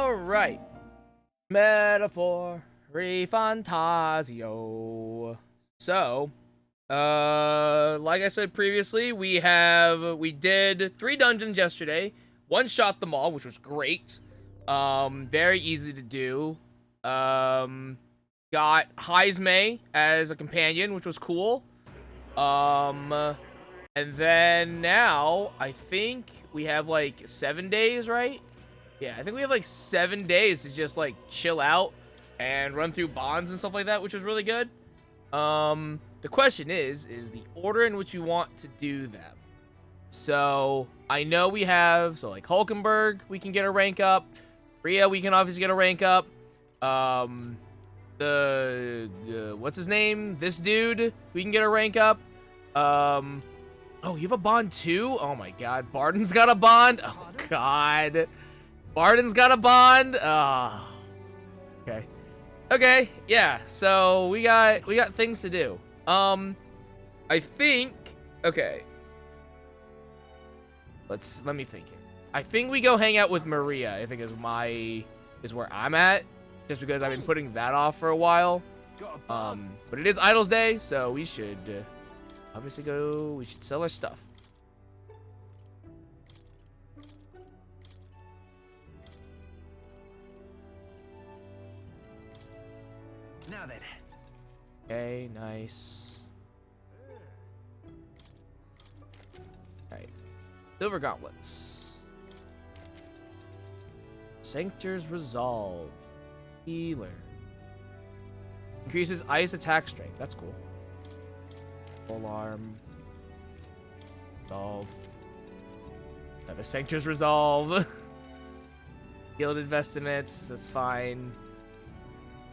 Alright. Metaphor. ReFantazio. So, like I said previously, we did 3 dungeons yesterday. One shot them all, which was great. Very easy to do. Got Heisme as a companion, which was cool. And then now, I think we have like 7 days, right? Yeah, I think we have like 7 days to just like chill out and run through bonds and stuff like that, which was really good. The question is the order in which we want to do them. So I know we have, like Hulkenberg, we can get a rank up. Rhea, we can obviously get a rank up. What's his name? This dude, we can get a rank up. Oh, you have a bond too? Oh my god, Barden's got a bond. Oh god, Barden's got a bond. Okay. Okay, yeah. So we got things to do. I think. Okay. Let me think here. I think we go hang out with Maria. I think is where I'm at, just because I've been putting that off for a while. But it is Idol's Day, so we should obviously go. We should sell our stuff. Now then. Okay, nice. Alright. Silver gauntlets. Sanctor's Resolve. Healer. Increases ice attack strength. That's cool. Full arm. Resolve. Another Sanctor's Resolve. Gilded vestments. That's fine.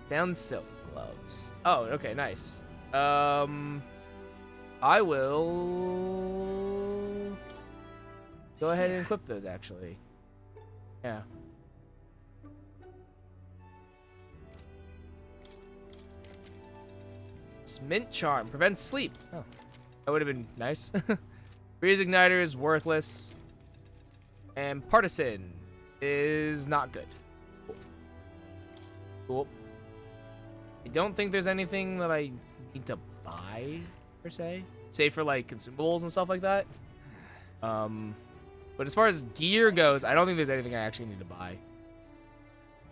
Down silk gloves. Oh, okay, nice. I will go ahead and equip those actually. Yeah. Mint charm prevents sleep. Oh, that would have been nice. Breeze igniter is worthless, and partisan is not good. Cool. I don't think there's anything that I need to buy, per se. Save for, like, consumables and stuff like that. But as far as gear goes, I don't think there's anything I actually need to buy.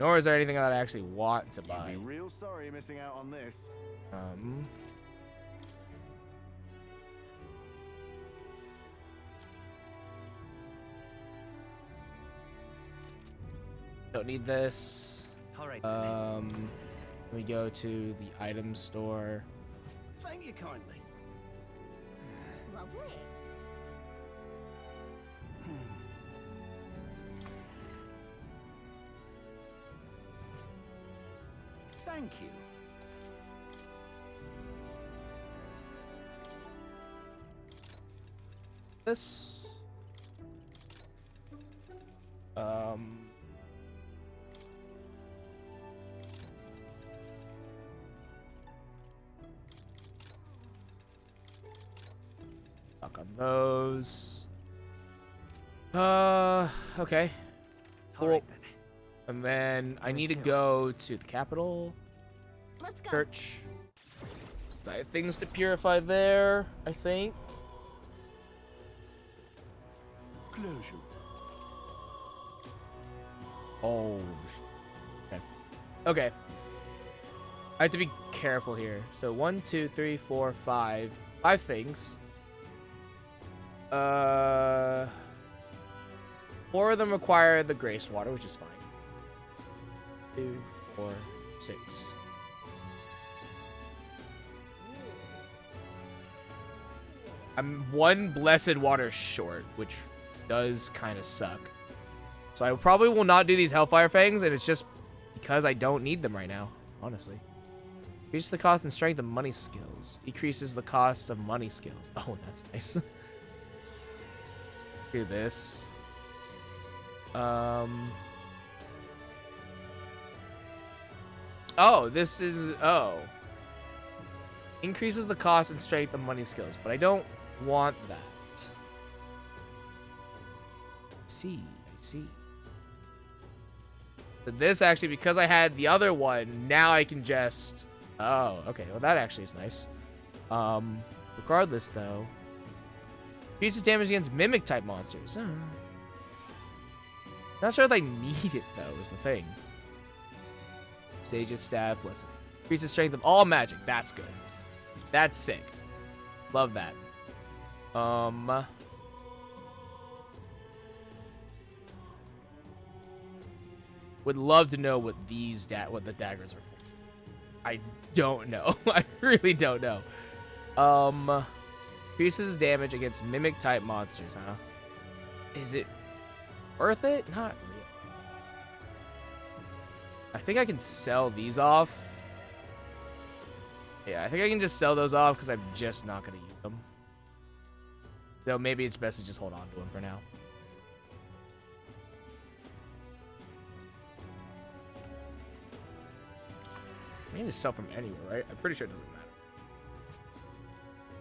Nor is there anything that I actually want to buy. You'd be real sorry missing out on this. Don't need this. All right. We go to the item store. Thank you kindly. Lovely. Thank you. This. Fuck on those. Okay. Cool. All right, then. And then I need to go to the capital. Let's go. Church. So I have things to purify there, I think. Closure. Oh. Okay. Okay. I have to be careful here. So 1, 2, 3, 4, 5. 5 things. 4 of them require the grace water, which is fine. 2, 4, 6. I'm 1 blessed water short, which does kind of suck. So I probably will not do these Hellfire Fangs, and it's just because I don't need them right now, honestly. Increases the cost and strength of money skills. Decreases the cost of money skills. Oh, that's nice. Do this. Oh, this is... Oh. Increases the cost and strength of money skills, but I don't want that. I see. So this actually, because I had the other one, now I can just... Oh, okay. Well, that actually is nice. Regardless, though. Increases damage against mimic-type monsters. Oh. Not sure if I need it, though, is the thing. Sage's Staff, listen. Increases strength of all magic. That's good. That's sick. Love that. Would love to know what these what the daggers are for. I don't know. I really don't know. Increases damage against mimic type monsters, huh? Is it worth it? Not really. I think I can sell these off. Yeah, I think I can just sell those off because I'm just not going to use them. Though maybe it's best to just hold on to them for now. I can just sell from anywhere, right? I'm pretty sure it doesn't matter.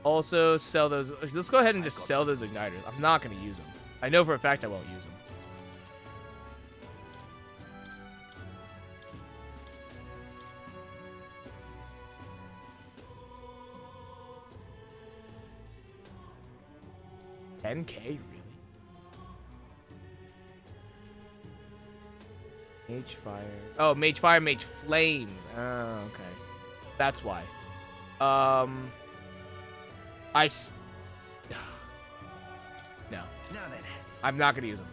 Also, sell those. Let's go ahead and just sell those igniters. I'm not going to use them. I know for a fact I won't use them. $10K, really? Mage Fire. Oh, Mage Fire, Mage Flames. Oh, okay. That's why. No. I'm not gonna use them.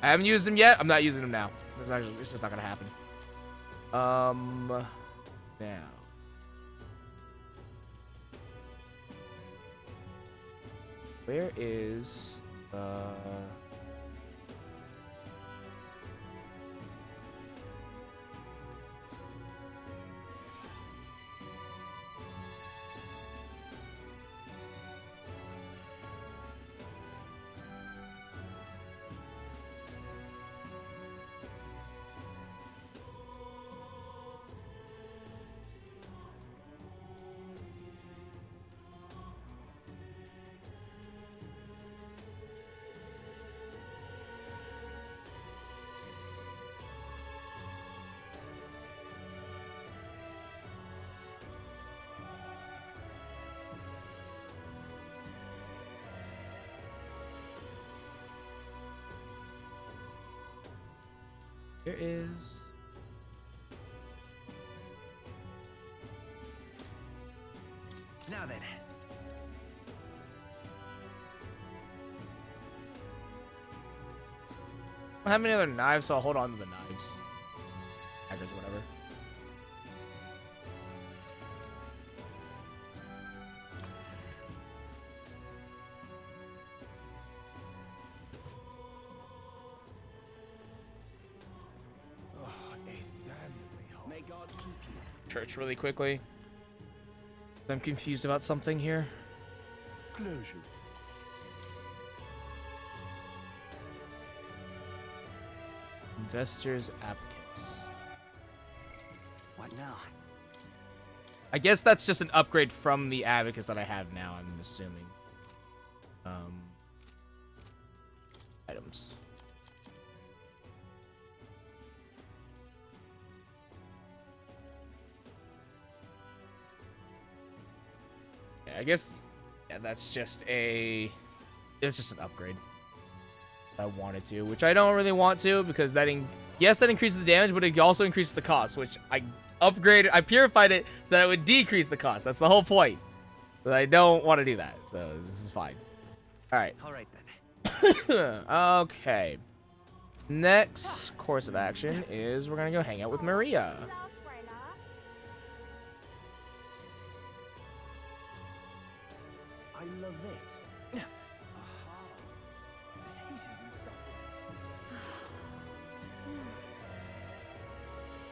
I haven't used them yet. I'm not using them now. It's just not gonna happen. Now. Where is There is... Now then. I don't have any other knives, so I'll hold on to the knives. Daggers or whatever. Church really quickly. I'm confused about something here. Closure. Investor's Abacus. What now? I guess that's just an upgrade from the Abacus that I have now, I'm assuming. Items. Yeah, I guess, yeah, that's just an upgrade. I wanted to, which I don't really want to, because that increases the damage, but it also increases the cost, which I purified it so that it would decrease the cost. That's the whole point. But I don't want to do that, so this is fine. All right. All right then. Okay. Next course of action is we're gonna go hang out with Maria. I love it. Aha. This heat is insufferable.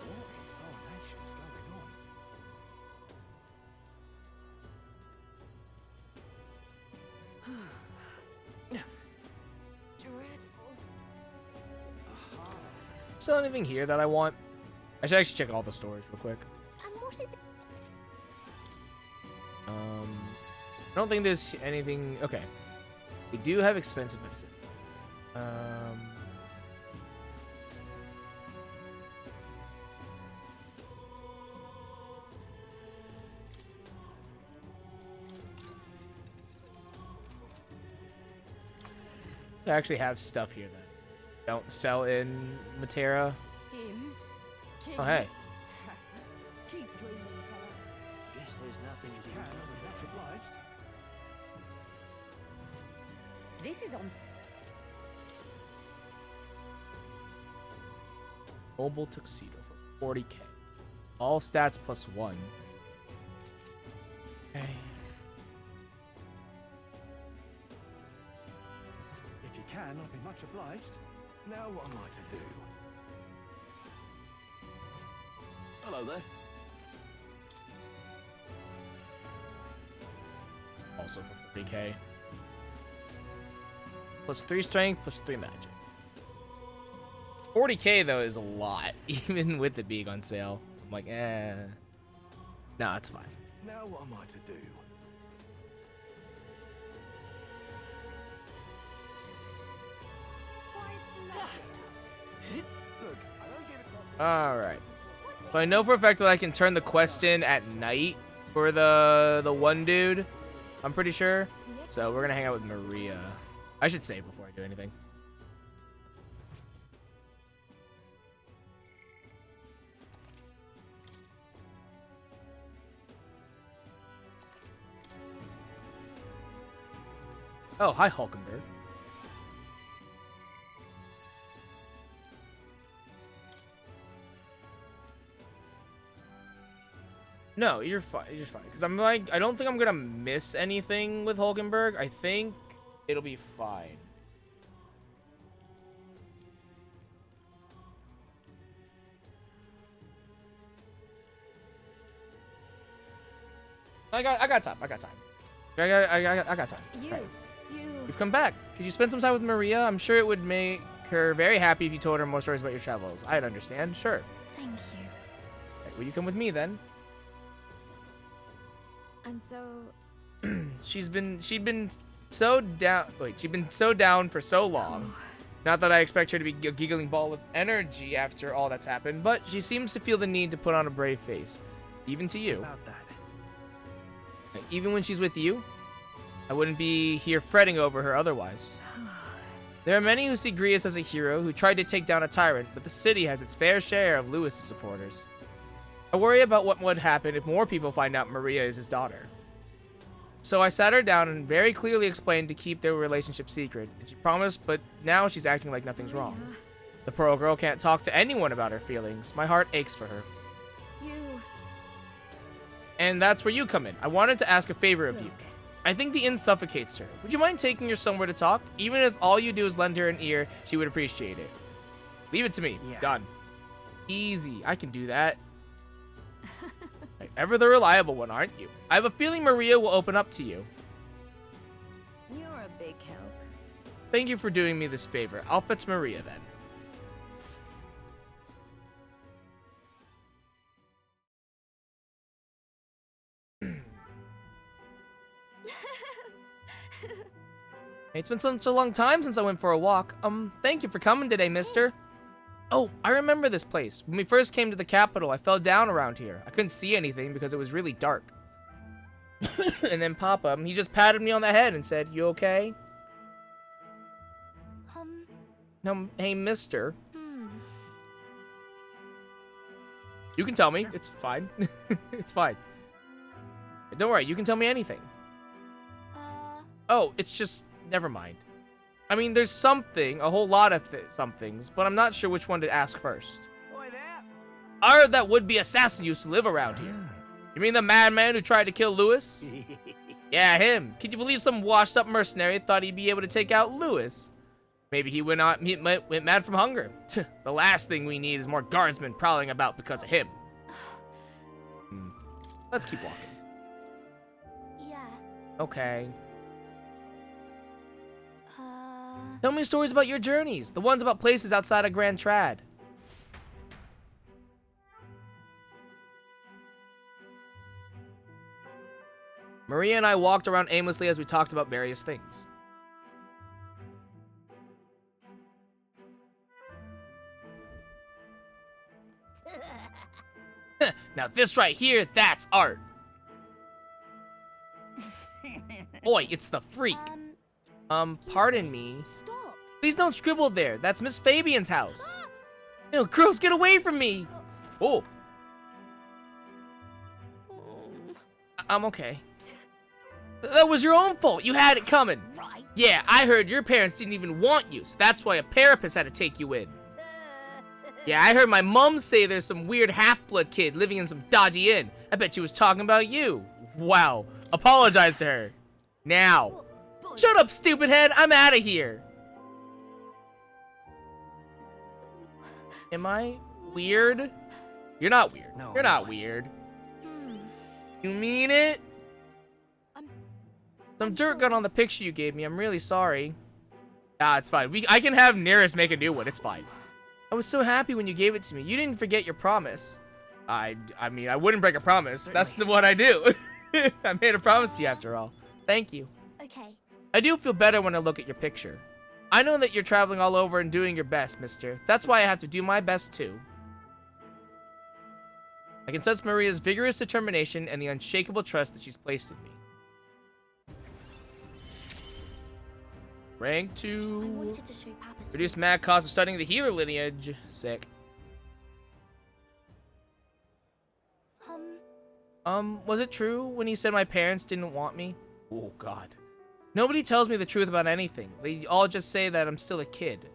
What examination's going on? Dreadful. Aha. Is there anything here that I want? I should actually check all the stores real quick. And what is it? I don't think there's anything. Okay, we do have expensive medicine. I actually have stuff here that don't sell in Matera. Him? Oh, hey. Keep dreaming, fella. Guess there's nothing to Can, I'll be much obliged. This is on. Mobile tuxedo for 40k. All stats plus 1. Okay. If you can, I'll be much obliged. Now what am I to do? Hello there. Also for 3k. Plus 3 strength, plus 3 magic. 40k though is a lot, even with it being on sale. I'm like, eh. No, it's fine. Now what am I to do? Look, I don't give a toss. Alright. So I know for a fact that I can turn the quest in at night for the one dude. I'm pretty sure. So we're gonna hang out with Maria. I should save before I do anything. Oh, hi, Hulkenberg. No, you're fine. You're fine. Because I'm like, I don't think I'm going to miss anything with Hulkenberg. I think it'll be fine. I got time. I got time. I got time. Right. You've come back. Could you spend some time with Maria? I'm sure it would make her very happy if you told her more stories about your travels. I'd understand. Sure. Thank you. Right, will you come with me then? And so, She'd been so down. Wait, she'd been so down for so long. Not that I expect her to be a giggling ball of energy after all that's happened, but she seems to feel the need to put on a brave face, even to you. About that. Even when she's with you, I wouldn't be here fretting over her otherwise. There are many who see Grius as a hero who tried to take down a tyrant, but the city has its fair share of Lewis's supporters. I worry about what would happen if more people find out Maria is his daughter. So I sat her down and very clearly explained to keep their relationship secret, and she promised, but now she's acting like nothing's wrong. The poor girl can't talk to anyone about her feelings. My heart aches for her. you. And that's where you come in. I wanted to ask a favor of you. Look. I think the inn suffocates her. Would you mind taking her somewhere to talk? Even if all you do is lend her an ear, she would appreciate it. Leave it to me. Yeah. Done. Easy. I can do that. Ever the reliable one, aren't you? I have a feeling Maria will open up to you. You're a big help. Thank you for doing me this favor. I'll fetch Maria then. It's been such a long time since I went for a walk. Thank you for coming today, mister. Oh, I remember this place. When we first came to the capital, I fell down around here. I couldn't see anything because it was really dark. And then Papa, he just patted me on the head and said, "You okay?" Hey, mister. You can tell me. It's fine. It's fine. Don't worry, you can tell me anything. Oh, it's just... Never mind. I mean, there's something, a whole lot of somethings, but I'm not sure which one to ask first. Oi there! I heard that would-be assassin used to live around here. You mean the madman who tried to kill Lewis? Yeah, him. Can you believe some washed-up mercenary thought he'd be able to take out Lewis? Maybe he went mad from hunger. The last thing we need is more guardsmen prowling about because of him. Let's keep walking. Yeah. Okay. Tell me stories about your journeys, the ones about places outside of Grand Trad. Maria and I walked around aimlessly as we talked about various things. Now this right here, that's art. Oi, it's the freak. Pardon me. Stop. Please don't scribble there. That's Miss Fabian's house. Ew, girls, get away from me. Oh. I'm okay. That was your own fault. You had it coming. Right. Yeah, I heard your parents didn't even want you, so that's why a therapist had to take you in. Yeah, I heard my mom say there's some weird half-blood kid living in some dodgy inn. I bet she was talking about you. Wow. Apologize to her. Now. Shut up, stupid head. I'm out of here. Am I weird? You're not weird. No, You're I'm not not. weird. Hmm. You mean it? I'm Some dirt got on the picture you gave me. I'm really sorry. Ah, it's fine. I can have Nearest make a new one. It's fine. I was so happy when you gave it to me. You didn't forget your promise. I mean, I wouldn't break a promise. That's what I do. I made a promise to you after all. Thank you. okay. I do feel better when I look at your picture. I know that you're traveling all over and doing your best, mister. That's why I have to do my best too. I can sense Maria's vigorous determination and the unshakable trust that she's placed in me. Rank I 2. wanted to show Papa. Reduce mad cost of studying the healer lineage. Sick. Was it true when he said my parents didn't want me? Oh, God. Nobody tells me the truth about anything. They all just say that I'm still a kid.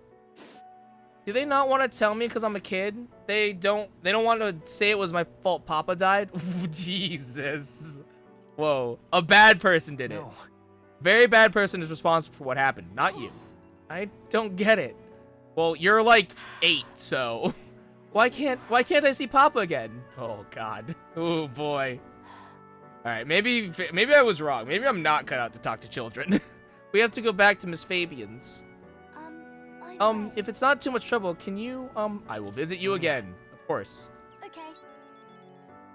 Do they not want to tell me because I'm a kid? They don't want to say it was my fault Papa died? Jesus. Whoa. A bad person did it. No. Very bad person is responsible for what happened, not you. I don't get it. Well, you're like 8, so why can't I see Papa again? Oh God. Oh boy. All right, maybe I was wrong. Maybe I'm not cut out to talk to children. We have to go back to Miss Fabian's. If it's not too much trouble, can you I will visit you again, of course. Okay.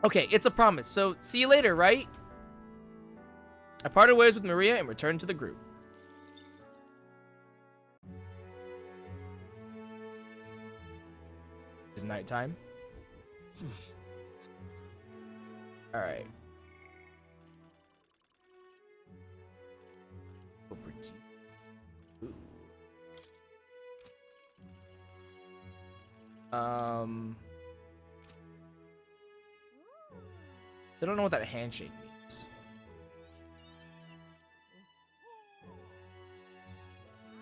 Okay, it's a promise. So, see you later, right? I parted ways with Maria and returned to the group. It's nighttime. All right. Ooh. I don't know what that handshake means.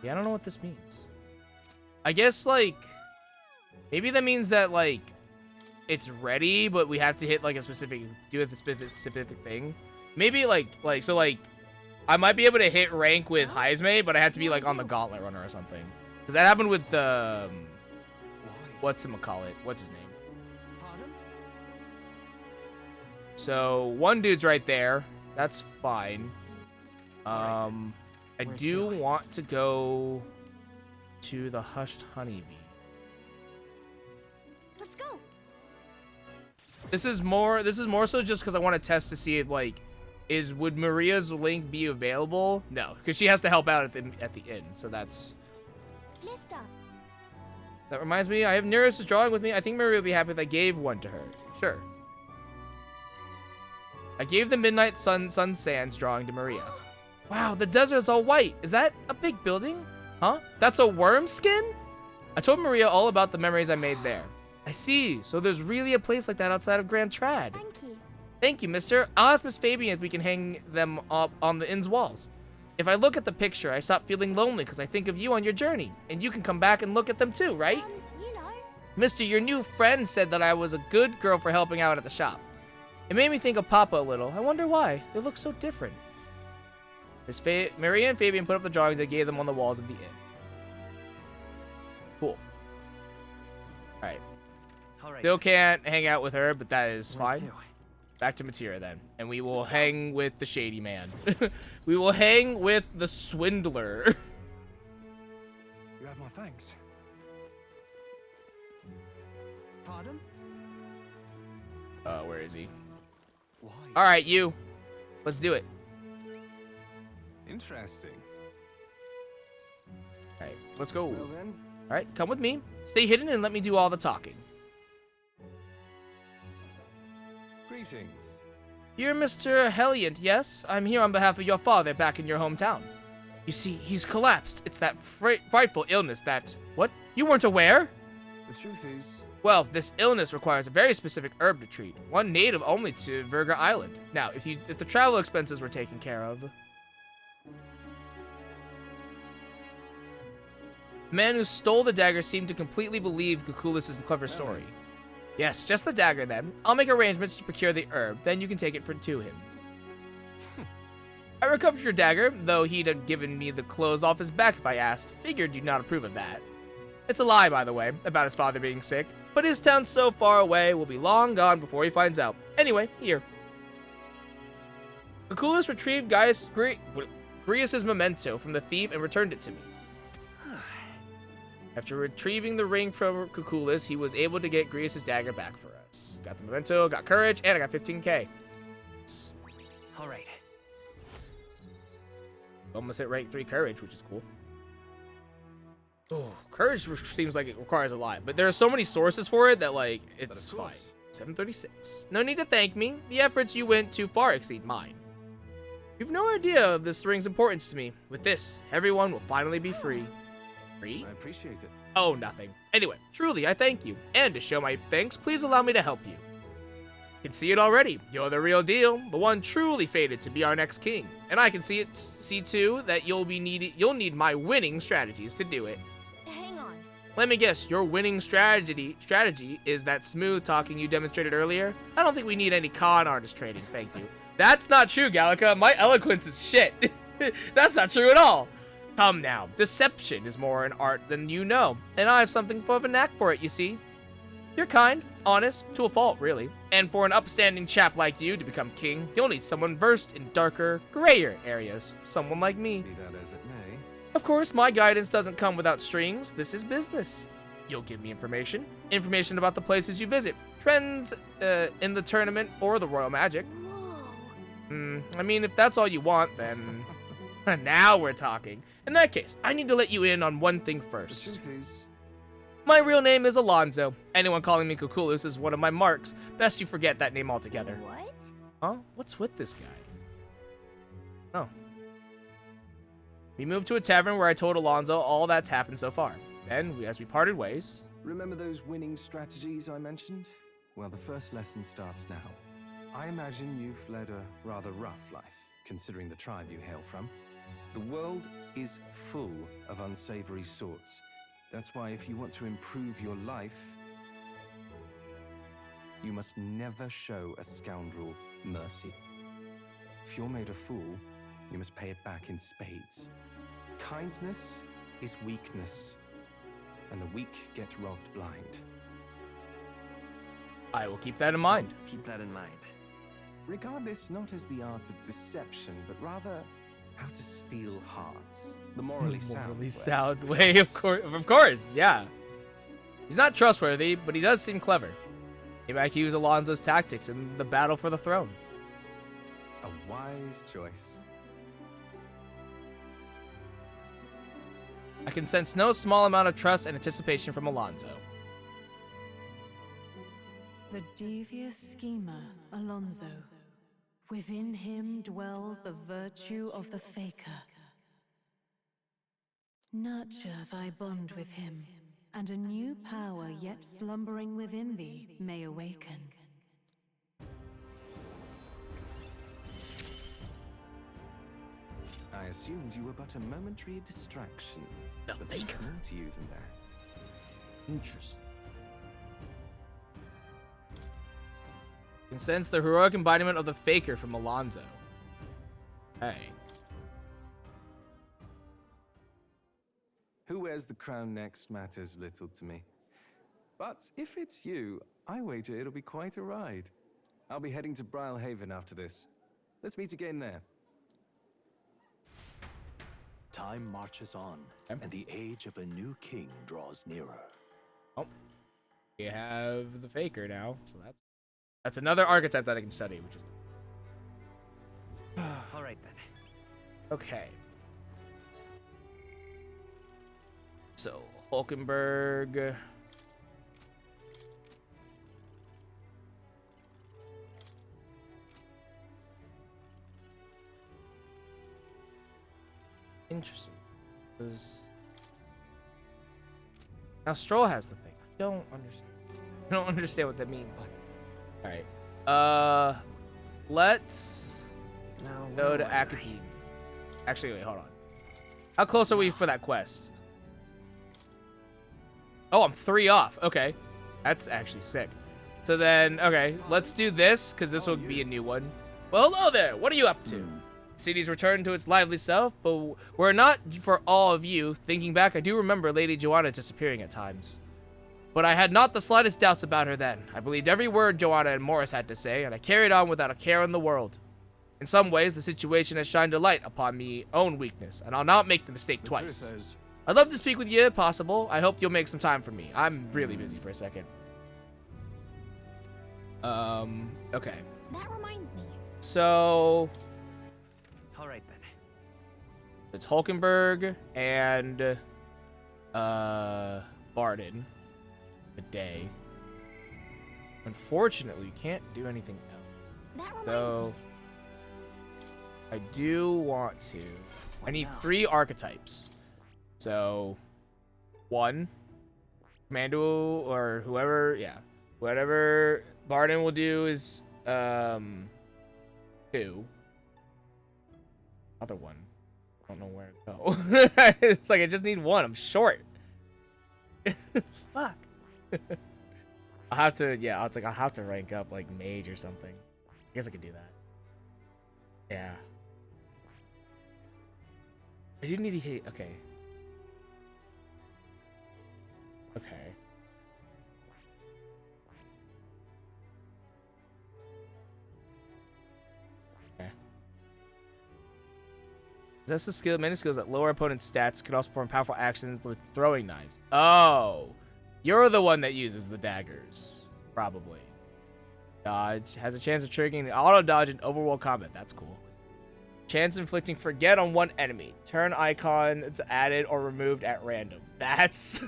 Yeah, I don't know what this means. I guess, like, maybe that means that, like, it's ready, but we have to hit, like, a specific, do a specific thing. Maybe, so, like, I might be able to hit rank with Heisme, but I have to be, like, on the Gauntlet Runner or something. Because that happened with the, whatchamacallit? What's his name? Pardon? So, one dude's right there. That's fine. I Where's do he? want to go to the Hushed Honeybee. Let's go. This is more so just because I want to test to see if, like, would Maria's link be available? No, because she has to help out at the inn. So that's. Mister. That reminds me, I have Nearest's drawing with me. I think Maria would be happy if I gave one to her. Sure. I gave the Midnight Sun Sands drawing to Maria. Wow, the desert's all white. Is that a big building? Huh? That's a worm skin? I told Maria all about the memories I made there. I see. So there's really a place like that outside of Grand Trad. Thank you. Thank you, mister. I'll ask Miss Fabian if we can hang them up on the inn's walls. If I look at the picture, I stop feeling lonely because I think of you on your journey. And you can come back and look at them too, right? You know. Mister, your new friend said that I was a good girl for helping out at the shop. It made me think of Papa a little. I wonder why. They look so different. Maria and Fabian put up the drawings I gave them on the walls of the inn. Cool. Alright. All right. Still can't hang out with her, but that is Where fine. to? Back to Matera then. And we will hang with the shady man. We will hang with the swindler. You have my thanks. Pardon? Where is he? Why? Alright, you. Let's do it. Interesting. Alright, let's go. Well then. Alright, come with me. Stay hidden and let me do all the talking. Greetings. You're Mr. Helliant, yes? I'm here on behalf of your father back in your hometown. You see, he's collapsed. It's that frightful illness that... What? You weren't aware? The truth is, Well, this illness requires a very specific herb to treat, one native only to Virga Island. Now, if the travel expenses were taken care of... The man who stole the dagger seemed to completely believe Kukulis' clever story. Yes, just the dagger then. I'll make arrangements to procure the herb, then you can take it to him. I recovered your dagger, though he'd have given me the clothes off his back if I asked. Figured you'd not approve of that. It's a lie, by the way, about his father being sick, but his town so far away will be long gone before he finds out. Anyway, here. Kukulis retrieved Grius' memento from the thief and returned it to me. After retrieving the ring from Kukulis, he was able to get Grius' dagger back for us. Got the memento, got courage, and I got 15k. All right. Almost hit rank 3 courage, which is cool. Oh, courage seems like it requires a lot, but there are so many sources for it that, like, it's fine. 736. No need to thank me. The efforts you went too far exceed mine. You've no idea of this ring's importance to me. With this, everyone will finally be free. Free? I appreciate it. Oh, nothing. Anyway, truly, I thank you. And to show my thanks, please allow me to help you. You can see it already. You're the real deal, the one truly fated to be our next king. And I can see too that you'll need my winning strategies to do it. Hang on. Let me guess, your winning strategy is that smooth talking you demonstrated earlier? I don't think we need any con artist training, thank you. That's not true, Gallica. My eloquence is shit. That's not true at all. Come now, deception is more an art than you know, and I have something of a knack for it, you see. You're kind, honest, to a fault, really. And for an upstanding chap like you to become king, you'll need someone versed in darker, grayer areas. Someone like me. Be that as it may. Of course, my guidance doesn't come without strings. This is business. You'll give me information about the places you visit, trends in the tournament or the royal magic. Whoa. I mean, if that's all you want, then now we're talking. In that case, I need to let you in on one thing The first. truth is, My real name is Alonzo. Anyone calling me Kukulus is one of my marks. Best you forget that name altogether. What? Huh? What's with this guy? Oh. We moved to a tavern where I told Alonzo all that's happened so far. Then, as we parted ways... remember those winning strategies I mentioned? Well, the first lesson starts now. I imagine you've led a rather rough life, considering the tribe you hail from. The world is full of unsavory sorts. That's why if you want to improve your life, you must never show a scoundrel mercy. If you're made a fool, you must pay it back in spades. Kindness is weakness, and the weak get robbed blind. I will keep that in mind. Keep that in mind. Regard this not as the art of deception, but rather how to steal hearts. The morally sound way. Of course, yeah. He's not trustworthy, but he does seem clever. Maybe I can use Alonzo's tactics in the battle for the throne. A wise choice. I can sense no small amount of trust and anticipation from Alonzo. The devious schemer, Alonzo. Within him dwells the virtue of the faker. Nurture thy bond with him, and a new power yet slumbering within thee may awaken. I assumed you were but a momentary distraction. The But there's faker. more to you than that. Interesting. You can sense the heroic embodiment of the faker from Alonzo. Hey. Who wears the crown next matters little to me. But if it's you, I wager it'll be quite a ride. I'll be heading to Brylehaven after this. Let's meet again there. Time marches on, Okay. and the age of a new king draws nearer. Oh. We have the faker now, so that's another archetype that I can study, which is All right then. okay. So, Hulkenberg. interesting. Because now Stroll has the thing. I don't understand. I don't understand what that means. All right. Let's go to Academe. Actually, wait, hold on. How close are we for that quest? Oh, I'm 3 off. Okay. That's actually sick. So then, okay, let's do this, because this will be a new one. Well, hello there. What are you up to? The city's returned to its lively self, but were it not for all of you, thinking back, I do remember Lady Joanna disappearing at times. But I had not the slightest doubts about her then. I believed every word Joanna and Morris had to say, and I carried on without a care in the world. In some ways, the situation has shined a light upon me own weakness, and I'll not make the mistake twice. I'd love to speak with you if possible. I hope you'll make some time for me. I'm really busy for a second. Okay. That reminds me. So All right then. it's Hulkenberg and Barden a day. Unfortunately, we can't do anything else. That reminds So me. I do want to. I need 3 archetypes. So 1 Commando or whoever, yeah. Whatever Barden will do is 2. Other one. I don't know where to go. It's like I just need 1. I'm short. Fuck. I'll have to, yeah, I'll have to rank up like mage or something. I guess I could do that. Yeah. I do need to hit, okay. Okay. Possess the skill, many skills that lower opponent's stats can also perform powerful actions with throwing knives. Oh, you're the one that uses the daggers, probably. Dodge has a chance of triggering auto dodge in overworld combat. That's cool. Chance inflicting forget on one enemy. Turn icon that's added or removed at random. That's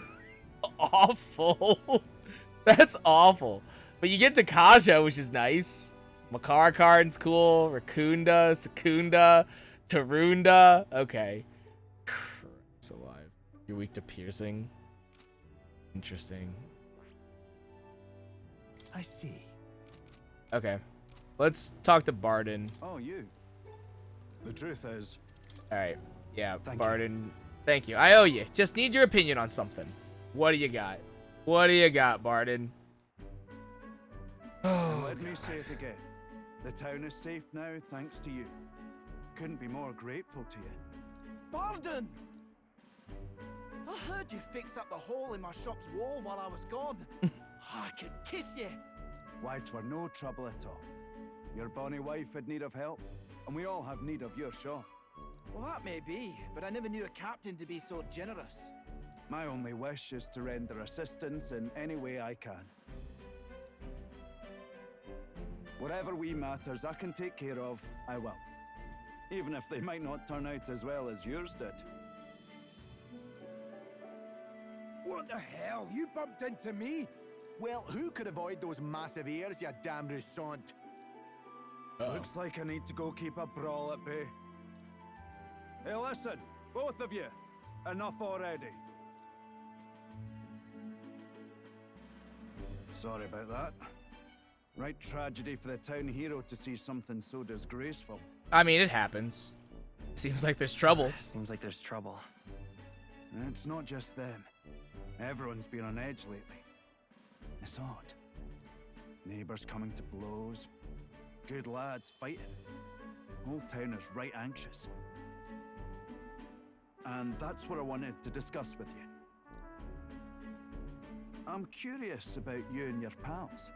awful. That's awful. But you get to Kaja, which is nice. Makar card's cool. Rakunda, Secunda. Tarunda. Okay. Christ alive. You're weak to piercing. Interesting. I see. Okay. Let's talk to Barden. Oh, you. The truth is, Alright. Yeah, Thank Barden. Thank you. I owe you. Just need your opinion on something. What do you got? What do you got, Barden? Oh, let me say it again. The town is safe now thanks to you. Couldn't be more grateful to you. Barden! I heard you fixed up the hole in my shop's wall while I was gone. I could kiss you. Why, 'twere no trouble at all. Your bonny wife had need of help, and we all have need of your shop. Well, that may be, but I never knew a captain to be so generous. My only wish is to render assistance in any way I can. Whatever wee matters I can take care of, I will. Even if they might not turn out as well as yours did. What the hell? You bumped into me? Well, who could avoid those massive ears, you damn russant? Looks like I need to go keep a brawl at bay. Hey, listen, both of you. Enough already. Sorry about that. Right tragedy for the town hero to see something so disgraceful. I mean, it happens. Seems like there's trouble. Seems like there's trouble. And it's not just them. Everyone's been on edge lately. It's odd. Neighbors coming to blows. Good lads fighting. Whole town is right anxious. And that's what I wanted to discuss with you. I'm curious about you and your pals.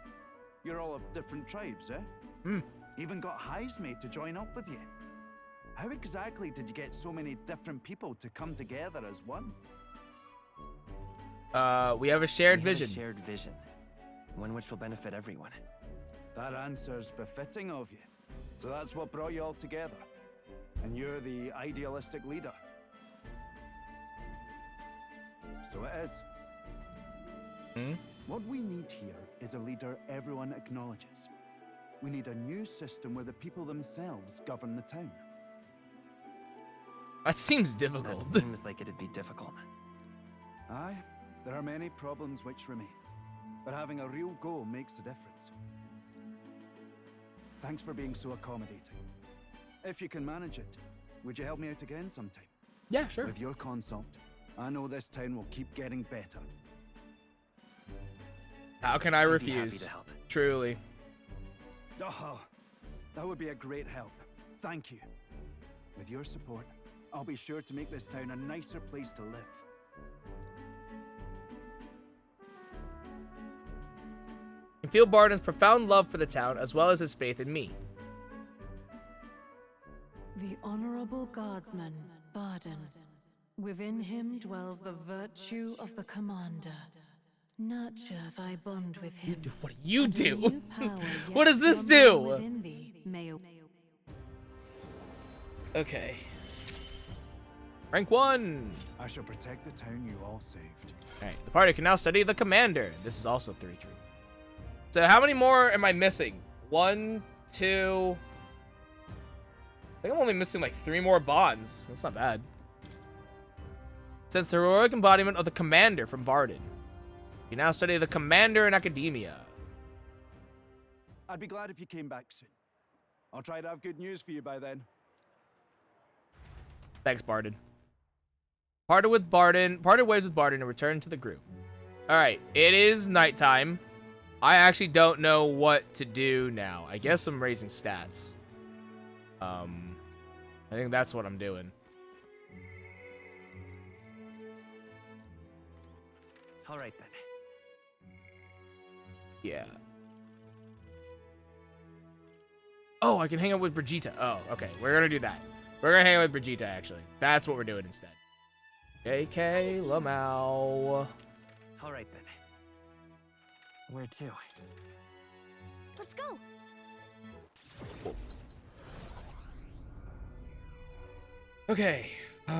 You're all of different tribes, eh? Even got Heismate to join up with you. How exactly did you get so many different people to come together as one? We have a shared We have vision. a shared vision. One which will benefit everyone. That answer's befitting of you. So that's what brought you all together. And you're the idealistic leader. So it is. What we need here is a leader everyone acknowledges. We need a new system where the people themselves govern the town. That seems That difficult. seems like it'd be difficult. Aye, there are many problems which remain, but having a real goal makes the difference. Thanks for being so accommodating. If you can manage it, would you help me out again sometime? Yeah, sure. With your consult, I know this town will keep getting better. How can I I'd be happy refuse? to help. Truly. Oh, that would be a great help. Thank you. With your support, I'll be sure to make this town a nicer place to live. I feel Barden's profound love for the town as well as his faith in me. The honorable guardsman, Barden. Within him dwells the virtue of the commander. Nurture thy bond with him. What do you and a do? new power What yet does this slumbering do? within thee may Okay. Rank 1. I shall protect the town you all saved. Alright, the party can now study the commander. This is also 3 true. So how many more am I missing? 1, 2... I think I'm only missing like 3 more bonds. That's not bad. Since the heroic embodiment of the commander from Barden. You now study the commander in academia. I'd be glad if you came back soon. I'll try to have good news for you by then. Thanks, Barden. Parted ways with Barden and returned to the group. Alright, it is nighttime. I actually don't know what to do now. I guess I'm raising stats. I think that's what I'm doing. All right then. Yeah. Oh, I can hang out with Brigitte. Oh, okay. We're gonna do that. We're gonna hang out with Brigitte, actually. That's what we're doing instead. JK Lamau. All right then. Where to? Let's go. Okay. Is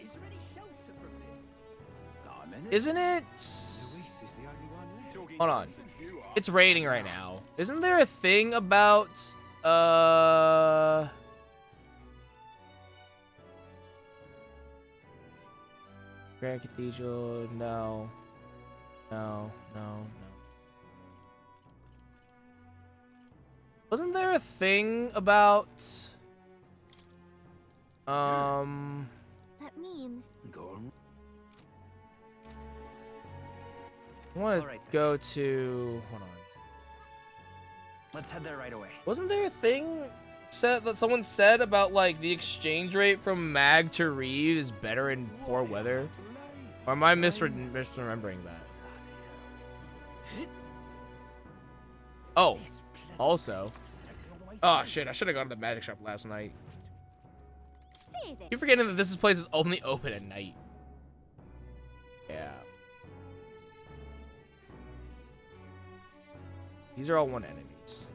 there any shelter from this? Got a minute? Isn't it? Luis is the only one left. Hold on. It's raining right now. Isn't there a thing about Grand Cathedral? No. No. Wasn't there a thing about That means Go on. I want Alright to then. go to hold on. Let's head there right away. Wasn't there a thing that someone said about like the exchange rate from mag to Reeve is better in poor weather? Or am I misremembering that? Oh, also. Oh shit, I should have gone to the magic shop last night. say that. You're forgetting that this place is only open at night. Yeah. These are all one enemies.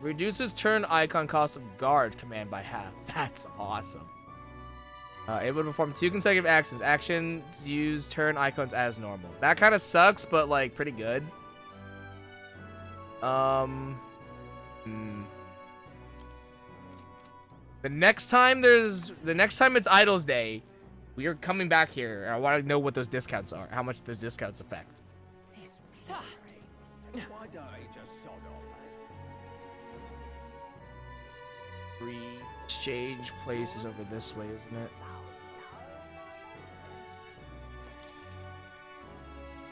Reduces turn icon cost of guard command by half. That's awesome. Able to perform 2 consecutive actions. Actions use turn icons as normal. That kind of sucks, but like pretty good. The next time it's Idols Day, we are coming back here. And I want to know what those discounts are. How much those discounts affect. Why don't I just sod off? Exchange place is over this way, isn't it?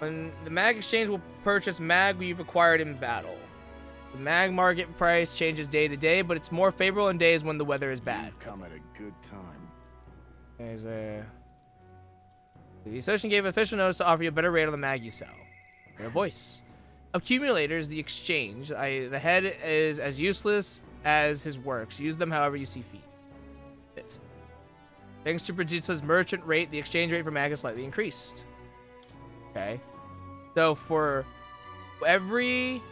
When the mag exchange will purchase mag we've acquired in battle. The mag market price changes day to day, but it's more favorable in days when the weather is bad. You've come at a good time. There's a... The association gave official notice to offer you a better rate on the mag you sell. Your voice. Accumulators, the exchange. The head is as useless as his works. Use them however you see fit. Thanks to Brigitte's merchant rate, the exchange rate for mag is slightly increased. Okay. So for every...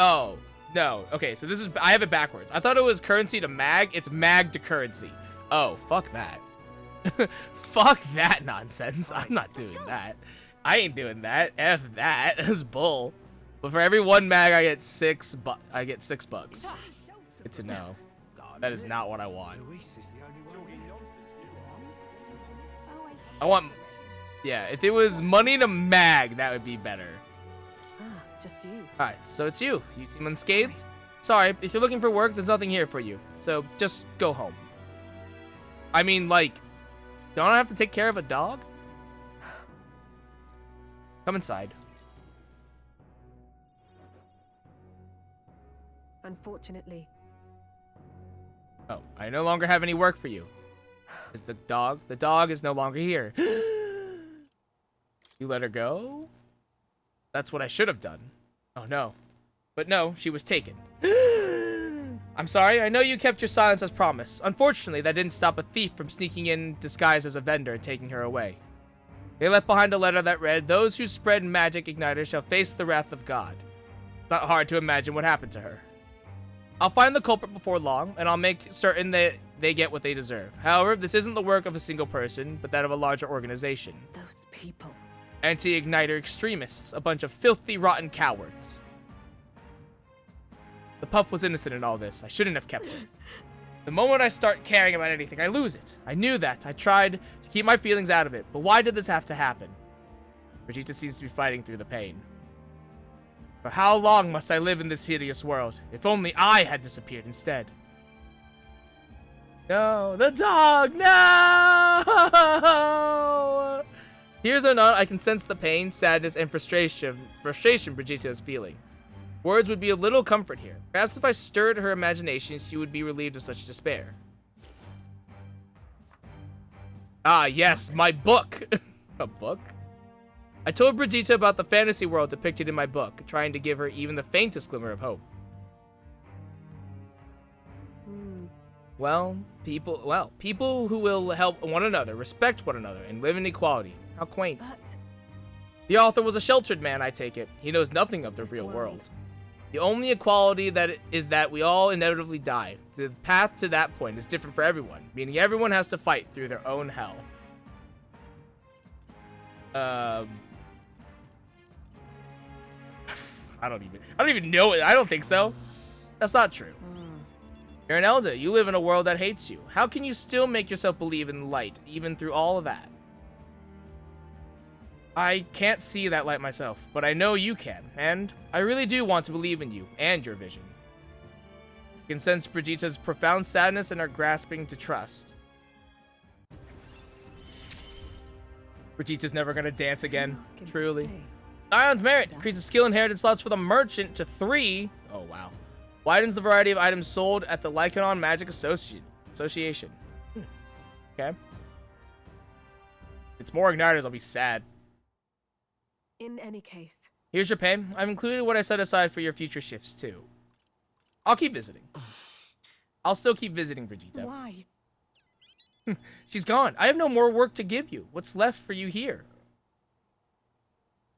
Oh, no. Okay, so this is... I have it backwards. I thought it was currency to mag. It's mag to currency. Oh, fuck that. Fuck that nonsense. I'm not doing that. I ain't doing that. F that. That's bull. But for every 1 mag, I get $6. Good to know. that is not what I want. Luis is the only one. Oh, I want... Yeah, if it was money to mag, that would be better. Ah, just you. Alright, so it's you. You seem unscathed. Sorry, if you're looking for work, there's nothing here for you. So just go home. I mean, like, don't I have to take care of a dog? Come inside. Unfortunately, Oh, I no longer have any work for you. Is the dog? The dog is no longer here. You let her go? That's what I should have done. Oh no. But no, she was taken. I'm sorry, I know you kept your silence as promised. Unfortunately, that didn't stop a thief from sneaking in disguised as a vendor and taking her away. They left behind a letter that read, "Those who spread magic igniters shall face the wrath of God." Not hard to imagine what happened to her. I'll find the culprit before long, and I'll make certain that they get what they deserve. However, this isn't the work of a single person, but that of a larger organization. those people. Anti-igniter extremists, a bunch of filthy, rotten cowards. The pup was innocent in all this. I shouldn't have kept it. The moment I start caring about anything, I lose it. I knew that. I tried to keep my feelings out of it, but why did this have to happen? Vegeta seems to be fighting through the pain. For how long must I live in this hideous world? If only I had disappeared instead. No, the dog, no! Tears or not, I can sense the pain, sadness, and frustration Vegeta is feeling. Words would be of little comfort here. Perhaps if I stirred her imagination, she would be relieved of such despair. Ah, yes, my book. A book? I told Brigitte about the fantasy world depicted in my book, trying to give her even the faintest glimmer of hope. Well, people who will help one another, respect one another, and live in equality. How quaint. But The author was a sheltered man, I take it. He knows nothing of the This real world. world. The only equality is that we all inevitably die. The path to that point is different for everyone, meaning everyone has to fight through their own hell. I don't even know it. I don't think so. That's not true. You're an elder. You live in a world that hates you. How can you still make yourself believe in the light, even through all of that? I can't see that light myself, but I know you can, and I really do want to believe in you and your vision. You can sense Brigitte's profound sadness and her grasping to trust. Brigitte's never gonna dance again, ask him to truly. stay. Ion's merit increases skill inherited slots for the merchant to 3. Oh wow. Widens the variety of items sold at the Lycaon Magic Association. Okay. If it's more igniters, I'll be sad. In any case, Here's your pay. I've included what I set aside for your future shifts too. I'll keep visiting. I'll still keep visiting Brigitte. why? She's gone. I have no more work to give you. What's left for you here?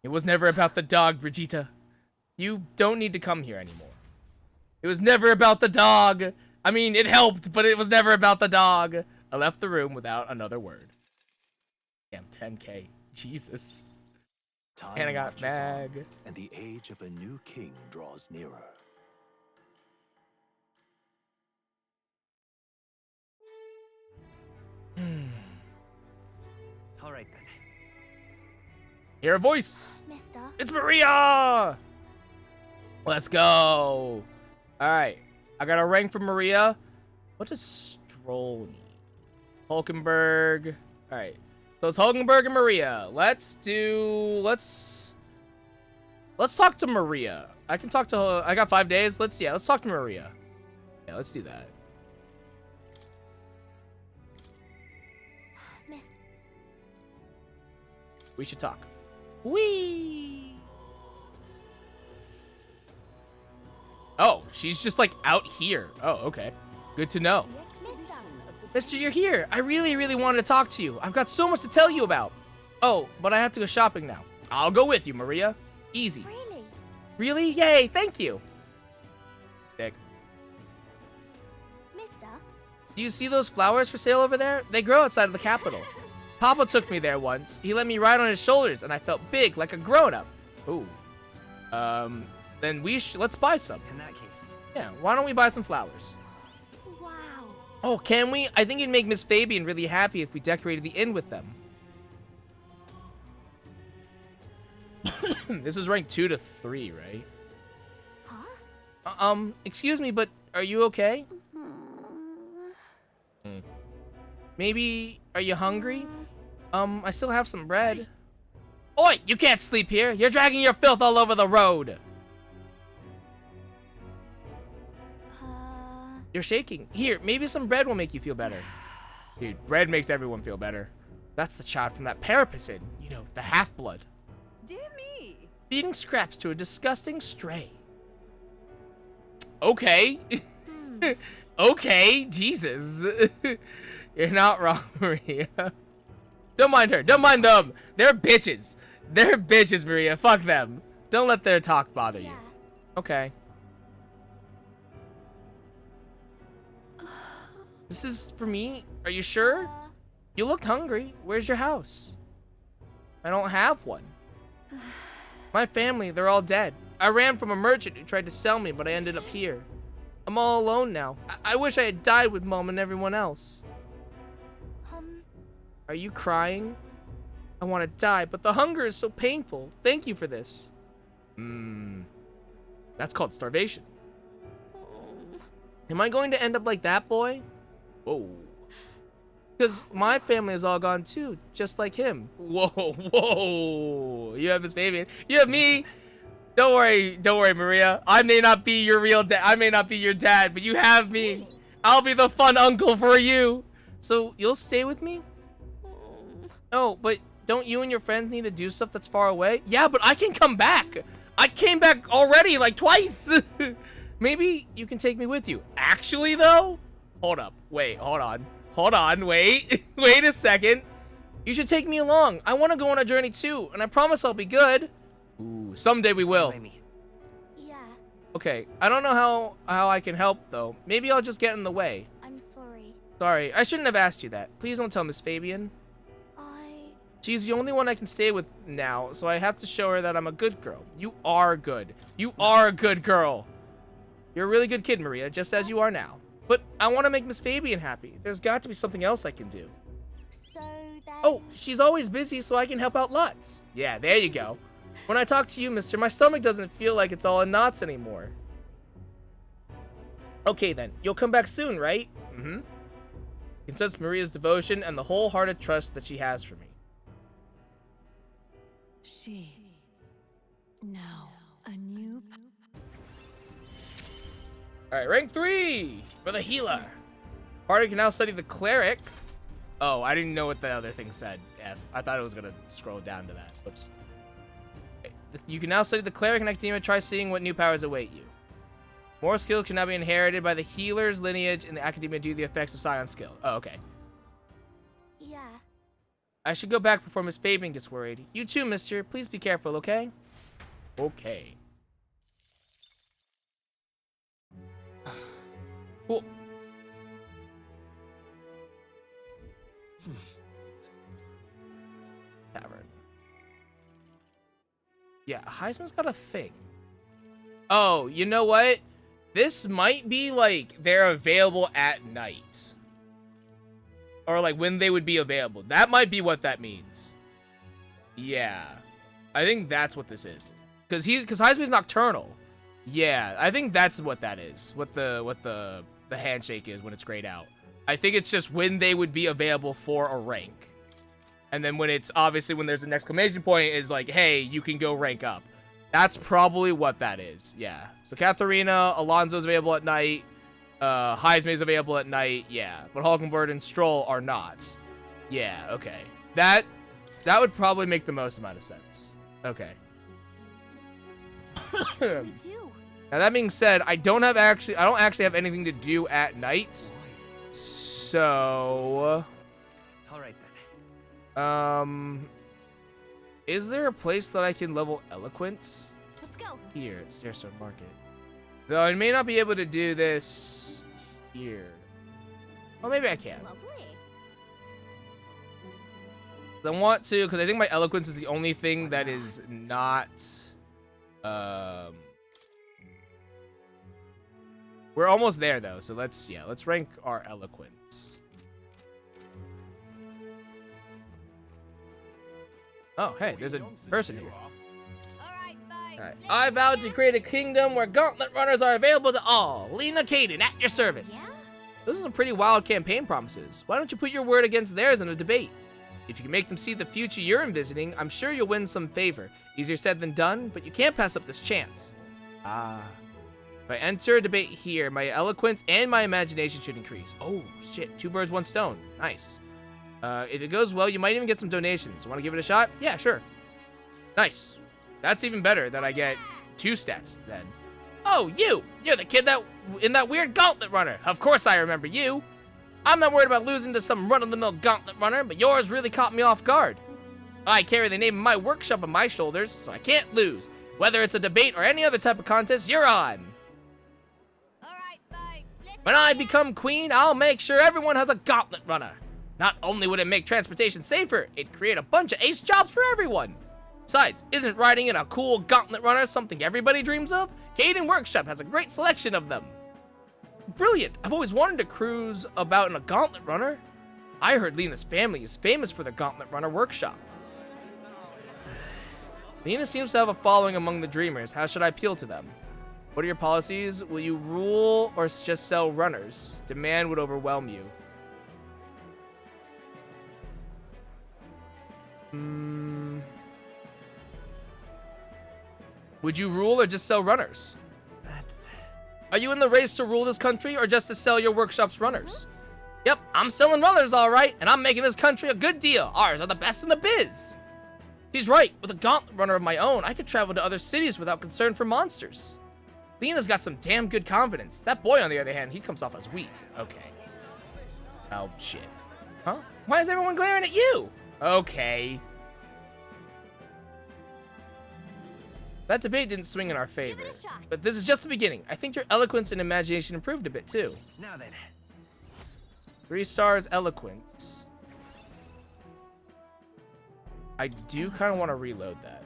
It was never about the dog, Brigitte. You don't need to come here anymore. It was never about the dog. I mean, it helped, but it was never about the dog. I left the room without another word. Damn, 10K. Jesus. Time And I got marches on, mag. and the age of a new king draws nearer. All right then. Hear a voice. Mister. It's Maria! Let's go. Alright. I got a rank from Maria. What does Stroll need? Hulkenberg. Alright. So it's Hulkenberg and Maria. Let's talk to Maria. I can talk to her. I got 5 days. Let's talk to Maria. Yeah, let's do that. Miss. We should talk. Whee! Oh, she's just like out here. Oh, okay. Good to know. Mister. Mister, you're here. I really, really wanted to talk to you. I've got so much to tell you about. Oh, but I have to go shopping now. I'll go with you, Maria. Easy. Really? Really? Yay, thank you. Dick. Mister. Do you see those flowers for sale over there? They grow outside of the capital. Papa took me there once. He let me ride on his shoulders, and I felt big, like a grown-up. Ooh. Then let's buy some. In that case, Yeah, why don't we buy some flowers? Wow. Oh, can we? I think it'd make Miss Fabian really happy if we decorated the inn with them. This is ranked 2 to 3, right? Huh? Excuse me, but are you okay? Maybe, are you hungry? I still have some bread. Oi, you can't sleep here. You're dragging your filth all over the road. You're shaking. Here, maybe some bread will make you feel better. Dude, bread makes everyone feel better. That's the child from that parapet, you know, the half-blood. Dear me. Feeding scraps to a disgusting stray. Okay. Okay, Jesus. You're not wrong, Maria. Don't mind her. Don't mind them. They're bitches. They're bitches, Maria. Fuck them. Don't let their talk bother you. Okay. This is for me? Are you sure? You looked hungry. Where's your house? I don't have one. My family, they're all dead. I ran from a merchant who tried to sell me, but I ended up here. I'm all alone now. I wish I had died with Mom and everyone else. Are you crying? I want to die, but the hunger is so painful. Thank you for this. That's called starvation. Am I going to end up like that boy? Whoa. Because my family is all gone too, just like him. Whoa, whoa. You have his baby. You have me. Don't worry, Maria. I may not be your real dad. I may not be your dad, but you have me. I'll be the fun uncle for you. So you'll stay with me? Oh, but don't you and your friends need to do stuff that's far away? Yeah, but I can come back. I came back already like twice. Maybe you can take me with you. Actually, though? Hold up. Wait, hold on. Hold on, wait. Wait a second. You should take me along. I want to go on a journey too, and I promise I'll be good. Ooh, someday we will. Yeah, Okay, I don't know how I can help, though. Maybe I'll just get in the way. I'm sorry. Sorry, I shouldn't have asked you that. Please don't tell Miss Fabian. She's the only one I can stay with now, so I have to show her that I'm a good girl. You are good. You are a good girl. You're a really good kid, Maria, just as you are now. But I want to make Miss Fabian happy. There's got to be something else I can do. So then... Oh, she's always busy, so I can help out lots. Yeah, there you go. When I talk to you, mister, my stomach doesn't feel like it's all in knots anymore. Okay, then. You'll come back soon, right? Mm-hmm. You can sense Maria's devotion and the wholehearted trust that she has for me. She. Now, a new... Alright, rank 3 for the healer. Party can now study the cleric. Oh, I didn't know what the other thing said. F. I thought it was going to scroll down to that. Oops. Okay. You can now study the cleric in academia. Try seeing what new powers await you. More skills can now be inherited by the healer's lineage in the academia due to the effects of Scion skill. Oh, okay. Yeah. I should go back before Miss Fabian gets worried. You too, mister. Please be careful, okay? Okay. Cool. Tavern. Yeah, Heisman's got a thing. Oh, you know what? This might be like they're available at night. Or like when they would be available. That might be what that means. Yeah. I think that's what this is. Because Heisman's nocturnal. Yeah, I think that's what that is. What the handshake is when it's grayed out. I think it's just when they would be available for a rank. And then when it's obviously when there's an exclamation point is like, hey, you can go rank up. That's probably what that is. Yeah. So Katharina, Alonso's available at night. Heisman's available at night. Yeah. But Hulkenberg and Stroll are not. Yeah, okay. That would probably make the most amount of sense. Okay. What should we do? Now that being said, I don't actually have anything to do at night. So All right then. Is there a place that I can level eloquence? Let's go. Here, it's Deerstone Market. Though I may not be able to do this here. Well, maybe I can. Lovely. I want to, because I think my eloquence is the only thing that is not, We're almost there though, so let's rank our eloquence. Oh, hey, there's a person here. Alright. I vowed to create a kingdom where gauntlet runners are available to all. Lena Kaden, at your service. Those are some pretty wild campaign promises. Why don't you put your word against theirs in a debate? If you can make them see the future you're envisioning, I'm sure you'll win some favor. Easier said than done, but you can't pass up this chance. If I enter a debate here, my eloquence and my imagination should increase. Oh, shit. 2 birds, 1 stone. Nice. If it goes well, you might even get some donations. Want to give it a shot? Yeah, sure. Nice. That's even better that I get 2 stats then. Oh, you! You're the kid in that weird gauntlet runner. Of course I remember you. I'm not worried about losing to some run-of-the-mill gauntlet runner, but yours really caught me off guard. I carry the name of my workshop on my shoulders, so I can't lose. Whether it's a debate or any other type of contest, you're on. When I become queen, I'll make sure everyone has a gauntlet runner. Not only would it make transportation safer, it'd create a bunch of ace jobs for everyone. Besides, isn't riding in a cool gauntlet runner something everybody dreams of? Kaden Workshop has a great selection of them. Brilliant! I've always wanted to cruise about in a gauntlet runner. I heard Lena's family is famous for their gauntlet runner workshop. Lena seems to have a following among the dreamers. How should I appeal to them? What are your policies? Will you rule or just sell runners? Demand would overwhelm you. Would you rule or just sell runners? Are you in the race to rule this country or just to sell your workshop's runners? Yep, I'm selling runners all right, and I'm making this country a good deal. Ours are the best in the biz. She's right. With a gauntlet runner of my own, I could travel to other cities without concern for monsters. Lena's got some damn good confidence. That boy, on the other hand, he comes off as weak. Okay. Oh, shit. Huh? Why is everyone glaring at you? Okay. That debate didn't swing in our favor, but this is just the beginning. I think your eloquence and imagination improved a bit, too. Now then. 3 stars eloquence. I do kind of want to reload that.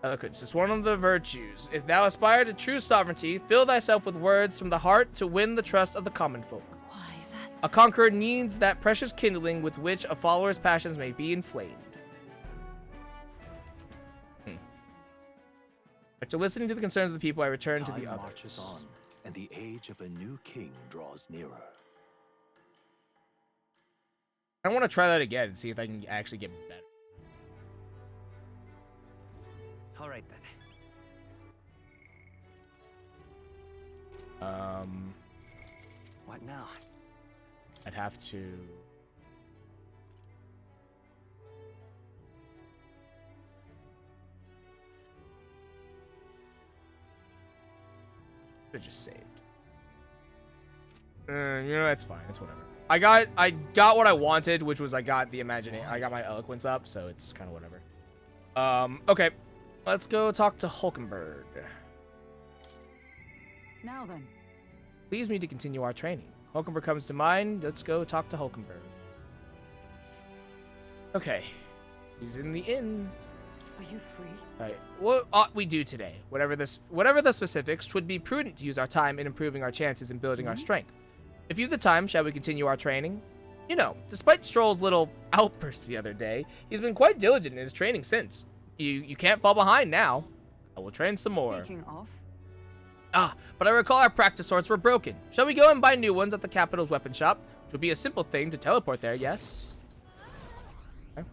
Eloquence is one of the virtues. If thou aspire to true sovereignty, fill thyself with words from the heart to win the trust of the common folk. Why, that's... A conqueror needs that precious kindling with which a follower's passions may be inflamed. After listening to the concerns of the people, I return to the Time marches others. on, and the age of a new king draws nearer. I want to try that again and see if I can actually get better. All right then. What now? I'd have to... It just saved. You know, that's fine. It's whatever. I got what I wanted, which was I got my eloquence up, so it's kind of whatever. Okay. Let's go talk to Hulkenberg. Now then. Please me to continue our training. Hulkenberg comes to mind. Let's go talk to Hulkenberg. Okay. He's in the inn. Are you free? Alright, what ought we do today? Whatever the specifics, 'twould be prudent to use our time in improving our chances and building our strength. If you've the time, shall we continue our training? You know, despite Stroll's little outburst the other day, he's been quite diligent in his training since. You can't fall behind now. I will train some more. Speaking of, But I recall our practice swords were broken. Shall we go and buy new ones at the capital's weapon shop? It would be a simple thing to teleport there, yes? Okay.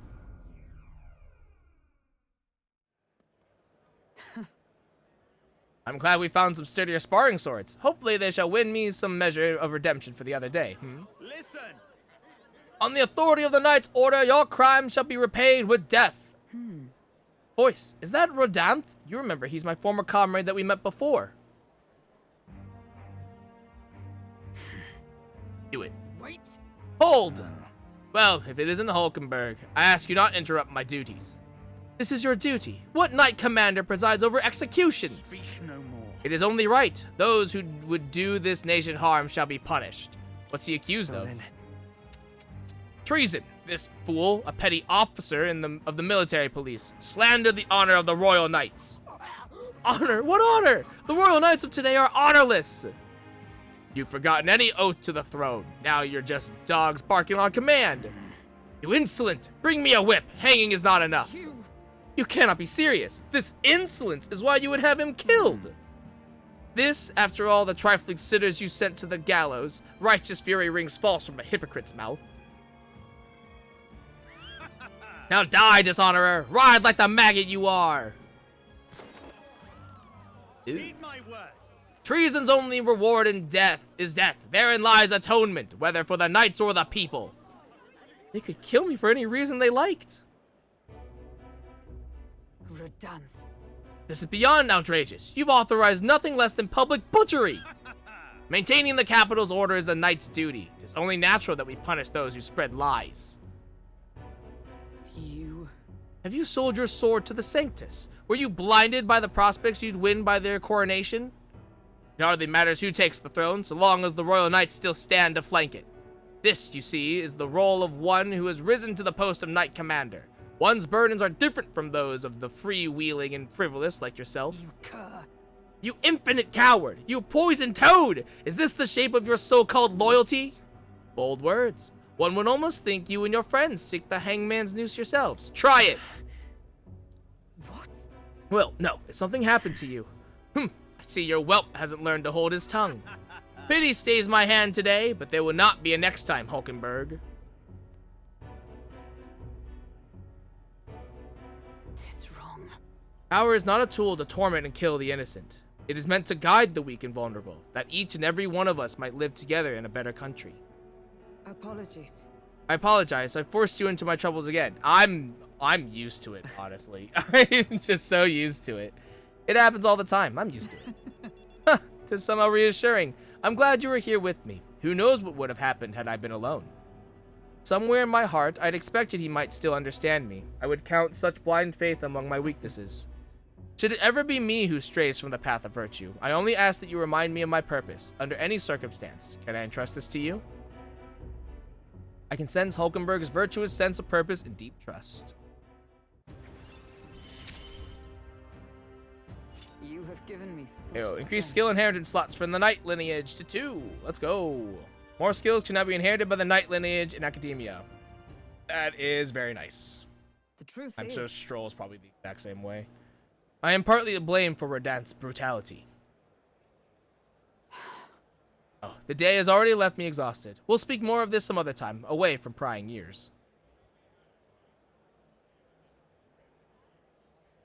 I'm glad we found some sturdier sparring swords. Hopefully they shall win me some measure of redemption for the other day. Listen! On the authority of the Knight's Order, your crime shall be repaid with death. Voice, is that Rodanth? You remember, he's my former comrade that we met before. Do it. wait. Hold! Well, if it isn't Hulkenberg, I ask you not interrupt my duties. This is your duty. What knight commander presides over executions? Speak no more. It is only right. Those who would do this nation harm shall be punished. What's he accused of? Then. Treason. This fool, a petty officer of the military police, slandered the honor of the Royal Knights. Honor? What honor? The Royal Knights of today are honorless. You've forgotten any oath to the throne. Now you're just dogs barking on command. You insolent! Bring me a whip! Hanging is not enough! You cannot be serious! This insolence is why you would have him killed! This, after all the trifling sinners you sent to the gallows, righteous fury rings false from a hypocrite's mouth. Now die, dishonorer! Ride like the maggot you are! Read my words. Treason's only reward in death is death. Therein lies atonement, whether for the knights or the people. They could kill me for any reason they liked. Redanth. This is beyond outrageous. You've authorized nothing less than public butchery. Maintaining the capital's order is the knight's duty. It is only natural that we punish those who spread lies. You... Have you sold your sword to the Sanctus? Were you blinded by the prospects you'd win by their coronation? It hardly matters who takes the throne, so long as the royal knights still stand to flank it. This, you see, is the role of one who has risen to the post of knight commander. One's burdens are different from those of the free-wheeling and frivolous like yourself. You cur. You infinite coward! You poisoned toad! Is this the shape of your so-called loyalty? Bold words. One would almost think you and your friends seek the hangman's noose yourselves. Try it! What? Well, no, something happened to you. I see your whelp hasn't learned to hold his tongue. Pity stays my hand today, but there will not be a next time, Hulkenberg. Tis wrong. Power is not a tool to torment and kill the innocent. It is meant to guide the weak and vulnerable, that each and every one of us might live together in a better country. Apologies. I apologize. I forced you into my troubles again. I'm used to it, honestly. I'm just so used to it. It happens all the time. I'm used to it. Huh, 'tis somehow reassuring. I'm glad you were here with me. Who knows what would have happened had I been alone? Somewhere in my heart, I'd expected he might still understand me. I would count such blind faith among my weaknesses. Should it ever be me who strays from the path of virtue, I only ask that you remind me of my purpose, under any circumstance. Can I entrust this to you? I can sense Hulkenberg's virtuous sense of purpose and deep trust. You have given me such Yo, increase strength. skill inheritance slots from the knight lineage to 2. Let's go. More skills can now be inherited by the knight lineage in academia. That is very nice. The truth I'm is, sure Stroll is probably the exact same way. I am partly to blame for Redanth's brutality. Oh, the day has already left me exhausted. We'll speak more of this some other time, away from prying ears.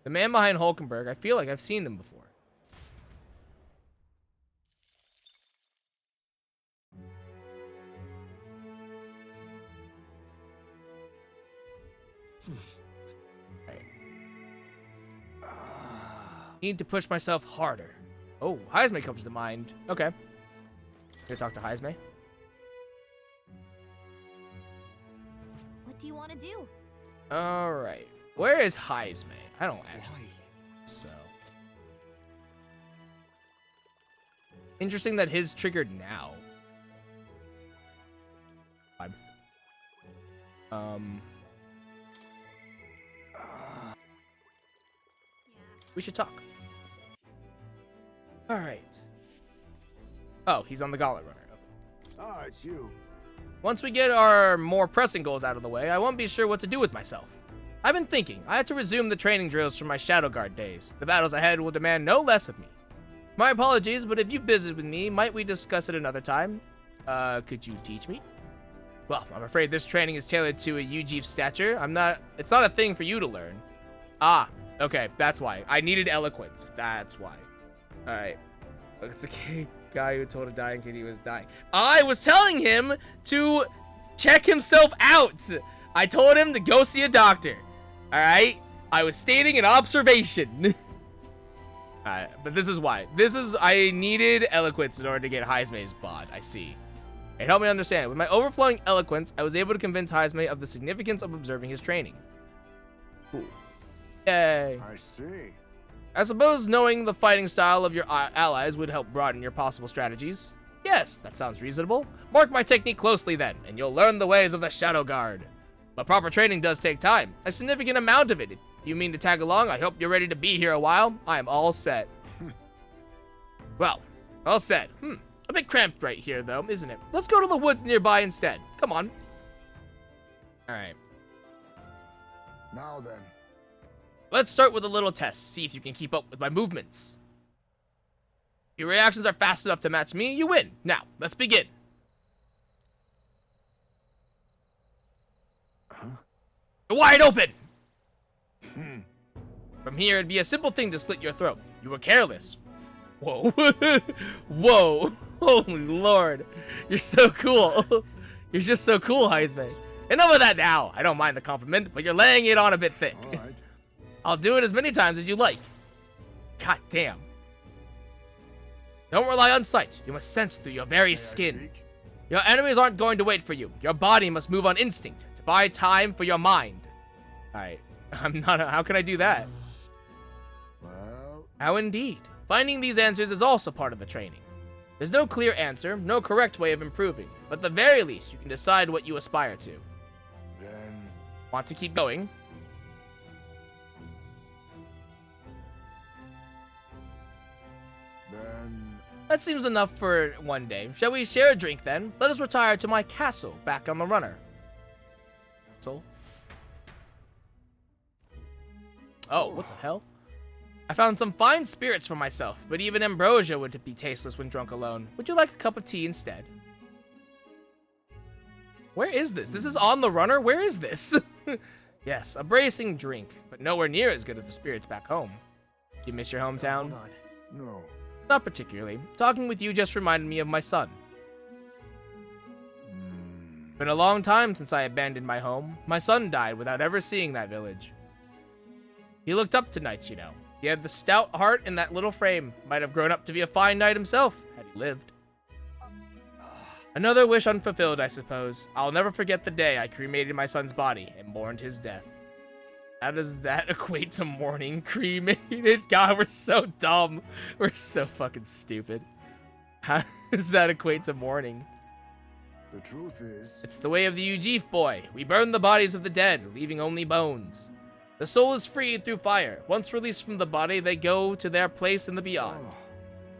The man behind Hulkenberg, I feel like I've seen him before. Right. Need to push myself harder. Oh, Heisme comes to mind. Okay. Here, talk to Heisme. What do you want to do? All right. Where is Heisme? I don't actually. So. Interesting that his triggered now. We should talk. All right. Oh, he's on the Gauntlet Runner. Ah, it's you. Once we get our more pressing goals out of the way, I won't be sure what to do with myself. I've been thinking, I have to resume the training drills from my Shadow Guard days. The battles ahead will demand no less of me. My apologies, but if you've visited with me, might we discuss it another time? Could you teach me? Well, I'm afraid this training is tailored to a UG's stature. It's not a thing for you to learn. Ah, okay, that's why. I needed eloquence, that's why. Alright. It's a guy who told a dying kid he was dying. I was telling him to check himself out. I told him to go see a doctor. Alright? I was stating an observation. Alright, but this is why. I needed eloquence in order to get Heisme's bod. I see. It helped me understand. With my overflowing eloquence, I was able to convince Heisme of the significance of observing his training. Cool. Yay. I see. I suppose knowing the fighting style of your allies would help broaden your possible strategies. Yes, that sounds reasonable. Mark my technique closely then, and you'll learn the ways of the Shadow Guard. But proper training does take time, a significant amount of it. If you mean to tag along, I hope you're ready to be here a while. I am all set. Well, all set. A bit cramped right here, though, isn't it? Let's go to the woods nearby instead. Come on. All right. Now then. Let's start with a little test. See if you can keep up with my movements. If your reactions are fast enough to match me, you win. Now, let's begin. You're wide open. From here, it'd be a simple thing to slit your throat. You were careless. Whoa. Whoa. Holy Lord. You're so cool. You're just so cool, Heisman. Enough of that now. I don't mind the compliment, but you're laying it on a bit thick. All right. I'll do it as many times as you like. God damn. Don't rely on sight. You must sense through your very skin. Speak? Your enemies aren't going to wait for you. Your body must move on instinct to buy time for your mind. Alright. I'm not. How can I do that? Well, How indeed. Finding these answers is also part of the training. There's no clear answer, no correct way of improving, but at the very least, you can decide what you aspire to. then Want to keep going? That seems enough for one day. Shall we share a drink then? Let us retire to my castle, back on the runner. Castle? Oh, what the hell? I found some fine spirits for myself, but even ambrosia would be tasteless when drunk alone. Would you like a cup of tea instead? Where is this? This is on the runner? Where is this? Yes, a bracing drink, but nowhere near as good as the spirits back home. Do you miss your hometown? Hold on. no. Not particularly. Talking with you just reminded me of my son. Been a long time since I abandoned my home. My son died without ever seeing that village. He looked up to knights, you know. He had the stout heart in that little frame. Might have grown up to be a fine knight himself, had he lived. Another wish unfulfilled, I suppose. I'll never forget the day I cremated my son's body and mourned his death. How does that equate to mourning? Cremated? God, we're so dumb. We're so fucking stupid. How does that equate to mourning? The truth is, It's the way of the Ujif boy. We burn the bodies of the dead, leaving only bones. The soul is freed through fire. Once released from the body, they go to their place in the beyond.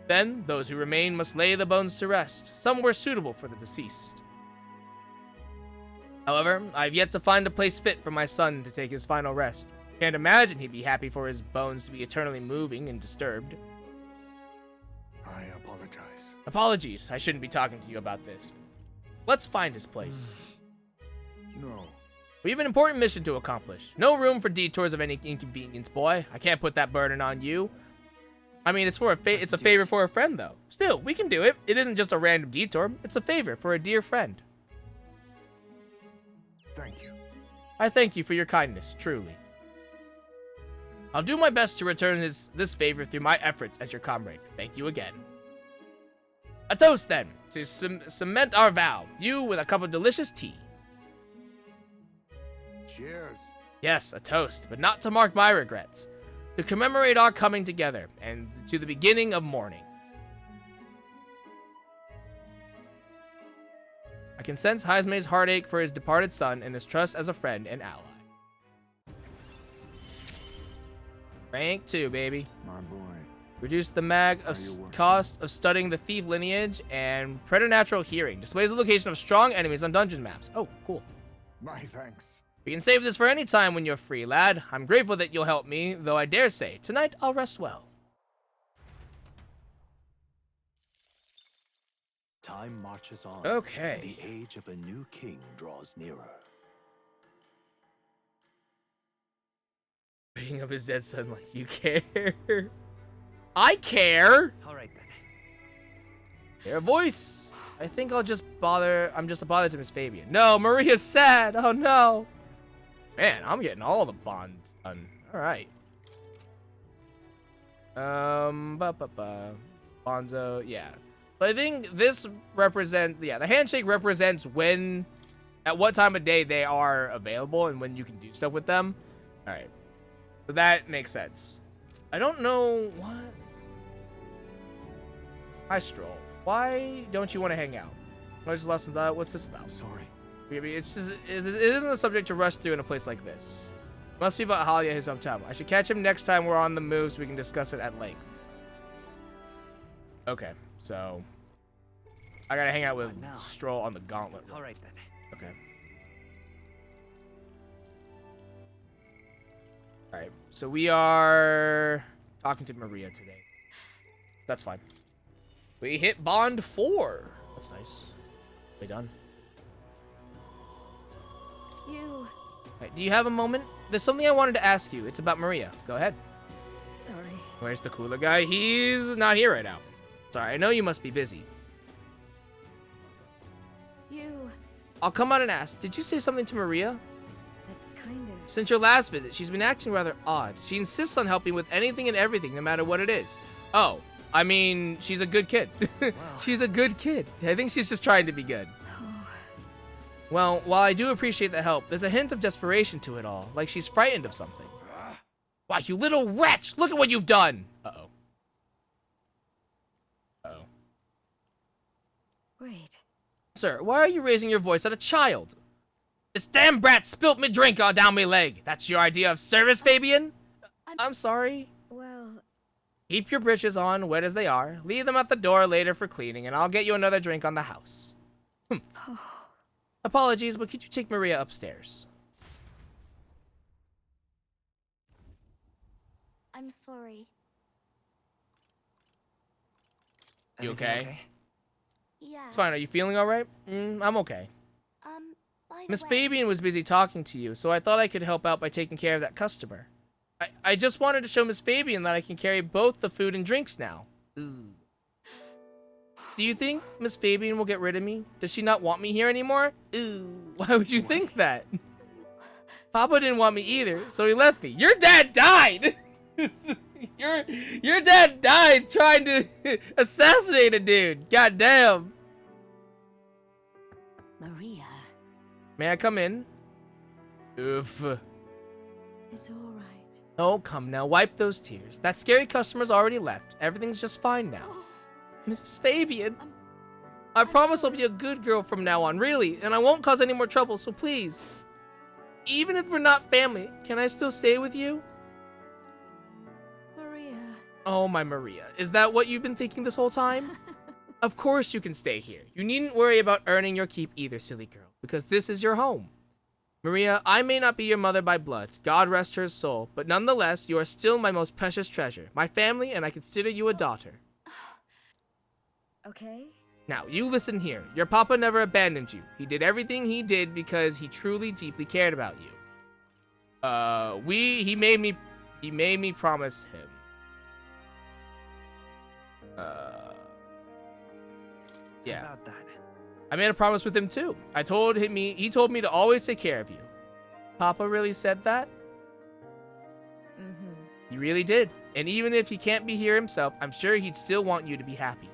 Then, those who remain must lay the bones to rest, somewhere suitable for the deceased. However, I've yet to find a place fit for my son to take his final rest. Can't imagine he'd be happy for his bones to be eternally moving and disturbed. I apologize. Apologies, I shouldn't be talking to you about this. Let's find his place. No. We have an important mission to accomplish. No room for detours of any inconvenience, boy. I can't put that burden on you. I mean, it's a favor for a friend, though. Still, we can do it. It isn't just a random detour. It's a favor for a dear friend. Thank you. I thank you for your kindness, truly. I'll do my best to return this favor through my efforts as your comrade. Thank you again. A toast, then, to cement our vow. You with a cup of delicious tea. Cheers. Yes, a toast, but not to mark my regrets. To commemorate our coming together, and to the beginning of mourning. I can sense Heisme's heartache for his departed son and his trust as a friend and ally. Rank 2, baby. My boy. Reduce the mag of cost of studying the thief lineage and preternatural hearing. Displays the location of strong enemies on dungeon maps. Oh, cool. My thanks. We can save this for any time when you're free, lad. I'm grateful that you'll help me, though I dare say, tonight I'll rest well. Time marches on. Okay. And the age of a new king draws nearer. Bringing up his dead son like you care. I care. All right then. Their voice. I think I'm just a bother to Miss Fabian. No, Maria's sad. Oh no. Man, I'm getting all the bonds done. All right. Bonzo, yeah. So I think this represents, the handshake represents at what time of day they are available and when you can do stuff with them. All right. So that makes sense. I don't know what. Hi, Stroll. Why don't you want to hang out? What's this about? Sorry. I mean, it's just, it isn't a subject to rush through in a place like this. It must be about Holly at his hometown. I should catch him next time we're on the move so we can discuss it at length. Okay, so I gotta hang out with What now? Stroll on the gauntlet. All right then. Okay. Alright, so we are talking to Maria today. That's fine. We hit Bond 4. That's nice. We done. You. Alright, do you have a moment? There's something I wanted to ask you. It's about Maria. Go ahead. Sorry. Where's the cooler guy? He's not here right now. Sorry, I know you must be busy. You. I'll come out and ask. Did you say something to Maria? That's kind of. Since your last visit, she's been acting rather odd. She insists on helping with anything and everything, no matter what it is. Oh, I mean, she's a good kid. She's a good kid. I think she's just trying to be good. Well, while I do appreciate the help, there's a hint of desperation to it all, like she's frightened of something. Why, you little wretch! Look at what you've done! Uh-oh. Uh-oh. Wait. Sir, why are you raising your voice at a child? This damn brat spilt me drink all down my leg. That's your idea of service, Fabian? I'm sorry. Well. Keep your britches on, wet as they are. Leave them at the door later for cleaning, and I'll get you another drink on the house. Apologies, but could you take Maria upstairs? I'm sorry. You Everything okay? Yeah. It's fine. Are you feeling all right? I'm okay. By the Miss way, Fabian was busy talking to you, so I thought I could help out by taking care of that customer. I just wanted to show Miss Fabian that I can carry both the food and drinks now. Ooh. Do you think Miss Fabian will get rid of me? Does she not want me here anymore? Ooh, why would you think that? Papa didn't want me either, so he left me. Your dad died! your dad died trying to assassinate a dude. God damn. Maria. May I come in? Oof. It's all right. Oh, come now. Wipe those tears. That scary customer's already left. Everything's just fine now. Miss Fabian. I promise I'll be a good girl from now on, really, and I won't cause any more trouble, so please. Even if we're not family, can I still stay with you? Maria. Oh, my Maria. Is that what you've been thinking this whole time? Of course you can stay here. You needn't worry about earning your keep either, silly girl, because this is your home. Maria, I may not be your mother by blood, God rest her soul, but nonetheless, you are still my most precious treasure, my family, and I consider you a daughter. Okay. Now, you listen here. Your papa never abandoned you. He did everything he did because he truly, deeply cared about you. He made me promise him. Yeah. About that. I made a promise with him too. He told me to always take care of you. Papa really said that? Mm-hmm. He really did. And even if he can't be here himself, I'm sure he'd still want you to be happy.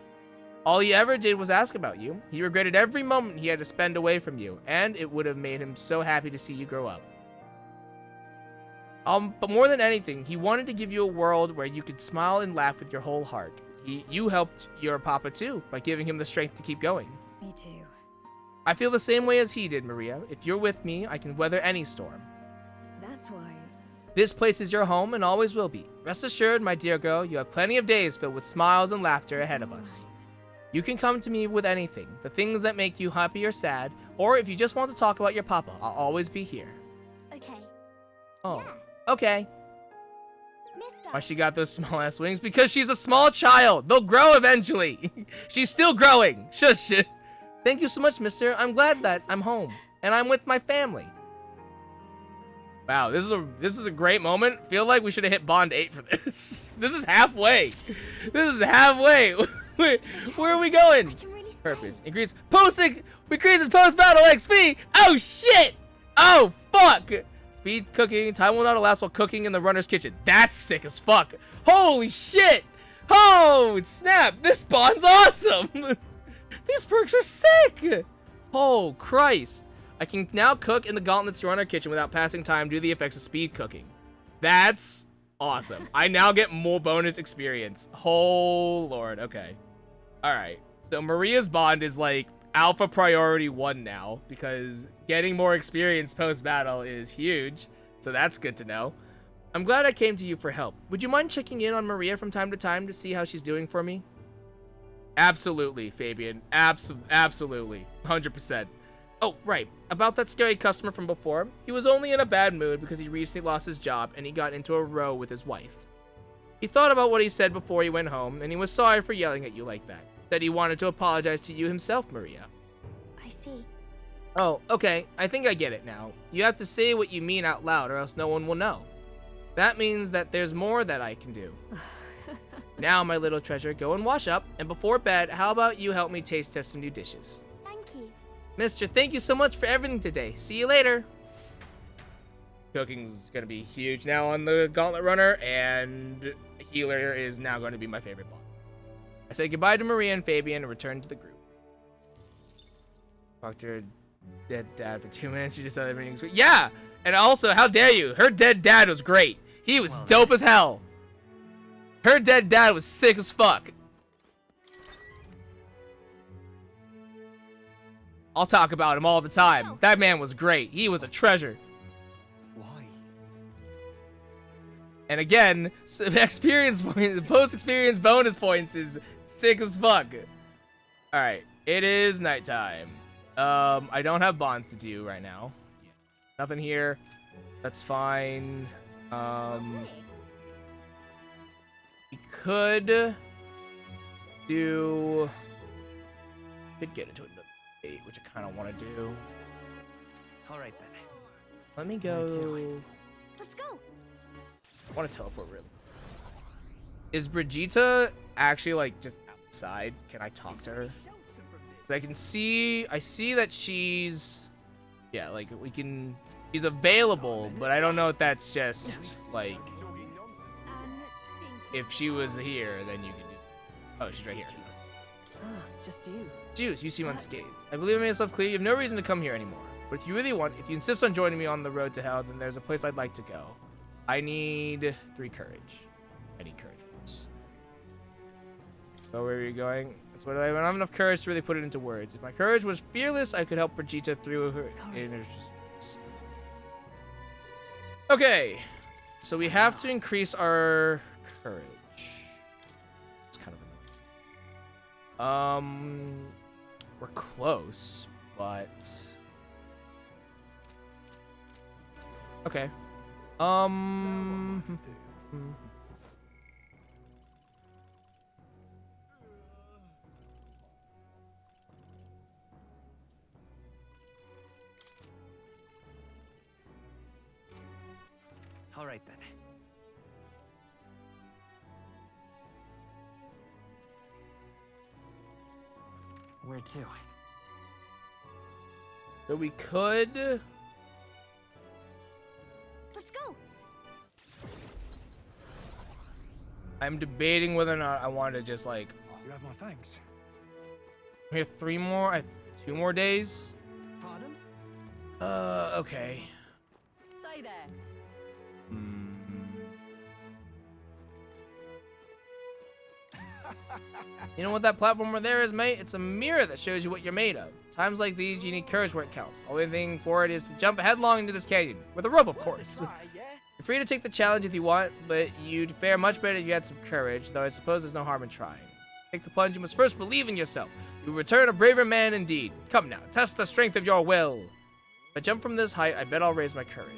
All he ever did was ask about you. He regretted every moment he had to spend away from you, and it would have made him so happy to see you grow up. But more than anything, he wanted to give you a world where you could smile and laugh with your whole heart. You helped your papa too, by giving him the strength to keep going. Me too. I feel the same way as he did, Maria. If you're with me, I can weather any storm. That's why. This place is your home and always will be. Rest assured, my dear girl, you have plenty of days filled with smiles and laughter ahead of us. You can come to me with anything, the things that make you happy or sad, or if you just want to talk about your papa, I'll always be here. Okay. Oh, Yeah. okay. Mister. Why she got those small ass wings? Because she's a small child. They'll grow eventually. She's still growing. Shush. Thank you so much, mister. I'm glad that I'm home and I'm with my family. Wow, this is a great moment. Feel like we should have hit Bond 8 for this. This is halfway. This is halfway. Wait, where are we going? I can really stay. Purpose. Increases post-battle XP. Oh, shit. Oh, fuck. Speed cooking. Time will not elapse while cooking in the runner's kitchen. That's sick as fuck. Holy shit. Oh, snap. This Bond's awesome. These perks are sick. Oh, Christ. I can now cook in the Gauntlet's runner kitchen without passing time due to the effects of speed cooking. That's awesome. I now get more bonus experience. Oh, Lord. Okay. All right. So Maria's Bond is like alpha priority 1 now because getting more experience post-battle is huge. So that's good to know. I'm glad I came to you for help. Would you mind checking in on Maria from time to time to see how she's doing for me? Absolutely, Fabian. Absolutely. 100%. Oh, right. About that scary customer from before. He was only in a bad mood because he recently lost his job and he got into a row with his wife. He thought about what he said before he went home, and he was sorry for yelling at you like that. Said he wanted to apologize to you himself, Maria. I see. Oh, okay. I think I get it now. You have to say what you mean out loud or else no one will know. That means that there's more that I can do. Now, my little treasure, go and wash up, and before bed, how about you help me taste test some new dishes? Thank you. Mister, thank you so much for everything today. See you later. Cooking's gonna be huge now on the Gauntlet Runner, and Healer is now going to be my favorite bot. I say goodbye to Maria and Fabian and return to the group. Talked to her dead dad for 2 minutes. You just said everything's great. Yeah! And also, how dare you? Her dead dad was great. He was dope as hell. Her dead dad was sick as fuck. I'll talk about him all the time. That man was great. He was a treasure. Why? And again, experience points, post-experience bonus points is sick as fuck. All right, it is nighttime. I don't have bonds to do right now. Nothing here. That's fine. We could do. Could get into another date, which I kind of want to do. All right then. Let me go. Let's go. I want to teleport really. Is Brigitte actually like just outside? Can I talk to her? I see that she's, yeah, like we can, she's available, but I don't know if that's just like, if she was here, then you could do, oh, she's right here. Just you. Juice, you seem unscathed. I believe I made myself clear. You have no reason to come here anymore. But if you really want, if you insist on joining me on the road to hell, then there's a place I'd like to go. I need 3 courage. I need courage. So where are you going? That's what I don't have enough courage to really put it into words. If my courage was fearless, I could help Brigitte through her inner stress. Okay. So we have to increase our courage. It's kind of annoying. We're close, but okay. All right then. Where to? So we could. Let's go. I'm debating whether or not I want to just like. You have my thanks. We have 3 more, 2 more days. Pardon? Okay. Say there. You know what that platform over there is, mate? It's a mirror that shows you what you're made of. Times like these, you need courage where it counts. Only thing for it is to jump headlong into this canyon. With a rope, of course. You're free to take the challenge if you want, but you'd fare much better if you had some courage, though I suppose there's no harm in trying. Take the plunge, you must first believe in yourself. You will return a braver man indeed. Come now, test the strength of your will. If I jump from this height, I bet I'll raise my courage.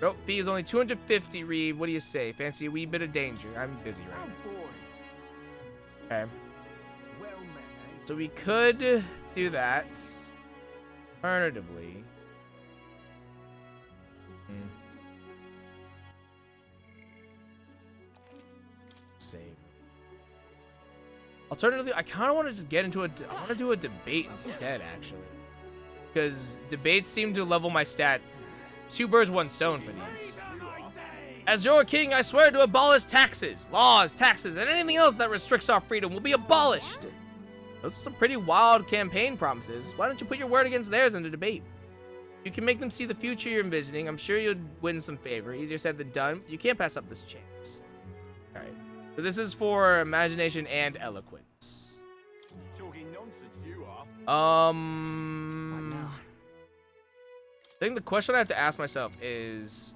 Rope fee is only 250, Reeve. What do you say? Fancy a wee bit of danger? I'm busy right now. Okay. So we could do that. Alternatively. Save. Alternatively, I kind of want to just get into I want to do a debate instead, actually. Because debates seem to level my stat. 2 birds, 1 stone for these. As your king, I swear to abolish taxes, laws, taxes, and anything else that restricts our freedom will be abolished. Those are some pretty wild campaign promises. Why don't you put your word against theirs in the debate? You can make them see the future you're envisioning. I'm sure you'd win some favor. Easier said than done. You can't pass up this chance. All right. So this is for imagination and eloquence. Talking nonsense, you are. I think the question I have to ask myself is,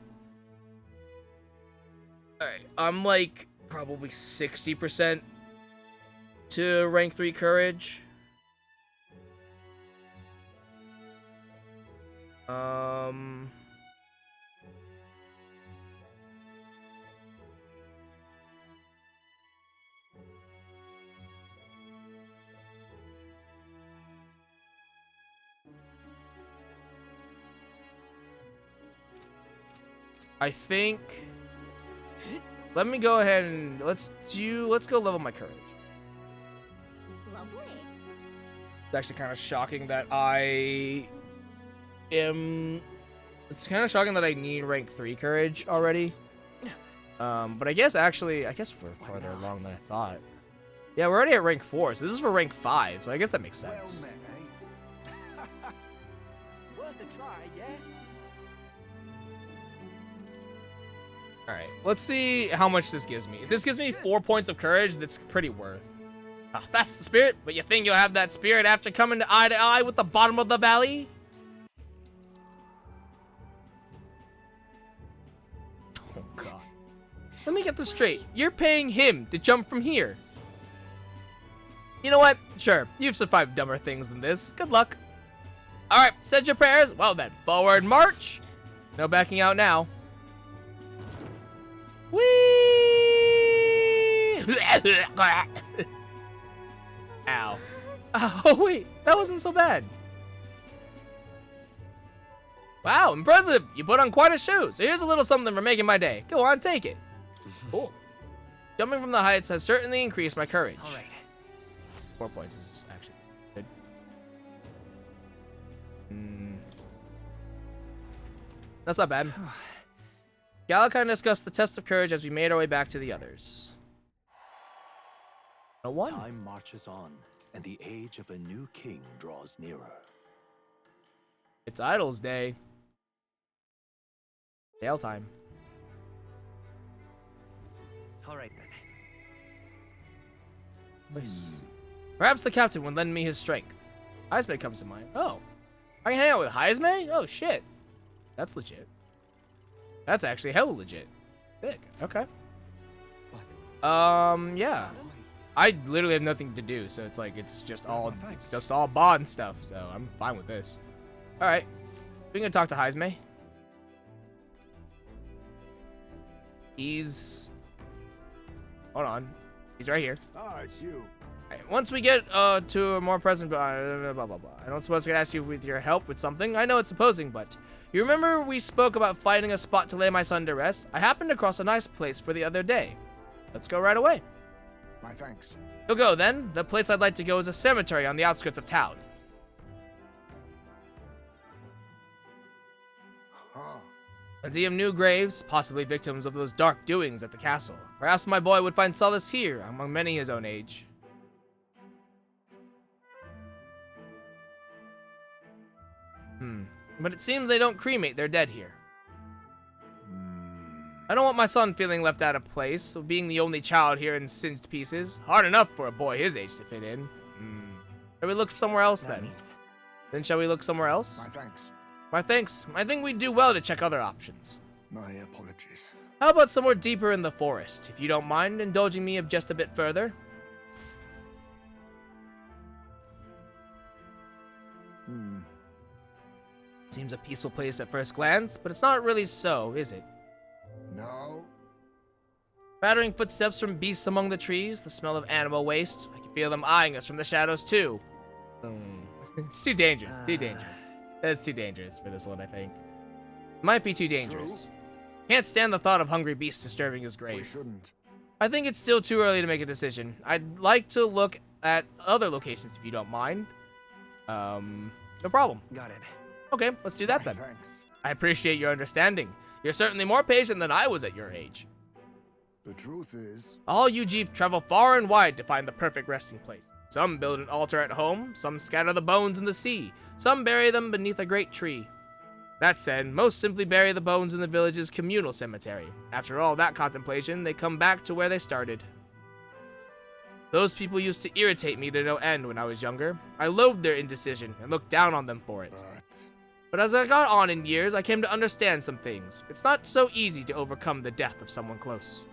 all right, I'm like probably 60% to rank 3 courage. I think, let me go ahead and let's go level my courage. Lovely. It's actually kind of shocking that I am, it's kind of shocking that I need rank 3 courage already. But I guess we're farther along than I thought. Yeah, we're already at rank 4, so this is for rank 5, so I guess that makes sense. Well met, eh? Worth a try, yeah? Alright, let's see how much this gives me. If this gives me 4 points of courage, that's pretty worth. Ah, that's the spirit, but you think you'll have that spirit after coming to eye with the bottom of the valley? Oh god. Let me get this straight. You're paying him to jump from here. You know what? Sure, you've survived dumber things than this. Good luck. Alright, said your prayers? Well then, forward march. No backing out now. Whee! Ow. Oh, wait. That wasn't so bad. Wow, impressive. You put on quite a show. So here's a little something for making my day. Go on, take it. Cool. Jumping from the heights has certainly increased my courage. All right. 4 points is actually good. That's not bad. Galakine discussed the test of courage as we made our way back to the others. No one. Time marches on, and the age of a new king draws nearer. It's Idol's Day. Sale time. All right then. Nice. Perhaps the captain would lend me his strength. Heisme comes to mind. Oh. I can hang out with Heisme? Oh, shit. That's legit. That's actually hella legit. Sick. Okay. Yeah. I literally have nothing to do, so it's like it's just all bond stuff, so I'm fine with this. Alright. We're gonna talk to Heisme. He's, hold on. He's right here. Ah, it's you. Alright, once we get to a more present blah blah blah. I don't suppose I could ask you with your help with something. I know it's opposing, but you remember we spoke about finding a spot to lay my son to rest? I happened across a nice place for the other day. Let's go right away. My thanks. You'll go then. The place I'd like to go is a cemetery on the outskirts of town. Huh. Plenty of new graves, possibly victims of those dark doings at the castle. Perhaps my boy would find solace here, among many his own age. But it seems they don't cremate their dead here. I don't want my son feeling left out of place, being the only child here in singed pieces. Hard enough for a boy his age to fit in. Shall we look somewhere else then? Then shall we look somewhere else? My thanks. My thanks. I think we'd do well to check other options. My apologies. How about somewhere deeper in the forest, if you don't mind indulging me just a bit further? Seems a peaceful place at first glance, but it's not really so, is it? No. Pattering footsteps from beasts among the trees, the smell of animal waste. I can feel them eyeing us from the shadows too. It's too dangerous, too dangerous. That's too dangerous for this one, I think. Might be too dangerous. Can't stand the thought of hungry beasts disturbing his We grave. shouldn't. I think it's still too early to make a decision. I'd like to look at other locations if you don't mind. No problem. Got it. Okay, let's do that My then. thanks. I appreciate your understanding. You're certainly more patient than I was at your age. The truth is, All you Jeeves travel far and wide to find the perfect resting place. Some build an altar at home, some scatter the bones in the sea, some bury them beneath a great tree. That said, most simply bury the bones in the village's communal cemetery. After all that contemplation, they come back to where they started. Those people used to irritate me to no end when I was younger. I loathed their indecision and looked down on them for it. But as I got on in years, I came to understand some things. It's not so easy to overcome the death of someone close.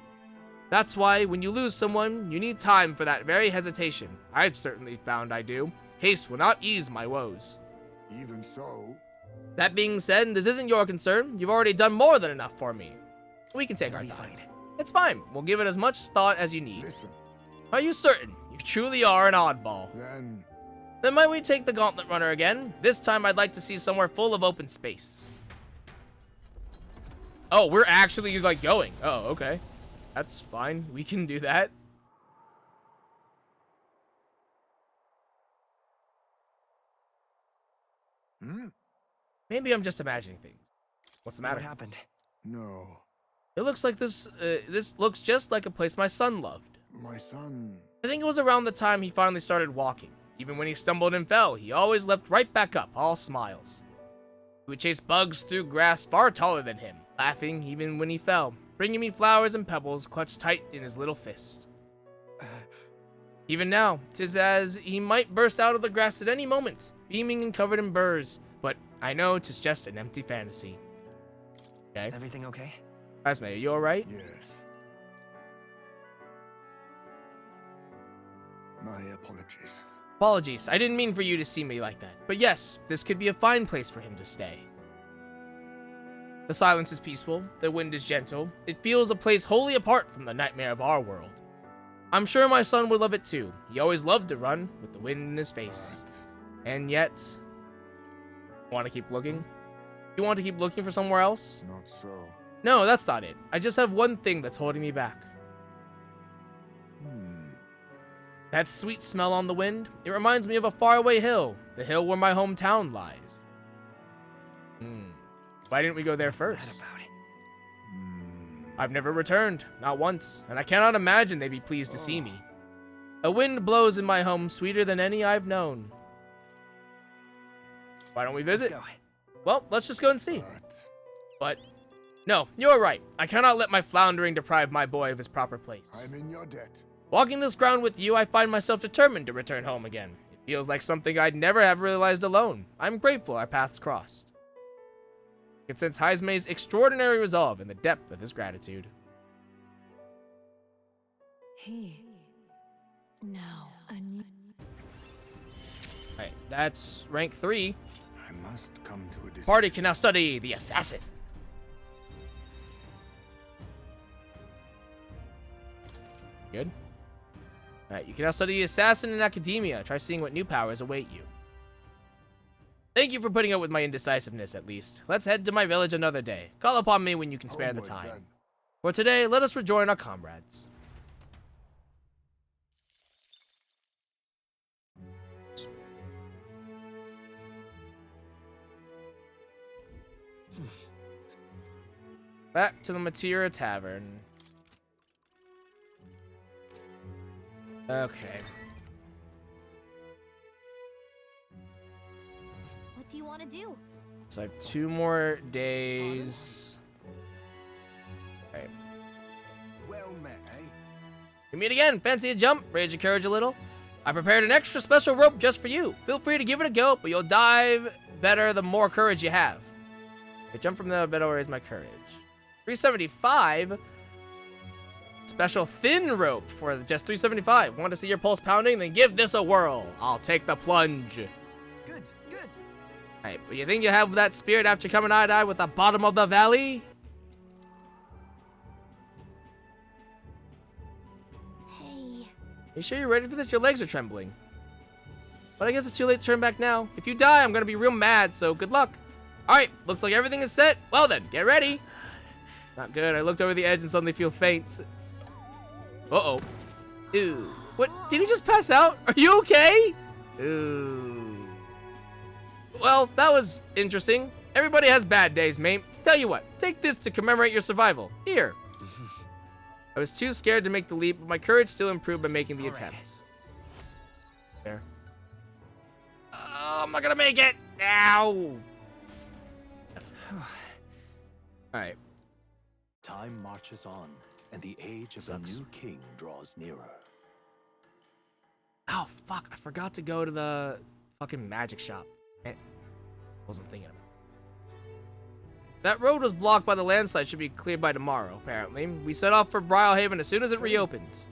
That's why when you lose someone, you need time for that very hesitation. I've certainly found I do. Haste will not ease my woes. Even so, That being said, this isn't your concern. You've already done more than enough for me. We can take our time. It's fine. We'll give it as much thought as you need. listen. Are you certain? You truly are an oddball. Then Might we take the Gauntlet Runner again? This time I'd like to see somewhere full of open space. Oh, we're actually, like, going. Oh, okay. That's fine. We can do that. Maybe I'm just imagining things. What's the matter? What happened? no, It looks like this looks just like a place my son loved. my son. I think it was around the time he finally started walking. Even when he stumbled and fell, he always leapt right back up, all smiles. He would chase bugs through grass far taller than him, laughing even when he fell, bringing me flowers and pebbles clutched tight in his little fist. Even now, 'tis as he might burst out of the grass at any moment, beaming and covered in burrs, but I know 'tis just an empty fantasy. Okay. Everything okay? Esme, are you alright? Yes. My apologies. Apologies, I didn't mean for you to see me like that. But yes, this could be a fine place for him to stay. The silence is peaceful, the wind is gentle. It feels a place wholly apart from the nightmare of our world. I'm sure my son would love it too. He always loved to run with the wind in his face. And yet... Want to keep looking? You want to keep looking for somewhere else? Not so. No, that's not it. I just have one thing that's holding me back. That sweet smell on the wind, it reminds me of a faraway hill, the hill where my hometown lies. Why didn't we go there first? I've never returned, not once, and I cannot imagine they'd be pleased to see me. A wind blows in my home sweeter than any I've known. Why don't we visit? Well, let's just go and see. But, no, you're right. I cannot let my floundering deprive my boy of his proper place. I'm in your debt. Walking this ground with you, I find myself determined to return home again. It feels like something I'd never have realized alone. I'm grateful our paths crossed. I can sense Heisme's extraordinary resolve in the depth of his gratitude. He now a new. Alright, that's rank 3. I must come to a decision. Party can now study the assassin. Good. Alright, you can now study the assassin in academia. Try seeing what new powers await you. Thank you for putting up with my indecisiveness, at least. Let's head to my village another day. Call upon me when you can spare the Onward, time. then. For today, let us rejoin our comrades. Back to the Matira Tavern. Okay. What do you want to do? So I have 2 more days. Okay. Well met, eh? We meet again. Fancy a jump? Raise your courage a little? I prepared an extra special rope just for you. Feel free to give it a go, but you'll dive better the more courage you have. I jump from there, better raise my courage. 375. Special thin rope for just 375. Want to see your pulse pounding? Then give this a whirl. I'll take the plunge. Good, good. Alright, but you think you have that spirit after coming eye to eye with the bottom of the valley? Hey. You sure you're ready for this? Your legs are trembling. But I guess it's too late to turn back now. If you die, I'm gonna be real mad, so good luck. Alright, looks like everything is set. Well then, get ready. Not good. I looked over the edge and suddenly feel faint. Uh-oh. Ooh. What? Did he just pass out? Are you okay? Ooh. Well, that was interesting. Everybody has bad days, mate. Tell you what, take this to commemorate your survival. Here. I was too scared to make the leap, but my courage still improved by making the attempt. There. Oh, I'm not gonna make it. Ow. Alright. Time marches on, and the age of Sucks. the new king draws nearer. Oh, fuck. I forgot to go to the fucking magic shop. Wasn't thinking about it. That road was blocked by the landslide. Should be cleared by tomorrow, apparently. We set off for Brylehaven as soon as it reopens.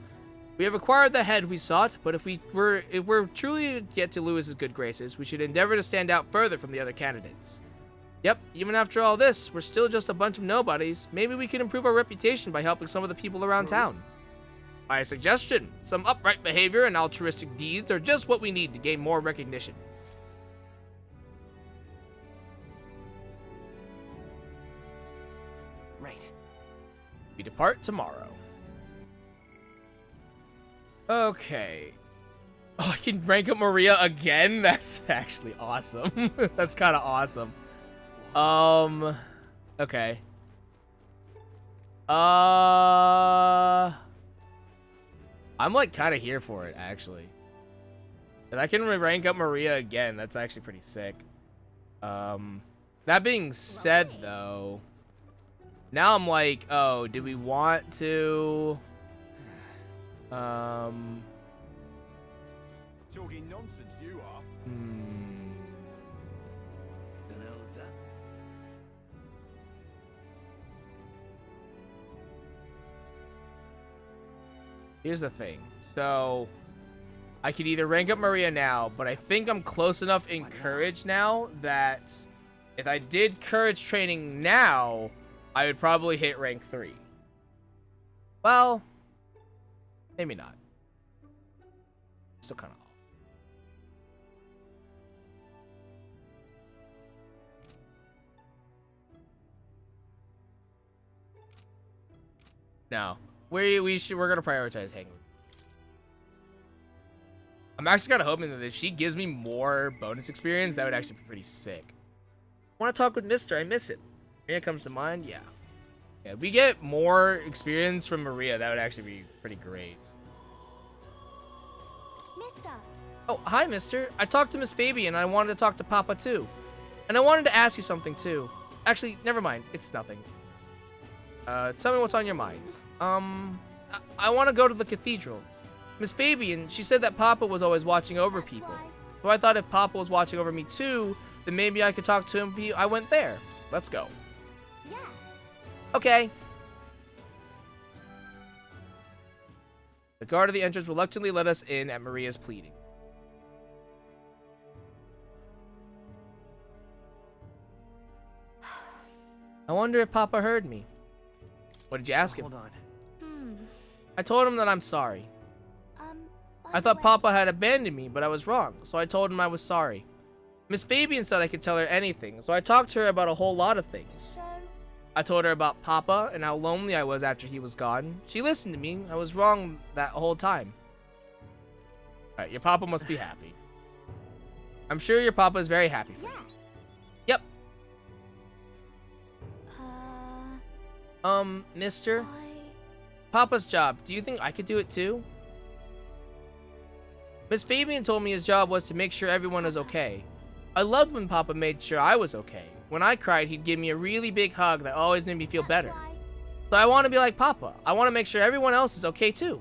We have acquired the head we sought, but if we're truly to get to Lewis's good graces, we should endeavor to stand out further from the other candidates. Yep, even after all this, we're still just a bunch of nobodies. Maybe we can improve our reputation by helping some of the people around town. My suggestion, some upright behavior and altruistic deeds are just what we need to gain more recognition. Right. We depart tomorrow. Okay. Oh, I can rank up Maria again? That's actually awesome. That's kind of awesome. Okay. I'm like kind of here for it, actually. And I can rank up Maria again. That's actually pretty sick. That being said, though, now I'm like, oh, do we want to... Talking nonsense, you are. An elder. Here's the thing. So, I could either rank up Maria now, but I think I'm close enough in courage now that if I did courage training now, I would probably hit rank 3. Well, maybe not. Still kind of off. No. We're gonna prioritize hanging. I'm actually kind of hoping that if she gives me more bonus experience, that would actually be pretty sick. I want to talk with Mister. I miss him. Maria comes to mind. Yeah. Yeah. If we get more experience from Maria, that would actually be pretty great. Mister. Oh, hi, Mister. I talked to Miss Fabian, and I wanted to talk to Papa too. And I wanted to ask you something too. Actually, never mind. It's nothing. Tell me what's on your mind. I want to go to the cathedral. Miss Fabian, she said that Papa was always watching over people. So I thought if Papa was watching over me too, then maybe I could talk to him if I went there. Let's go. Yeah. Okay. The guard at the entrance reluctantly let us in at Maria's pleading. I wonder if Papa heard me. What did you ask him? Hold on. I told him that I'm sorry. I thought Papa had abandoned me, but I was wrong, so I told him I was sorry. Miss Fabian said I could tell her anything, so I talked to her about a whole lot of things. So, I told her about Papa and how lonely I was after he was gone. She listened to me. I was wrong that whole time. Alright, your Papa must be happy. I'm sure your Papa is very happy for yeah. you. Yep. Mister? Papa's job. Do you think I could do it too? Miss Fabian told me his job was to make sure everyone is okay. I loved when Papa made sure I was okay. When I cried, he'd give me a really big hug that always made me feel better. So I want to be like Papa. I want to make sure everyone else is okay too.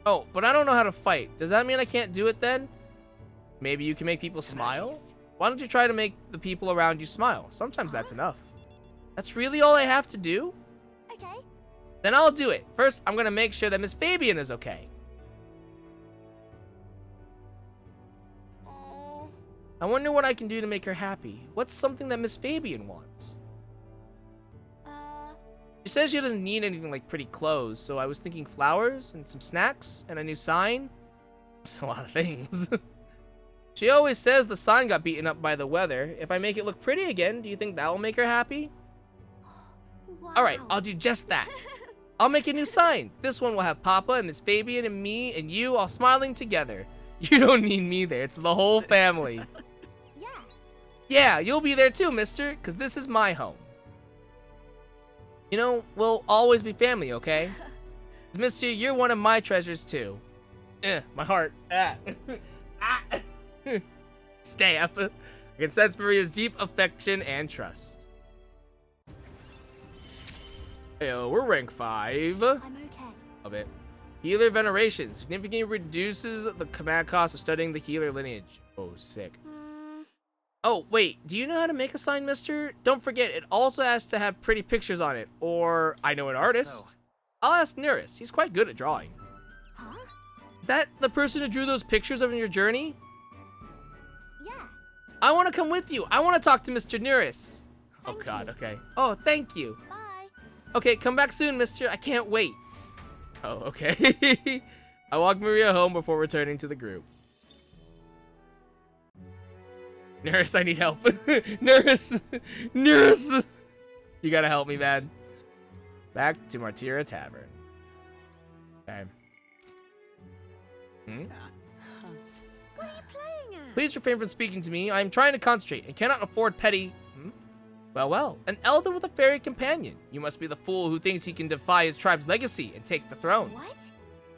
Oh, but I don't know how to fight. Does that mean I can't do it then? Maybe you can make people smile? Why don't you try to make the people around you smile? Sometimes that's enough. That's really all I have to do? Okay. Then I'll do it. First, I'm gonna make sure that Miss Fabian is okay. I wonder what I can do to make her happy. What's something that Miss Fabian wants? She says she doesn't need anything like pretty clothes, so I was thinking flowers and some snacks and a new sign. That's a lot of things. She always says the sign got beaten up by the weather. If I make it look pretty again, do you think that will make her happy? Wow. Alright, I'll do just that. I'll make a new sign. This one will have Papa and Miss Fabian and me and you all smiling together. You don't need me there. It's the whole family. Yeah. Yeah, you'll be there too, mister, because this is my home. You know, we'll always be family, okay? Mister, you're one of my treasures too. My heart. Stay up. I can sense Maria's deep affection and trust. Hey, we're rank 5. I'm okay. Of it. Healer Veneration significantly reduces the command cost of studying the healer lineage. Oh, sick. Oh, wait. Do you know how to make a sign, mister? Don't forget, it also has to have pretty pictures on it. Or, I know an artist. I'll ask Neris. He's quite good at drawing. Huh? Is that the person who drew those pictures of your journey? Yeah. I want to come with you. I want to talk to Mr. Neris. Oh, Thank God. you. Okay. Oh, thank you. Bye. Okay, come back soon, mister. I can't wait. Oh, okay. I walked Maria home before returning to the group. Nurse, I need help. Nurse! Nurse! You gotta help me, man. Back to Martyra Tavern. Okay. What are you playing at? Please refrain from speaking to me. I am trying to concentrate and cannot afford petty... Well, well. An elder with a fairy companion. You must be the fool who thinks he can defy his tribe's legacy and take the throne.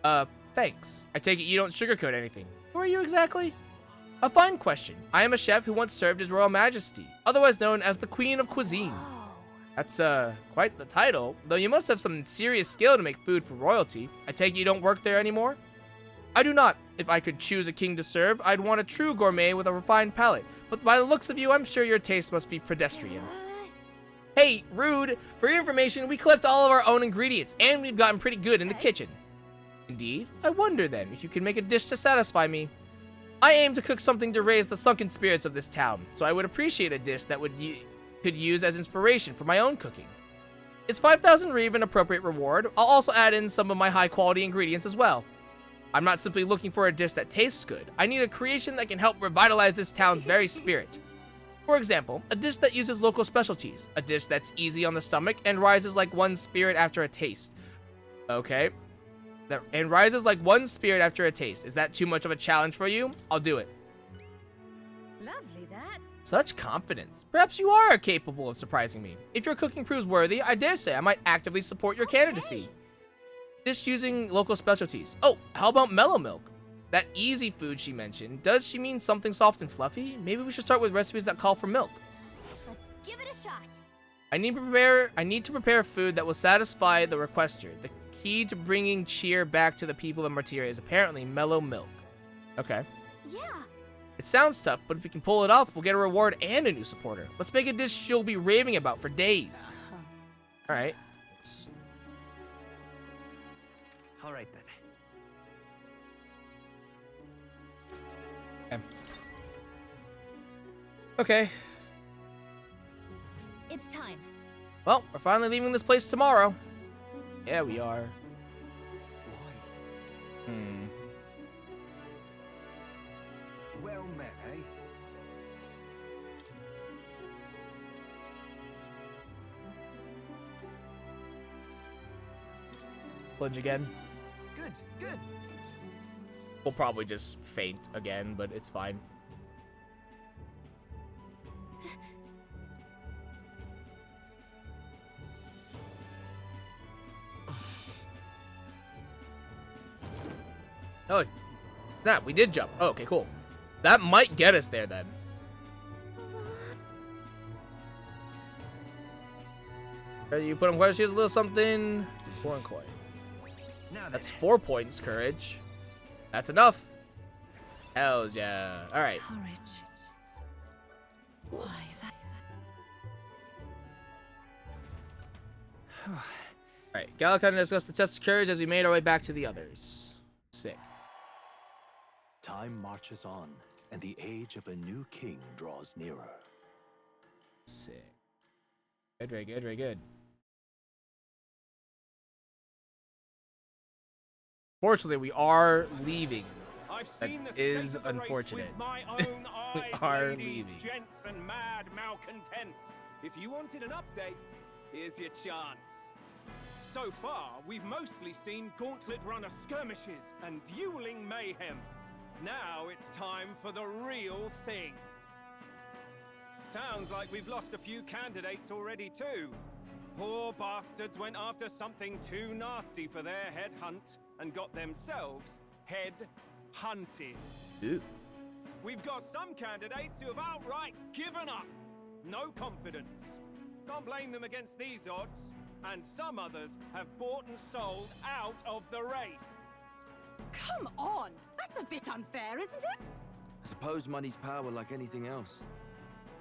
What? Thanks. I take it you don't sugarcoat anything. Who are you exactly? A fine question. I am a chef who once served His Royal Majesty, otherwise known as the Queen of Cuisine. Oh. That's, quite the title, though you must have some serious skill to make food for royalty. I take it you don't work there anymore? I do not. If I could choose a king to serve, I'd want a true gourmet with a refined palate, but by the looks of you, I'm sure your taste must be pedestrian. Hey, rude! For your information, we collect all of our own ingredients, and we've gotten pretty good in the kitchen. Indeed? I wonder then if you can make a dish to satisfy me. I aim to cook something to raise the sunken spirits of this town, so I would appreciate a dish that could use as inspiration for my own cooking. Is 5,000 reeve an appropriate reward? I'll also add in some of my high-quality ingredients as well. I'm not simply looking for a dish that tastes good. I need a creation that can help revitalize this town's very spirit. For example, a dish that uses local specialties, a dish that's easy on the stomach and rises like one's spirit after a taste. Okay. And rises like one's spirit after a taste. Is that too much of a challenge for you? I'll do it. Lovely, that. Such confidence. Perhaps you are capable of surprising me. If your cooking proves worthy, I dare say I might actively support your candidacy. Dish using local specialties. Oh, how about mellow milk? That easy food she mentioned, does she mean something soft and fluffy? Maybe we should start with recipes that call for milk. Let's give it a shot. I need to prepare food that will satisfy the requester. The key to bringing cheer back to the people of Martyra is apparently mellow milk. Okay. Yeah. It sounds tough, but if we can pull it off, we'll get a reward and a new supporter. Let's make a dish she'll be raving about for days. All right. All right then. Okay. It's time. Well, we're finally leaving this place tomorrow. Yeah, we are. Well met, eh? Plunge again. Good, good. We'll probably just faint again, but it's fine. Oh, snap, we did jump. Oh, okay, cool. That might get us there then. You put on courage, here's a little something. Foreign coin. That's 4 points, courage. That's enough. Hells yeah. Alright. Courage. Why that? Alright, Gallican discussed the test of courage as we made our way back to the others. Sick. Time marches on, and the age of a new king draws nearer. Sick. Good, very good, very good. Fortunately, we are leaving. That is unfortunate. We are leaving. Gents and mad malcontents. If you wanted an update, here's your chance. So far, we've mostly seen gauntlet runner skirmishes and dueling mayhem. Now it's time for the real thing. Sounds like we've lost a few candidates already too. Poor bastards went after something too nasty for their head hunt and got themselves head hunted. Ooh. We've got some candidates who have outright given up. No confidence. Can't blame them against these odds. And some others have bought and sold out of the race. Come on! That's a bit unfair, isn't it? I suppose money's power like anything else.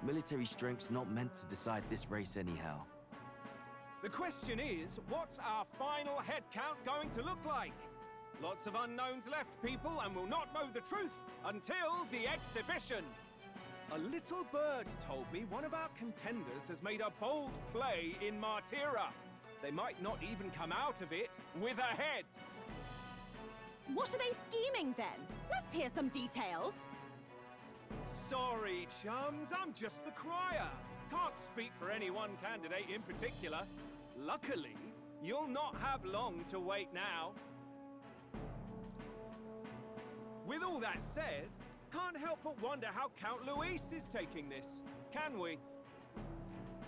Military strength's not meant to decide this race anyhow. The question is, what's our final head count going to look like? Lots of unknowns left, people, and we'll not know the truth until the exhibition. A little bird told me one of our contenders has made a bold play in Martyra. They might not even come out of it with a head. What are they scheming then? Let's hear some details. Sorry, chums, I'm just the crier. Can't speak for any one candidate in particular. Luckily, you'll not have long to wait now. With all that said, can't help but wonder how Count Luis is taking this, can we?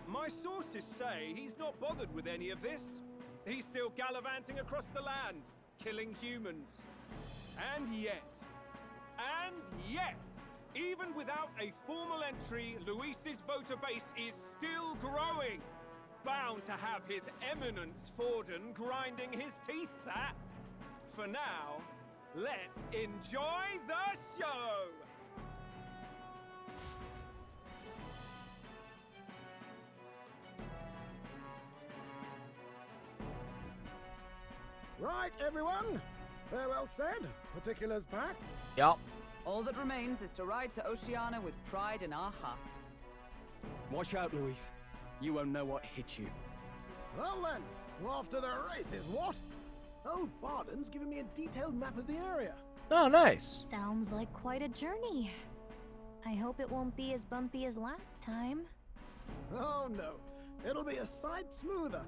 My sources say he's not bothered with any of this. He's still gallivanting across the land, killing humans. And yet, even without a formal entry, Luis's voter base is still growing. Bound to have His Eminence Forden grinding his teeth, that. For now, let's enjoy the show! Right, everyone. Farewell said, particulars packed. Yup. All that remains is to ride to Oceania with pride in our hearts. Watch out, Luis. You won't know what hit you. Well then, off to the races, what? Old Barden's given me a detailed map of the area. Oh, nice. Sounds like quite a journey. I hope it won't be as bumpy as last time. Oh no, it'll be a sight smoother.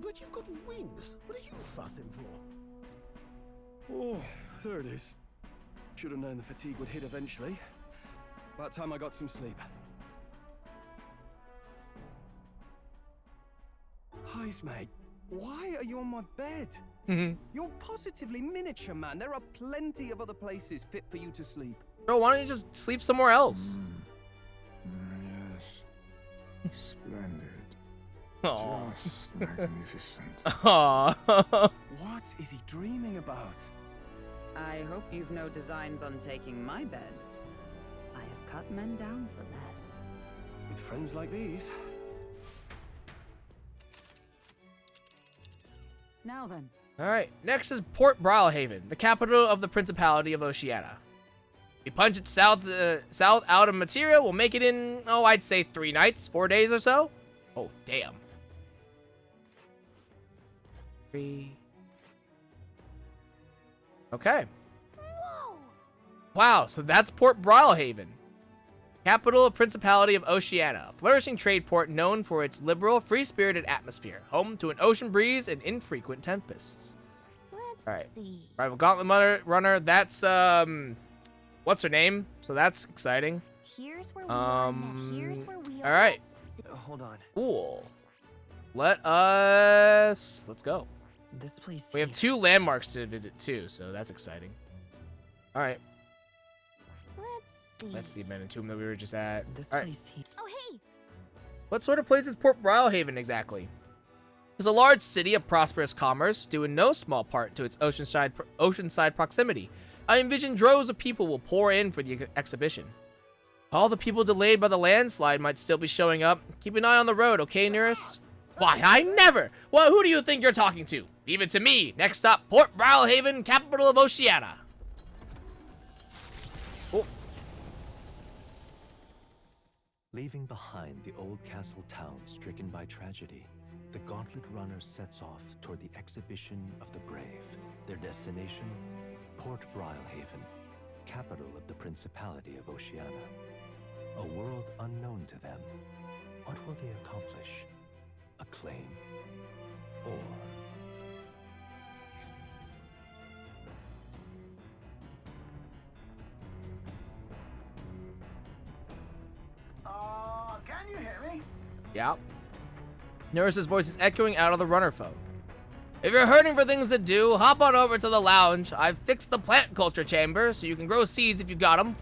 But you've got wings. What are you fussing for? Oh, there it is. Should have known the fatigue would hit eventually. About time I got some sleep. Heis, mate. Why are you on my bed? You're positively miniature, man. There are plenty of other places fit for you to sleep. Bro, why don't you just sleep somewhere else? Yes. Splendid. Aww. Just magnificent. Aww. What is he dreaming about? I hope you've no designs on taking my bed. I have cut men down for less. With friends like these. Now then. Alright, next is Port Brilhaven, the capital of the Principality of Oceania. We punch it south out of Materia, we'll make it in, oh, I'd say 3 nights, 4 days or so. Oh, damn. 3. Okay. Whoa! Wow, so that's Port Brilhaven, capital of Principality of Oceania, a flourishing trade port known for its liberal, free-spirited atmosphere, home to an ocean breeze and infrequent tempests. Let's see. Rival Gauntlet Runner, that's, what's her name? So that's exciting. Here's where we are now. Here's where we are. All right. Hold on. Cool. Let's go. This place. We have 2 landmarks to visit too, so that's exciting. All right. Let's see. That's the abandoned tomb that we were just at. This All right. place here. Oh, hey. What sort of place is Port Brilhaven exactly? It's a large city of prosperous commerce, due in no small part to its oceanside proximity. I envision droves of people will pour in for the exhibition. All the people delayed by the landslide might still be showing up. Keep an eye on the road, okay, Nearest? Why, I never! Well, who do you think you're talking to? Leave it to me. Next stop, Port Brilhaven, capital of Oceania. Oh. Leaving behind the old castle town stricken by tragedy, the Gauntlet Runner sets off toward the exhibition of the brave. Their destination, Port Brilhaven, capital of the Principality of Oceania. A world unknown to them. What will they accomplish? Acclaim? Or... Can you hear me? Yeah. Nearest's voice is echoing out of the runner phone. If you're hurting for things to do, hop on over to the lounge. I've fixed the plant culture chamber, so you can grow seeds if you got them.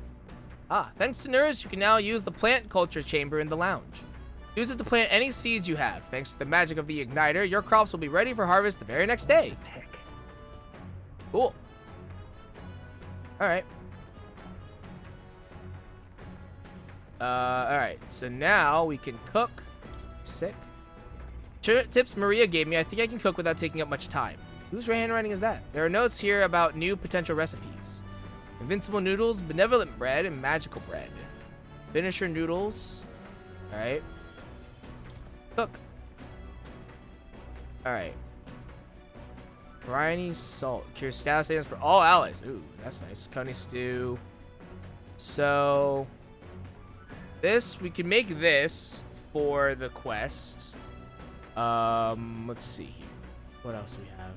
Thanks to Nurse, you can now use the plant culture chamber in the lounge. Use it to plant any seeds you have. Thanks to the magic of the igniter, your crops will be ready for harvest the very next day. Cool. Alright. Alright, so now we can cook. Sick. Tips Maria gave me, I think I can cook without taking up much time. Whose handwriting is that? There are notes here about new potential recipes. Invincible noodles, benevolent bread, and magical bread. Finisher noodles. Alright. Cook. Alright. Briny salt. Cure status items for all allies. Ooh, that's nice. Coney stew. So this, we can make this for the quest. Let's see here. What else do we have?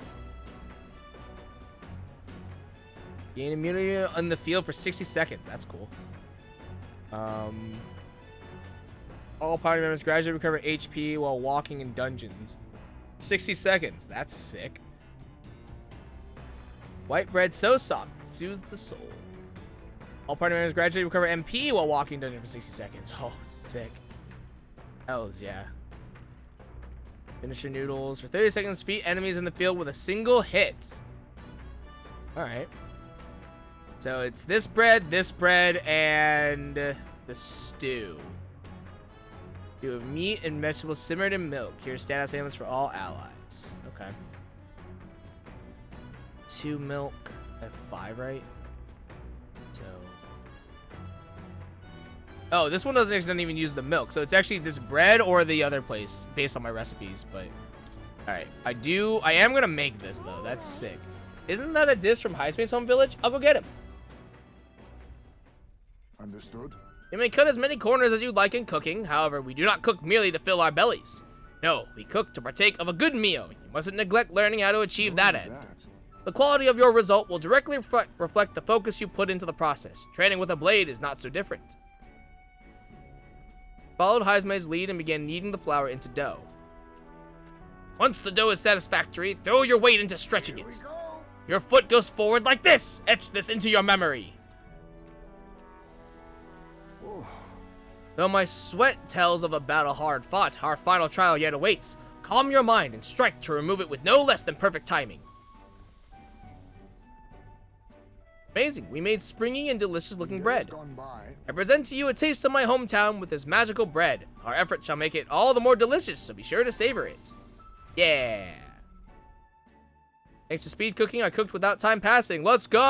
Gain immunity on the field for 60 seconds. That's cool. All party members gradually recover HP while walking in dungeons. 60 seconds. That's sick. White bread so soft, it soothes the soul. All party members gradually recover MP while walking dungeon for 60 seconds. Oh, sick. Hells yeah. Finisher noodles. For 30 seconds, defeat enemies in the field with a single hit. Alright. So it's this bread, and the stew. Stew of meat and vegetables simmered in milk. Here's status ailments for all allies. Okay. 2 milk. I have 5, right? So. Oh, this one doesn't even use the milk. So it's actually this bread or the other place based on my recipes. But, alright. I am going to make this, though. That's sick. Isn't that a dish from Highspace Home Village? I'll go get him. Understood. You may cut as many corners as you'd like in cooking. However, we do not cook merely to fill our bellies. No, we cook to partake of a good meal. You mustn't neglect learning how to achieve that end. The quality of your result will directly reflect the focus you put into the process. Training with a blade is not so different. Followed Haizme's lead and began kneading the flour into dough. Once the dough is satisfactory, throw your weight into stretching it. Your foot goes forward like this. Etch this into your memory. Though my sweat tells of a battle hard fought, our final trial yet awaits. Calm your mind and strike to remove it with no less than perfect timing. Amazing, we made springy and delicious looking bread. I present to you a taste of my hometown with this magical bread. Our effort shall make it all the more delicious, so be sure to savor it. Yeah. Thanks to speed cooking, I cooked without time passing. Let's go!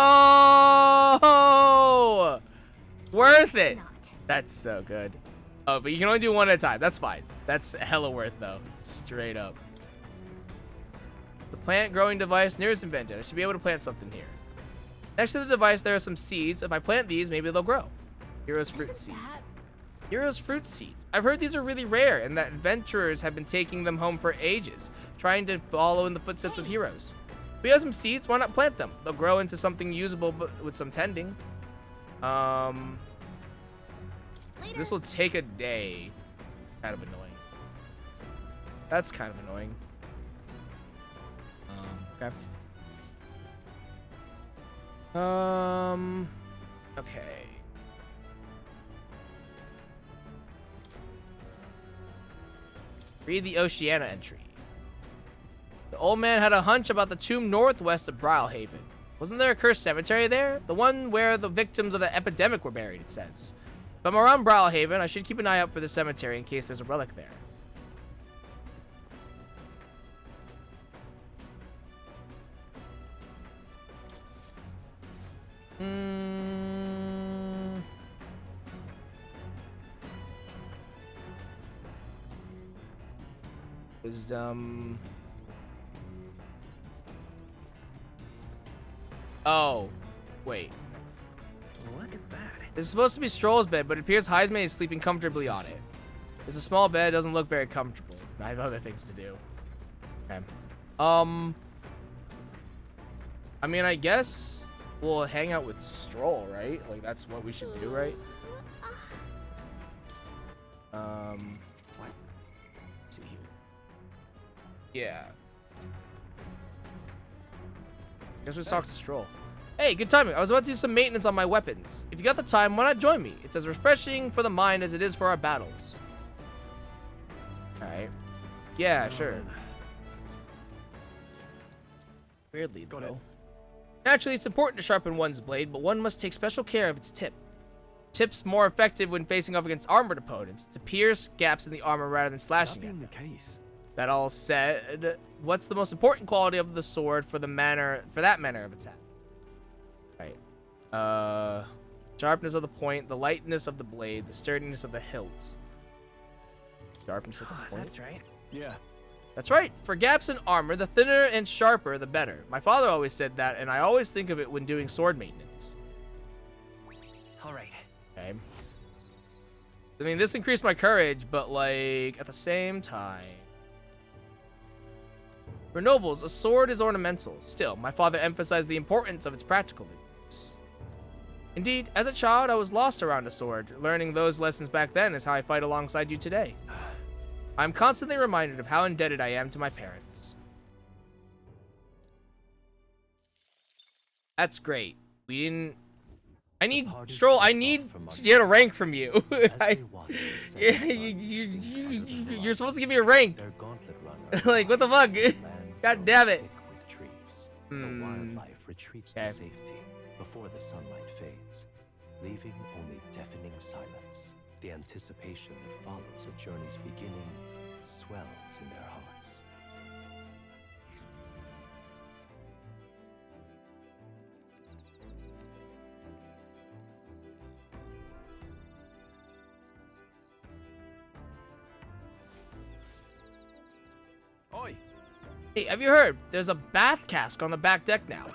Worth it. That's so good. Oh, but you can only do one at a time. That's fine. That's hella worth, though. Straight up. The plant growing device nearest invented. I should be able to plant something here. Next to the device, there are some seeds. If I plant these, maybe they'll grow. Hero's fruit seed. Hero's fruit seeds. I've heard these are really rare and that adventurers have been taking them home for ages, trying to follow in the footsteps of heroes. If we have some seeds, why not plant them? They'll grow into something usable but with some tending. This will take a day. Kind of annoying. That's kind of annoying. Okay. Okay. Read the Oceana entry. The old man had a hunch about the tomb northwest of Brylehaven. Wasn't there a cursed cemetery there? The one where the victims of the epidemic were buried, it says. If I'm around Brylehaven, I should keep an eye out for the cemetery in case there's a relic there. Wisdom. Oh, wait. Look at that. This is supposed to be Stroll's bed, but it appears Heisme is sleeping comfortably on it. It's a small bed, doesn't look very comfortable. I have other things to do. Okay. I mean, I guess we'll hang out with Stroll, right? Like, that's what we should do, right? What? Let's see here. Yeah. Guess we'll talk to Stroll. Hey, good timing. I was about to do some maintenance on my weapons. If you got the time, why not join me? It's as refreshing for the mind as it is for our battles. Alright. Yeah, sure. Weirdly, though. Naturally, it's important to sharpen one's blade, but one must take special care of its tip. Tips more effective when facing off against armored opponents, to pierce gaps in the armor rather than slashing That at being them. the case, That all said, what's the most important quality of the sword for that manner of attack? Right. Sharpness of the point, the lightness of the blade, the sturdiness of the hilt. Sharpness of the point. That's right. yeah. That's right. For gaps in armor, the thinner and sharper, the better. My father always said that, and I always think of it when doing sword maintenance. All right. Okay. I mean, this increased my courage, but, like, at the same time... For nobles, a sword is ornamental. Still, my father emphasized the importance of its practical use. Indeed, as a child, I was lost around a sword. Learning those lessons back then is how I fight alongside you today. I'm constantly reminded of how indebted I am to my parents. That's great. We didn't... I need... Stroll, I need to get a rank from you. You're supposed to give me a rank. Like, what the fuck? God damn it. The wildlife retreats to safety before the sunlight fades, leaving only deafening silence. The anticipation that follows a journey's beginning swells in their hearts. Oi! Hey, have you heard? There's a bath cask on the back deck now.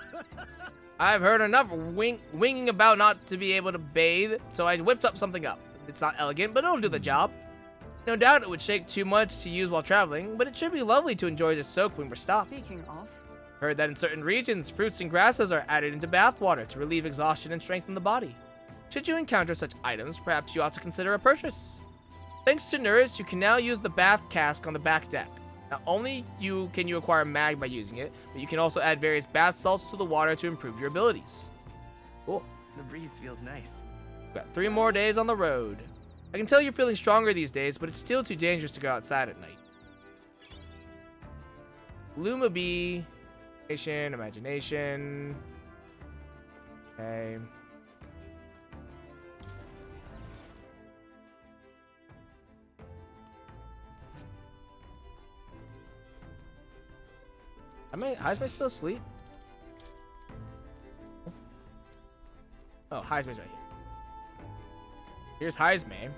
I've heard enough winging about not to be able to bathe, so I whipped up something up. It's not elegant, but it'll do the job. No doubt it would shake too much to use while traveling, but it should be lovely to enjoy as a soak when we're stopped. Speaking of, Heard that in certain regions, fruits and grasses are added into bath water to relieve exhaustion and strengthen the body. Should you encounter such items, perhaps you ought to consider a purchase. Thanks to Nurse, you can now use the bath cask on the back deck. Not only can you acquire mag by using it, but you can also add various bath salts to the water to improve your abilities. Cool. The breeze feels nice. We've got 3 more days on the road. I can tell you're feeling stronger these days, but it's still too dangerous to go outside at night. Luma Bee. Imagination. Okay. Heisman still asleep? Oh, Heisman's right here. Here's Heisman.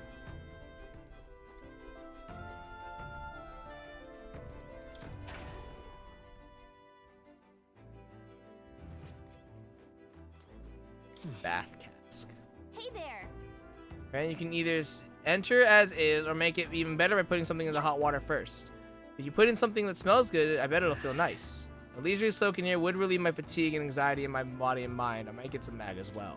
Bath cask. Hey there. And you can either enter as is or make it even better by putting something in the hot water first. If you put in something that smells good, I bet it'll feel nice. A leisurely soak in here would relieve my fatigue and anxiety in my body and mind. I might get some mag as well.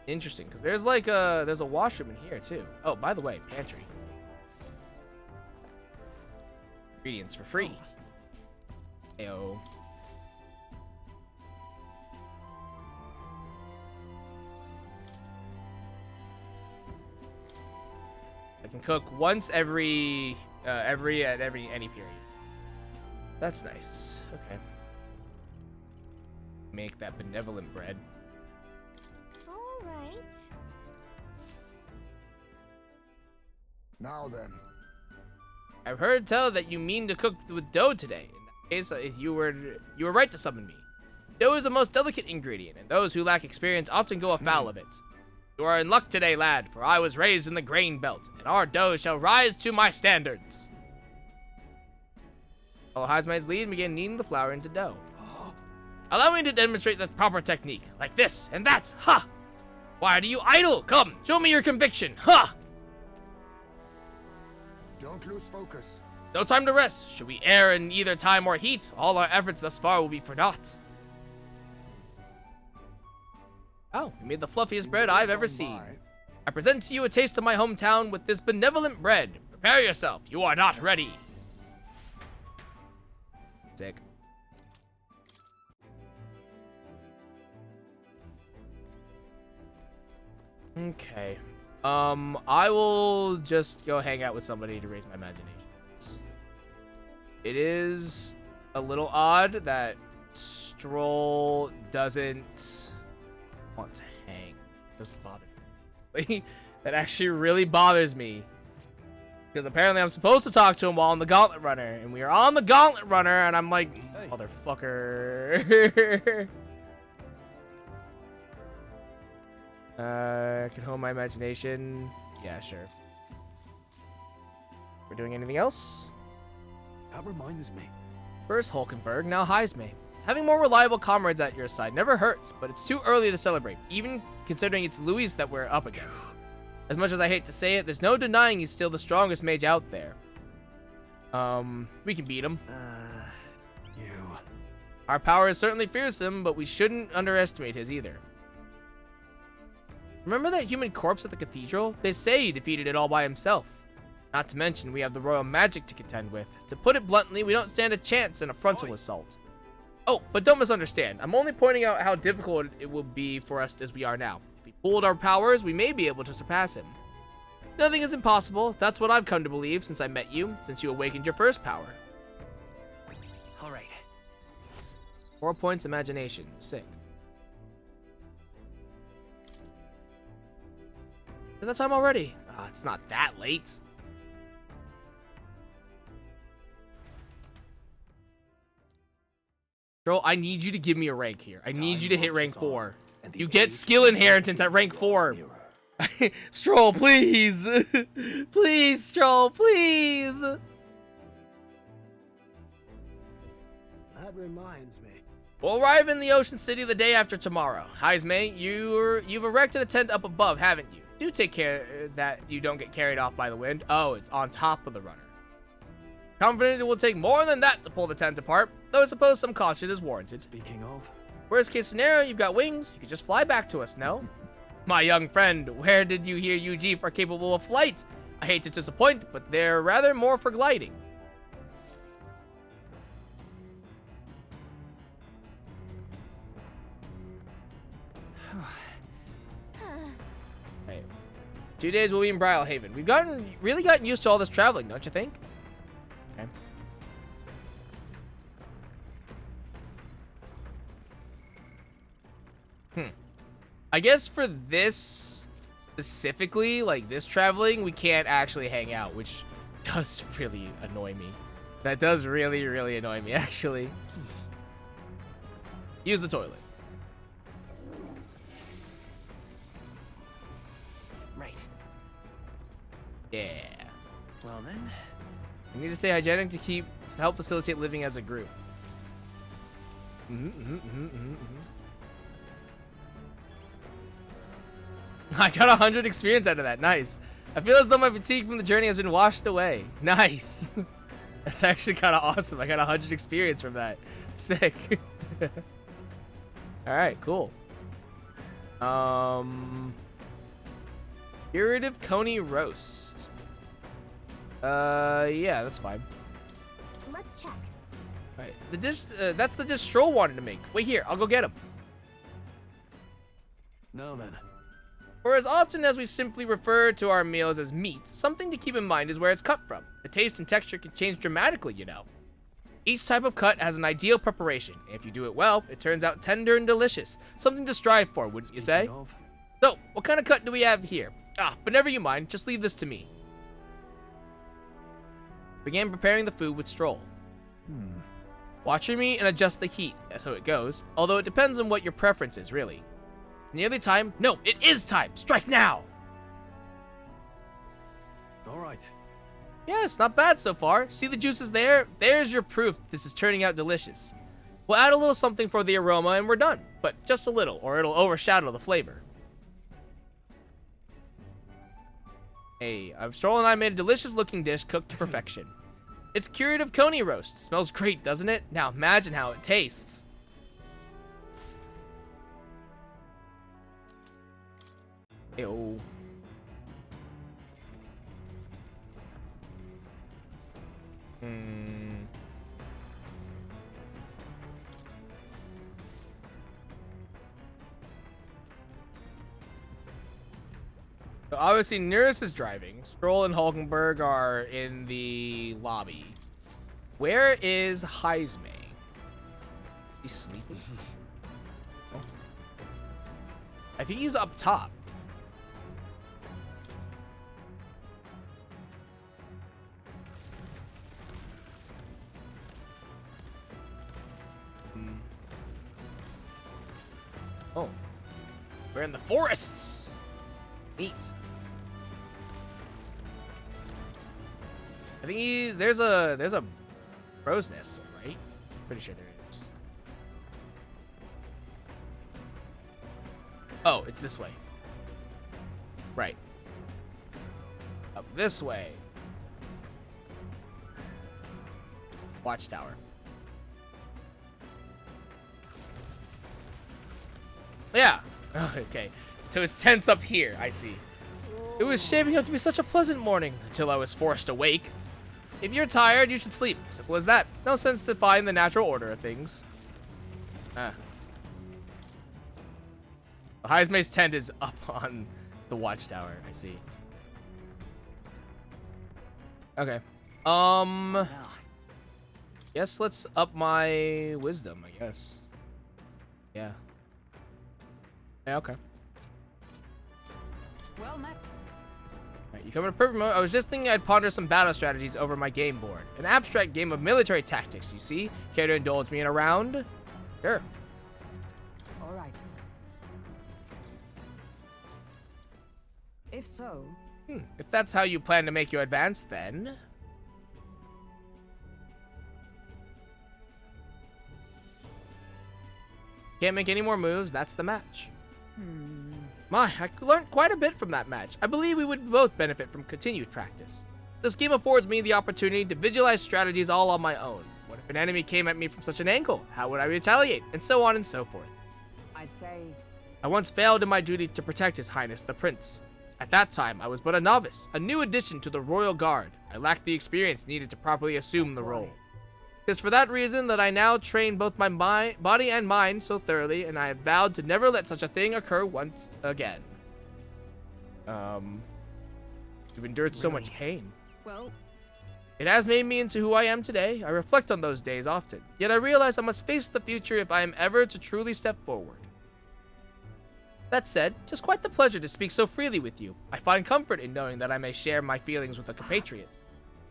Interesting, because there's like there's a washroom in here too. Oh, by the way, pantry. Ingredients for free. Ayo. I can cook once any period. That's nice. Okay. Make that benevolent bread. All right. Now then. I've heard tell that you mean to cook with dough today. In that case, if you were right to summon me. Dough is a most delicate ingredient, and those who lack experience often go afoul of it. You are in luck today, lad, for I was raised in the grain belt, and our dough shall rise to my standards. Follow Heisman's lead and begin kneading the flour into dough. Allow me to demonstrate the proper technique, like this and that, ha! Why do you idle? Come, show me your conviction, ha! Don't lose focus. No time to rest. Should we err in either time or heat, all our efforts thus far will be for naught. Oh, you made the fluffiest bread I've ever seen. I present to you a taste of my hometown with this benevolent bread. Prepare yourself. You are not ready. Sick. Okay. I will just go hang out with somebody to raise my imagination. It is a little odd that Stroll doesn't want to hang. It doesn't bother me. That actually really bothers me. Because apparently I'm supposed to talk to him while on the Gauntlet Runner. And we are on the Gauntlet Runner, and I'm like, motherfucker. I can hold my imagination. Yeah, sure. We're doing anything else? That reminds me. First Hulkenberg, now Heisme. Having more reliable comrades at your side never hurts, but it's too early to celebrate, even considering it's Louis that we're up against. As much as I hate to say it, there's no denying he's still the strongest mage out there. We can beat him. Our power is certainly fearsome, but we shouldn't underestimate his either. Remember that human corpse at the cathedral? They say he defeated it all by himself. Not to mention, we have the royal magic to contend with. To put it bluntly, we don't stand a chance in a frontal assault. Oh, but don't misunderstand. I'm only pointing out how difficult it will be for us as we are now. If we pooled our powers, we may be able to surpass him. Nothing is impossible. That's what I've come to believe since I met you, since you awakened your first power. All right. 4 points imagination. Sick. Is that time already? It's not that late. Bro, I need you to give me a rank here. I need you to hit rank 4. You get skill inheritance at rank 4. Stroll, please. Please, Stroll, please. That reminds me. We'll arrive in the Ocean City the day after tomorrow. Heisme, you've erected a tent up above, haven't you? Do take care that you don't get carried off by the wind. Oh, it's on top of the runner. Confident it will take more than that to pull the tent apart, though I suppose some caution is warranted. Speaking of... Worst case scenario, you've got wings. You could just fly back to us, no? My young friend, where did you hear you Jeep are capable of flight? I hate to disappoint, but they're rather more for gliding. Right. 2 days we'll be in Brylehaven. We've really gotten used to all this traveling, don't you think? Okay. I guess for this specifically, like this traveling, we can't actually hang out, which does really annoy me. That does really, really annoy me, actually. Use the toilet. Right. Yeah. Well then. We need to stay hygienic to help facilitate living as a group. I got 100 experience out of that. Nice. I feel as though my fatigue from the journey has been washed away. Nice. That's actually kind of awesome. I got 100 experience from that. Sick. All right, cool. Curative Coney roast. Yeah, that's fine. Let's check. All right, the dish. That's the dish Stroll wanted to make. Wait here, I'll go get him. Now then. For as often as we simply refer to our meals as meat, something to keep in mind is where it's cut from. The taste and texture can change dramatically, you know. Each type of cut has an ideal preparation, and if you do it well, it turns out tender and delicious. Something to strive for, wouldn't you say? So, what kind of cut do we have here? But never you mind, just leave this to me. Began preparing the food with Stroll. Watch your meat and adjust the heat, that's how it goes. Although it depends on what your preference is, really. Nearly time? No, it is time! Strike now! Alright. Yes, not bad so far. See the juices there? There's your proof this is turning out delicious. We'll add a little something for the aroma and we're done. But just a little, or it'll overshadow the flavor. Hey, Stroll and I made a delicious looking dish cooked to perfection. It's curative Coney roast. Smells great, doesn't it? Now imagine how it tastes. Ew. So obviously, Nearest is driving. Stroll and Hulkenberg are in the lobby. Where is Heisme? He's sleeping. Oh. I think he's up top. Oh. We're in the forests. Neat. I think there's a crow's nest, right? Pretty sure there is. Oh, it's this way. Right. Up this way. Watchtower. Yeah. Okay. So it's tense up here, I see. It was shaping up to be such a pleasant morning until I was forced awake. If you're tired, you should sleep. Simple as that. No sense to find the natural order of things. The Heismay's tent is up on the watchtower, I see. Okay. Guess let's up my wisdom, I guess. Yeah. Yeah, okay. Well met. Alright, you come in a perfect moment. I was just thinking I'd ponder some battle strategies over my game board. An abstract game of military tactics, you see? Care to indulge me in a round? Sure. All right. If so... If that's how you plan to make your advance, then... Can't make any more moves, that's the match. My, I learned quite a bit from that match. I believe we would both benefit from continued practice. This game affords me the opportunity to visualize strategies all on my own. What if an enemy came at me from such an angle? How would I retaliate? And so on and so forth. I'd say... I once failed in my duty to protect His Highness the Prince. At that time, I was but a novice, a new addition to the Royal Guard. I lacked the experience needed to properly assume the role. It is for that reason that I now train both my body and mind so thoroughly, and I have vowed to never let such a thing occur once again. You've endured so much pain. Well... It has made me into who I am today. I reflect on those days often. Yet I realize I must face the future if I am ever to truly step forward. That said, it is quite the pleasure to speak so freely with you. I find comfort in knowing that I may share my feelings with a compatriot.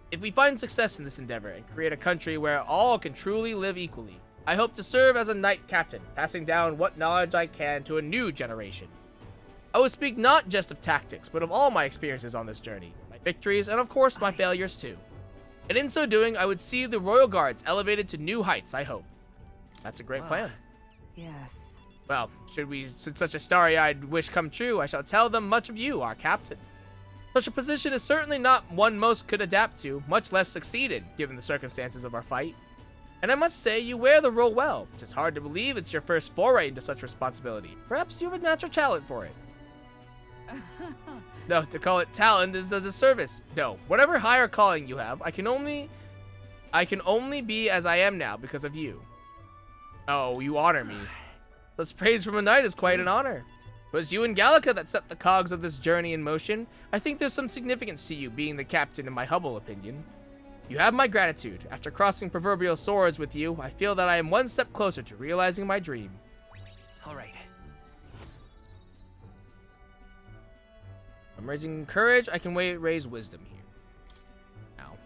If we find success in this endeavor and create a country where all can truly live equally, I hope to serve as a knight captain, passing down what knowledge I can to a new generation. I will speak not just of tactics, but of all my experiences on this journey, my victories, and of course my failures too. And in so doing, I would see the Royal Guards elevated to new heights, I hope. That's a great plan. Yes. Well, should such a starry-eyed wish come true, I shall tell them much of you, our captain. Such a position is certainly not one most could adapt to, much less succeed in, given the circumstances of our fight. And I must say, you wear the role well. It is hard to believe it's your first foray into such responsibility. Perhaps you have a natural talent for it. No, to call it talent is as a service. No, whatever higher calling you have, I can only be as I am now because of you. Oh, you honor me. Such praise from a knight is quite an honor. It was you and Gallica that set the cogs of this journey in motion. I think there's some significance to you being the captain in my humble opinion. You have my gratitude. After crossing proverbial swords with you, I feel that I am one step closer to realizing my dream. All right. I'm raising courage. I can raise wisdom here. Now.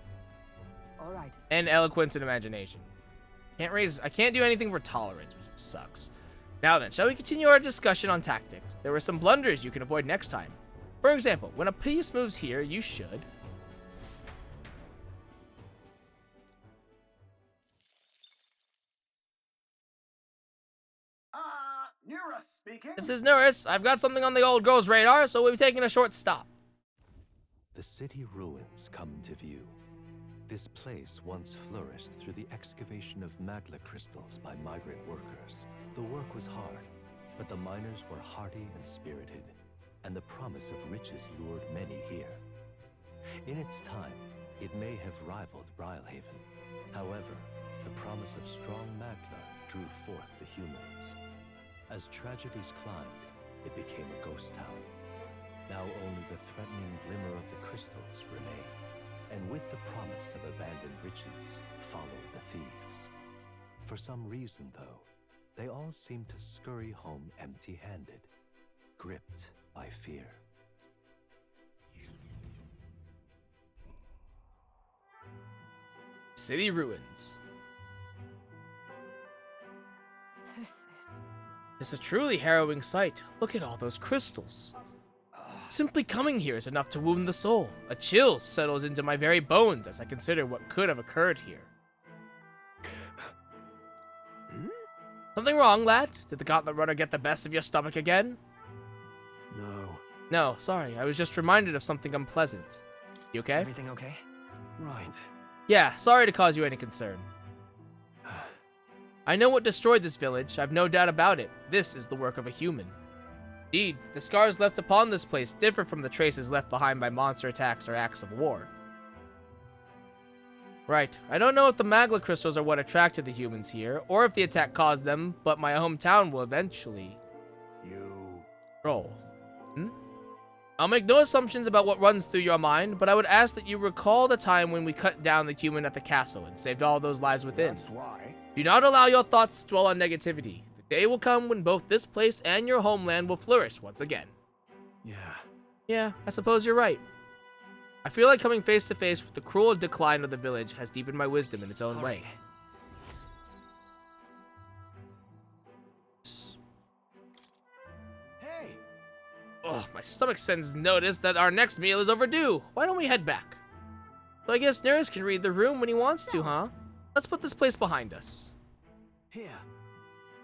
All right. And eloquence and imagination. I can't do anything for tolerance, which sucks. Now then, shall we continue our discussion on tactics? There are some blunders you can avoid next time. For example, when a piece moves here, you should... Nura speaking. This is Nuris. I've got something on the old girl's radar, so we'll be taking a short stop. The city ruins come to view. This place once flourished through the excavation of magla crystals by migrant workers. The work was hard, but the miners were hardy and spirited, and the promise of riches lured many here. In its time, it may have rivaled Brylehaven. However, the promise of strong magla drew forth the humans. As tragedies climbed, it became a ghost town. Now only the threatening glimmer of the crystals remain. And with the promise of abandoned riches, followed the thieves. For some reason, though, they all seem to scurry home empty-handed, gripped by fear. City ruins. It's a truly harrowing sight. Look at all those crystals. Simply coming here is enough to wound the soul. A chill settles into my very bones as I consider what could have occurred here. Something wrong, lad? Did the Gauntlet Runner get the best of your stomach again? No. No, sorry. I was just reminded of something unpleasant. You okay? Everything okay? Right. Yeah, sorry to cause you any concern. I know what destroyed this village. I've no doubt about it. This is the work of a human. Indeed, the scars left upon this place differ from the traces left behind by monster attacks or acts of war. Right. I don't know if the Magla crystals are what attracted the humans here, or if the attack caused them, but my hometown will eventually... roll. I'll make no assumptions about what runs through your mind, but I would ask that you recall the time when we cut down the human at the castle and saved all those lives within. That's why. Do not allow your thoughts to dwell on negativity. The day will come when both this place and your homeland will flourish once again. Yeah, I suppose you're right. I feel like coming face to face with the cruel decline of the village has deepened my wisdom in its own way. Hey! Oh, my stomach sends notice that our next meal is overdue. Why don't we head back? So I guess Nerys can read the room when he wants to, huh? Let's put this place behind us. Here.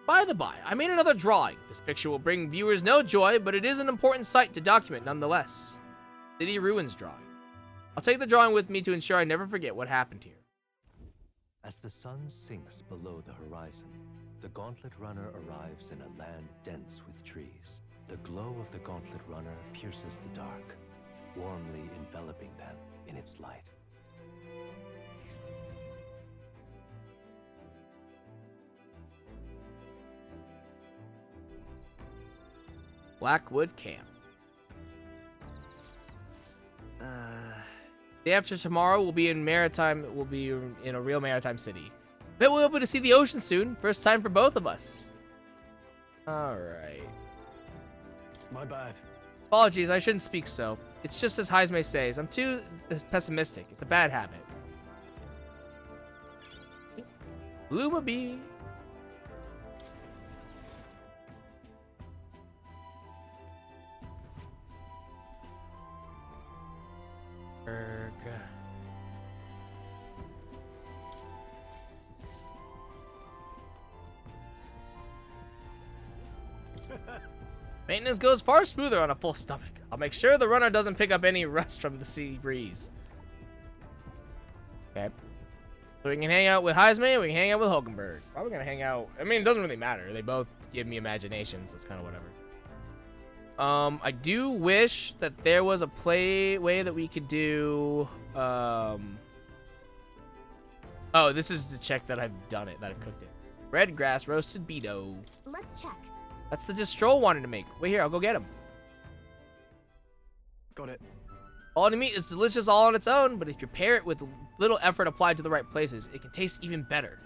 By the by, I made another drawing. This picture will bring viewers no joy, but it is an important sight to document nonetheless. City Ruins drawing. I'll take the drawing with me to ensure I never forget what happened here. As the sun sinks below the horizon, the Gauntlet Runner arrives in a land dense with trees. The glow of the Gauntlet Runner pierces the dark, warmly enveloping them in its light. Blackwood Camp. Day after tomorrow, we'll be in a real maritime city. Bet we'll be able to see the ocean soon. First time for both of us. Alright. My bad. Apologies, I shouldn't speak so. It's just as Heisme says. I'm too pessimistic. It's a bad habit. Bluma Bee. Maintenance goes far smoother on a full stomach. I'll make sure the runner doesn't pick up any rust from the sea breeze. Okay. So we can hang out with Heisme, we can hang out with Hulkenberg. Probably gonna hang out. I mean, it doesn't really matter. They both give me imagination, so it's kind of whatever. I do wish that there was a way that we could do. Oh, this is to check that I've done it, that I've cooked it. Red grass roasted beeto. Let's check. That's the dish Stroll wanted to make. Wait here, I'll go get him. Got it. Quality meat is delicious all on its own, but if you pair it with little effort applied to the right places, it can taste even better.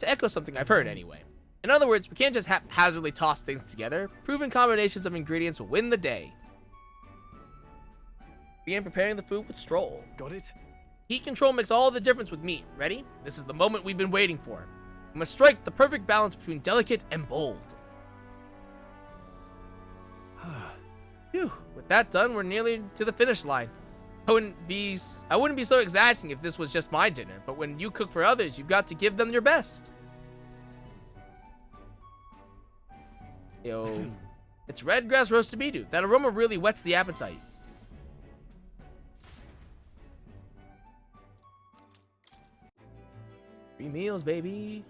To echo something I've heard anyway. In other words, we can't just haphazardly toss things together. Proven combinations of ingredients will win the day. Begin preparing the food with Stroll. Got it. Heat control makes all the difference with meat. Ready? This is the moment we've been waiting for. We must strike the perfect balance between delicate and bold. Phew. With that done, we're nearly to the finish line. I wouldn't be so exacting if this was just my dinner, but when you cook for others, you've got to give them your best. Yo, it's red grass roasted beetroot. That aroma really whets the appetite. 3 meals, baby.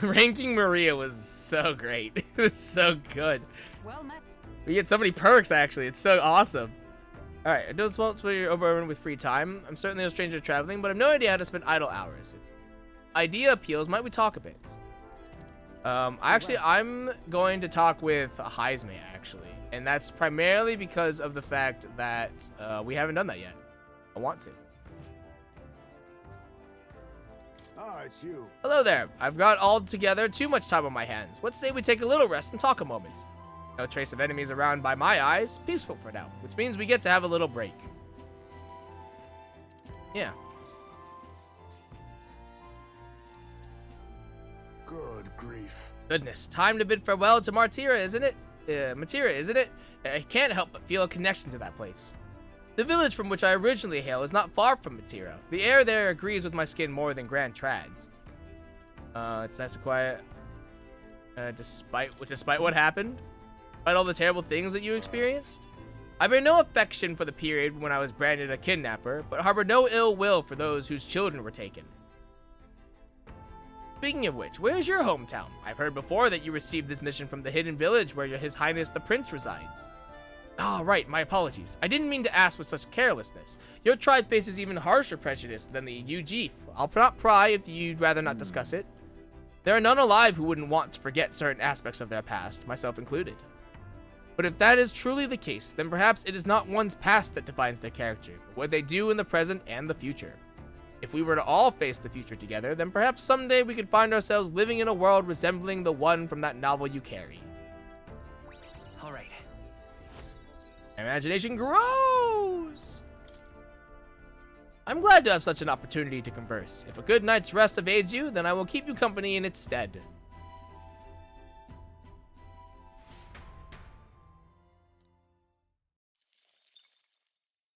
Ranking Maria was so great. It was so good. Well met. We get so many perks, actually. It's so awesome. All right, I don't suppose we're overrun with free time. I'm certainly no stranger to traveling, but I have no idea how to spend idle hours. If idea appeals, might we talk a bit? I'm going to talk with Heisme, actually. And that's primarily because of the fact that we haven't done that yet. I want to. Ah, it's you. Hello there. I've got altogether too much time on my hands. What say we take a little rest and talk a moment? No trace of enemies around by my eyes. Peaceful for now, which means we get to have a little break. Yeah. Good grief. Goodness, time to bid farewell to Matira, isn't it? I can't help but feel a connection to that place. The village from which I originally hail is not far from Matira. The air there agrees with my skin more than Grand Trad's. It's nice and quiet. Despite what happened? Despite all the terrible things that you experienced? I bear no affection for the period when I was branded a kidnapper, but harbor no ill will for those whose children were taken. Speaking of which, where's your hometown? I've heard before that you received this mission from the hidden village where His Highness the Prince resides. Ah, right, my apologies. I didn't mean to ask with such carelessness. Your tribe faces even harsher prejudice than the Ujif. I'll not pry if you'd rather not discuss it. There are none alive who wouldn't want to forget certain aspects of their past, myself included. But if that is truly the case, then perhaps it is not one's past that defines their character, but what they do in the present and the future. If we were to all face the future together, then perhaps someday we could find ourselves living in a world resembling the one from that novel you carry. All right. Imagination grows! I'm glad to have such an opportunity to converse. If a good night's rest evades you, then I will keep you company in its stead.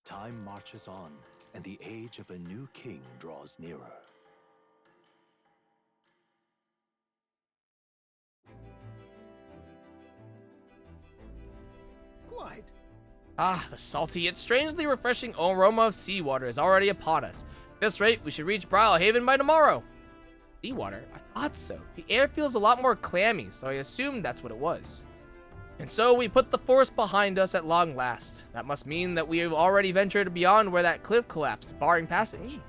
Time marches on, and the age of a new king draws nearer. Quite. Ah, the salty yet strangely refreshing aroma of seawater is already upon us. At this rate, we should reach Brylehaven by tomorrow. Seawater? I thought so. The air feels a lot more clammy, so I assumed that's what it was. And so we put the forest behind us at long last. That must mean that we have already ventured beyond where that cliff collapsed, barring passage. It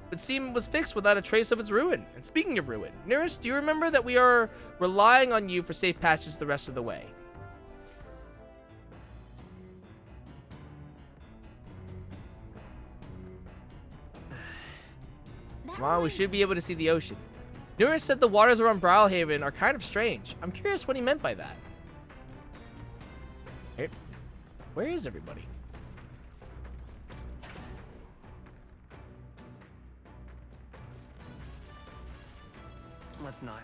would seem it was fixed without a trace of its ruin. And speaking of ruin, Nearest, do you remember that we are relying on you for safe passage the rest of the way? Come on, we should be able to see the ocean. Nearest said the waters around Brylehaven are kind of strange. I'm curious what he meant by that. Here. Where is everybody? Let's not.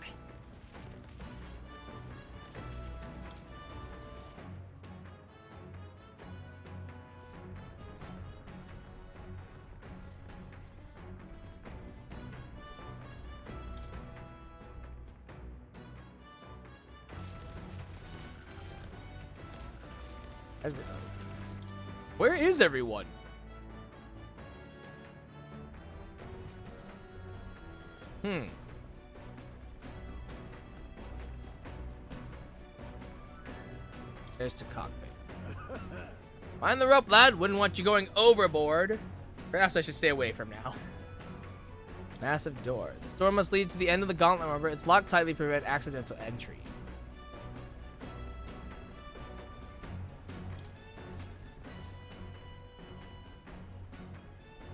Where is everyone? There's the cockpit. Mind the rope, lad. Wouldn't want you going overboard. Perhaps I should stay away from now. Massive door. This door must lead to the end of the gauntlet, remember. It's locked tightly to prevent accidental entry.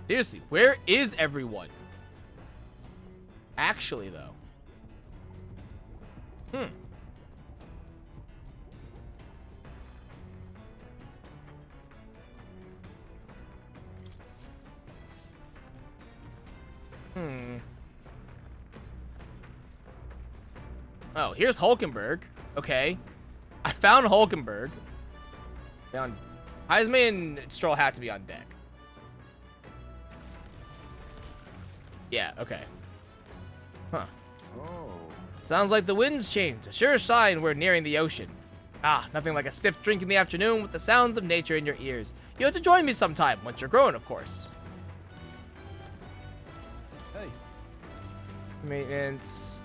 Seriously, where is everyone? Actually, though. Oh, here's Hulkenberg. Okay. I found Hulkenberg. Found Heisman and Stroll had to be on deck. Yeah, okay. Huh. Oh. Sounds like the wind's changed. A sure sign we're nearing the ocean. Ah, nothing like a stiff drink in the afternoon with the sounds of nature in your ears. You have to join me sometime, once you're grown, of course. Hey. Maintenance.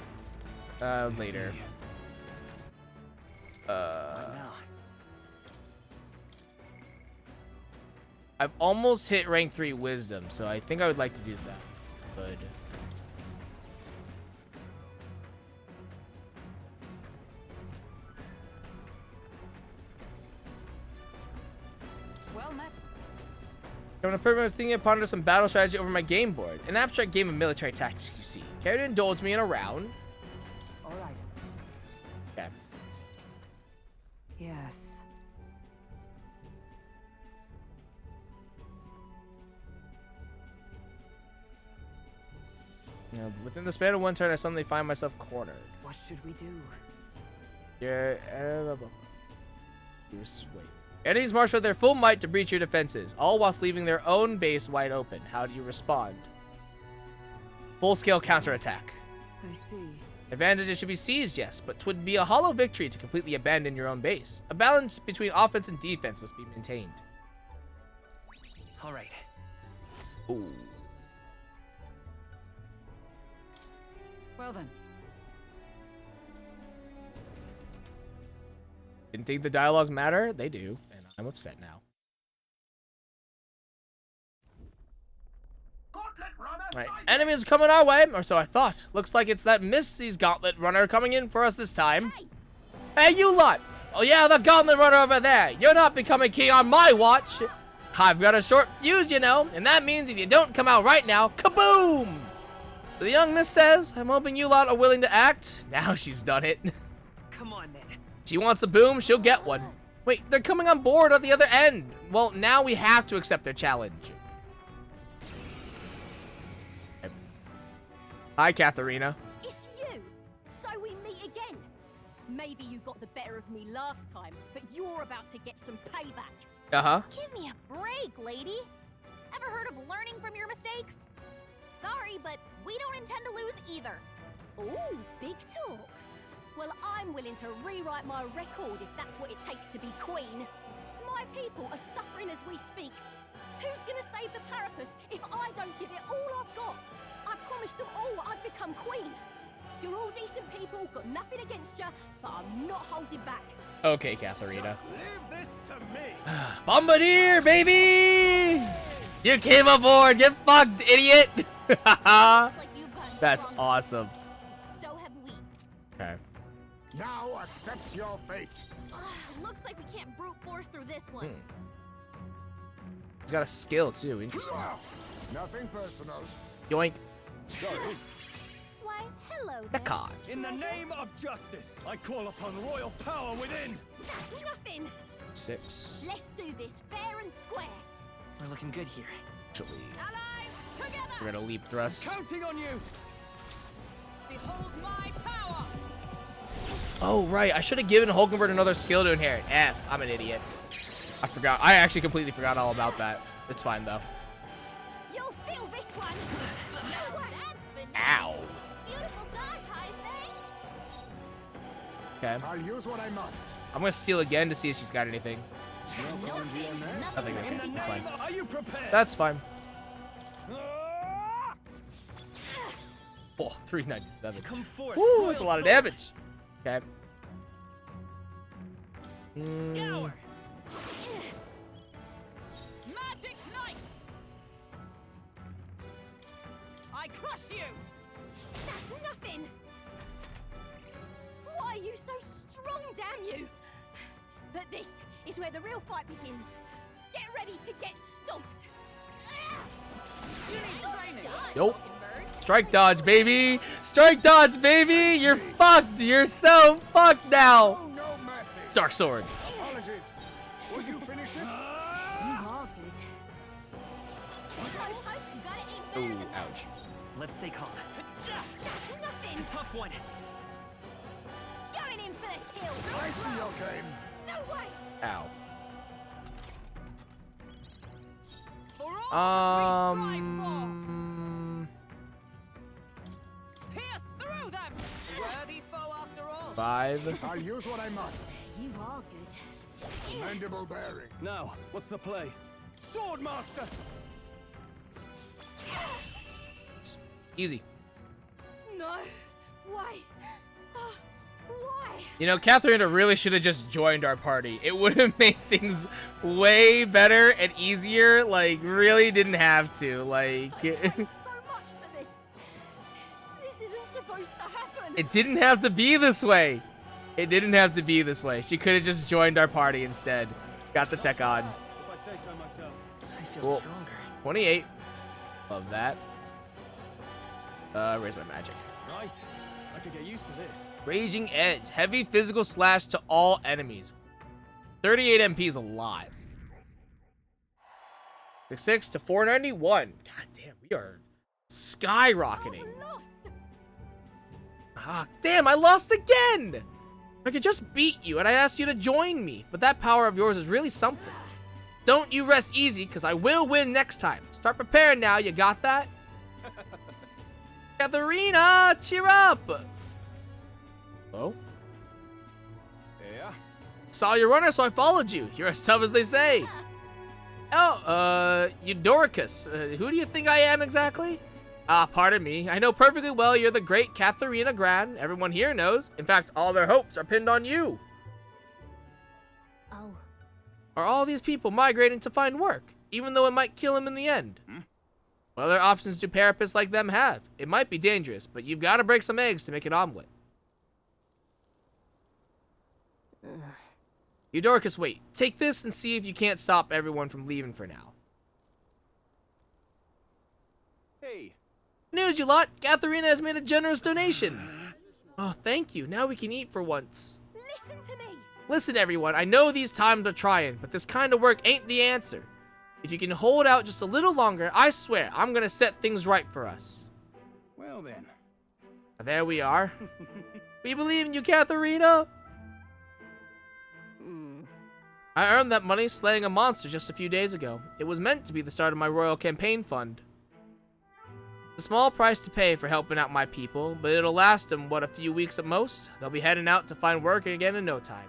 Later. I've almost hit rank 3 wisdom, so I think I would like to do that. Good. Well met. When a person was thinking, I pondered some battle strategy over my game board. An abstract game of military tactics, you see. Care to indulge me in a round? All right. Okay. Yes. Now, within the span of one turn, I suddenly find myself cornered. What should we do? Wait. Enemies march with their full might to breach your defenses, all whilst leaving their own base wide open. How do you respond? Full-scale counterattack. I see. Advantages should be seized, yes, but 'twould be a hollow victory to completely abandon your own base. A balance between offense and defense must be maintained. All right. Ooh. Well then. Didn't think the dialogues matter? They do, and I'm upset now. Alright, enemies are coming our way, or so I thought. Looks like it's that Missy's Gauntlet Runner coming in for us this time. Hey, you lot! Oh yeah, the Gauntlet Runner over there! You're not becoming king on my watch! I've got a short fuse, you know, and that means if you don't come out right now, kaboom! The young miss says, I'm hoping you lot are willing to act. Now she's done it. Come on, then. She wants a boom, she'll get one. Wait, they're coming on board at the other end. Well, now we have to accept their challenge. Hi, Katharina. It's you! So we meet again! Maybe you got the better of me last time, but you're about to get some payback. Uh-huh. Give me a break, lady. Ever heard of learning from your mistakes? Sorry, but we don't intend to lose either. Ooh, big talk. Well, I'm willing to rewrite my record if that's what it takes to be queen. My people are suffering as we speak. Who's gonna save the Parapus if I don't give it all I've got? I promised them all I'd become queen. You're all decent people, got nothing against you, but I'm not holding back. Okay, Katharina. Just leave this to me. Bombardier, baby! You came aboard! Get fucked, idiot! That's awesome. So have we. Okay. Now accept your fate. Looks like we can't brute force through this one. He's got a skill, too. Interesting. Nothing personal. Yoink. Sorry. Why, hello The there. card. In the name of justice, I call upon royal power within. That's nothing. 6. Let's do this fair and square. We're looking good here. Actually, Allies, together. we're gonna leap thrust. Counting on you. Behold my power. Oh, right. I should have given Hulkenberg another skill to inherit. F. I'm an idiot. I forgot. I actually completely forgot all about that. It's fine, though. You'll feel this one. No way. Ow. Beautiful dodge, Heisman. Okay. I'll use what I must. I'm gonna steal again to see if she's got anything. No calling to your name. Nothing. Okay. That's fine. Are you prepared? That's fine. Oh, 397. Come forth. Woo, that's a lot of damage. Okay. Scour. Magic Knight. I crush you. That's nothing. Why are you so strong, damn you? But this is where the real fight begins. Get ready to get stomped. You need training. Nope. Strike dodge, baby. Strike dodge, baby. You're fucked. You're so fucked now. Oh, no mercy. Dark sword. Apologies. Would you finish it? You are good. Ooh, ouch. Let's stay calm. That's nothing. Tough one. Going in for the kill. I see your game. No way. Ow. For all that we strive for. Pierce through them. Worthy foe after all. 5. I'll use what I must. You are good. Commendable bearing. Now, what's the play? Swordmaster. Easy. No. Why? Why? You know, Katharina really should have just joined our party. It would have made things way better and easier. Like, really didn't have to. Like, So much for this. This isn't supposed to happen. it didn't have to be this way. It didn't have to be this way. She could have just joined our party instead. Got the tech on. If I say so myself. I feel Cool. stronger. 28. Love that. Raise my magic. Right. I could get used to this. Raging Edge. Heavy physical slash to all enemies. 38 MP is a lot. 66 to 491. God damn, we are skyrocketing. Ah, damn, I lost again! I could just beat you and I asked you to join me, but that power of yours is really something. Don't you rest easy, because I will win next time. Start preparing now, you got that? Katharina, cheer up! Hello? Yeah? Saw your runner, so I followed you. You're as tough as they say. Oh, Eudoricus. Who do you think I am exactly? Ah, pardon me. I know perfectly well you're the great Katharina Gran. Everyone here knows. In fact, all their hopes are pinned on you. Oh. Are all these people migrating to find work, even though it might kill them in the end? What other options do Carapace like them have? It might be dangerous, but you've got to break some eggs to make an omelet. Eudoricus, wait. Take this and see if you can't stop everyone from leaving for now. Hey. News, you lot! Katharina has made a generous donation. Oh, thank you. Now we can eat for once. Listen to me. Listen, everyone. I know these times are trying, but this kind of work ain't the answer. If you can hold out just a little longer, I swear I'm gonna set things right for us. Well then. There we are. We believe in you, Katharina. I earned that money slaying a monster just a few days ago. It was meant to be the start of my royal campaign fund. It's a small price to pay for helping out my people, but it'll last them, what, a few weeks at most? They'll be heading out to find work again in no time.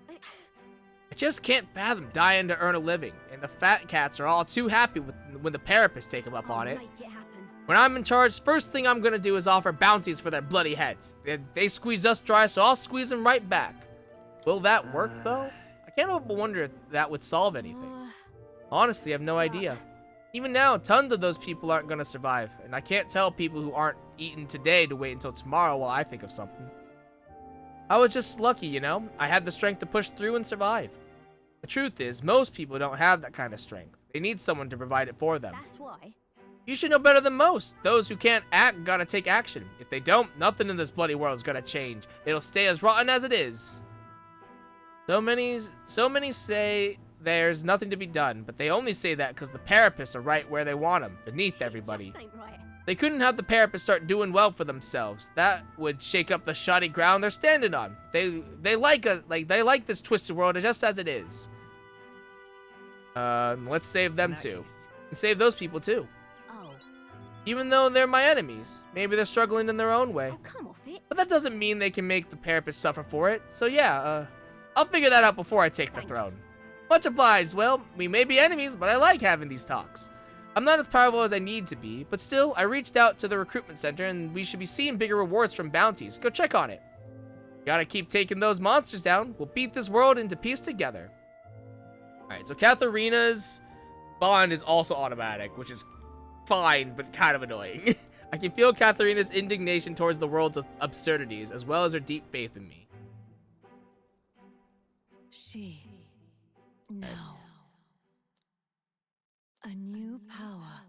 I just can't fathom dying to earn a living, and the fat cats are all too happy when the Carapace take them up on it. Make it happen. When I'm in charge, first thing I'm gonna do is offer bounties for their bloody heads. They squeeze us dry, so I'll squeeze them right back. Will that work, though? I can't help but wonder if that would solve anything. Honestly, I have no idea. Even now, tons of those people aren't gonna survive, and I can't tell people who aren't eating today to wait until tomorrow while I think of something. I was just lucky, you know? I had the strength to push through and survive. The truth is, most people don't have that kind of strength. They need someone to provide it for them. That's why. You should know better than most. Those who can't act gotta take action. If they don't, nothing in this bloody world is gonna change. It'll stay as rotten as it is. So many say there's nothing to be done, but they only say that because the Carapace are right where they want them, beneath everybody. They couldn't have the Carapace start doing well for themselves. That would shake up the shoddy ground they're standing on. They like this twisted world just as it is. Let's save them too. And save those people too. Oh. Even though they're my enemies. Maybe they're struggling in their own way. Oh, come off it. But that doesn't mean they can make the Carapace suffer for it. So yeah, I'll figure that out before I take the throne. Much obliged. Well, we may be enemies, but I like having these talks. I'm not as powerful as I need to be, but still, I reached out to the recruitment center and we should be seeing bigger rewards from bounties. Go check on it. Gotta keep taking those monsters down. We'll beat this world into peace together. Alright, so Katharina's bond is also automatic, which is fine, but kind of annoying. I can feel Katharina's indignation towards the world's absurdities, as well as her deep faith in me. She. Now. A new power.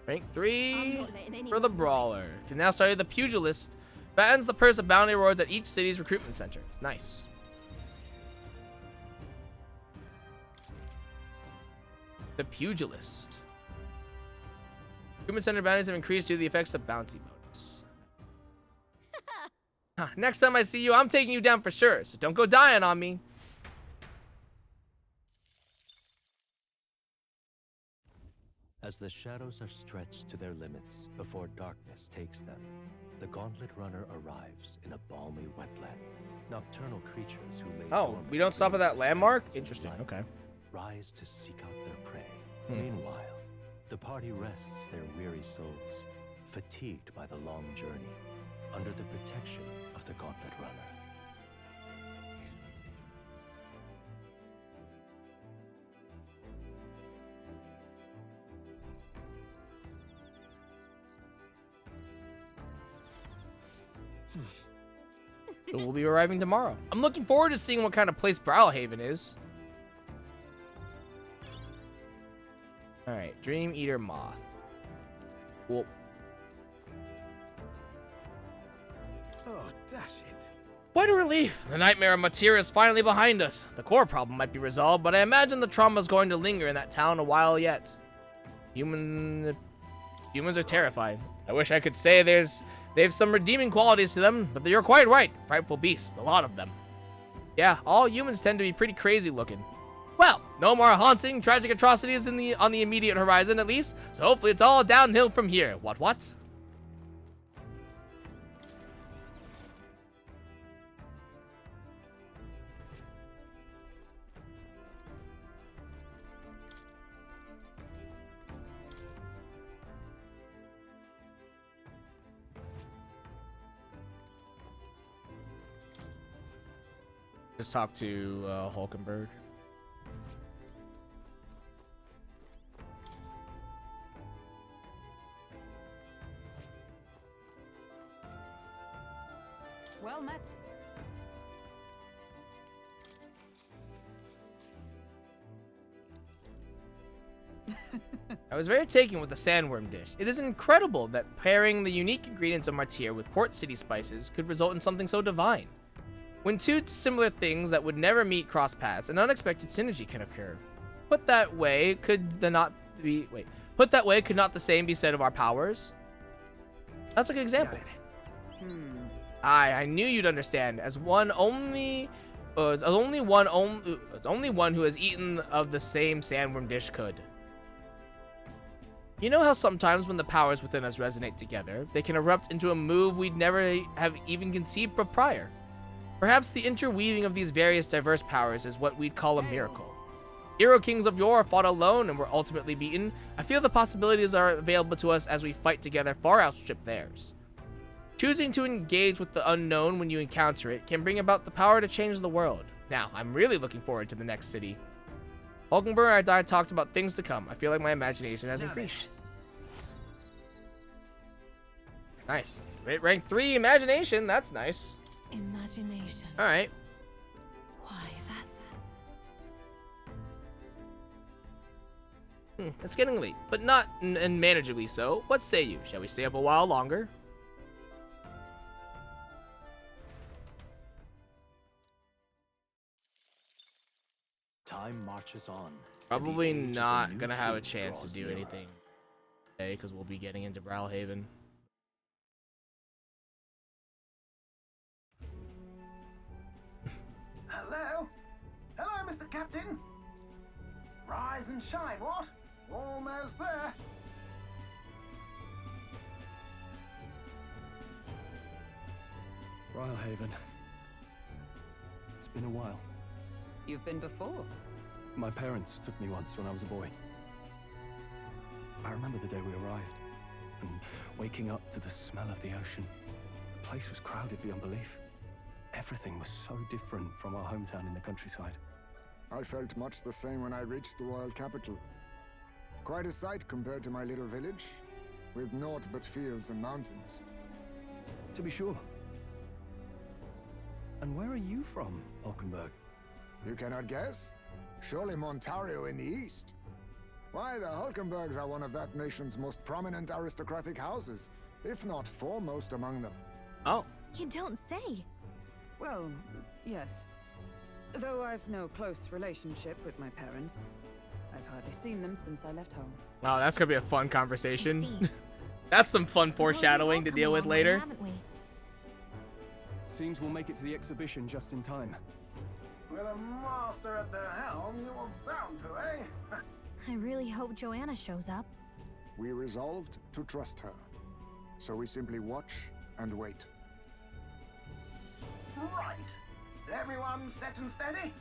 Rank 3 for the Brawler. Can now start the Pugilist. Fattens the purse of bounty rewards at each city's recruitment center. Nice. The Pugilist. Recruitment center bounties have increased due to the effects of bounty bonus. Next time I see you, I'm taking you down for sure, so don't go dying on me. As the shadows are stretched to their limits before darkness takes them, the Gauntlet Runner arrives in a balmy wetland. Nocturnal creatures who lay Oh, we don't stop at that landmark? Interesting, okay. Rise to seek out their prey. Hmm. Meanwhile, the party rests their weary souls, fatigued by the long journey, under the protection of the Gauntlet Runner. We'll be arriving tomorrow. I'm looking forward to seeing what kind of place Brawlhaven is. Alright, Dream Eater Moth. Cool. Oh, dash it. What a relief! The nightmare of Materia is finally behind us. The core problem might be resolved, but I imagine the trauma is going to linger in that town a while yet. Humans are terrifying. I wish I could say they have some redeeming qualities to them, but you're quite right. Frightful beasts, a lot of them. Yeah, all humans tend to be pretty crazy looking. Well, no more haunting, tragic atrocities on the immediate horizon at least, so hopefully it's all downhill from here. What? Just talk to Hulkenberg. Well met. I was very taken with the sandworm dish. It is incredible that pairing the unique ingredients of Martyr with Port City spices could result in something so divine. When two similar things that would never meet cross paths, an unexpected synergy can occur. Put that way, could not the same be said of our powers? That's a good example. I knew you'd understand. As only one who has eaten of the same sandworm dish could. You know how sometimes when the powers within us resonate together, they can erupt into a move we'd never have even conceived of prior. Perhaps the interweaving of these various diverse powers is what we'd call a miracle. Hero kings of yore fought alone and were ultimately beaten. I feel the possibilities are available to us as we fight together far outstrip theirs. Choosing to engage with the unknown when you encounter it can bring about the power to change the world. Now, I'm really looking forward to the next city. Hulkenberg and I talked about things to come. I feel like my imagination has increased. Nice. Rank 3 imagination, that's nice. Imagination. Alright. Why, that's... It's getting late, but not unmanageably so. What say you? Shall we stay up a while longer? Time marches on. Probably not gonna have a chance to do anything today because we'll be getting into Brawlhaven. Hello? Hello, Mr. Captain? Rise and shine, what? Almost there. Brawlhaven. It's been a while. You've been before. My parents took me once when I was a boy. I remember the day we arrived, and waking up to the smell of the ocean. The place was crowded beyond belief. Everything was so different from our hometown in the countryside. I felt much the same when I reached the royal capital. Quite a sight compared to my little village, with naught but fields and mountains. To be sure. And where are you from, Hulkenberg? You cannot guess? Surely Montario in the east. Why, the Hulkenbergs are one of that nation's most prominent aristocratic houses, if not foremost among them. Oh. You don't say. Well, yes. Though I've no close relationship with my parents. I've hardly seen them since I left home. Oh, that's gonna be a fun conversation. That's some fun foreshadowing to deal with later. Seems we'll make it to the exhibition just in time. With a master at the helm, you were bound to, eh? I really hope Joanna shows up. We resolved to trust her. So we simply watch and wait. Right. Everyone set and steady?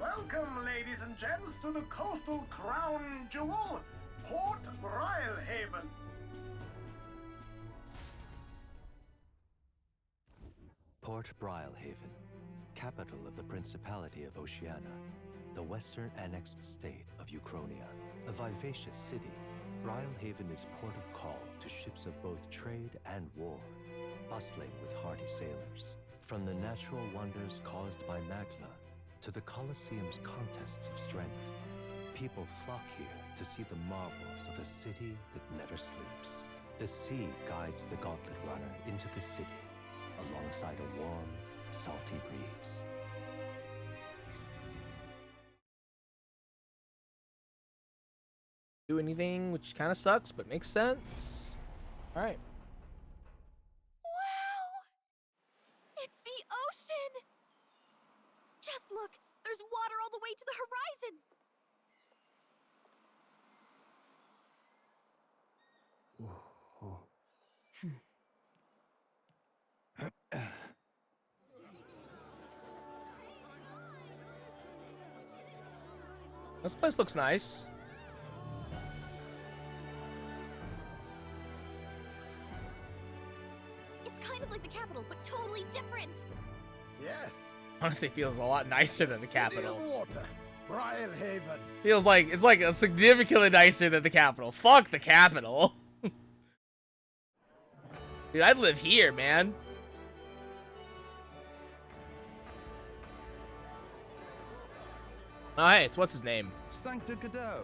Welcome, ladies and gents, to the coastal crown jewel, Port Brilhaven. Port Brilhaven, capital of the Principality of Oceania, the western annexed state of Uchronia. A vivacious city, Brilhaven is port of call to ships of both trade and war, bustling with hardy sailors. From the natural wonders caused by Magla to the Colosseum's contests of strength, people flock here to see the marvels of a city that never sleeps. The sea guides the Gauntlet Runner into the city, alongside a warm, salty breeze. Do anything, which kind of sucks, but makes sense. All right. Wow! It's the ocean! Just look, there's water all the way to the horizon! This place looks nice. It's kind of like the capital, but totally different. Yes. Honestly, feels a lot nicer than the capital. City of Water, Brialhaven. Feels like it's like significantly nicer than the capital. Fuck the capital. Dude, I'd live here, man. Oh, hey, it's what's his name? Sancta Godot.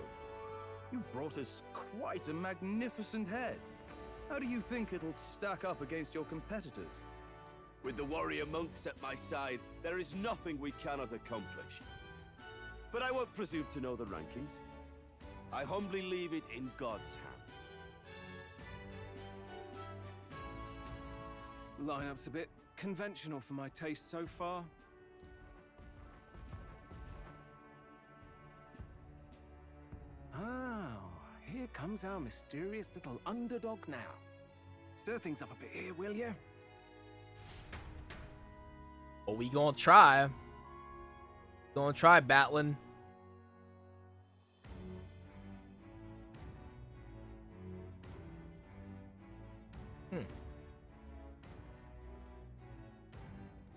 You've brought us quite a magnificent head. How do you think it'll stack up against your competitors? With the warrior monks at my side, there is nothing we cannot accomplish. But I won't presume to know the rankings. I humbly leave it in God's hands. Lineup's a bit conventional for my taste so far. Oh, here comes our mysterious little underdog now. Stir things up a bit here, will you? Well, we gonna try. Gonna try battling.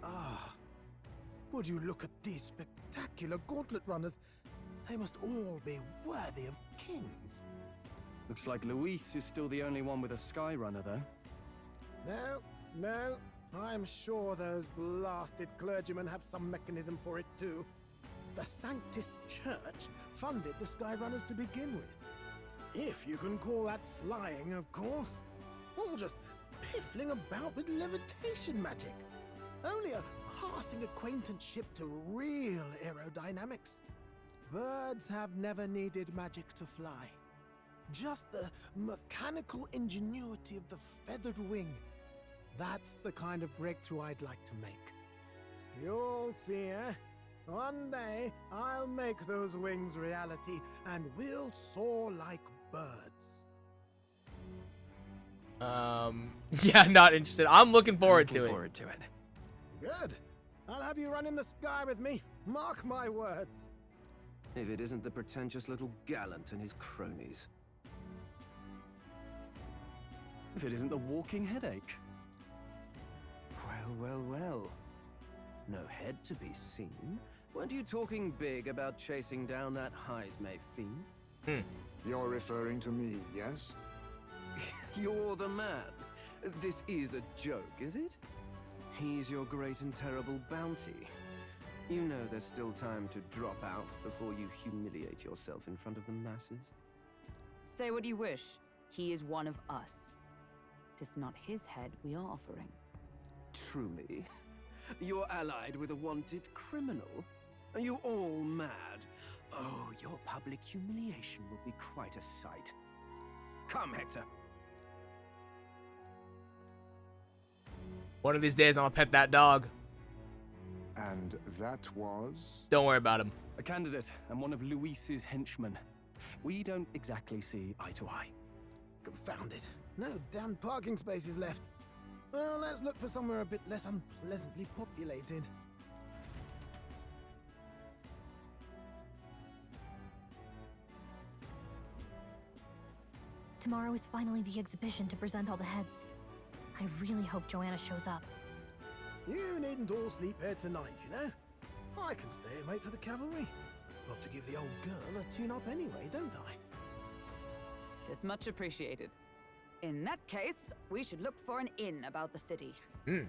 Ah, would you look at these spectacular gauntlet runners? They must all be worthy of kings. Looks like Luis is still the only one with a Skyrunner, though. No. I'm sure those blasted clergymen have some mechanism for it too. The Sanctus Church funded the Skyrunners to begin with. If you can call that flying, of course. All just piffling about with levitation magic. Only a passing acquaintanceship to real aerodynamics. Birds have never needed magic to fly. Just the mechanical ingenuity of the feathered wing. That's the kind of breakthrough I'd like to make. You'll see, eh? One day, I'll make those wings reality, and we'll soar like birds. Yeah, not interested. I'm looking forward to it. Good. I'll have you run in the sky with me. Mark my words. If it isn't the pretentious little gallant and his cronies. If it isn't the walking headache. Well. No head to be seen. Weren't you talking big about chasing down that Heismay fiend? You're referring to me, yes? You're the man. This is a joke, is it? He's your great and terrible bounty. You know there's still time to drop out before you humiliate yourself in front of the masses. Say what you wish. He is one of us. 'Tis not his head we are offering. Truly? You're allied with a wanted criminal? Are you all mad? Oh, your public humiliation will be quite a sight. Come, Hector. One of these days, I'm gonna pet that dog. And that was? Don't worry about him. A candidate and one of Luis's henchmen. We don't exactly see eye to eye. Confound it. No damn parking spaces left. Well, let's look for somewhere a bit less unpleasantly populated. Tomorrow is finally the exhibition to present all the heads. I really hope Joanna shows up. You needn't all sleep here tonight, you know? I can stay and wait for the cavalry. Got to give the old girl a tune-up anyway, don't I? 'Tis much appreciated. In that case, we should look for an inn about the city. Mm.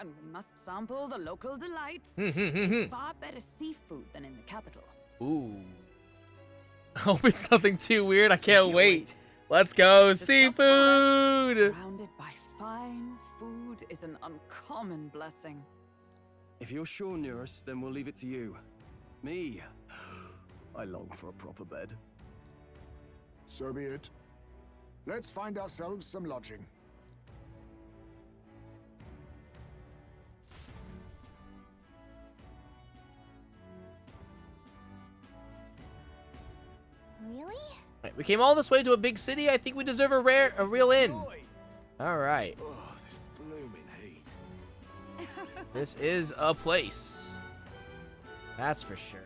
And we must sample the local delights. Far better seafood than in the capital. Ooh. Hope it's nothing too weird. I can't wait. Let's go, seafood! Surrounded by fine food is an uncommon blessing. If you're sure, Nurse, then we'll leave it to you. Me, I long for a proper bed. So be it. Let's find ourselves some lodging. Really? Right, we came all this way to a big city. I think we deserve a real inn. All right. Oh, this blooming heat. This is a place. That's for sure.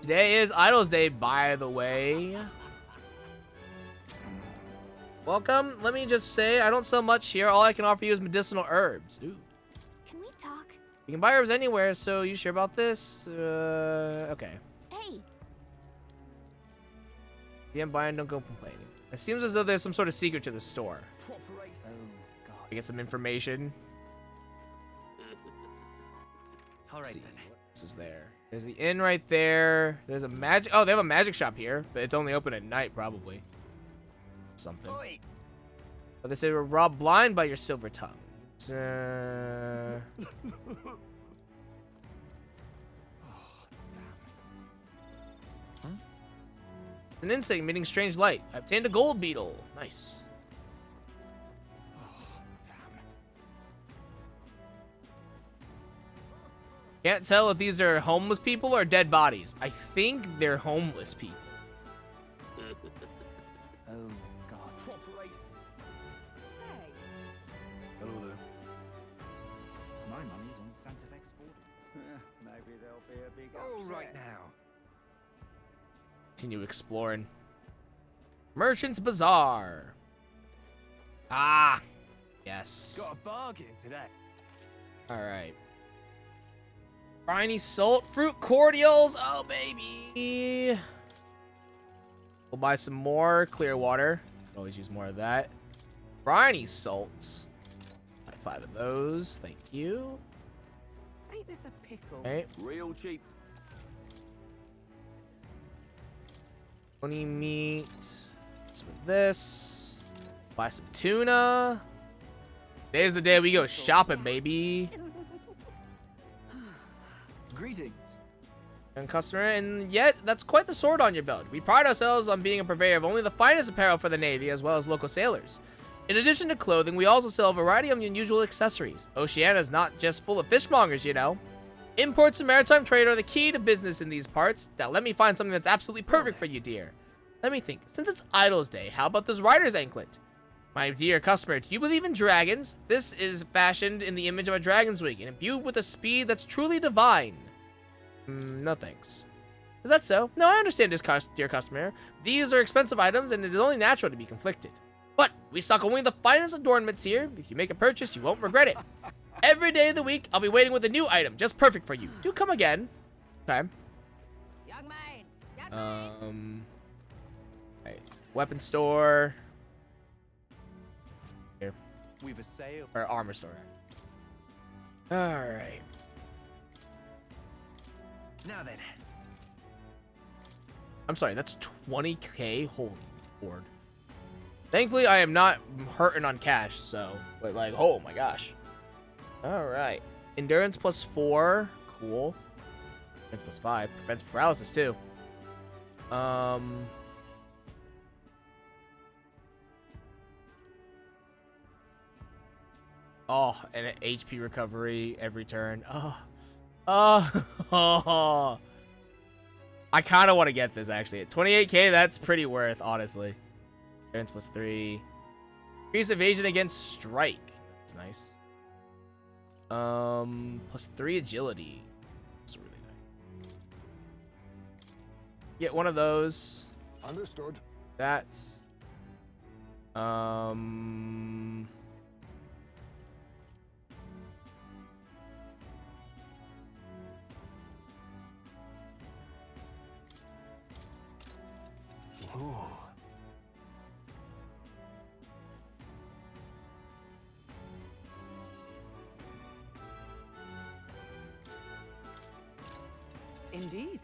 Today is Idol's Day, by the way. Welcome. Let me just say, I don't sell much here. All I can offer you is medicinal herbs. Ooh. Can we talk? You can buy herbs anywhere, so you sure about this? Okay. Hey. Yeah, I'm buying, don't go complaining. It seems as though there's some sort of secret to the store. Oh, God. We get some information. All right, Let's see then. what else is there. There's the inn right there. There's a magic. Oh, they have a magic shop here, but it's only open at night, probably. Something. But they say we're robbed blind by your silver tongue. An insect emitting strange light. I obtained a gold beetle. Nice. Can't tell if these are homeless people or dead bodies. I think they're homeless people. Oh, God. Proper races. Hello there. My money's on Santa Fe's 40. Maybe there'll be a big Oh, upset. right now. Continue exploring. Merchant's Bazaar. Ah, yes. Got a bargain today. All right. Briny salt fruit cordials. Oh, baby. We'll buy some more clear water. Could always use more of that. Briny salts. Buy 5 of those. Thank you. Ain't this a pickle? Okay. Real cheap. Pony meat. Some of this. Buy some tuna. Today's the day we go shopping, baby. Greetings. And customer, and yet that's quite the sword on your belt. We pride ourselves on being a purveyor of only the finest apparel for the Navy as well as local sailors. In addition to clothing, we also sell a variety of unusual accessories. Oceania's not just full of fishmongers, you know. Imports and maritime trade are the key to business in these parts. Now let me find something that's absolutely perfect for you, dear. Let me think. Since it's Idol's Day, how about this rider's anklet? My dear customer, do you believe in dragons? This is fashioned in the image of a dragon's wing and imbued with a speed that's truly divine. No thanks. Is that so? No, I understand this, dear customer. These are expensive items and it is only natural to be conflicted. But we stock only the finest adornments here. If you make a purchase, you won't regret it. Every day of the week, I'll be waiting with a new item just perfect for you. Do come again. Okay. Young man. Right. Weapon store. Here. We've a sale. Or armor store. Alright. Now then. I'm sorry, that's 20k? Holy Lord. Thankfully, I am not hurting on cash, so, but like, oh my gosh. Alright. Endurance +4. Cool. Endurance +5. Prevents paralysis, too. Oh, and an HP recovery every turn. Oh. I kind of want to get this, actually. At 28k, that's pretty worth, honestly. Endurance +3. Increase evasion against strike. That's nice. +3 agility. That's really nice. Get one of those. Understood. That's. Ooh. Indeed.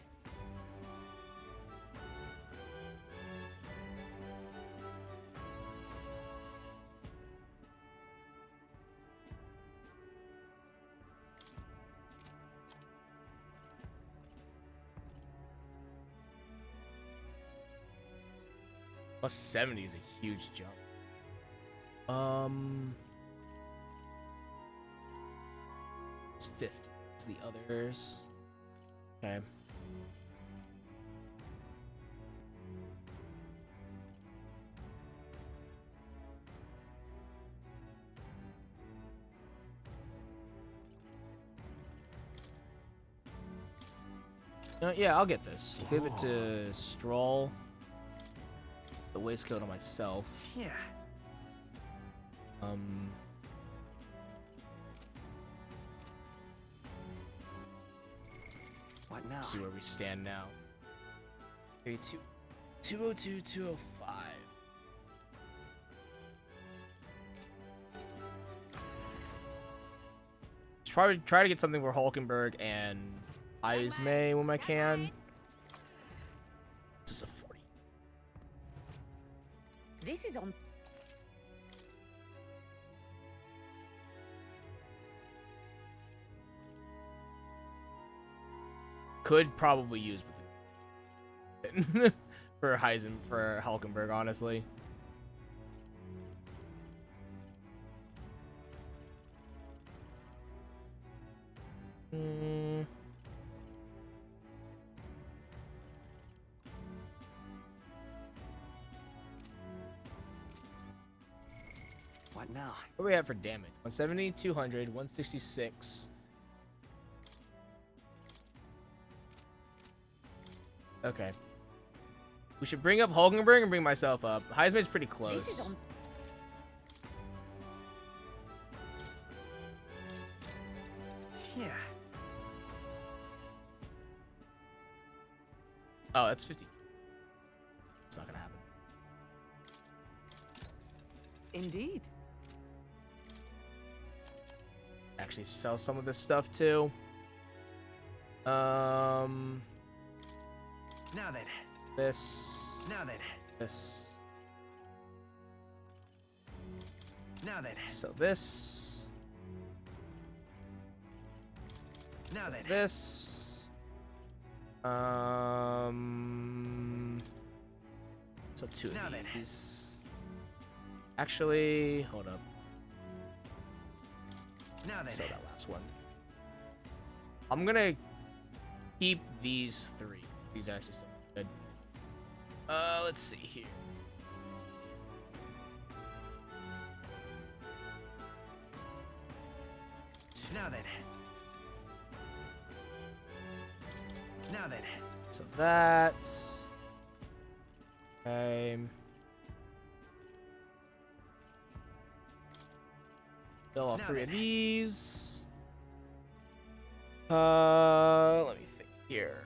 Plus 70 is a huge jump. It's 50. It's the others. Okay. Yeah, I'll get this. Give it to Stroll. The waistcoat on myself. Yeah. What now? See where we stand now. 32, 202, 205. Should probably try to get something for Hulkenberg and Ismay when I can. This is a 40. This is on. Could probably use with for Hulkenberg, honestly. What now? What are we at for damage? 170, 200, 166. Okay. We should bring up Hulkenberg and bring myself up. Heisman's pretty close. Yeah. Oh, that's 50. It's not gonna happen. Indeed. Actually sell some of this stuff too. Now then. This. Now then. This. Now then. So this. Now then. This. So two of these. Actually, hold up. Now then. So that last one. I'm gonna keep these three. These are actually still good. Let's see here. Now then. Now then. So that. Fill all three of these. Let me think here.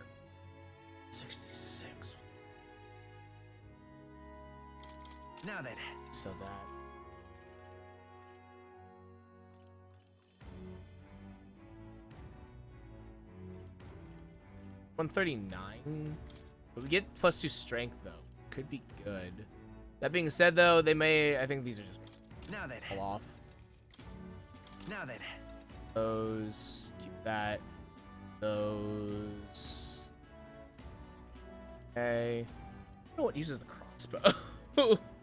66. Now then. So that. $139. But we get +2 strength though. Could be good. That being said though, they may. I think these are just now then. Pull off. Now then. Those. Keep that. Those. Okay. I don't know what uses the crossbow.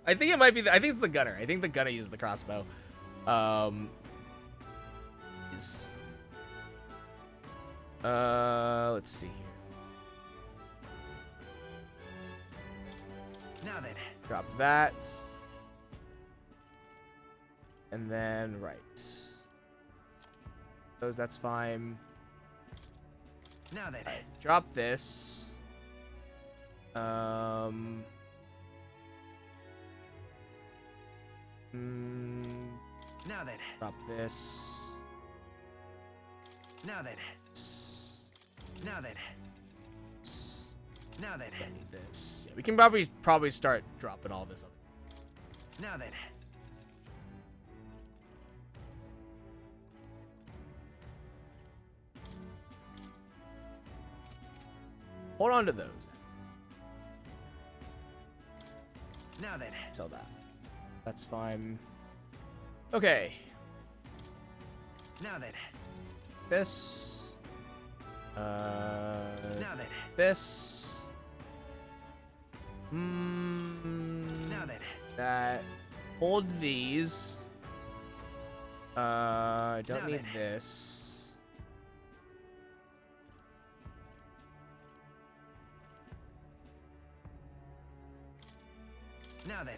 I think it might be. I think it's the gunner. I think the gunner uses the crossbow. Let's see here. Now then. Drop that. And then right. Those. That's fine. Now then. Right, drop this. Now then. Drop this. Now then. Now then. Now then. I need this. Yeah, we can probably start dropping all this other. Now then. hold on to those. Now then. Sell that. That's fine. Okay. Now then. This. Now then. This. Now then. That. Hold these. I don't need this. Now then.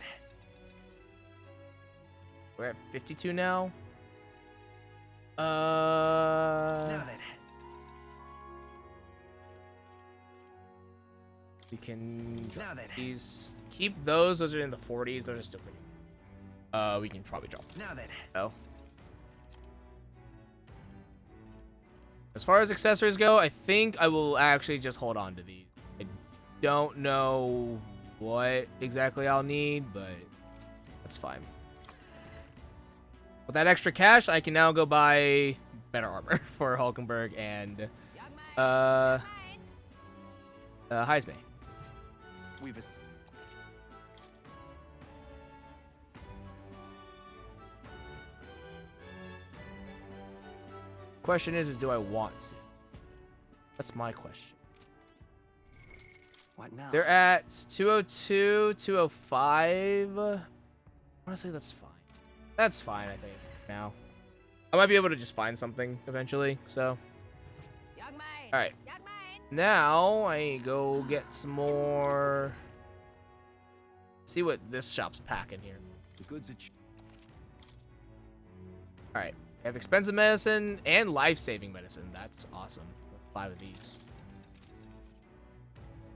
We're at 52 now. Now then. We can drop Now then. these. Keep those. Those are in the 40s. Those are still pretty. We can probably drop them. Now then. Oh. As far as accessories go, I think I will actually just hold on to these. I don't know what exactly I'll need, but that's fine. With that extra cash, I can now go buy better armor for Hulkenberg and Heismay. We've Question is do I want to? That's my question. What now? They're at 202, 205. Honestly, that's fine. That's fine, I think, now. I might be able to just find something eventually, so. Alright. Now, I go get some more. See what this shop's packing here. The goods are Alright. They have expensive medicine and life-saving medicine. That's awesome. 5 of these.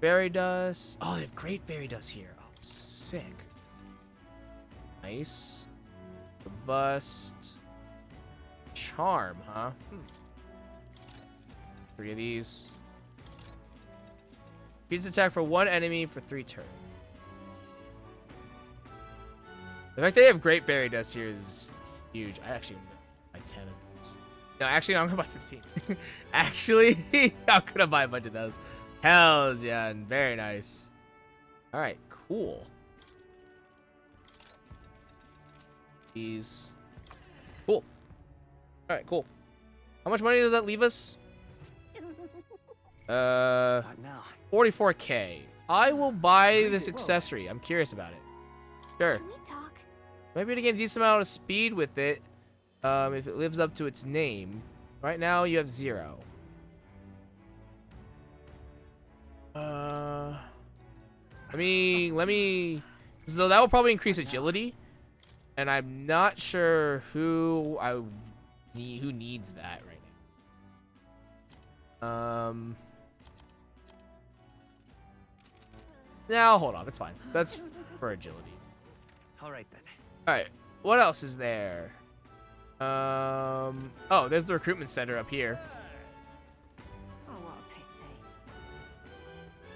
Fairy dust. Oh, they have great fairy dust here. Oh, sick. Nice. Bust. Charm, huh? 3 of these. Increase attack for 1 enemy for 3 turns. The fact they have great fairy dust here is huge. I actually buy 10 of these. No, actually, I'm gonna buy 15. Actually, I'm gonna buy a bunch of those. Hells yeah, and very nice. All right, cool. These. Cool. All right, cool. How much money does that leave us? What now? 44K. I will buy this accessory. I'm curious about it. Sure. Can we talk? Maybe to get a decent amount of speed with it. If it lives up to its name. Right now you have 0. Let me. So that will probably increase agility, and I'm not sure who needs that right now. Now hold on, that's fine. That's for agility. All right then. All right, what else is there? Oh, there's the recruitment center up here. Oh, what a pity.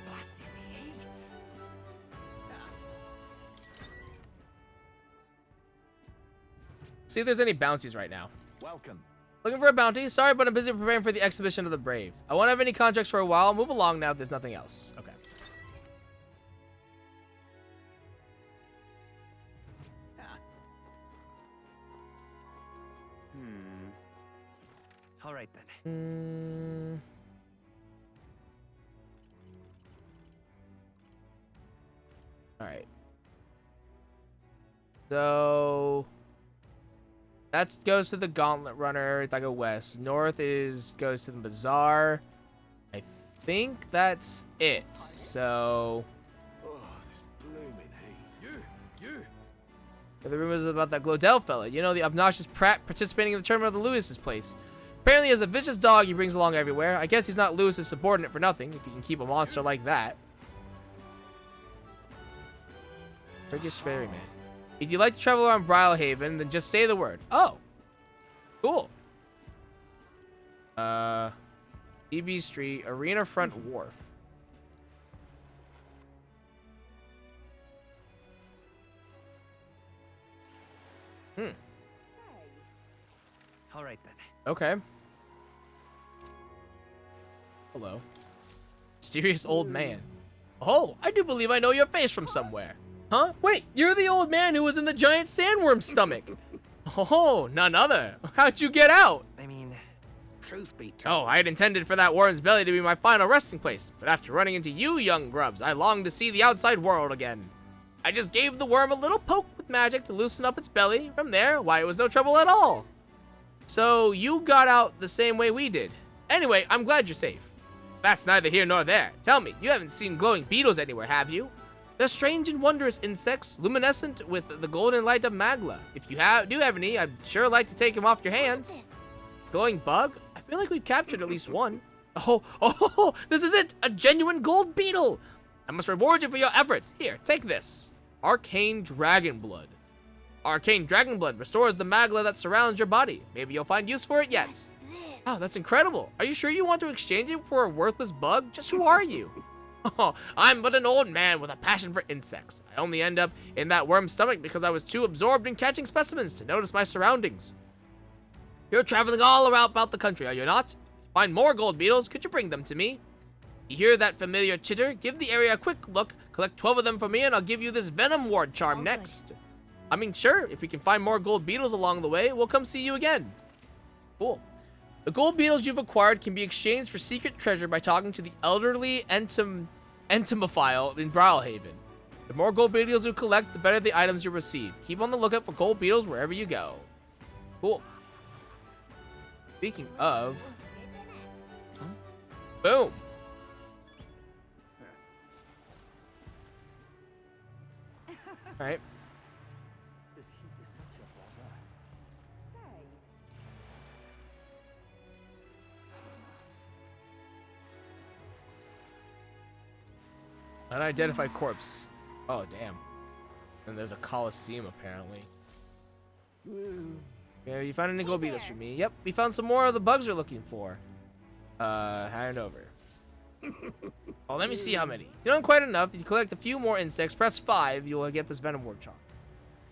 Blast this heat. See if there's any bounties right now. Welcome. Looking for a bounty? Sorry, but I'm busy preparing for the exhibition of the brave. I won't have any contracts for a while. Move along now if there's nothing else. Okay. All right then. All right. So that goes to the Gauntlet Runner. If I go west, north goes to the Bazaar. I think that's it. So. Oh, this blooming heat. You. The rumors about that Glodell fella. You know, the obnoxious Pratt participating in the tournament of the Lewis's place. Apparently, as a vicious dog he brings along everywhere. I guess he's not Lewis's subordinate for nothing, if he can keep a monster like that. Turkish ferryman. If you'd like to travel around Brylehaven, then just say the word. Oh. Cool. EB Street, Arena Front Wharf. All right then. Okay. Hello. Mysterious old man. Oh, I do believe I know your face from somewhere. Huh? Wait, you're the old man who was in the giant sandworm's stomach. Oh, none other. How'd you get out? I mean, truth be told. Oh, I had intended for that worm's belly to be my final resting place, but after running into you young grubs, I longed to see the outside world again. I just gave the worm a little poke with magic to loosen up its belly. From there, why, it was no trouble at all. So, you got out the same way we did. Anyway, I'm glad you're safe. That's neither here nor there. Tell me, you haven't seen glowing beetles anywhere, have you? They're strange and wondrous insects, luminescent with the golden light of Magla. If you do have any, I'd sure like to take them off your hands. Glowing bug? I feel like we've captured at least one. Oh, this is it! A genuine gold beetle! I must reward you for your efforts. Here, take this. Arcane Dragon Blood. Arcane Dragon Blood restores the Magla that surrounds your body. Maybe you'll find use for it yet. Oh, that's incredible. Are you sure you want to exchange it for a worthless bug? Just who are you? Oh, I'm but an old man with a passion for insects. I only end up in that worm's stomach because I was too absorbed in catching specimens to notice my surroundings. You're traveling all around about the country, are you not? Find more gold beetles, could you bring them to me? You hear that familiar chitter? Give the area a quick look, collect 12 of them for me, and I'll give you this venom ward charm next. I mean, sure, if we can find more gold beetles along the way, we'll come see you again. Cool. The gold beetles you've acquired can be exchanged for secret treasure by talking to the elderly entomophile in Brawlhaven. The more gold beetles you collect, the better the items you receive. Keep on the lookout for gold beetles wherever you go. Cool. Speaking of... Boom. Alright. Unidentified corpse. Oh, damn. And there's a Coliseum, apparently. Yeah, you found any gold beetles for me? Yep, we found some more of the bugs you're looking for. Hand over. Oh, let me see how many. You don't quite enough. If you collect a few more insects, press 5, you will get this venom ward charm.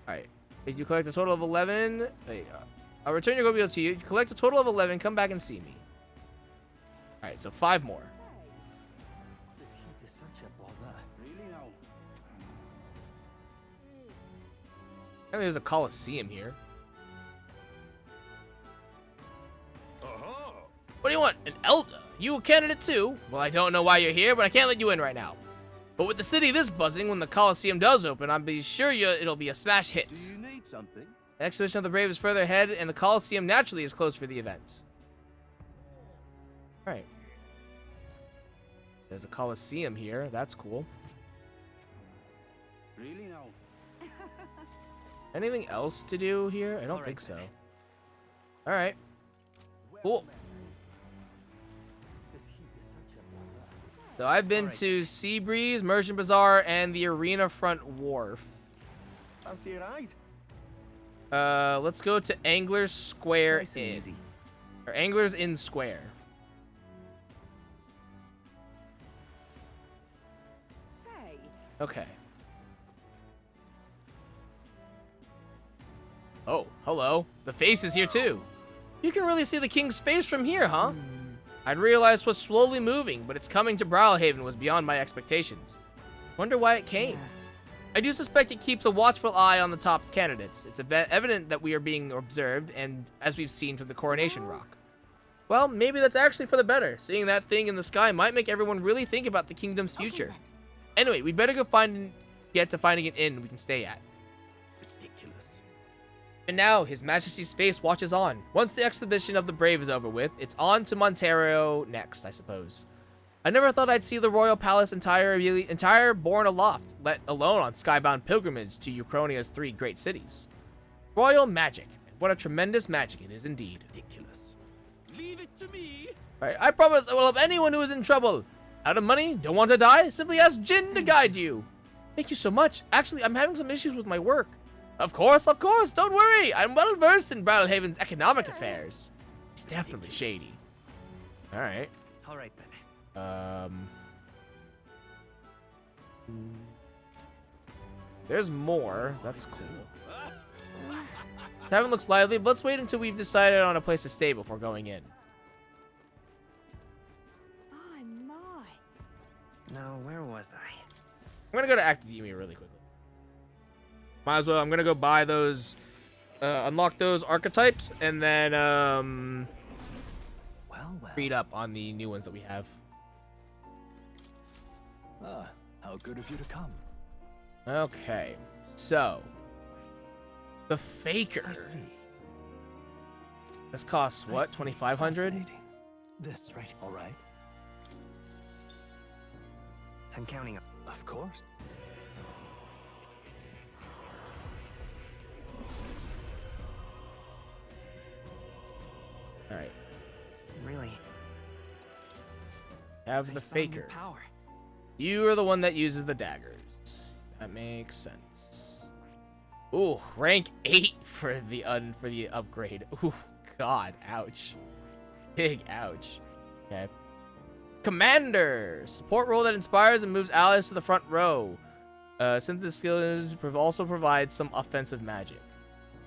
Alright. If you collect a total of 11, there you go. I'll return your gold beetles to you. If you collect a total of 11, come back and see me. Alright, so 5 more. And there's a Coliseum here. What do you want? An Elder? You a candidate too? Well, I don't know why you're here, but I can't let you in right now. But with the city this buzzing, when the Coliseum does open, I'll be sure it'll be a smash hit. Do you need something? The Exhibition of the Brave is further ahead, and the Coliseum naturally is closed for the event. Alright. There's a Coliseum here. That's cool. Really now? Anything else to do here? I don't think so. Alright. Cool. So I've been to Seabreeze, Merchant Bazaar, and the Arena Front Wharf. Fancy a ride? Let's go to Anglers Square Inn. Or Anglers Inn Square. Okay. Oh, hello. The face is here too. You can really see the king's face from here, huh? I'd realized was slowly moving, but its coming to Brawlhaven was beyond my expectations. Wonder why it came. I do suspect it keeps a watchful eye on the top candidates. It's evident that we are being observed, and as we've seen from the Coronation Rock. Well, maybe that's actually for the better. Seeing that thing in the sky might make everyone really think about the kingdom's future. Anyway, we'd better go get to finding an inn we can stay at. And now, His Majesty's face watches on. Once the exhibition of the Brave is over with, it's on to Montero next, I suppose. I never thought I'd see the royal palace entire borne aloft, let alone on skybound pilgrimage to Eucronia's 3 great cities. Royal magic. What a tremendous magic it is indeed. Ridiculous. Leave it to me. Right, I promise I will help anyone who is in trouble. Out of money? Don't want to die? Simply ask Jin to guide you. Thank you so much. Actually, I'm having some issues with my work. Of course, don't worry. I'm well versed in Brawlhaven's economic affairs. It's definitely shady. Alright. Alright then. There's more. That's cool. Tavern looks lively, but let's wait until we've decided on a place to stay before going in. Now, where was I? I'm gonna go to Academia really quickly. Might as well. I'm gonna go buy those, unlock those archetypes, and then read up on the new ones that we have. Ah, how good of you to come. Okay, so the Faker. This costs what? 2,500. This right, all right. I'm counting on. Of course. All right. Really? Have the found your Faker. power. You are the one that uses the daggers. That makes sense. Ooh, rank 8 for the upgrade. Ooh, God, ouch. Big ouch. Okay. Commander! Support role that inspires and moves allies to the front row. Synthesis skills also provides some offensive magic.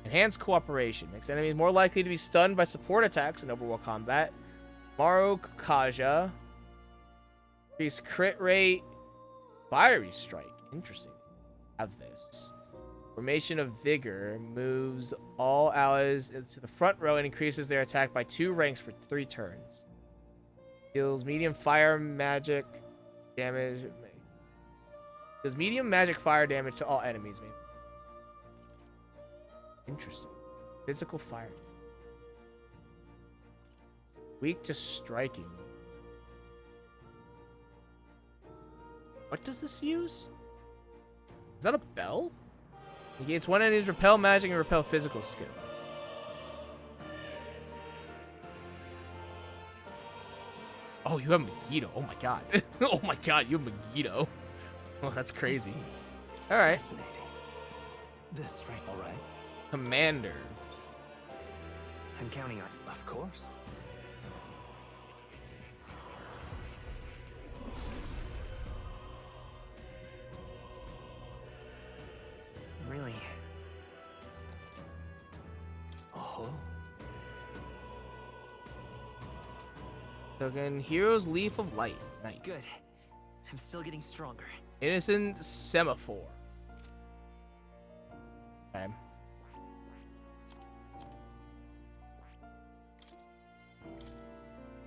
Enhanced cooperation. Makes enemies more likely to be stunned by support attacks in overworld combat. Maru Kaja. Increase crit rate. Fiery Strike. Interesting. Have this. Formation of Vigor moves all allies to the front row and increases their attack by 2 ranks for 3 turns. Deals medium fire magic damage. Does medium magic fire damage to all enemies, maybe. Interesting. Physical fire. Weak to striking. What does this use? Is that a bell? Negates one enemy's repel magic and repel physical skill. Oh, you have Megiddo. Oh my god. Oh my god, you have Megiddo. Oh, that's crazy. Alright. This right, all right. Commander. I'm counting on. Of course. Really? Oh. Token Hero's Leaf of Light. Nice. Good. I'm still getting stronger. Innocent Semaphore. Okay.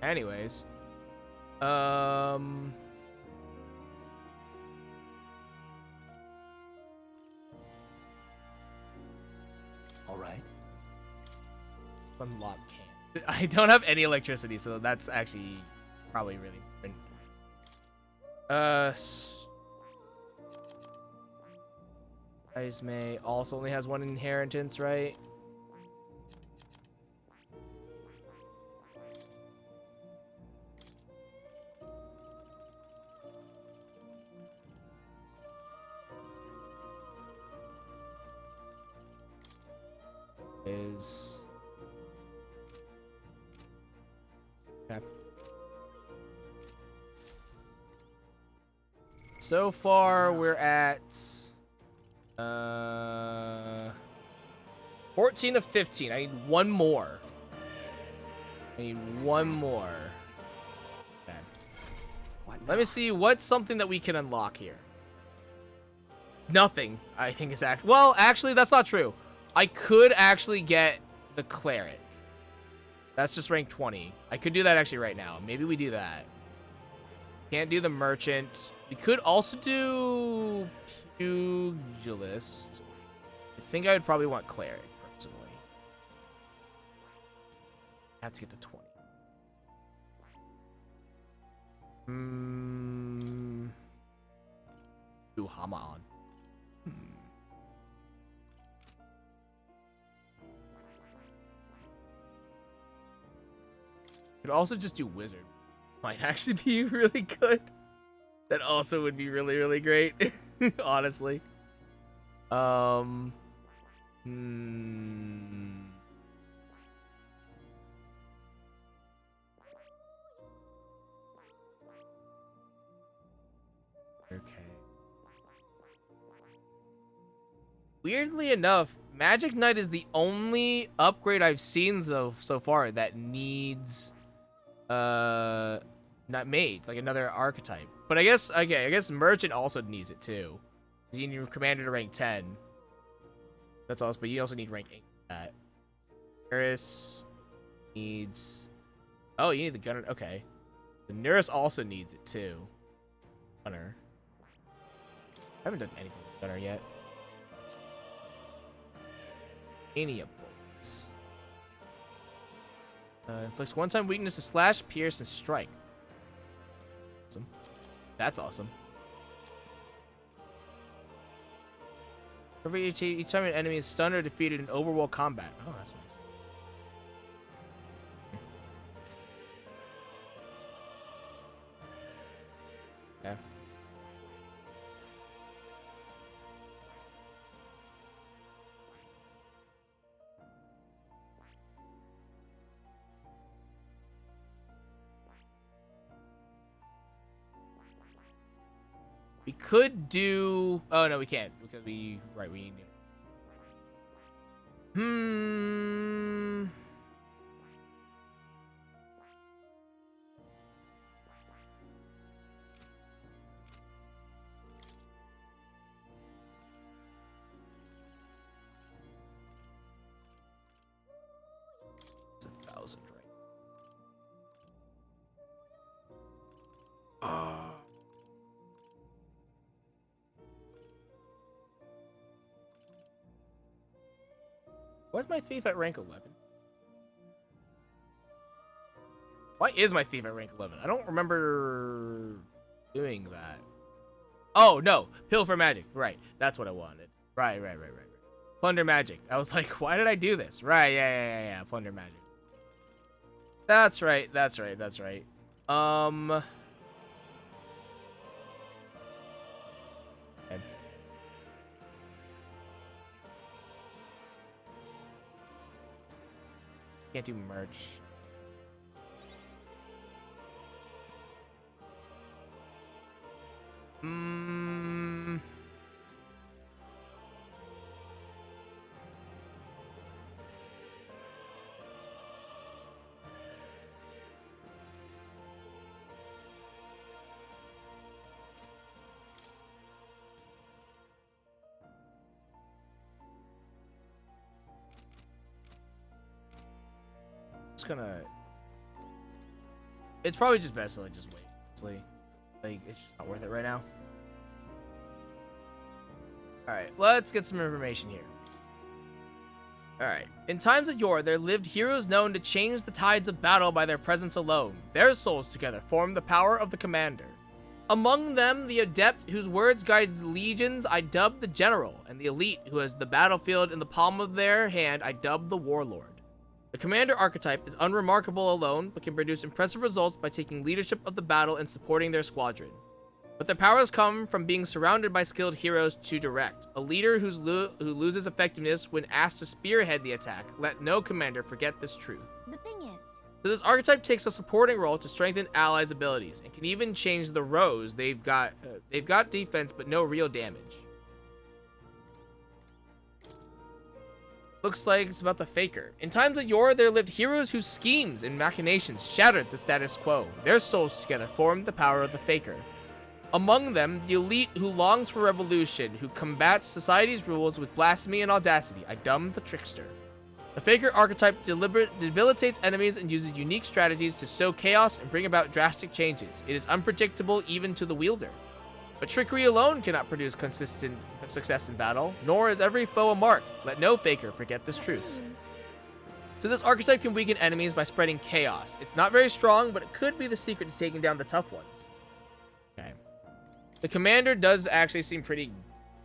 Anyways. All right. Unlock can. I don't have any electricity, so that's actually probably really important. Esme also only has 1 inheritance, right? Is okay. So far we're at 14 of 15. I need 1 more. I need 1 more. Okay. Let me see what's something that we can unlock here. Nothing, I think is well, actually that's not true. I could actually get the Cleric. That's just rank 20. I could do that actually right now. Maybe we do that. Can't do the Merchant. We could also do Pugilist. I think I would probably want Cleric, personally. I have to get to 20. Do Haman. Could also just do Wizard. Might actually be really good. That also would be really, really great. Honestly. Okay. Weirdly enough, Magic Knight is the only upgrade I've seen so far that needs not made, like another archetype. But I guess, okay, I guess Merchant also needs it too. You need your commander to rank 10. That's also, but you also need rank 8 for that. Paris needs... Oh, you need the gunner. Okay. The Nurse also needs it too. Gunner. I haven't done anything with Gunner yet. Mania Bolts. Inflicts one-time weakness to slash, pierce, and strike. Awesome. That's awesome. Every each time an enemy is stunned or defeated in overworld combat. Oh, that's nice. Okay. We could do... Oh, no, we can't. Because we... Right, we need... It's 1,000, right? Where's my thief at rank 11? Why is my thief at rank 11? I don't remember doing that. Oh, no. Pilfer magic. Right. That's what I wanted. Right. Plunder magic. I was like, why did I do this? Right. Yeah. Plunder magic. That's right. Okay. Can't do merch. Gonna... It's probably just best to like just wait. Honestly. Like it's just not worth it right now. Alright, let's get some information here. Alright. In times of yore, there lived heroes known to change the tides of battle by their presence alone. Their souls together formed the power of the commander. Among them, the adept whose words guides legions I dubbed the general, and the elite who has the battlefield in the palm of their hand I dubbed the warlord. The commander archetype is unremarkable alone, but can produce impressive results by taking leadership of the battle and supporting their squadron. But their powers come from being surrounded by skilled heroes to direct. A leader who loses effectiveness when asked to spearhead the attack. Let no commander forget this truth. The thing is... So this archetype takes a supporting role to strengthen allies' abilities, and can even change the rows. They've got defense, but no real damage. Looks like it's about the Faker. In times of yore, there lived heroes whose schemes and machinations shattered the status quo. Their souls together formed the power of the Faker. Among them, the elite who longs for revolution, who combats society's rules with blasphemy and audacity. I dubbed the Trickster. The Faker archetype debilitates enemies and uses unique strategies to sow chaos and bring about drastic changes. It is unpredictable even to the wielder. But trickery alone cannot produce consistent success in battle, nor is every foe a mark. Let no Faker forget this truth. So this archetype can weaken enemies by spreading chaos. It's not very strong, but it could be the secret to taking down the tough ones. Okay. The commander does actually seem pretty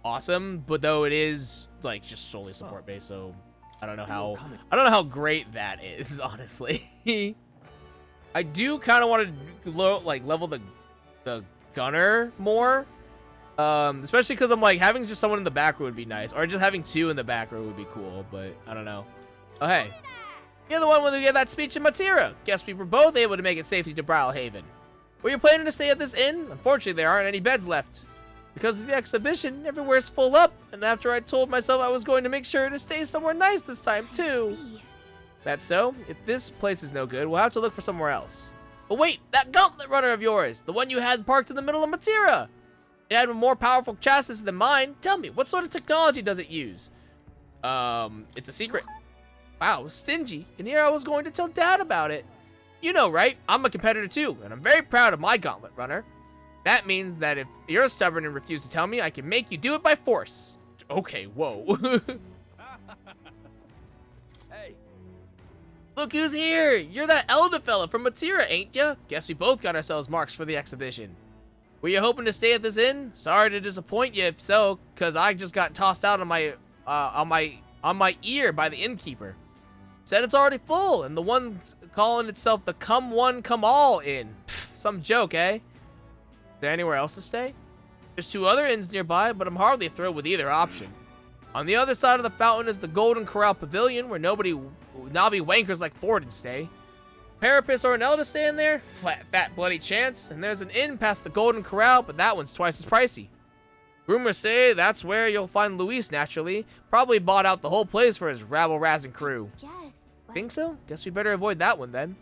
awesome, but though it is like just solely support based, so I don't know how great that is, honestly. I do kind of want to level the gunner more, especially because I'm like having just someone in the back row would be nice, or just having two in the back row would be cool, but I don't know. Oh hey, you're the one who gave that speech in Matira. Guess we were both able to make it safely to Brawlhaven. Were you planning to stay at this inn? Unfortunately, there aren't any beds left. Because of the exhibition, everywhere's full up, and after I told myself I was going to make sure to stay somewhere nice this time too. That's so. If this place is no good, we'll have to look for somewhere else. But wait, that gauntlet runner of yours, the one you had parked in the middle of Matira. It had a more powerful chassis than mine. Tell me, what sort of technology does it use? It's a secret. Wow, stingy. And here I was going to tell Dad about it. You know, right? I'm a competitor too, and I'm very proud of my gauntlet runner. That means that if you're stubborn and refuse to tell me, I can make you do it by force. Okay, whoa. Hey. Look who's here! You're that elder fella from Matira, ain't ya? Guess we both got ourselves marks for the exhibition. Were you hoping to stay at this inn? Sorry to disappoint you if so, cause I just got tossed out on my ear by the innkeeper. Said it's already full, and the one calling itself the Come One Come All Inn. Pfft, some joke, eh? Is there anywhere else to stay? There's 2 other inns nearby, but I'm hardly thrilled with either option. On the other side of the fountain is the Golden Corral Pavilion, where knobby wankers like Ford stay. Parapus or an elder stay in there? Fat bloody chance. And there's an inn past the Golden Corral, but that one's twice as pricey. Rumors say that's where you'll find Luis naturally. Probably bought out the whole place for his rabble-razzing crew. Yes, but... Think so? Guess we better avoid that one then.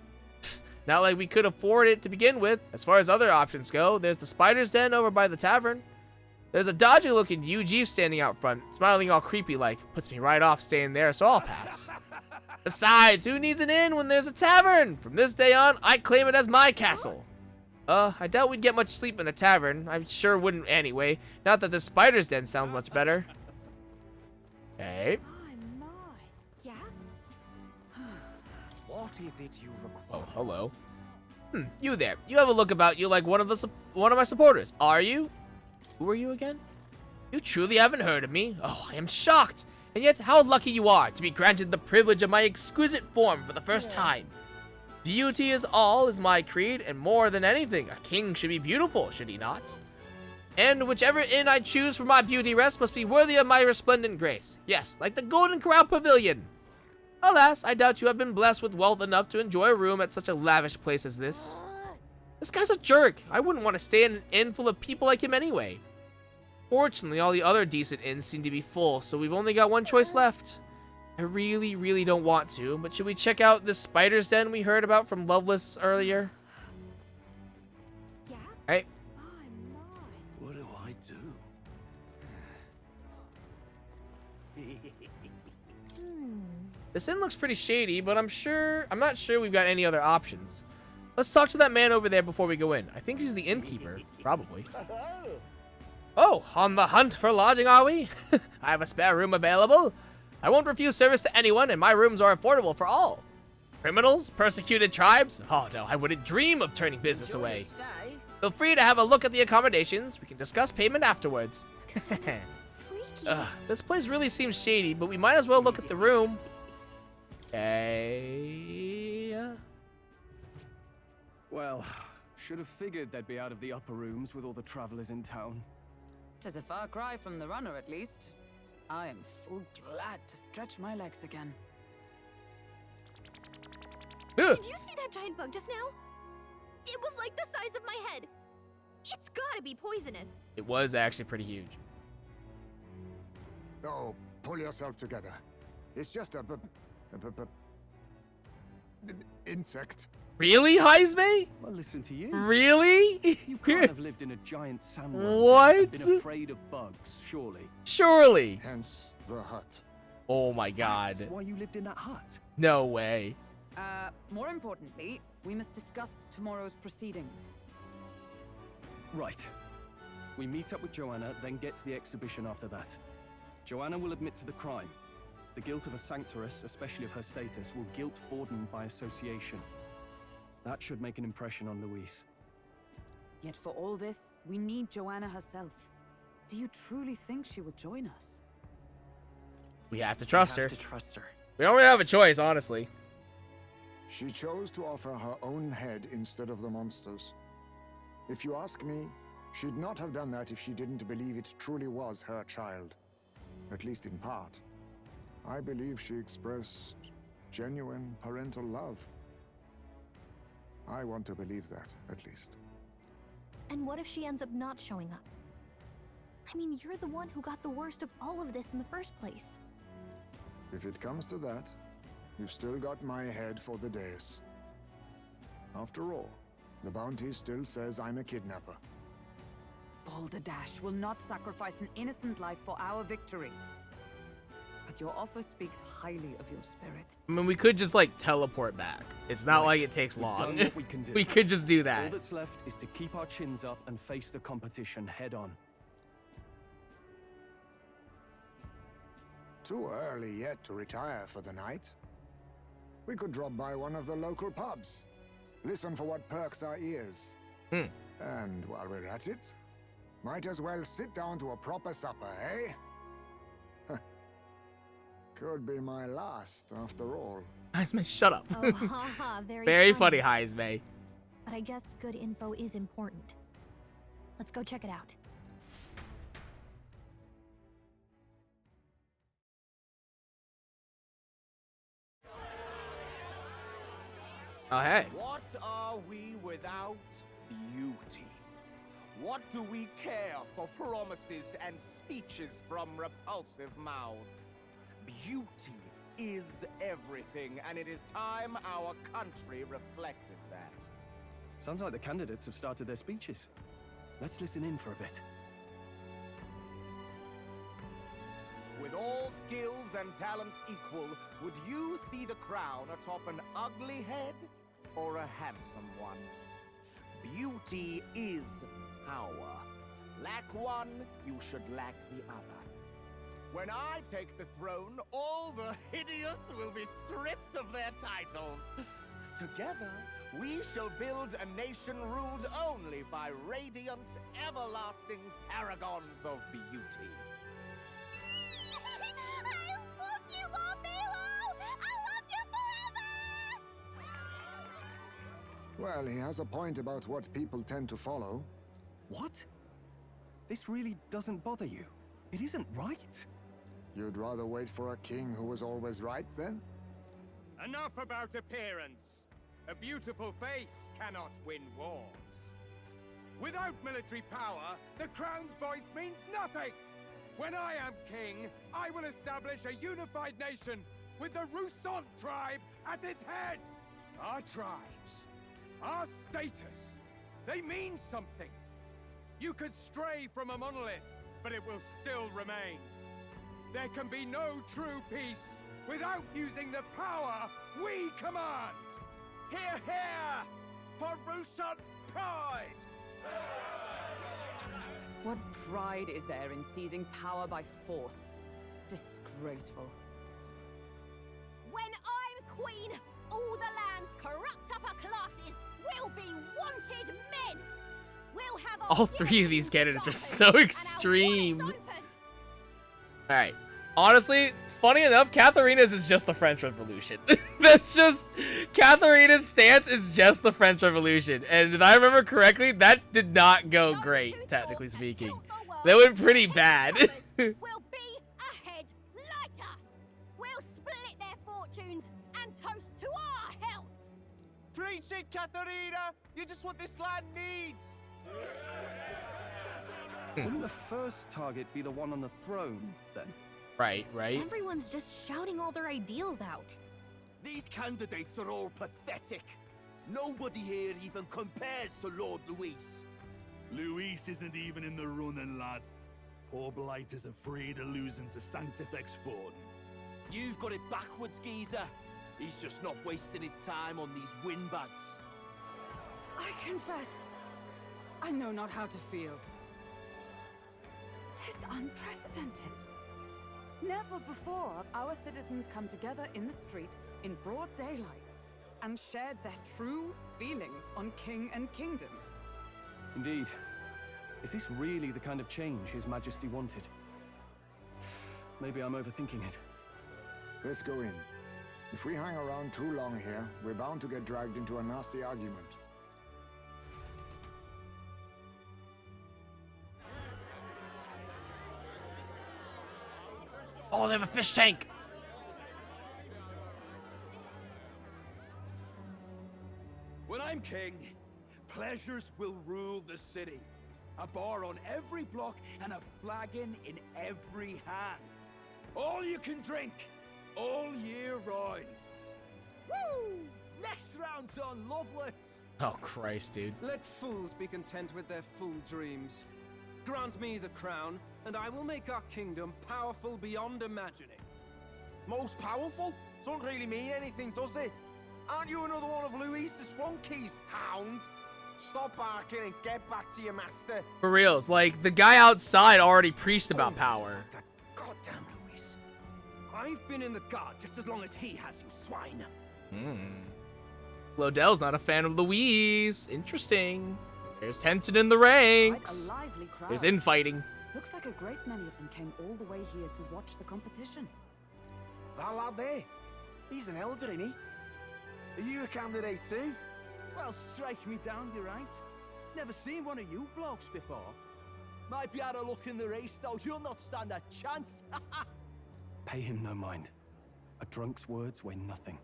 Not like we could afford it to begin with. As far as other options go, there's the Spider's Den over by the tavern. There's a dodgy-looking UG standing out front, smiling all creepy-like. Puts me right off staying there, so I'll pass. Besides, who needs an inn when there's a tavern? From this day on, I claim it as my castle. I doubt we'd get much sleep in a tavern. I sure wouldn't anyway. Not that the Spider's Den sounds much better. Okay. Yeah? What is it you require? Oh, hello. You there. You have a look about you like one of my supporters. Are you? Who are you again? You truly haven't heard of me? Oh, I am shocked. And yet, how lucky you are to be granted the privilege of my exquisite form for the first time. Beauty is all is my creed, and more than anything, a king should be beautiful, should he not? And whichever inn I choose for my beauty rest must be worthy of my resplendent grace. Yes, like the Golden Corral Pavilion. Alas, I doubt you have been blessed with wealth enough to enjoy a room at such a lavish place as this. This guy's a jerk. I wouldn't want to stay in an inn full of people like him anyway. Fortunately, all the other decent inns seem to be full, so we've only got one choice left. I really, really don't want to, but should we check out this Spider's Den we heard about from Loveless earlier? Yeah? Right? What do I do? This inn looks pretty shady, but I'm not sure we've got any other options. Let's talk to that man over there before we go in. I think he's the innkeeper, probably. Oh, on the hunt for lodging, are we? I have a spare room available. I won't refuse service to anyone, and my rooms are affordable for all. Criminals? Persecuted tribes? Oh no, I wouldn't dream of turning business away. Feel free to have a look at the accommodations. We can discuss payment afterwards. This place really seems shady, but we might as well look at the room. Okay. Well, should have figured they'd be out of the upper rooms with all the travelers in town. 'Tis a far cry from the runner, at least. I am full glad to stretch my legs again. Did you see that giant bug just now? It was like the size of my head. It's gotta be poisonous. It was actually pretty huge. Oh, pull yourself together. It's just a insect. Really, Heisme? Well, listen to you. Really? You can't have lived in a giant sandworm. What? And been afraid of bugs, surely. Surely. Hence the hut. Oh my god. That's why you lived in that hut. No way. More importantly, we must discuss tomorrow's proceedings. Right. We meet up with Joanna, then get to the exhibition after that. Joanna will admit to the crime. The guilt of a sanctoress, especially of her status, will guilt Forden by association. That should make an impression on Luis. Yet for all this, we need Joanna herself. Do you truly think she will join us? We have to trust her. We have to trust her. We don't really have a choice, honestly. She chose to offer her own head instead of the monster's. If you ask me, she'd not have done that if she didn't believe it truly was her child. At least in part. I believe she expressed genuine parental love. I want to believe that, at least. And what if she ends up not showing up? I mean, you're the one who got the worst of all of this in the first place. If it comes to that, you've still got my head for the days. After all, The bounty still says I'm a kidnapper. Balderdash will not sacrifice an innocent life for our victory. But your offer speaks highly of your spirit. I mean, we could just, like, teleport back. It's not like it takes We've long. done what we can do. We could just do that. All that's left is to keep our chins up and face the competition head on. Too early yet to retire for the night. We could drop by one of the local pubs. Listen for what perks our ears. And while we're at it, might as well sit down to a proper supper, eh? Could be my last, after all. Heisman, shut up. Oh, haha, Very funny, Heisman. But I guess good info is important. Let's go check it out. Oh, hey. What are we without beauty? What do we care for promises and speeches from repulsive mouths? Beauty is everything, and it is time our country reflected that. Sounds like the candidates have started their speeches. Let's listen in for a bit. With all skills and talents equal, would you see the crown atop an ugly head or a handsome one? Beauty is power. Lack one, you should lack the other. When I take the throne, all the hideous will be stripped of their titles. Together, we shall build a nation ruled only by radiant, everlasting paragons of beauty. I love you, Lord Milo! I love you forever! Well, he has a point about what people tend to follow. What? This really doesn't bother you? It isn't right. You'd rather wait for a king who was always right, then? Enough about appearance. A beautiful face cannot win wars. Without military power, the crown's voice means nothing. When I am king, I will establish a unified nation with the Rousant tribe at its head. Our tribes, our status, they mean something. You could stray from a monolith, but it will still remain. There can be no true peace without using the power we command. Hear, hear, for Rousant pride! What pride is there in seizing power by force? Disgraceful. When I'm queen, all the land's corrupt upper classes will be wanted men. We'll have All three of these candidates are so extreme. Alright. Honestly, funny enough, Katharina's is just the French Revolution. That's just... Katharina's stance is just the French Revolution. And if I remember correctly, that did not go great, technically speaking. That went pretty bad. We'll be a head lighter. We'll split their fortunes and toast to our health. Preach it, Katharina! You're just what this land needs! Wouldn't the first target be the one on the throne, then? Right. Everyone's just shouting all their ideals out. These candidates are all pathetic. Nobody here even compares to Lord Luis. Luis isn't even in the running, lad. Poor Blight is afraid of losing to Sanctifex Ford. You've got it backwards, geezer. He's just not wasting his time on these windbags. I confess, I know not how to feel. 'Tis unprecedented. Never before have our citizens come together in the street in broad daylight and shared their true feelings on king and kingdom. Indeed. Is this really the kind of change His Majesty wanted? Maybe I'm overthinking it. Let's go in. If we hang around too long here, we're bound to get dragged into a nasty argument. Oh, they have a fish tank. When I'm king, pleasures will rule the city. A bar on every block and a flagon in every hand. All you can drink, all year round. Woo! Next round's on, lovely. Oh, Christ, dude. Let fools be content with their fool dreams. Grant me the crown, and I will make our kingdom powerful beyond imagining. Most powerful? Doesn't really mean anything, does it? Aren't you another one of Luis's flunkies, hound? Stop barking and get back to your master. For reals, like, the guy outside already preached about power. Goddamn Luis. I've been in the guard just as long as he has, you swine. Lodell's not a fan of Louise. Interesting. There's tension in the ranks. Quite a lively crowd. There's infighting. Looks like a great many of them came all the way here to watch the competition. That lad there, he's an elder, ain't he? Are you a candidate too? Well, strike me down, you're right. Never seen one of you blokes before. Might be out of luck in the race, though. You'll not stand a chance. Pay him no mind. A drunk's words weigh nothing.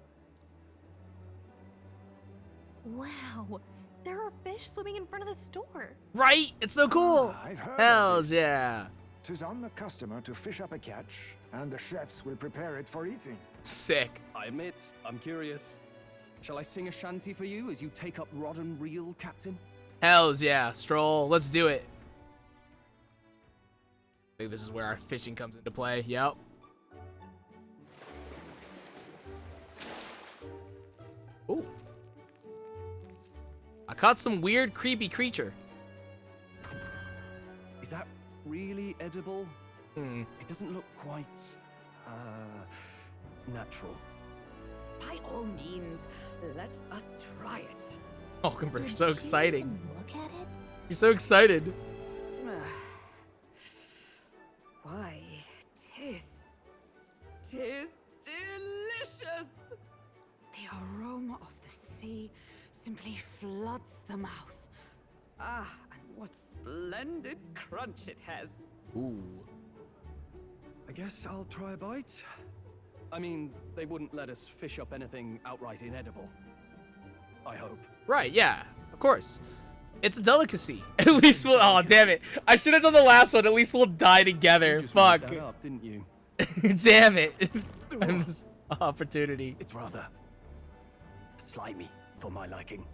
Wow, there are fish swimming in front of the store. Right? It's so cool. I've heard of Hells this. yeah. 'Tis on the customer to fish up a catch, and the chefs will prepare it for eating. Sick. I admit, I'm curious. Shall I sing a shanty for you as you take up rod and reel, Captain? Hells yeah, Stroll. Let's do it. I think this is where our fishing comes into play. Yep. Ooh. I caught some weird, creepy creature. Is that really edible? Hmm. It doesn't look quite, natural. By all means, let us try it. Hulkenberg's so exciting. Look at it. He's so excited. Why, tis delicious. The aroma of the sea simply floods the mouth. Ah, and what splendid crunch it has. Ooh. I guess I'll try a bite. I mean, they wouldn't let us fish up anything outright inedible. I hope. Right, yeah, of course. It's a delicacy. At least we'll. Oh, damn it. I should have done the last one. At least we'll die together. You just Fuck. made that up, didn't you? Damn it. I missed opportunity. It's rather slimy for my liking.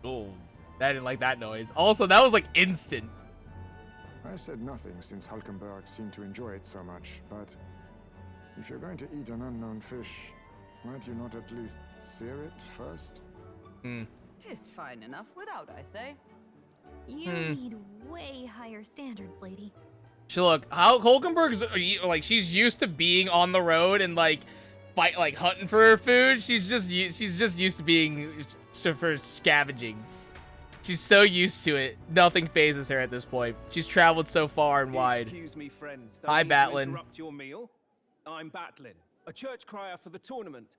Oh, I didn't like that noise. Also, that was like instant. I said nothing since Hulkenberg seemed to enjoy it so much, but if you're going to eat an unknown fish, might you not at least sear it first? Tis fine enough without, I say. You need way higher standards, lady. Look, how Hulkenberg's like, she's used to being on the road and like hunting for her food. She's just used to being for scavenging. She's so used to it. Nothing phases her at this point. She's traveled so far and wide. Excuse me, friends. Hi, Don't mean to Batlin. interrupt your meal. I'm Batlin, a church crier for the tournament.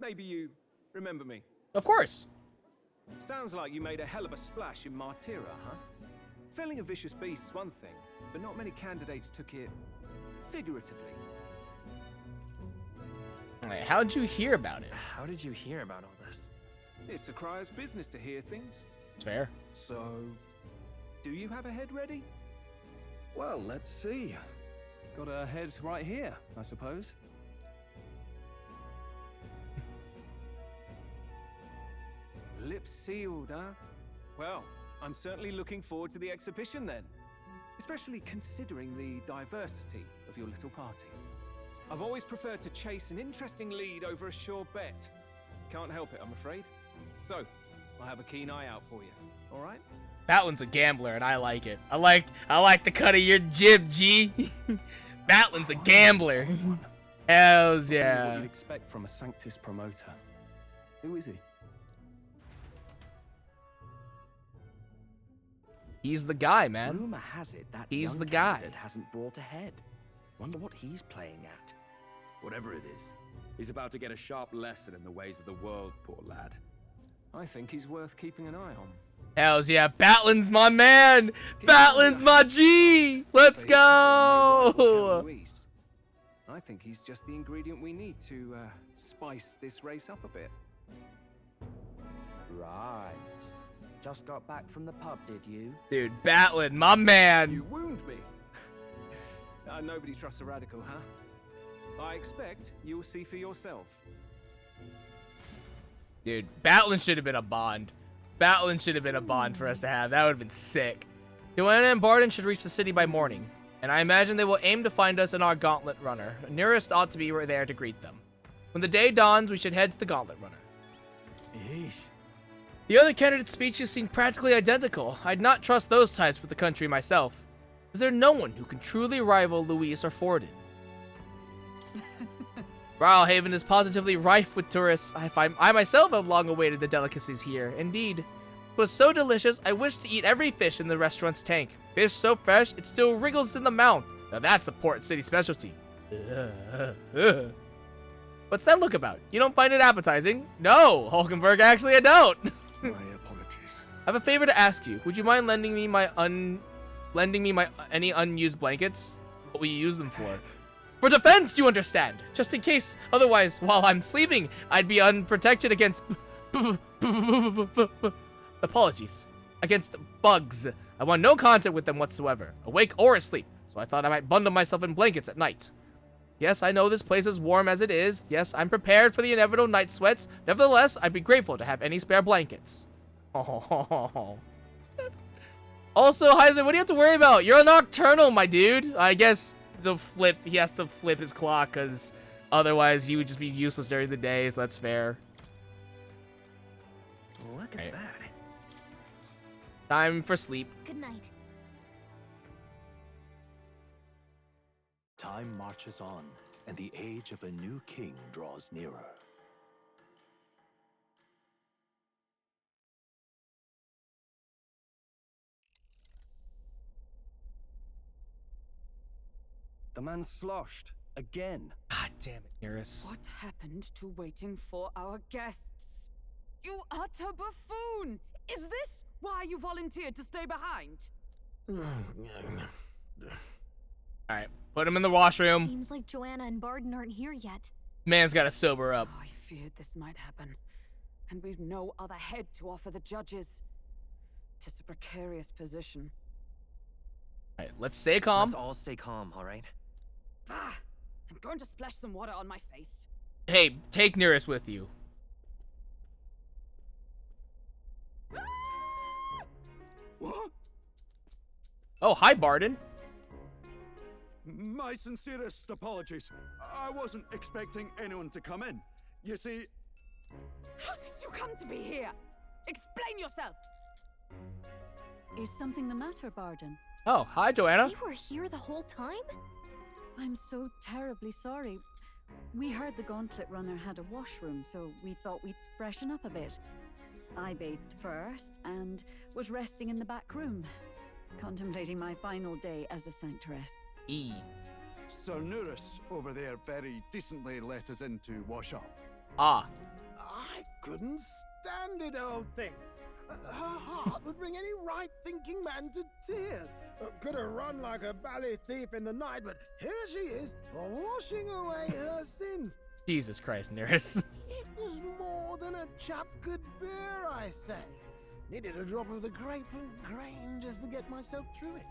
Maybe you remember me. Of course. Sounds like you made a hell of a splash in Martyra, huh? Felling a vicious beast's one thing, but not many candidates took it figuratively. Wait, how'd you hear about it? How did you hear about all this? It's a crier's business to hear things. It's fair. So, do you have a head ready? Well, let's see. Got a head right here, I suppose. Lips sealed, huh? Well, I'm certainly looking forward to the exhibition then. Especially considering the diversity of your little party. I've always preferred to chase an interesting lead over a sure bet. Can't help it, I'm afraid. So, I'll have a keen eye out for you, alright? Batlin's a gambler, and I like it. I like the cut of your jib, G. Batlin's a gambler. Hells What yeah. you'd expect from a Sanctus promoter. Who is he? He's the guy, man. Rumor has it that He's young the guy. candidate hasn't brought ahead. Wonder what he's playing at. Whatever it is, he's about to get a sharp lesson in the ways of the world, poor lad. I think he's worth keeping an eye on. Hells yeah. Batlin's my man. Batlin's my G. Let's go. Luis. I think he's just the ingredient we need to spice this race up a bit. Right. Just got back from the pub, did you? Dude, Batlin, my man. You wound me. Nobody trusts a radical, huh? I expect you'll see for yourself. Dude, battling should have been a bond. Battling should have been a bond for us to have. That would have been sick. Joanna and Barden should reach the city by morning, and I imagine they will aim to find us in our Gauntlet Runner. Nearest ought to be there to greet them. When the day dawns, we should head to the Gauntlet Runner. Yeesh. The other candidate speeches seem practically identical. I'd not trust those types with the country myself. Is there no one who can truly rival Luis or Forden? Rowhaven is positively rife with tourists. I myself have long awaited the delicacies here. Indeed. It was so delicious, I wish to eat every fish in the restaurant's tank. Fish so fresh, it still wriggles in the mouth. Now that's a Port City specialty. What's that look about? You don't find it appetizing? No, Hulkenberg, actually I don't. My apologies. I have a favor to ask you. Would you mind lending me my any unused blankets? What will you use them for? For defense, you understand. Just in case. Otherwise, while I'm sleeping, I'd be unprotected against apologies. Against bugs. I want no contact with them whatsoever, awake or asleep. So I thought I might bundle myself in blankets at night. Yes, I know this place is warm as it is. Yes, I'm prepared for the inevitable night sweats. Nevertheless, I'd be grateful to have any spare blankets. Oh. Also, Heisman, what do you have to worry about? You're a nocturnal, my dude. I guess he has to flip his clock because otherwise he would just be useless during the day, so that's fair. Look at that. Time for sleep. Good night. Time marches on, and the age of a new king draws nearer. The man's sloshed. Again. God damn it, Nearest. What happened to waiting for our guests? You utter buffoon! Is this why you volunteered to stay behind? Alright, put him in the washroom. Seems like Joanna and Barden aren't here yet. Man's gotta sober up. Oh, I feared this might happen. And we've no other head to offer the judges. 'Tis a precarious position. Alright, let's stay calm. Let's all stay calm, alright? Ah! I'm going to splash some water on my face. Hey, take Nearest with you. What? Oh, hi, Barden. My sincerest apologies. I wasn't expecting anyone to come in. You see... How did you come to be here? Explain yourself! Is something the matter, Barden? Oh, hi, Joanna. You were here the whole time? I'm so terribly sorry. We heard the Gauntlet Runner had a washroom, so we thought we'd freshen up a bit. I bathed first and was resting in the back room, contemplating my final day as a sanctress. Sir Nuris over there very decently let us in to wash up. Ah. I couldn't stand it, old thing. Her heart would bring any right-thinking man to tears. Could have run like a bally thief in the night, but here she is, washing away her sins. Jesus Christ, Nearest. It was more than a chap could bear, I say. Needed a drop of the grape and grain just to get myself through it.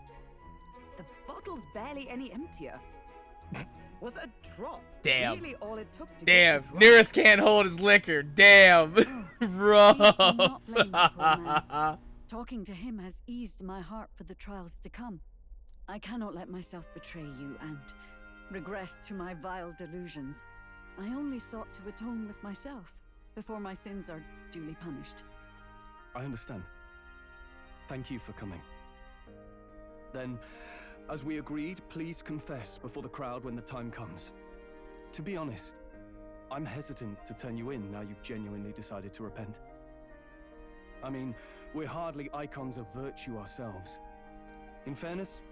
The bottle's barely any emptier. Was a drop Damn. really all it took to Damn. get you Nearest can't hold his liquor. Damn. Rough. Not blame the poor man. Talking to him has eased my heart for the trials to come. I cannot let myself betray you and regress to my vile delusions. I only sought to atone with myself before my sins are duly punished. I understand. Thank you for coming. Then, as we agreed, please confess before the crowd when the time comes. To be honest, I'm hesitant to turn you in now you've genuinely decided to repent. I mean, we're hardly icons of virtue ourselves. In fairness,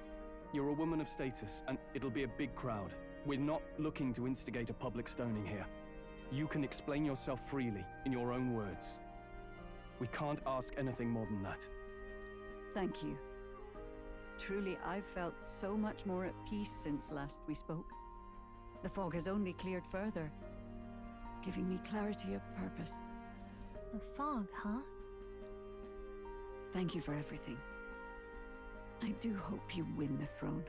you're a woman of status, and it'll be a big crowd. We're not looking to instigate a public stoning here. You can explain yourself freely, in your own words. We can't ask anything more than that. Thank you. Truly, I've felt so much more at peace since last we spoke. The fog has only cleared further, giving me clarity of purpose. A fog, huh? Thank you for everything. I do hope you win the throne.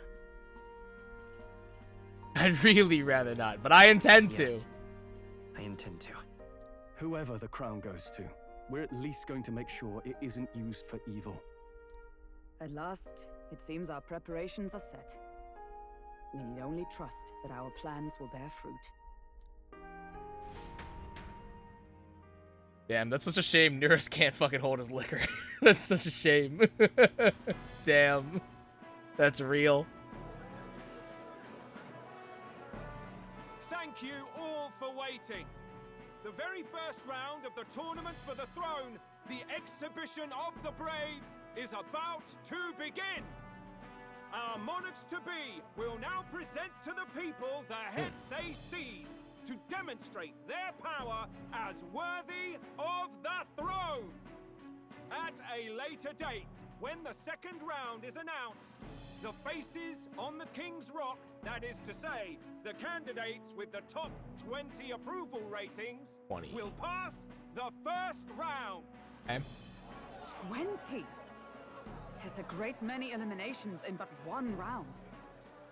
I'd really rather not, but I intend to. Yes, I intend to. Whoever the crown goes to, we're at least going to make sure it isn't used for evil. At last, it seems our preparations are set. We need only trust that our plans will bear fruit. Damn, that's such a shame Nurse can't fucking hold his liquor. That's such a shame. Damn. That's real. Thank you all for waiting. The very first round of the tournament for the throne, the exhibition of the brave, is about to begin. Our monarchs-to-be will now present to the people the heads they seized to demonstrate their power as worthy of the throne. At a later date, when the second round is announced, the faces on the King's Rock, that is to say, the candidates with the top 20 approval ratings, 20. will pass the first round. 20? 'Tis a great many eliminations in but one round.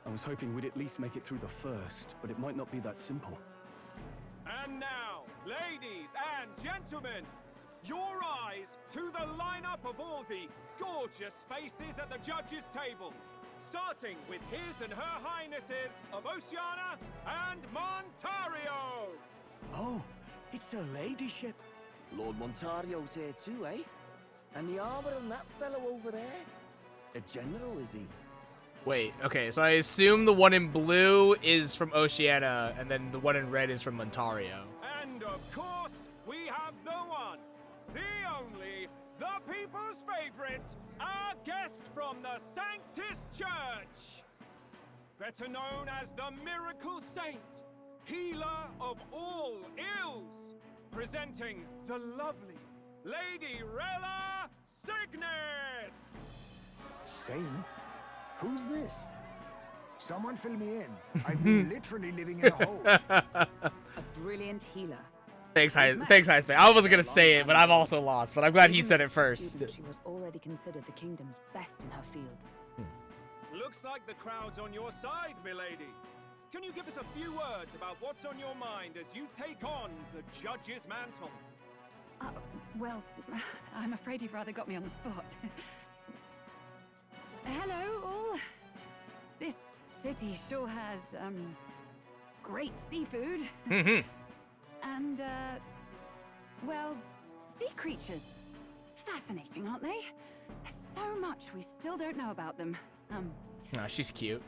I was hoping we'd at least make it through the first, but it might not be that simple. And now, ladies and gentlemen, your eyes to the lineup of all the gorgeous faces at the judges' table, starting with His and Her Highnesses of Oceania and Montario. Oh, it's her ladyship. Lord Montario's here too, eh? And the armor on that fellow over there? A general, is he? Wait, okay, so I assume the one in blue is from Oceania, and then the one in red is from Montario. And of course, we have the one, the only, the people's favorite, our guest from the Sanctus Church. Better known as the Miracle Saint, healer of all ills, presenting the lovely Lady Rella Cygnus! Saint? Who's this? Someone fill me in. I've been literally living in a hole. A brilliant healer. Thanks, Highspace. I wasn't gonna say it, but I'm also lost. But I'm glad he said it first. She was already considered the kingdom's best in her field. Looks like the crowd's on your side, milady. Can you give us a few words about what's on your mind as you take on the judge's mantle? Well, I'm afraid you've rather got me on the spot. Hello, all. This city sure has, great seafood. And, well, sea creatures. Fascinating, aren't they? There's so much we still don't know about them. Nah, she's cute.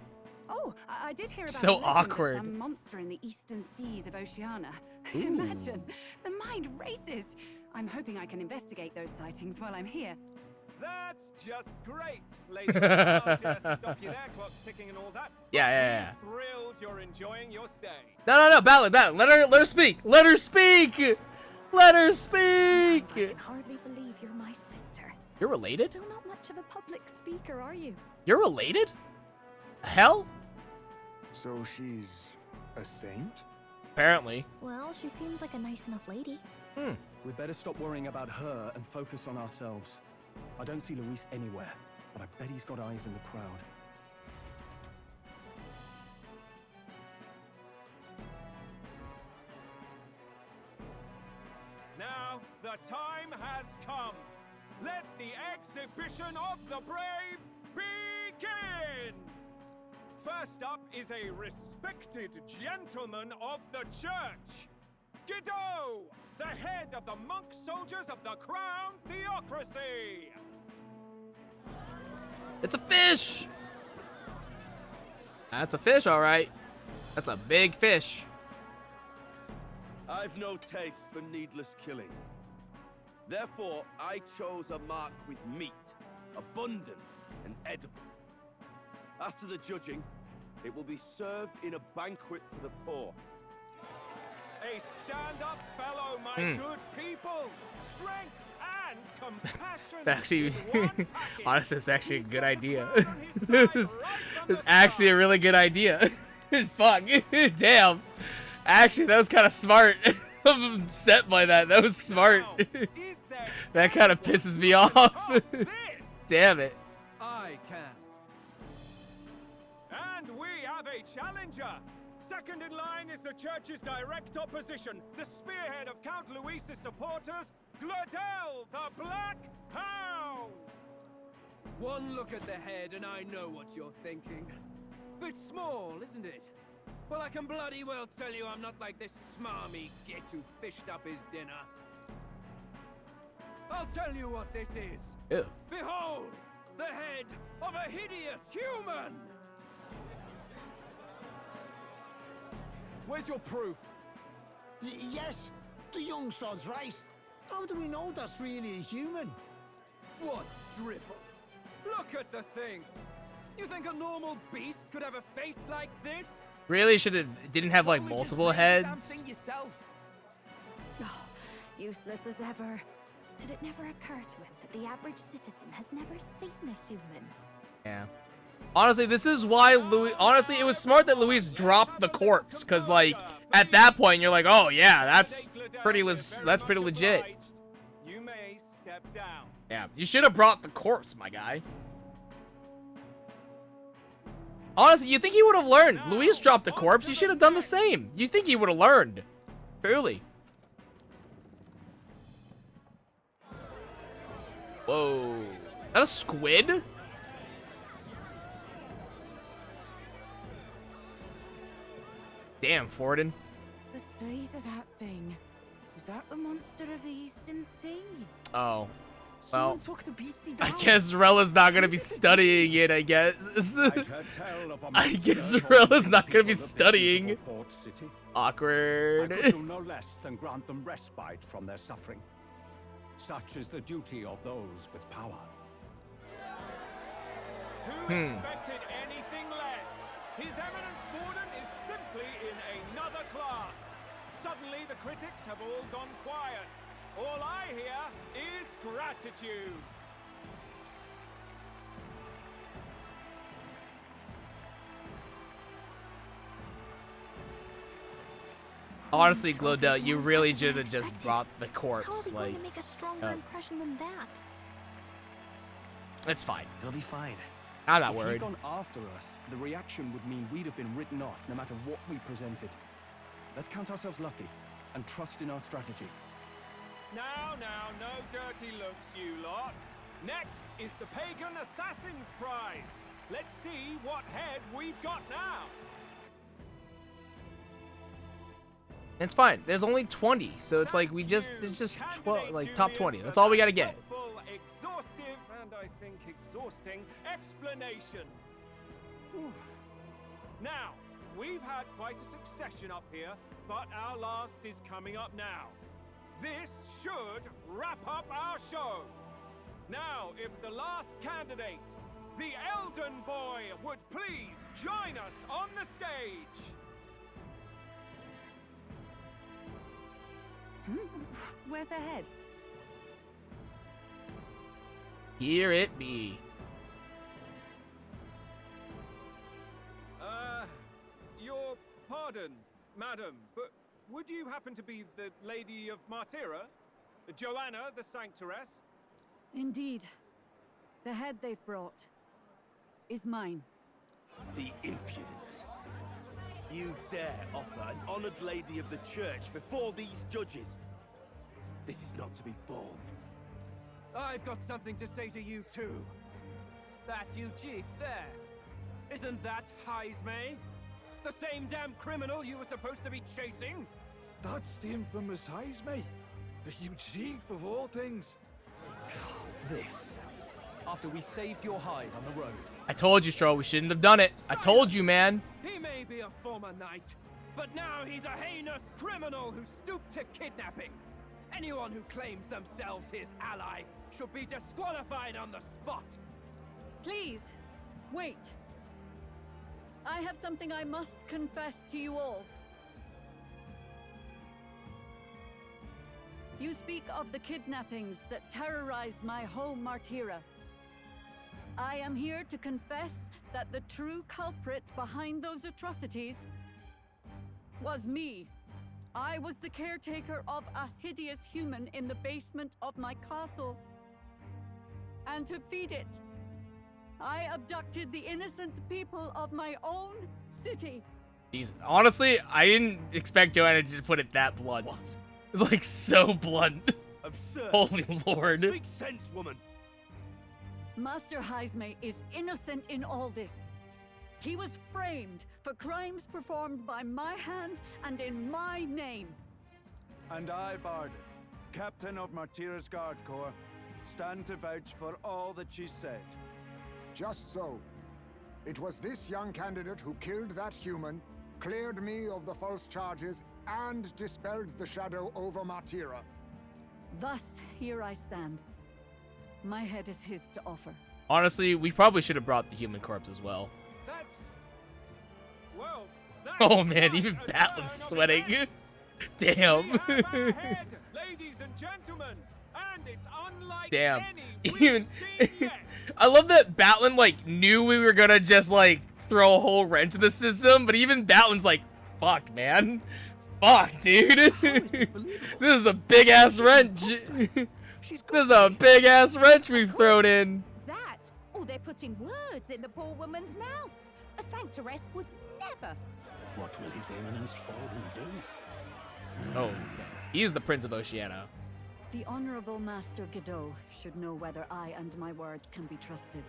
Oh, I did hear about So a legend of awkward. some monster in the eastern seas of Oceania. Ooh. Imagine, the mind races. I'm hoping I can investigate those sightings while I'm here. That's just great, lady. I'll just stop you there, clock's ticking and all that. Yeah. We're thrilled you're enjoying your stay. No, Ballad. Let her speak. Let her speak. Let her speak. I can hardly believe you're my sister. You're related? Still not much of a public speaker, are you? You're related? Hell? So she's a saint? Apparently. Well, she seems like a nice enough lady. We'd better stop worrying about her and focus on ourselves. I don't see Luis anywhere, but I bet he's got eyes in the crowd. Now, the time has come. Let the exhibition of the brave begin! First up is a respected gentleman of the church. Guido, the head of the monk soldiers of the Crown Theocracy. It's a fish. That's a fish, all right. That's a big fish. I've no taste for needless killing. Therefore, I chose a mark with meat, abundant and edible. After the judging, it will be served in a banquet for the poor. A stand-up fellow, my good people. Strength and compassion. Actually, honestly, it's actually a good idea. It's actually a really good idea. Fuck. Damn. Actually, that was kind of smart. I'm upset by that. That was smart. That kind of pisses me off. Damn it. I can. And we have a challenger. Second in line is the church's direct opposition, the spearhead of Count Luis's supporters, Glodell, the Black Hound! One look at the head and I know what you're thinking. Bit small, isn't it? Well, I can bloody well tell you I'm not like this smarmy git who fished up his dinner. I'll tell you what this is. Ew. Behold, the head of a hideous human! Where's your proof? Yes, the young sod's right. How do we know that's really a human? What drivel? Look at the thing! You think a normal beast could have a face like this? Really didn't have like multiple heads. Yourself. Oh, useless as ever. Did it never occur to him that the average citizen has never seen a human? Yeah. Honestly, this is why Louis. Honestly, it was smart that Luis dropped the corpse, cause like at that point you're like, oh yeah, that's pretty legit. You may step down. Yeah, you should have brought the corpse, my guy. Honestly, you think he would have learned? Luis dropped the corpse. You should have done the same. You think he would have learned? Truly. Whoa. Is that a squid? Damn, Forden. The size of that thing. Is that the monster of the Eastern Sea? Oh. Someone Well, took the beastie I down. guess Rella's not gonna be studying it, I guess. I guess Rella's not gonna be studying. Awkward. I could do no less than grant them respite from their suffering. Such is the duty of those with power. Who expected anything less? His Eminence Forden is simply in another class. Suddenly the critics have all gone quiet. All I hear is gratitude. Honestly, Glodell, you really should have just brought the corpse. How are we Like, going to make a stronger impression than that? it's fine. It'll be fine. I'm not If worried. he'd gone after us, the reaction would mean we'd have been written off no matter what we presented. Let's count ourselves lucky and trust in our strategy. Now, no dirty looks, you lot. Next is the Pagan Assassin's Prize. Let's see what head we've got now. It's fine. There's only 20, so it's like it's just 12, like top 20. That's all we gotta get. Full, exhaustive, and I think exhausting explanation. Whew. Now, we've had quite a succession up here, but our last is coming up now. This should wrap up our show. Now, if the last candidate, the Elden Boy, would please join us on the stage. Where's their head? Here it be. Your pardon, madam, but would you happen to be the Lady of Martira? Joanna, the Sanctoress? Indeed. The head they've brought is mine. The impudence. You dare offer an honored lady of the church before these judges? This is not to be borne. I've got something to say to you too. That you chief there. Isn't that Heismay? The same damn criminal you were supposed to be chasing? That's the infamous Heismay. The huge chief of all things. This. After we saved your hide on the road. I told you, Stro, we shouldn't have done it. I told you, man. He may be a former knight, but now he's a heinous criminal who stooped to kidnapping. Anyone who claims themselves his ally should be disqualified on the spot. Please, wait. I have something I must confess to you all. You speak of the kidnappings that terrorized my home, Martira. I am here to confess that the true culprit behind those atrocities was me. I was the caretaker of a hideous human in the basement of my castle. And to feed it, I abducted the innocent people of my own city. Jeez, honestly, I didn't expect Joanna to just put it that blunt. What? It's like so blunt. Absurd. Holy Lord. Speak sense, woman. Master Heisme is innocent in all this. He was framed for crimes performed by my hand and in my name. And I, Barden, captain of Martira's Guard Corps, stand to vouch for all that she said. Just so. It was this young candidate who killed that human, cleared me of the false charges, and dispelled the shadow over Martira. Thus, here I stand. My head is his to offer. Honestly, we probably should have brought the human corpse as well. That's... Well, that's Oh man, quite even a Batlin's turn of sweating. events. Damn. We have our head, ladies and gentlemen, and it's unlike Damn. any we've Even seen yet. I love that Batlin like knew we were gonna just like throw a whole wrench in the system, but even Batlin's like, fuck, man. Fuck, dude. This is a big ass wrench. This is a big ass wrench we've thrown in. That, or they're putting words in the poor woman's mouth. A sanctoress would never. What will His Eminence Falden do? Oh, he's the Prince of Oceania. The Honorable Master Godot should know whether I and my words can be trusted.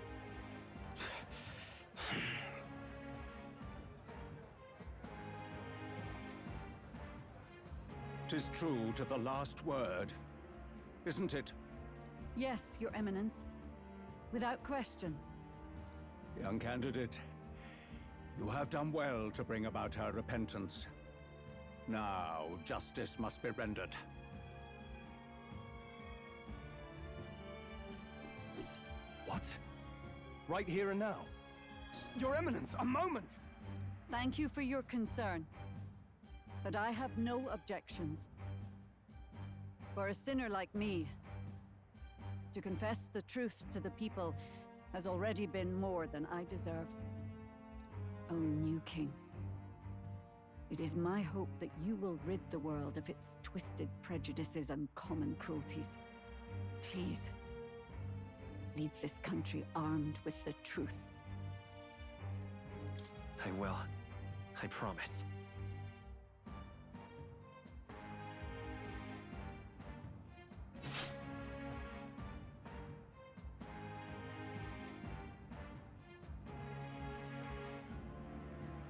'Tis true to the last word, isn't it? Yes, Your Eminence. Without question. Young candidate, you have done well to bring about her repentance. Now, justice must be rendered. What? Right here and now? Your Eminence, a moment! Thank you for your concern. But I have no objections. For a sinner like me, to confess the truth to the people has already been more than I deserve. O new king, it is my hope that you will rid the world of its twisted prejudices and common cruelties. Please, lead this country armed with the truth. I will. I promise.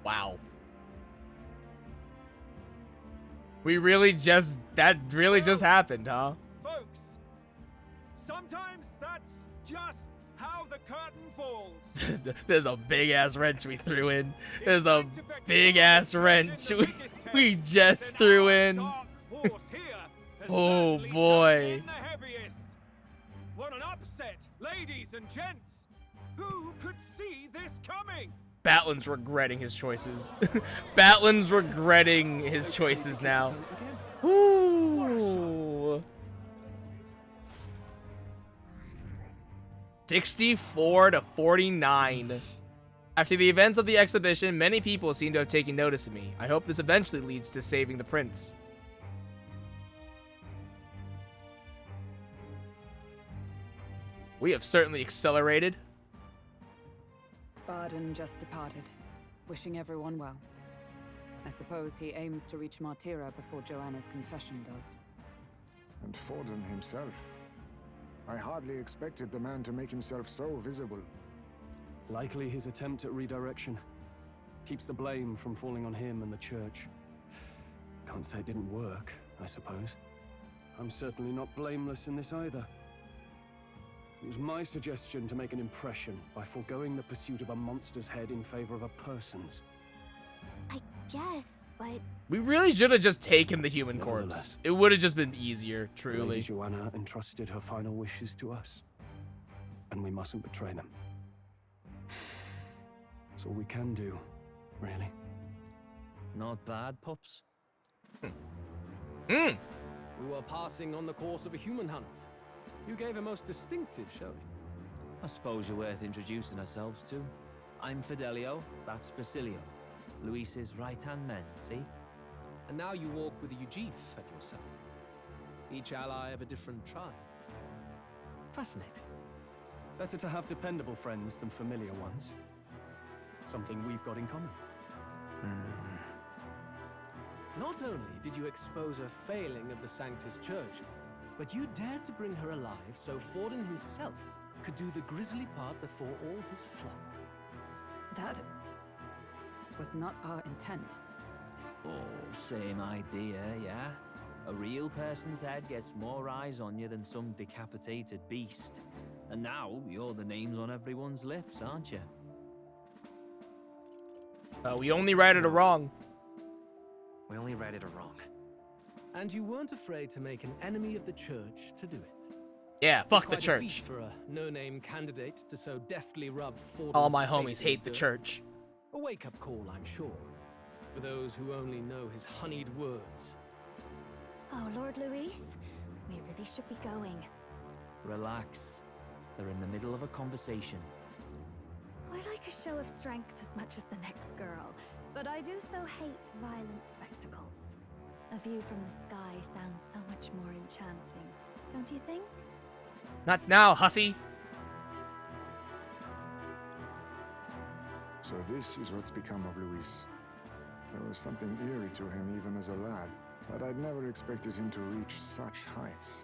Wow. We really just, that really just happened, huh? Folks, sometimes that's just how the curtain falls. There's a big ass wrench we threw in. There's a big ass wrench we just threw in. Oh boy. What an upset, ladies and gents. Who could see this coming? Batlin's regretting his choices. Batlin's regretting his choices now. Ooh. 64 to 49. After the events of the exhibition, many people seem to have taken notice of me. I hope this eventually leads to saving the prince. We have certainly accelerated. Barden just departed, wishing everyone well. I suppose he aims to reach Martira before Joanna's confession does. And Forden himself. I hardly expected the man to make himself so visible. Likely his attempt at redirection. Keeps the blame from falling on him and the church. Can't say it didn't work, I suppose. I'm certainly not blameless in this either. It was my suggestion to make an impression by foregoing the pursuit of a monster's head in favor of a person's. I guess, but... We really should have just taken the human corpse. It would have just been easier, truly. Lady Joanna entrusted her final wishes to us, and we mustn't betray them. That's all we can do, really. Not bad, pups. We were passing on the course of a human hunt. You gave a most distinctive showing. I suppose you're worth introducing ourselves to. I'm Fidelio, that's Basilio. Luis's right-hand men, see? And now you walk with a Ujif at your side. Each ally of a different tribe. Fascinating. Better to have dependable friends than familiar ones. Something we've got in common. Not only did you expose a failing of the Sanctus Church, but you dared to bring her alive so Forden himself could do the grisly part before all his flock. That was not our intent. Oh, same idea, yeah? A real person's head gets more eyes on you than some decapitated beast. And now you're the names on everyone's lips, aren't you? We only righted a wrong. We only righted a wrong. And you weren't afraid to make an enemy of the church to do it. Yeah, fuck the Quite a feat church. for a no-name candidate to so deftly rub Forden's All my face homies in hate the dirt. church. A wake-up call, I'm sure, for those who only know his honeyed words. Oh, Lord Luis, we really should be going. Relax. They're in the middle of a conversation. I like a show of strength as much as the next girl, but I do so hate violent spectacles. A view from the sky sounds so much more enchanting, don't you think? Not now, hussy. So this is what's become of Luis. There was something eerie to him even as a lad, but I'd never expected him to reach such heights.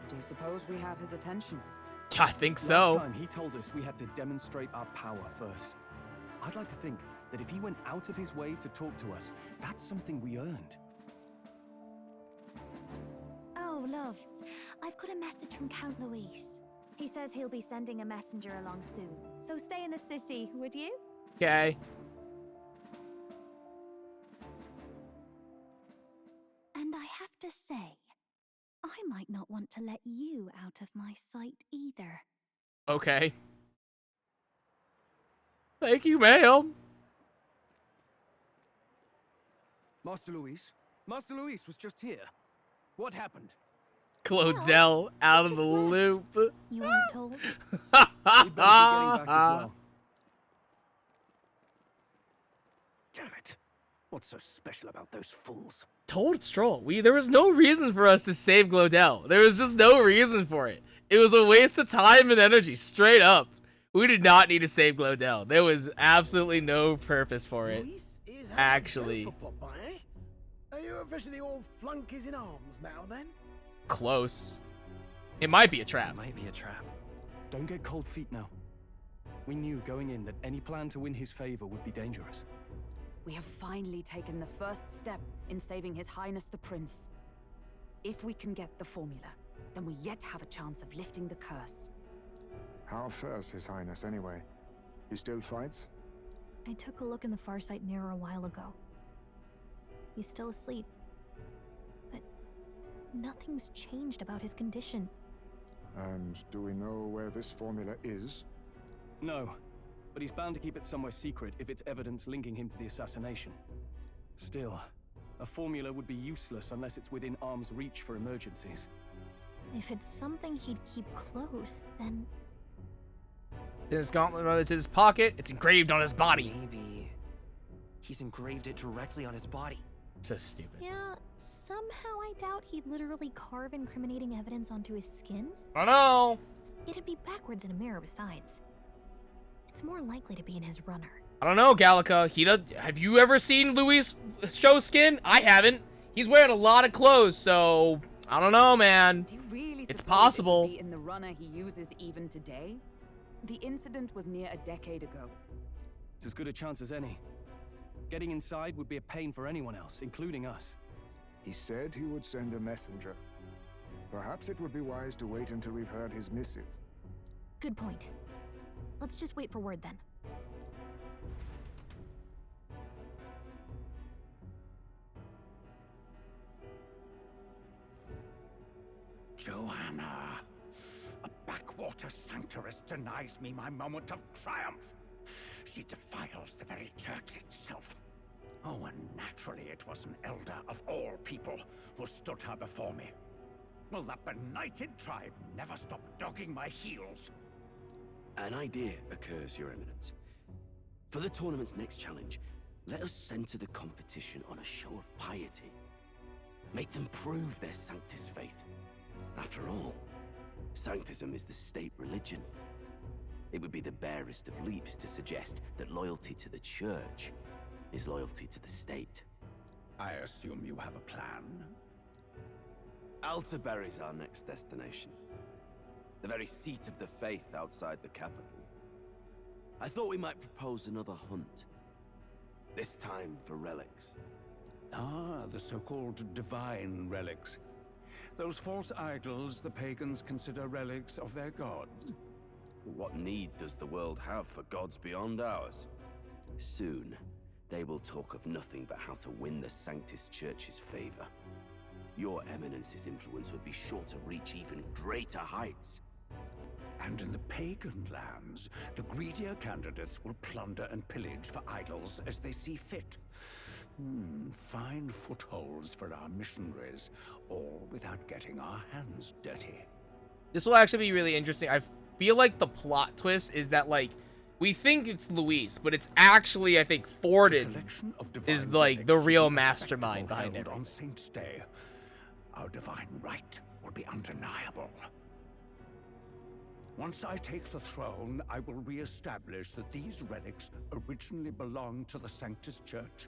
Do you suppose we have his attention? I think so. Last time he told us we had to demonstrate our power first. I'd like to think that if he went out of his way to talk to us, that's something we earned. Oh, loves, I've got a message from Count Luis. He says he'll be sending a messenger along soon, so stay in the city, would you? Okay. And I have to say, I might not want to let you out of my sight either. Okay. Thank you, ma'am. Master Luis was just here. What happened? Claudel out of the loop. You weren't told? We'd better be getting back as well. Damn it. What's so special about those fools? Told Stroll. There was no reason for us to save Glodell. There was just no reason for it. It was a waste of time and energy, straight up. We did not need to save Glodell. There was absolutely no purpose for it. Actually. Are you officially all flunkies in arms now, then? Close. It might be a trap. Might be a trap. Don't get cold feet now. We knew going in that any plan to win his favor would be dangerous. We have finally taken the first step in saving His Highness the Prince. If we can get the formula, then we yet have a chance of lifting the curse. How fares His Highness anyway? He still fights? I took a look in the Farsight mirror a while ago. He's still asleep. But nothing's changed about his condition. And do we know where this formula is? No, but he's bound to keep it somewhere secret if it's evidence linking him to the assassination. Still, a formula would be useless unless it's within arm's reach for emergencies. If it's something he'd keep close, then... His gauntlet runs in his pocket. It's engraved on his body. Maybe he's engraved it directly on his body. So stupid. Yeah, somehow I doubt he'd literally carve incriminating evidence onto his skin. I know. It'd be backwards in a mirror besides. It's more likely to be in his runner. I don't know, Gallica. Have you ever seen Luis show skin? I haven't. He's wearing a lot of clothes, so I don't know, man. Do you really it's suppose possible. it could be in the runner he uses even today? The incident was near a decade ago. It's as good a chance as any. Getting inside would be a pain for anyone else, including us. He said he would send a messenger. Perhaps it would be wise to wait until we've heard his missive. Good point. Let's just wait for word then. Joanna, a backwater sanctuarist denies me my moment of triumph. She defiles the very church itself. Oh, and naturally it was an elder of all people who stood her before me. Will that benighted tribe never stop dogging my heels? An idea occurs, Your Eminence. For the tournament's next challenge, let us center the competition on a show of piety. Make them prove their Sanctus faith. After all, Sanctism is the state religion. It would be the barest of leaps to suggest that loyalty to the church is loyalty to the state. I assume you have a plan? Altaberry's our next destination. The very seat of the faith outside the capital. I thought we might propose another hunt. This time for relics. Ah, the so-called divine relics. Those false idols the pagans consider relics of their gods. What need does the world have for gods beyond ours? Soon, they will talk of nothing but how to win the Sanctus Church's favor. Your Eminence's influence would be sure to reach even greater heights. And in the pagan lands, the greedier candidates will plunder and pillage for idols as they see fit. Fine footholds for our missionaries, all without getting our hands dirty. This will actually be really interesting. I feel like the plot twist is that, like, we think it's Luis, but it's actually, I think, Forden is, like, the real mastermind behind it. On Saint's Day, our divine right will be undeniable. Once I take the throne, I will re-establish that these relics originally belonged to the Sanctus Church,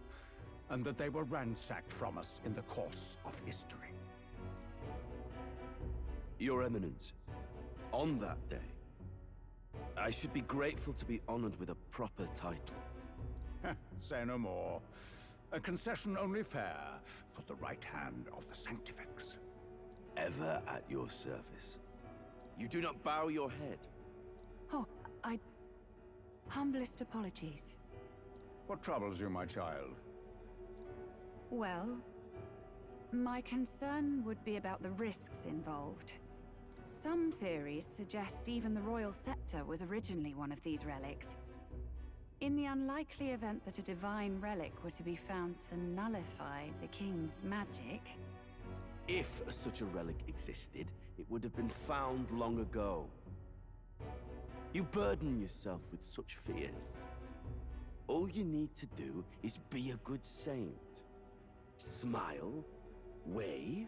and that they were ransacked from us in the course of history. Your Eminence, on that day, I should be grateful to be honored with a proper title. Say no more. A concession only fair for the right hand of the Sanctifex. Ever at your service. You do not bow your head. Oh, humblest apologies. What troubles you, my child? Well, my concern would be about the risks involved. Some theories suggest even the royal scepter was originally one of these relics. In the unlikely event that a divine relic were to be found to nullify the king's magic... If such a relic existed, it would have been found long ago. You burden yourself with such fears. All you need to do is be a good saint. Smile, wave,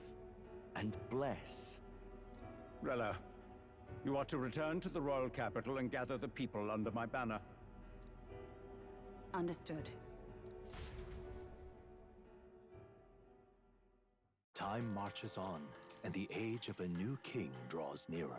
and bless. Rella, you are to return to the royal capital and gather the people under my banner. Understood. Time marches on, and the age of a new king draws nearer.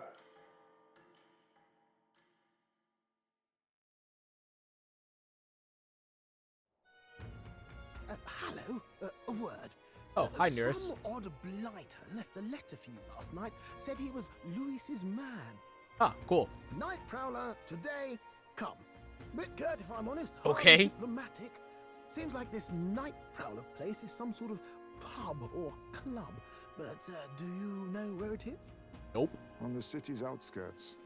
Hello, a word. Oh, hi, nurse. Some odd blighter left a letter for you last night. Said he was Luis's man. Ah, cool. Night Prowler, today, come. Bit curt if I'm honest. Okay. Highly diplomatic. Seems like this Night Prowler place is some sort of pub or club. But do you know where it is? Nope. On the city's outskirts.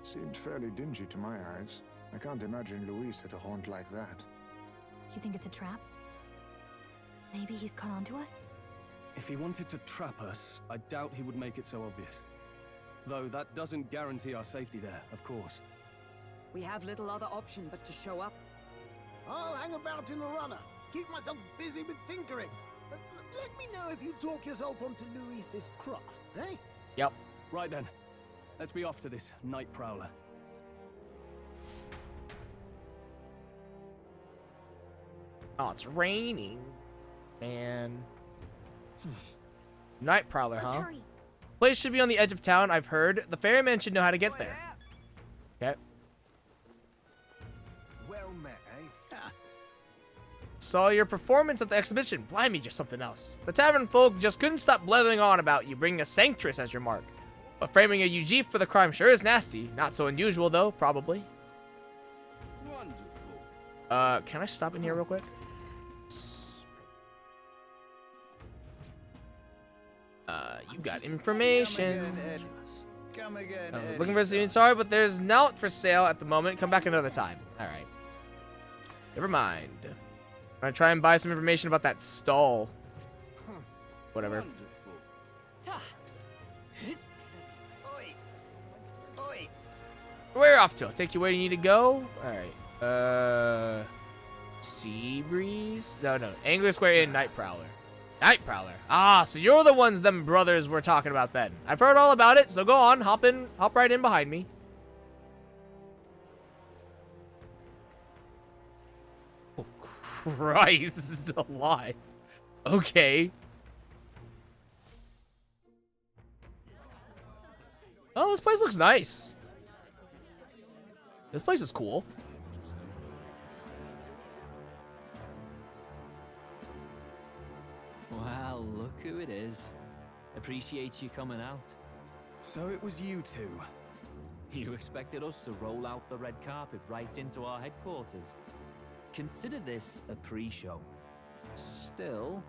Seemed fairly dingy to my eyes. I can't imagine Luis at a haunt like that. You think it's a trap? Maybe he's caught on to us? If he wanted to trap us, I doubt he would make it so obvious. Though that doesn't guarantee our safety there, of course. We have little other option but to show up. I'll hang about in the runner. Keep myself busy with tinkering. Let me know if you talk yourself onto Luis's craft, eh? Yep. Right then. Let's be off to this Night Prowler. Oh, it's raining. Man. Night Prowler, huh? Hurry. Place should be on the edge of town, I've heard. The ferryman should know how to get there. Okay. Well met, eh? Saw your performance at the exhibition. Blimey, just something else. The tavern folk just couldn't stop blethering on about you bringing a sanctress as your mark. But framing a UG for the crime sure is nasty. Not so unusual, though, probably. Wonderful. Can I stop in here real quick? You got information. Come again, Looking for something, sorry, but there's not for sale at the moment. Come back another time. Alright. Never mind. I'm gonna try and buy some information about that stall. Whatever. Where off to? I'll take you where you need to go. Alright. Sea Breeze? No. Angler Square Inn, Night Prowler. Night Prowler. Ah, so you're the ones them brothers were talking about then. I've heard all about it, so go on. Hop right in behind me. Oh, Christ alive. Okay. Oh, this place looks nice. This place is cool. Well, look who it is. Appreciate you coming out. So it was you two. You expected us to roll out the red carpet right into our headquarters. Consider this a pre-show. Still,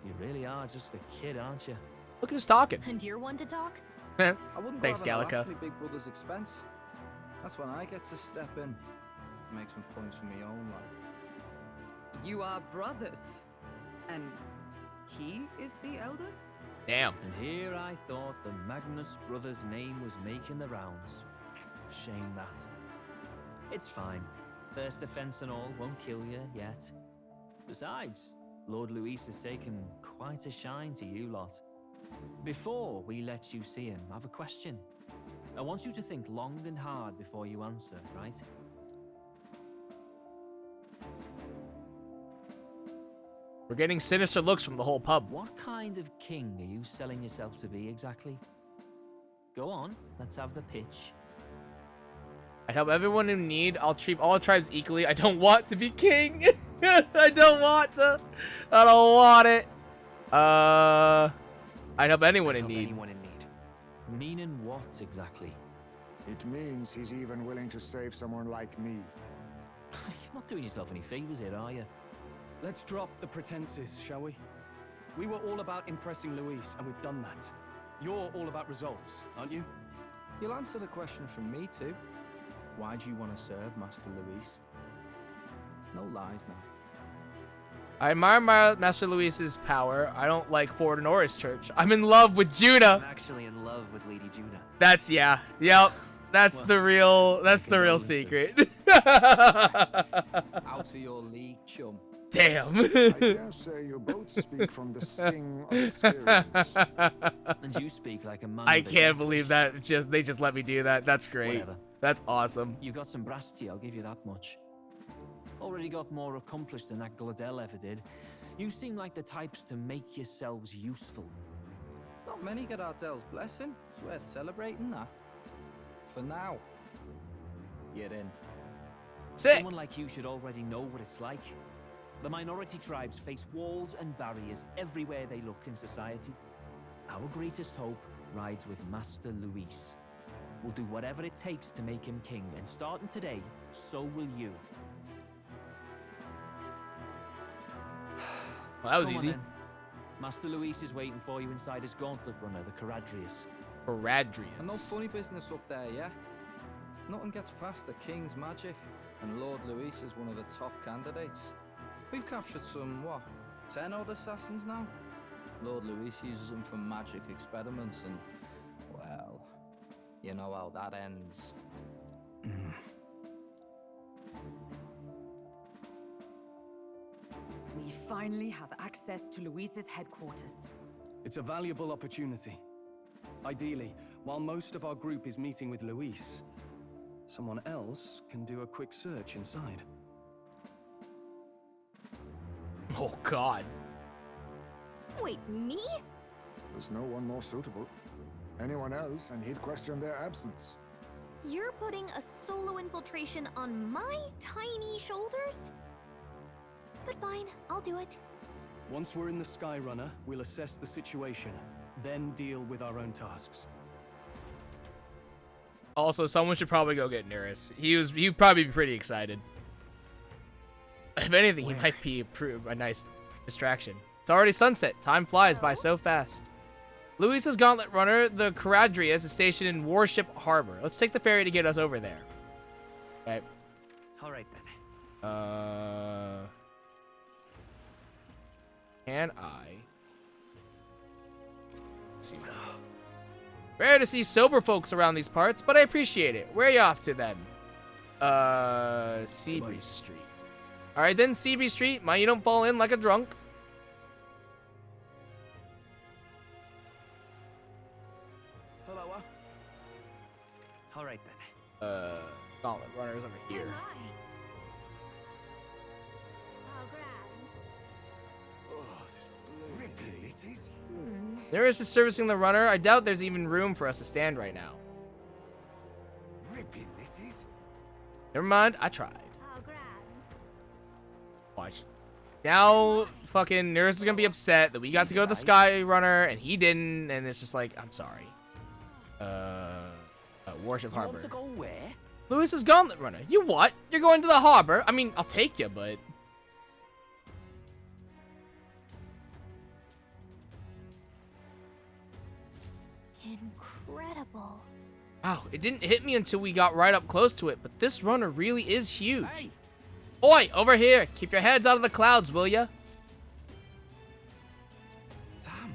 you really are just a kid, aren't you? Look who's talking. And you're one to talk? I wouldn't Thanks, go having a Gallica. laugh at my big brother's expense. That's when I get to step in. Make some points for my own life. You are brothers. And he is the elder? Damn. And here I thought the Magnus brothers' name was making the rounds. Shame that. It's fine. First offense and all won't kill you yet. Besides, Lord Luis has taken quite a shine to you lot. Before we let you see him, I have a question. I want you to think long and hard before you answer, right? We're getting sinister looks from the whole pub. What kind of king are you selling yourself to be exactly? Go on, let's have the pitch. I help everyone in need. I'll treat all tribes equally. I don't want to be king. I don't want to. I don't want it. I help anyone in need. Meaning what exactly? It means he's even willing to save someone like me. You're not doing yourself any favors here, are you? Let's drop the pretenses, shall we? We were all about impressing Luis, and we've done that. You're all about results, aren't you? You'll answer the question from me too. Why do you want to serve Master Luis? No lies now. I admire Master Luis's power. I don't like Ford Honoris Church. I'm in love with Judah. I'm actually in love with Lady Judah. That's Yep. That's the real secret. Out of your league, chum. Damn. I dare say you both speak from the sting of experience. And you speak like a man. I can't believe that they just let me do that. That's great. Whatever. That's awesome. You got some brass to you, I'll give you that much. Already got more accomplished than that Gladell ever did. You seem like the types to make yourselves useful. Not many get Ardel's blessing. It's worth celebrating that. For now. You're in. Sick. Someone like you should already know what it's like. The minority tribes face walls and barriers everywhere they look in society. Our greatest hope rides with Master Luis. We'll do whatever it takes to make him king, and starting today, so will you. Well, that was Come on, easy. then. Master Luis is waiting for you inside his gauntlet runner, the Caradrius. And no Caradrius. funny business up there, yeah? Nothing gets past the King's magic, and Lord Luis is one of the top candidates. We've captured some, 10 odd assassins now? Lord Luis uses them for magic experiments and, well, you know how that ends. We finally have access to Luis's headquarters. It's a valuable opportunity. Ideally, while most of our group is meeting with Luis, someone else can do a quick search inside. Oh, God. Wait, me? There's no one more suitable. Anyone else, and he'd question their absence. You're putting a solo infiltration on my tiny shoulders? But fine, I'll do it. Once we're in the Skyrunner, we'll assess the situation, then deal with our own tasks. Also, someone should probably go get Neris. He'd probably be pretty excited. If anything, he might be a nice distraction. It's already sunset. Time flies by so fast. Luis's Gauntlet Runner, the Caradrius, is stationed in Warship Harbor. Let's take the ferry to get us over there. Okay. All right then. Can I? Let's see. Rare to see sober folks around these parts, but I appreciate it. Where are you off to then? Seabury Street. All right then, Seabury Street. Mind you don't fall in like a drunk. Hello. All right then. Gauntlet Runner's over here. How grand. Oh, this Nearest is servicing the runner. I doubt there's even room for us to stand right now. Ripping this is. Never mind, I tried. Watch. Now, fucking Nearest is gonna be upset that we got to go to the Sky Runner and he didn't, and it's just like, I'm sorry. Warship Harbor. Want to go where? Lewis's Gauntlet Runner. You what? You're going to the harbor? I mean, I'll take you, but... Incredible. Wow, it didn't hit me until we got right up close to it, but this runner really is huge. Hey. Oi, over here. Keep your heads out of the clouds, will ya? Sam.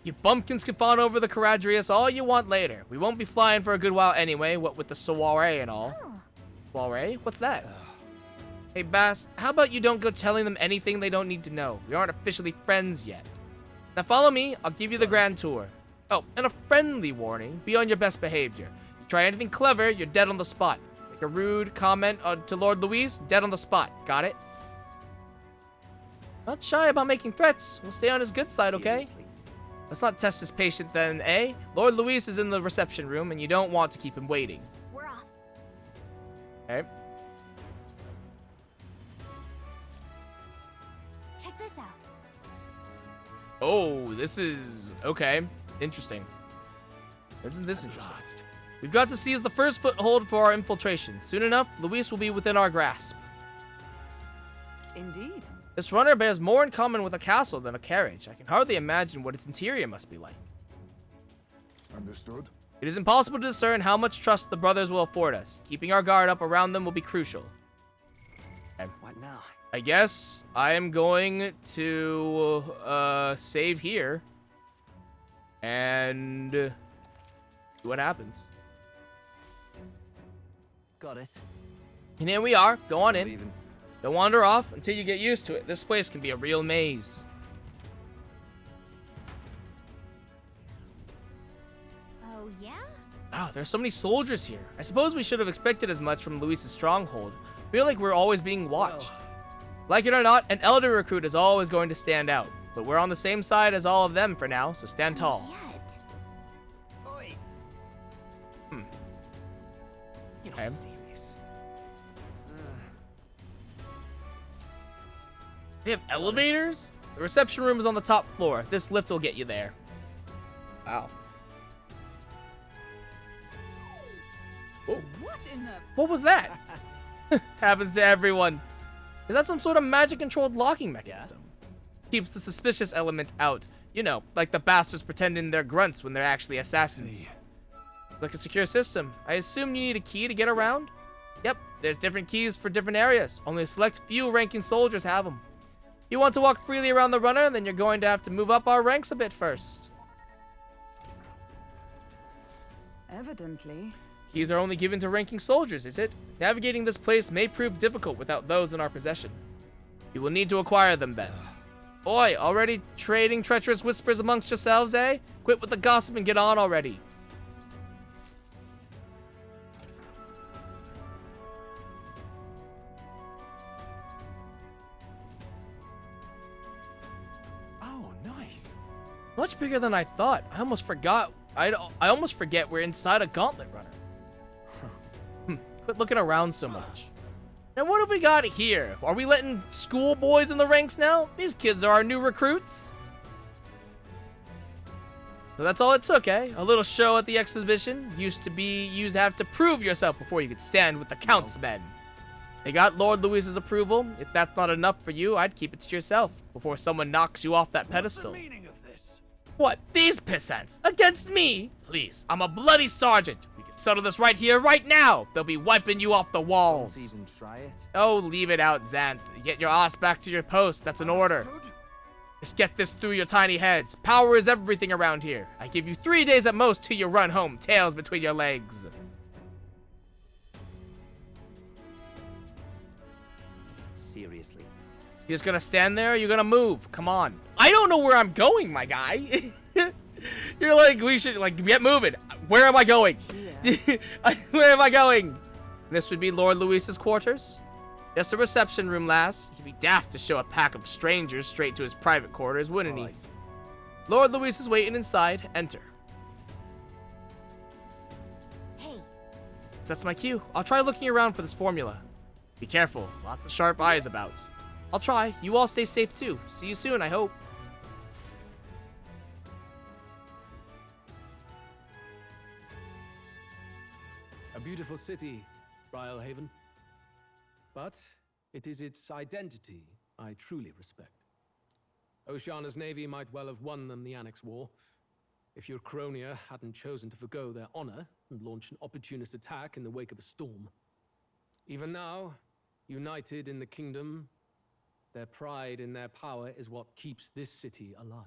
You bumpkins can fawn over the Caradrius all you want later. We won't be flying for a good while anyway, what with the soiree and all. Oh. Soiree? What's that? Hey, Bass, how about you don't go telling them anything they don't need to know? We aren't officially friends yet. Now follow me, I'll give you the grand tour. Oh, and a friendly warning, be on your best behavior. You try anything clever, you're dead on the spot. Make a rude comment to Lord Luis, dead on the spot. Got it? Not shy about making threats. We'll stay on his good side, okay? Seriously? Let's not test his patience then, eh? Lord Luis is in the reception room, and you don't want to keep him waiting. We're off. Okay. Check this out. Oh, this is... okay. Interesting. Isn't this interesting? We've got to seize the first foothold for our infiltration. Soon enough, Luis will be within our grasp. Indeed. This runner bears more in common with a castle than a carriage. I can hardly imagine what its interior must be like. Understood. It is impossible to discern how much trust the brothers will afford us. Keeping our guard up around them will be crucial. Okay. What now? I guess I am going to save here. And see what happens. Got it. And here we are. Go on in. Don't wander off until you get used to it. This place can be a real maze. Oh, yeah? Wow, there's so many soldiers here. I suppose we should have expected as much from Luis's stronghold. I feel like we're always being watched. Like it or not, an elder recruit is always going to stand out. But we're on the same side as all of them for now, so stand tall. Okay. They have elevators? The reception room is on the top floor. This lift will get you there. Wow. Whoa. What in the... What was that? Happens to everyone. Is that some sort of magic-controlled locking mechanism? Keeps the suspicious element out. You know, like the bastards pretending they're grunts when they're actually assassins. Like a secure system. I assume you need a key to get around? Yep, there's different keys for different areas. Only a select few ranking soldiers have them. If you want to walk freely around the runner, then you're going to have to move up our ranks a bit first. Evidently. Keys are only given to ranking soldiers, is it? Navigating this place may prove difficult without those in our possession. You will need to acquire them then. Oi, already trading treacherous whispers amongst yourselves, eh? Quit with the gossip and get on already. Oh, nice. Much bigger than I thought. I almost forgot. I almost forget we're inside a gauntlet runner. Quit looking around so much. Now what have we got here? Are we letting schoolboys in the ranks now? These kids are our new recruits. So that's all it took, eh? A little show at the exhibition. Used to have to prove yourself before you could stand with the Count's men. They got Lord Luis's approval. If that's not enough for you, I'd keep it to yourself before someone knocks you off that pedestal. What's the meaning of this? What? These pissants? Against me? Please, I'm a bloody sergeant. We can settle this right here, right now. They'll be wiping you off the walls. Don't even try it. Oh, leave it out, Xanth. Get your ass back to your post. That's an order. Just get this through your tiny heads. Power is everything around here. I give you 3 days at most till you run home, tails between your legs. Seriously. You just gonna stand there or you gonna move? Come on. I don't know where I'm going, my guy. You're like, we should, like, get moving. Where am I going? Yeah. Where am I going? This would be Lord Luis's quarters. Just a reception room, lass. He'd be daft to show a pack of strangers straight to his private quarters, wouldn't he? Lord Luis is waiting inside. Enter. Hey. That's my cue. I'll try looking around for this formula. Be careful. Lots of sharp eyes about. I'll try. You all stay safe too. See you soon, I hope. A beautiful city, Brialhaven. But it is its identity I truly respect. Oceana's navy might well have won them the Annex War, if your Cronia hadn't chosen to forgo their honor and launch an opportunist attack in the wake of a storm. Even now, united in the kingdom, their pride in their power is what keeps this city alive.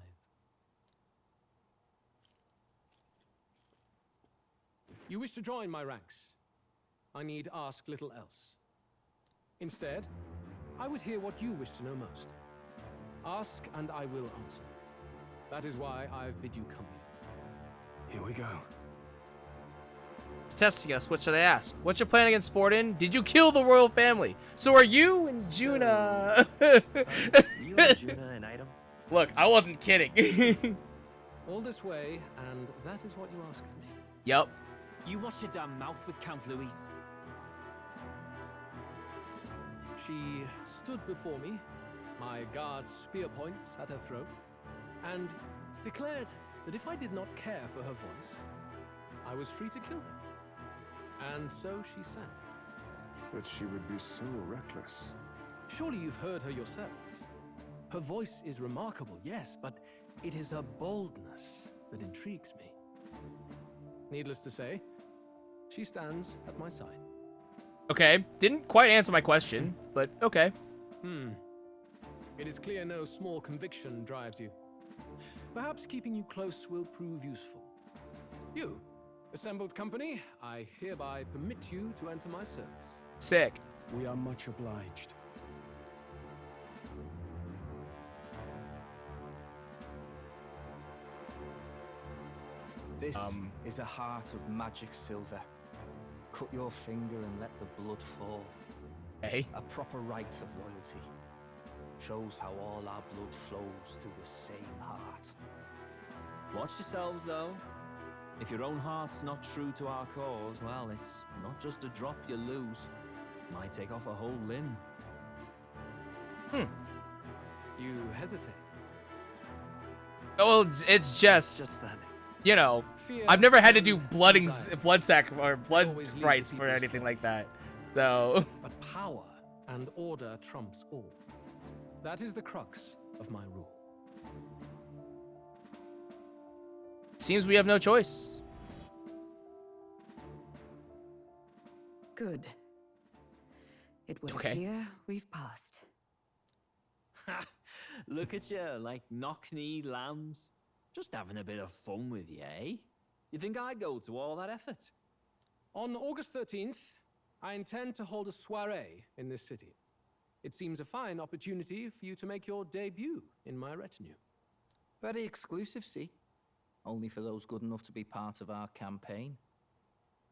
You wish to join my ranks. I need ask little else. Instead, I would hear what you wish to know most. Ask and I will answer. That is why I've bid you come here. Here we go. It's testing us. What should I ask? What's your plan against Forden? Did you kill the royal family? So are you and Juna? You and Juna an item? Look, I wasn't kidding. All this way, and that is what you ask of me. Yep. You watch your damn mouth with Count Luis. She stood before me, my guard's spear points at her throat, and declared that if I did not care for her voice, I was free to kill her. And so she sang. That she would be so reckless. Surely you've heard her yourselves. Her voice is remarkable, yes, but it is her boldness that intrigues me. Needless to say, she stands at my side. Okay, didn't quite answer my question, but okay. It is clear no small conviction drives you. Perhaps keeping you close will prove useful. You, assembled company, I hereby permit you to enter my service. Sick. We are much obliged. This is a heart of magic silver. Cut your finger and let the blood fall. Hey. A proper rite of loyalty. Shows how all our blood flows through the same heart. Watch yourselves, though. If your own heart's not true to our cause, well, it's not just a drop you lose. It might take off a whole limb. You hesitate. Oh, well, it's just that. You know, Fear I've never had to do and blood desire. blood Always lead rights the for people anything strong. like that. So But power and order trumps all. That is the crux of my rule. seems we have no choice. Good. It would Okay. appear we've passed. Ha! Look at you, like knock-kneed lambs. Just having a bit of fun with you, eh? You think I'd go to all that effort? On August 13th, I intend to hold a soiree in this city. It seems a fine opportunity for you to make your debut in my retinue. Very exclusive, see? Only for those good enough to be part of our campaign.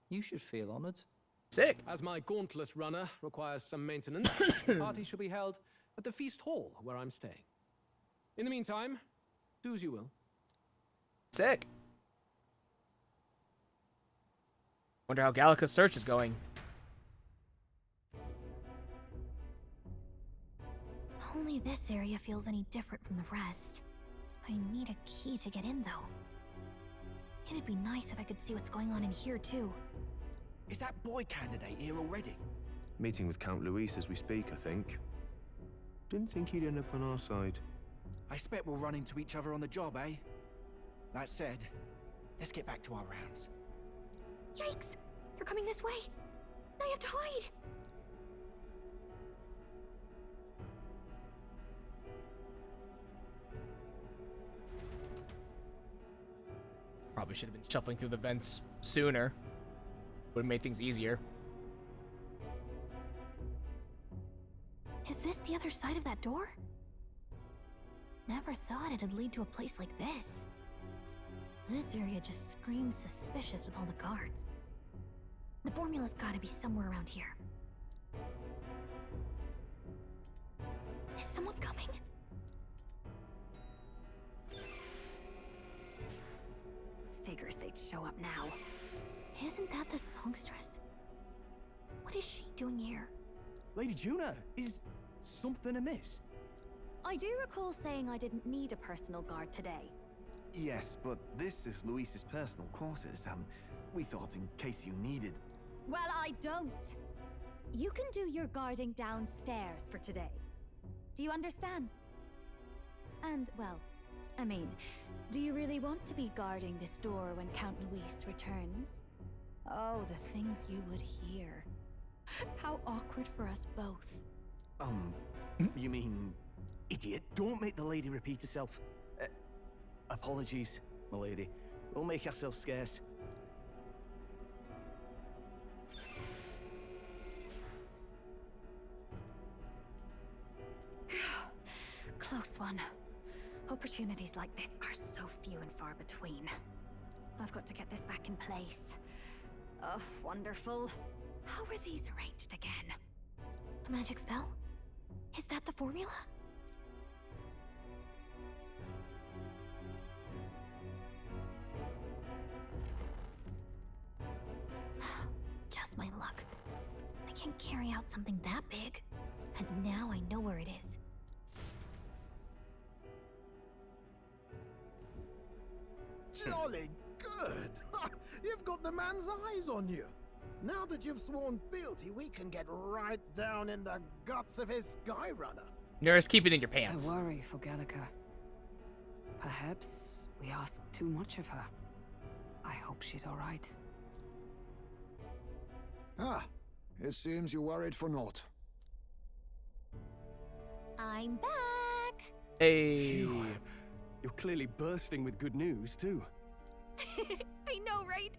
You should feel honored. Sick. As my gauntlet runner requires some maintenance, the party shall be held at the feast hall where I'm staying. In the meantime, do as you will. Sick. Wonder how Gallica's search is going. Only this area feels any different from the rest. I need a key to get in, though. It'd be nice if I could see what's going on in here, too. Is that boy candidate here already? Meeting with Count Luis as we speak, I think. Didn't think he'd end up on our side. I expect we'll run into each other on the job, eh? That said, let's get back to our rounds. Yikes! They're coming this way! I have to hide! Probably should have been shuffling through the vents sooner. Would have made things easier. Is this the other side of that door? Never thought it'd lead to a place like this. This area just screams suspicious with all the guards. The formula's gotta be somewhere around here. Is someone coming? Figures they'd show up now. Isn't that the songstress? What is she doing here? Lady Juna, is something amiss? I do recall saying I didn't need a personal guard today. Yes, but this is Luis's personal quarters, and we thought in case you needed... Well, I don't. You can do your guarding downstairs for today. Do you understand? And, well, I mean, do you really want to be guarding this door when Count Luis returns? Oh, the things you would hear. How awkward for us both. You mean... Idiot, don't make the lady repeat herself. Apologies, my lady. We'll make ourselves scarce. Close one. Opportunities like this are so few and far between. I've got to get this back in place. Oh, wonderful. How were these arranged again? A magic spell? Is that the formula? Just my luck. I can't carry out something that big. And now I know where it is. Jolly good! You've got the man's eyes on you. Now that you've sworn fealty, we can get right down in the guts of his Skyrunner. Nurse, keep it in your pants. I worry for Gallica. Perhaps we ask too much of her. I hope she's all right. Ah, it seems you worried for naught. I'm back! Hey. Phew. You're clearly bursting with good news, too. I know, right?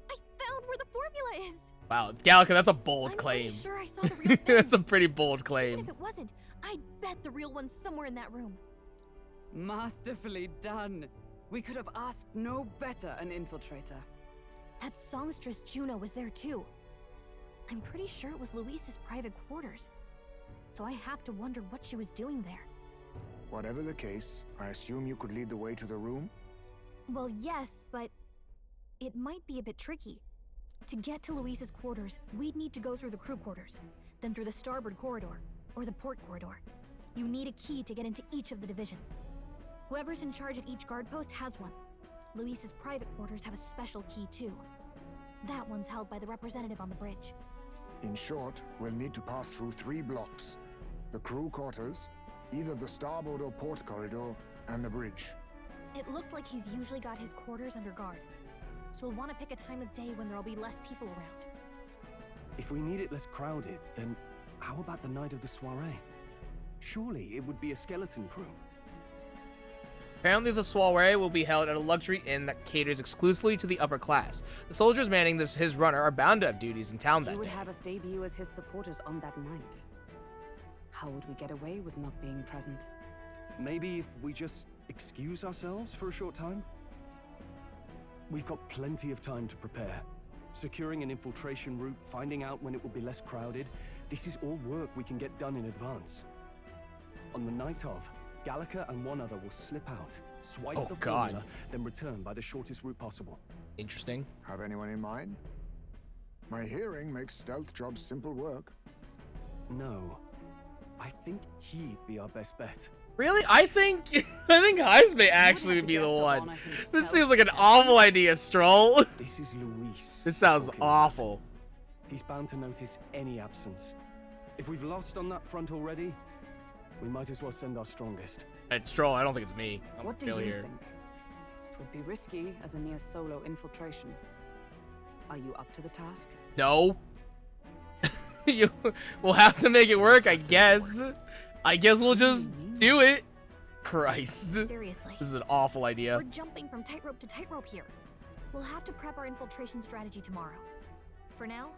I found where the formula is! Wow, Gallica, that's a bold claim. I'm sure I saw the real thing. That's a pretty bold Even claim. if it wasn't, I bet the real one's somewhere in that room. Masterfully done. We could have asked no better an infiltrator. That songstress Juno was there too. I'm pretty sure it was Luis's private quarters. So I have to wonder what she was doing there. Whatever the case, I assume you could lead the way to the room? Well, yes, but it might be a bit tricky. To get to Luis's quarters, we'd need to go through the crew quarters, then through the starboard corridor, or the port corridor. You need a key to get into each of the divisions. Whoever's in charge at each guard post has one. Luis's private quarters have a special key too. That one's held by the representative on the bridge. In short, we'll need to pass through 3 blocks. The crew quarters, either the starboard or port corridor, and the bridge. It looked like he's usually got his quarters under guard. So we'll want to pick a time of day when there'll be less people around. If we need it less crowded, then how about the night of the soiree? Surely it would be a skeleton crew. Apparently, the soiree will be held at a luxury inn that caters exclusively to the upper class. The soldiers manning his runner are bound to have duties in town that He would day. have us debut as his supporters on that night. How would we get away with not being present? Maybe if we just excuse ourselves for a short time? We've got plenty of time to prepare. Securing an infiltration route, finding out when it will be less crowded, this is all work we can get done in advance. On the night of, Gallica and one other will slip out, swipe the formula, then return by the shortest route possible. Interesting. Have anyone in mind? My hearing makes stealth jobs simple work. No. I think he'd be our best bet. Really? I think Heis may actually be the one. This seems like an awful idea, Stroll. This is Luis. This sounds awful. He's bound to notice any absence. If we've lost on that front already, we might as well send our strongest. And Stroll, I don't think it's me. I'm What do still you here. think? It would be risky as a near solo infiltration. Are you up to the task? No. We'll have to make it work, I guess. I guess we'll just do it. Christ. Seriously. This is an awful idea. We're jumping from tightrope to tightrope here. We'll have to prep our infiltration strategy tomorrow. For now,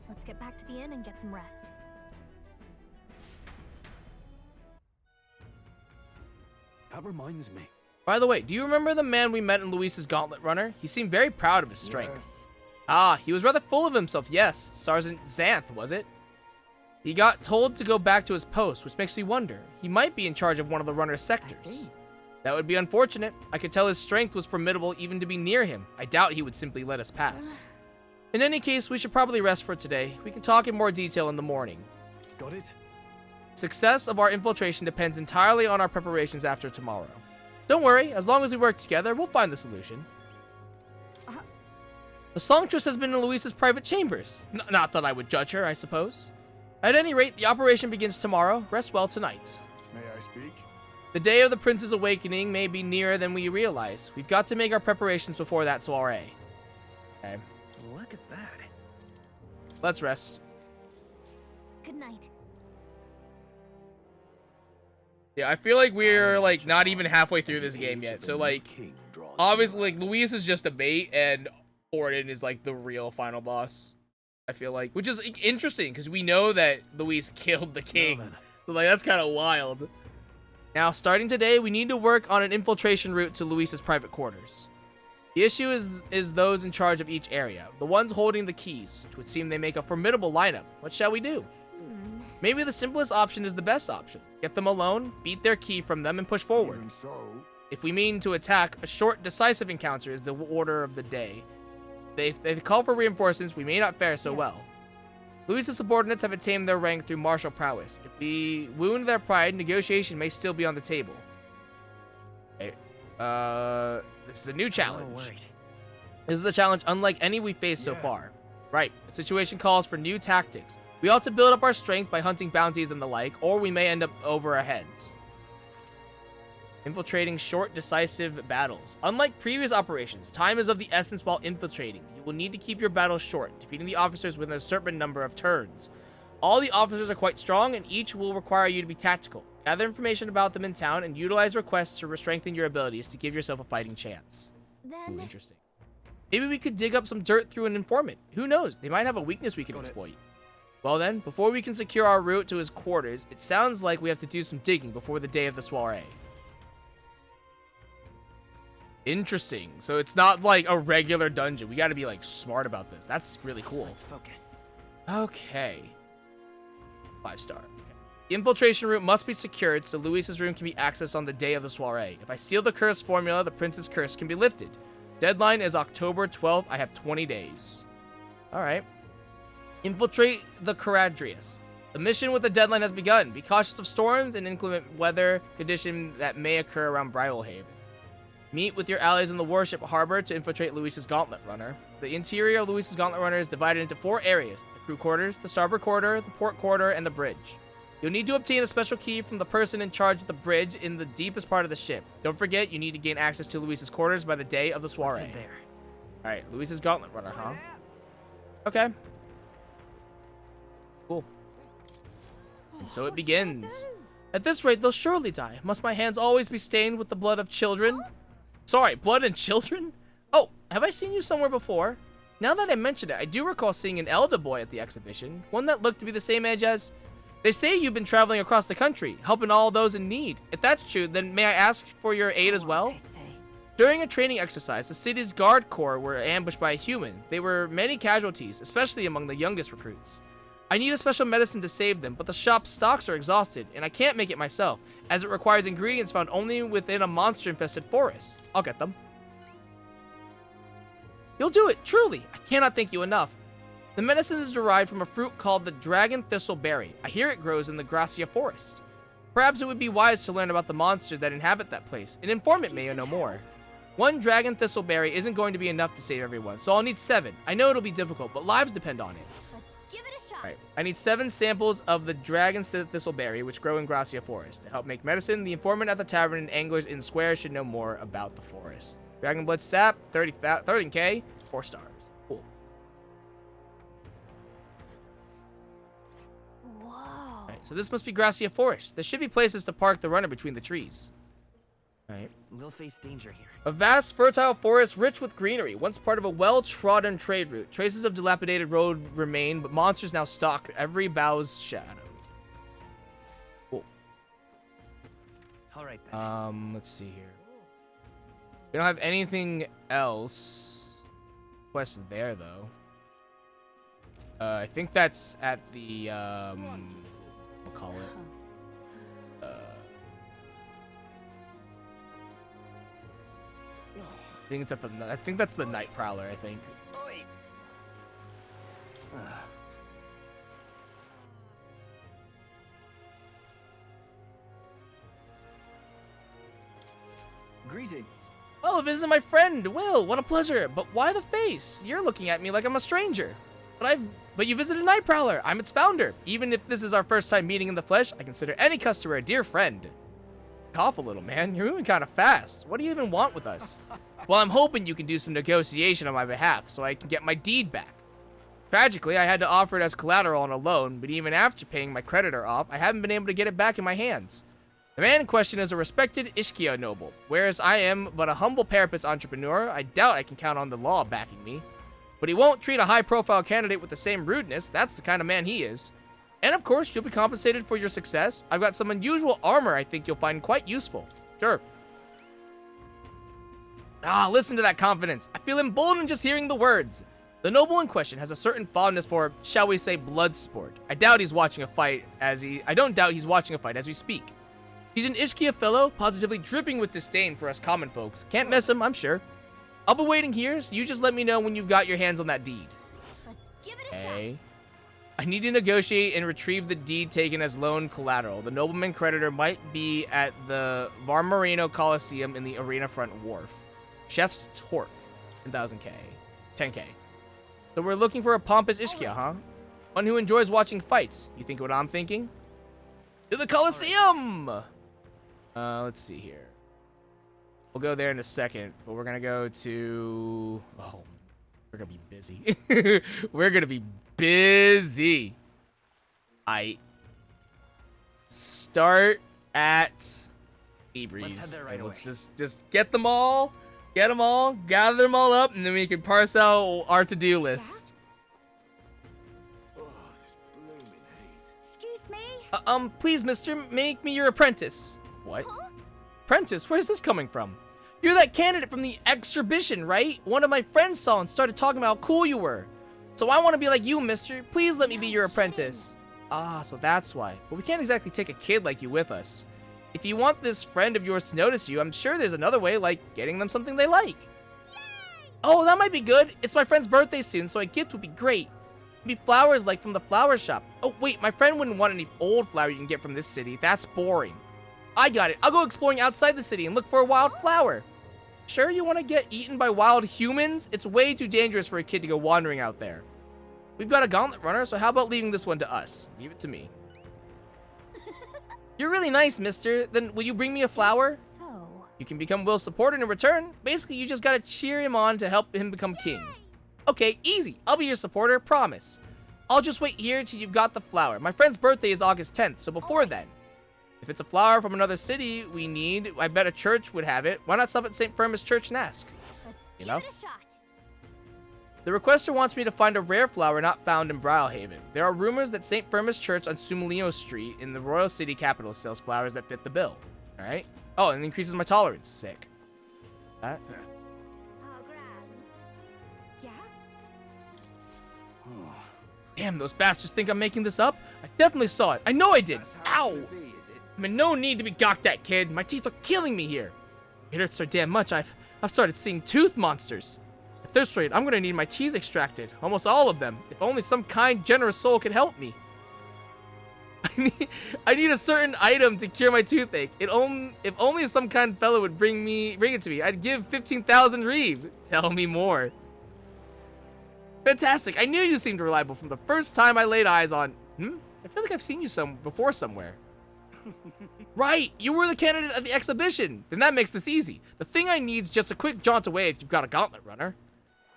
let's get back to the inn and get some rest. That reminds me. By the way, do you remember the man we met in Luis's Gauntlet Runner? He seemed very proud of his strength. Yes. Ah, he was rather full of himself, yes. Sergeant Xanth, was it? He got told to go back to his post, which makes me wonder. He might be in charge of one of the runner's sectors. That would be unfortunate. I could tell his strength was formidable even to be near him. I doubt he would simply let us pass. In any case, we should probably rest for today. We can talk in more detail in the morning. Got it? Success of our infiltration depends entirely on our preparations after tomorrow. Don't worry, as long as we work together, we'll find the solution. The songstress has been in Louisa's private chambers. Not that I would judge her, I suppose. At any rate, the operation begins tomorrow. Rest well tonight. May I speak? The day of the prince's awakening may be nearer than we realize. We've got to make our preparations before that soiree. Okay. Look at that. Let's rest. Good night. Yeah, I feel like we're, like, not even halfway through this game yet. So, like, obviously, like, Louise is just a bait, and Orden is, like, the real final boss. I feel like. Which is interesting, because we know that Louise killed the king. So, like, that's kind of wild. Now, starting today, we need to work on an infiltration route to Louisa's private quarters. The issue is those in charge of each area. The ones holding the keys. It would seem they make a formidable lineup. What shall we do? Maybe the simplest option is the best option. Get them alone, beat their key from them, and push forward. Even so, If we mean to attack, a short, decisive encounter is the order of the day. If they call for reinforcements, we may not fare so well. Louisa's subordinates have attained their rank through martial prowess. If we wound their pride, negotiation may still be on the table. Okay. This is a new challenge. This is a challenge unlike any we've faced so far. Right. The situation calls for new tactics. We ought to build up our strength by hunting bounties and the like, or we may end up over our heads. Infiltrating short, decisive battles. Unlike previous operations, time is of the essence while infiltrating. You will need to keep your battles short, defeating the officers within a certain number of turns. All the officers are quite strong, and each will require you to be tactical. Gather information about them in town, and utilize requests to strengthen your abilities to give yourself a fighting chance. Ooh, interesting. Maybe we could dig up some dirt through an informant. Who knows? They might have a weakness we can exploit. Well then, before we can secure our route to his quarters, it sounds like we have to do some digging before the day of the soiree. Interesting. So it's not like a regular dungeon. We gotta be like smart about this. That's really cool. Let's focus. Okay. 5-star. Okay. The infiltration route must be secured so Louisa's room can be accessed on the day of the soiree. If I steal the curse formula, the prince's curse can be lifted. Deadline is October 12th. I have 20 days. Alright. Infiltrate the Caradrius. The mission with the deadline has begun. Be cautious of storms and inclement weather conditions that may occur around Bridlehaven. Meet with your allies in the warship harbor to infiltrate Louisa's Gauntlet Runner. The interior of Louisa's Gauntlet Runner is divided into 4 areas: the crew quarters, the starboard quarter, the port quarter, and the bridge. You'll need to obtain a special key from the person in charge of the bridge in the deepest part of the ship. Don't forget, you need to gain access to Louisa's quarters by the day of the soiree. Alright, Louisa's Gauntlet Runner, huh? Okay. Cool. And so it begins. At this rate, they'll surely die. Must my hands always be stained with the blood of children? Sorry, blood and children? Oh, have I seen you somewhere before? Now that I mention it, I do recall seeing an elder boy at the exhibition. One that looked to be the same age as... They say you've been traveling across the country, helping all those in need. If that's true, then may I ask for your aid as well? During a training exercise, the city's guard corps were ambushed by a human. There were many casualties, especially among the youngest recruits. I need a special medicine to save them, but the shop's stocks are exhausted, and I can't make it myself, as it requires ingredients found only within a monster-infested forest. I'll get them. You'll do it, truly. I cannot thank you enough. The medicine is derived from a fruit called the dragon thistleberry. I hear it grows in the Gracia forest. Perhaps it would be wise to learn about the monsters that inhabit that place. An informant may know more. One dragon thistleberry isn't going to be enough to save everyone, so I'll need 7. I know it'll be difficult, but lives depend on it. Give it a shot. Right. I need 7 samples of the dragon thistleberry, which grow in Gracia Forest. To help make medicine, the informant at the tavern and anglers in Square should know more about the forest. Dragon blood sap, 30k, 4 stars. Cool. Whoa. Right, so this must be Gracia Forest. There should be places to park the runner between the trees. Right. We'll face danger here. A vast, fertile forest rich with greenery, once part of a well-trodden trade route. Traces of dilapidated road remain, but monsters now stalk every boug's shadow. Cool. All right then. Let's see here. We don't have anything else. Quest there though. I think that's at the we'll call it. think it's at the. I think that's the Night Prowler. I think. Greetings. Oh, visit my friend, Will. What a pleasure. But why the face? You're looking at me like I'm a stranger. But you visited Night Prowler. I'm its founder. Even if this is our first time meeting in the flesh, I consider any customer a dear friend. Cough a little, man. You're moving kind of fast. What do you even want with us? Well, I'm hoping you can do some negotiation on my behalf so I can get my deed back. Tragically, I had to offer it as collateral on a loan, but even after paying my creditor off, I haven't been able to get it back in my hands. The man in question is a respected Ishkia noble, whereas I am but a humble parapet entrepreneur. I doubt I can count on the law backing me. But he won't treat a high-profile candidate with the same rudeness. That's the kind of man he is. And of course, you'll be compensated for your success. I've got some unusual armor I think you'll find quite useful. Sure. Ah, listen to that confidence. I feel emboldened just hearing the words. The noble in question has a certain fondness for, shall we say, blood sport. I don't doubt he's watching a fight as we speak. He's an Ishkia fellow, positively dripping with disdain for us common folks. Can't miss him, I'm sure. I'll be waiting here, so you just let me know when you've got your hands on that deed. Let's give it a shot. I need to negotiate and retrieve the deed taken as loan collateral. The nobleman creditor might be at the Varmarino Coliseum in the arena front wharf. Chef's Torque, 10,000k. 10k. So we're looking for a pompous Ishkia, huh? One who enjoys watching fights. You think what I'm thinking? To the Coliseum! Let's see here. We'll go there in a second, but we're gonna go to... Oh, we're gonna be busy. We're gonna be busy. Start at Ebreeze. Right Let's just get them all, gather them all up, and then we can parse out our to-do list. Excuse me? Please, mister, make me your apprentice. What? Huh? Apprentice? Where's this coming from? You're that candidate from the exhibition, right? One of my friends saw and started talking about how cool you were. So I want to be like you, mister. Please let me be your apprentice. Ah, so that's why. But we can't exactly take a kid like you with us. If you want this friend of yours to notice you, I'm sure there's another way, like getting them something they like. Yay! Oh, that might be good. It's my friend's birthday soon, so a gift would be great. Maybe flowers like from the flower shop. Oh, wait, my friend wouldn't want any old flower you can get from this city. That's boring. I got it. I'll go exploring outside the city and look for a wild flower. Sure you want to get eaten by wild humans? It's way too dangerous for a kid to go wandering out there. We've got a gauntlet runner, so how about leaving this one to us? Leave it to me. You're really nice, mister. Then will you bring me a flower? So... You can become Will's supporter in return. Basically, you just gotta cheer him on to help him become king. Okay, easy. I'll be your supporter, promise. I'll just wait here till you've got the flower. My friend's birthday is August 10th, so before then. If it's a flower from another city we need, I bet a church would have it. Why not stop at St. Firmus Church and ask? You know? Give it a shot. The requester wants me to find a rare flower not found in Brylehaven. There are rumors that St. Firmus Church on Sumilio Street in the Royal City capital sells flowers that fit the bill. Alright? Oh, and increases my tolerance. Sick. That? Oh, grand. Yeah? Damn, those bastards think I'm making this up? I definitely saw it. I know I did. Ow! I'm in no need to be gawked at, kid. My teeth are killing me here. It hurts so damn much, I've started seeing tooth monsters. At this rate, I'm gonna need my teeth extracted. Almost all of them. If only some kind, generous soul could help me. I need a certain item to cure my toothache. If only some kind fellow would bring it to me, I'd give 15,000 reeve. Tell me more. Fantastic. I knew you seemed reliable from the first time I laid eyes on... I feel like I've seen you before somewhere. Right, you were the candidate at the exhibition. Then that makes this easy. The thing I need is just a quick jaunt away if you've got a gauntlet runner.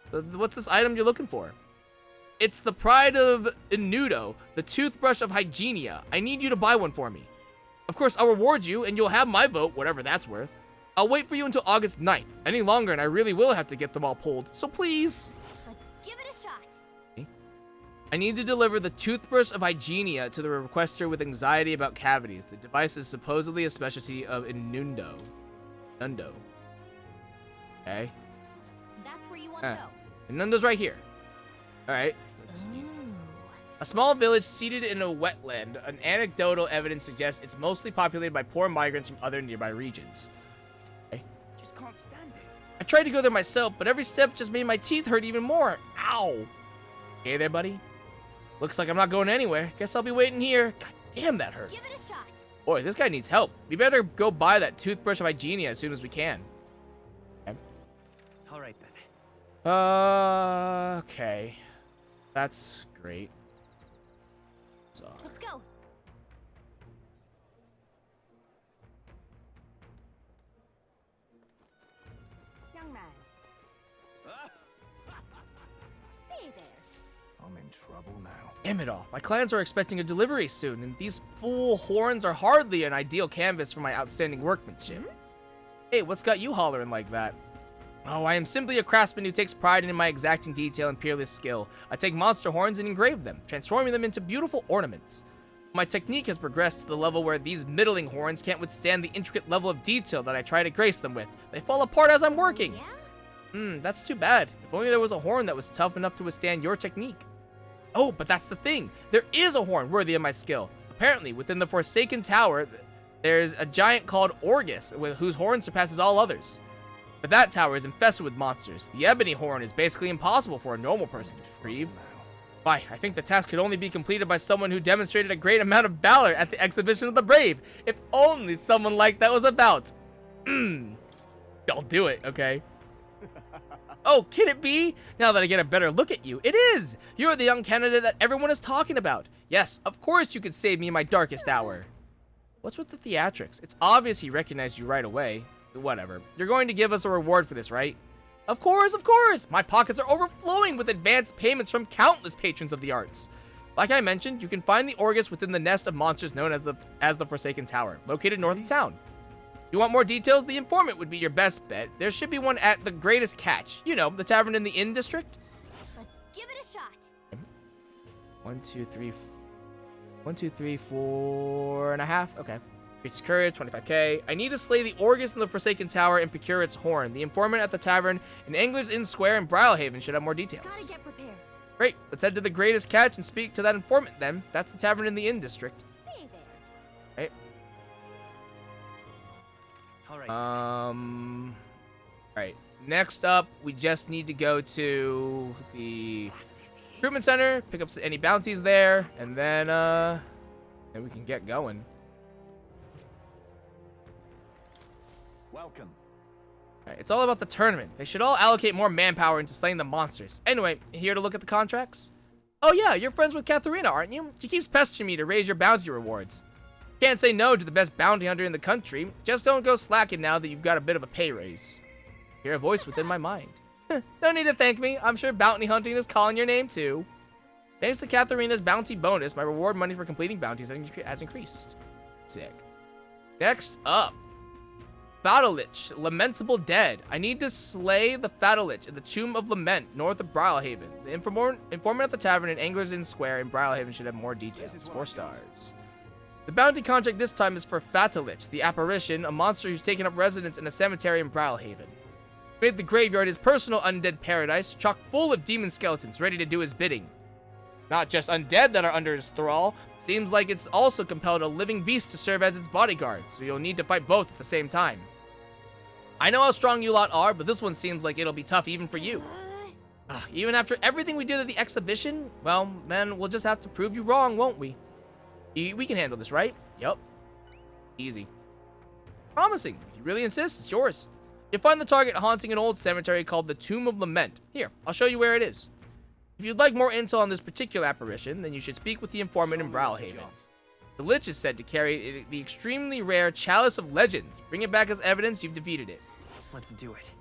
What's this item you're looking for? It's the pride of Inudo, the toothbrush of Hygienia. I need you to buy one for me. Of course, I'll reward you, and you'll have my vote, whatever that's worth. I'll wait for you until August 9th. Any longer, and I really will have to get them all pulled. So please. Let's give it a shot. I need to deliver the toothbrush of Hygienia to the requester with anxiety about cavities. The device is supposedly a specialty of Inundo. Okay. That's where you want to go. Inundo's right here. Alright. That's easy. A small village seated in a wetland. An anecdotal evidence suggests it's mostly populated by poor migrants from other nearby regions. Okay. Just can't stand it. I tried to go there myself, but every step just made my teeth hurt even more. Ow. Hey there, buddy. Looks like I'm not going anywhere. Guess I'll be waiting here. God damn, that hurts. Give it a shot. Boy, this guy needs help. We better go buy that toothbrush of hygienia as soon as we can. Okay. All right, then. Okay. That's great. So. Let's go. Young man. Say there. I'm in trouble now. Damn it all. My clients are expecting a delivery soon, and these fool horns are hardly an ideal canvas for my outstanding workmanship. Hey, what's got you hollering like that? Oh, I am simply a craftsman who takes pride in my exacting detail and peerless skill. I take monster horns and engrave them, transforming them into beautiful ornaments. My technique has progressed to the level where these middling horns can't withstand the intricate level of detail that I try to grace them with. They fall apart as I'm working. That's too bad. If only there was a horn that was tough enough to withstand your technique. Oh, but that's the thing. There is a horn worthy of my skill. Apparently, within the Forsaken Tower, there's a giant called Orgus, whose horn surpasses all others. But that tower is infested with monsters. The ebony horn is basically impossible for a normal person to retrieve. Why, I think the task could only be completed by someone who demonstrated a great amount of valor at the exhibition of the brave. If only someone like that was about. I'll do it, okay? Oh, can it be? Now that I get a better look at you, it is! You're the young candidate that everyone is talking about. Yes, of course you could save me in my darkest hour. What's with the theatrics? It's obvious he recognized you right away. Whatever. You're going to give us a reward for this, right? Of course, of course! My pockets are overflowing with advanced payments from countless patrons of the arts. Like I mentioned, you can find the Orgus within the nest of monsters known as the Forsaken Tower, located north of town. If you want more details, the informant would be your best bet. There should be one at the Greatest Catch. You know, the tavern in the Inn District. Let's give it a shot. 1, 2, 3, 4.5. Okay. Increases courage, 25k. I need to slay the Orgus in the Forsaken Tower and procure its horn. The informant at the tavern in Angler's Inn Square in Brylehaven should have more details. Gotta get prepared. Great. Let's head to the Greatest Catch and speak to that informant then. That's the tavern in the Inn District. Say there. Right. All right. Alright. Next up, we just need to go to the recruitment center, pick up any bounties there, and then we can get going. Welcome. Alright, it's all about the tournament. They should all allocate more manpower into slaying the monsters. Anyway, here to look at the contracts? Oh yeah, you're friends with Katharina, aren't you? She keeps pestering me to raise your bounty rewards. Can't say no to the best bounty hunter in the country. Just don't go slacking now that you've got a bit of a pay raise. Hear a voice within my mind. No need to thank me. I'm sure bounty hunting is calling your name too. Thanks to Katharina's bounty bonus, my reward money for completing bounties has increased. Sick. Next up. Fatalich, lamentable dead. I need to slay the Fatalich in the Tomb of Lament, north of Brylehaven. The informant at the tavern in Angler's Inn Square in Brylehaven should have more details. 4 stars. The bounty contract this time is for Fatalich, the apparition, a monster who's taken up residence in a cemetery in Brylehaven. He made the graveyard his personal undead paradise, chock full of demon skeletons ready to do his bidding. Not just undead that are under his thrall, seems like it's also compelled a living beast to serve as its bodyguard, so you'll need to fight both at the same time. I know how strong you lot are, but this one seems like it'll be tough even for you. Even after everything we did at the exhibition, well, then we'll just have to prove you wrong, won't we? We can handle this, right? Yup. Easy. Promising. If you really insist, it's yours. You'll find the target haunting an old cemetery called the Tomb of Lament. Here, I'll show you where it is. If you'd like more intel on this particular apparition, then you should speak with the informant in Brylehaven. The Lich is said to carry the extremely rare Chalice of Legends. Bring it back as evidence you've defeated it. Let's do it.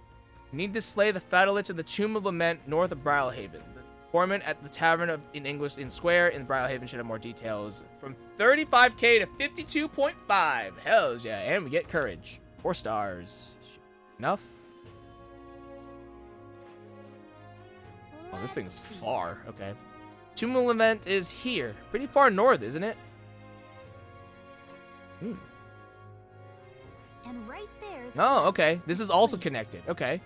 You need to slay the Fatalich in the Tomb of Lament north of Brylehaven. The informant at the tavern in Angler's Inn Square in Brylehaven should have more details. From 35k to 52.5. Hells yeah, and we get courage. 4 stars. Enough? Oh, this thing's far. Okay. Tomb of Lament is here. Pretty far north, isn't it? And right there's Oh, okay. This is also connected. Okay.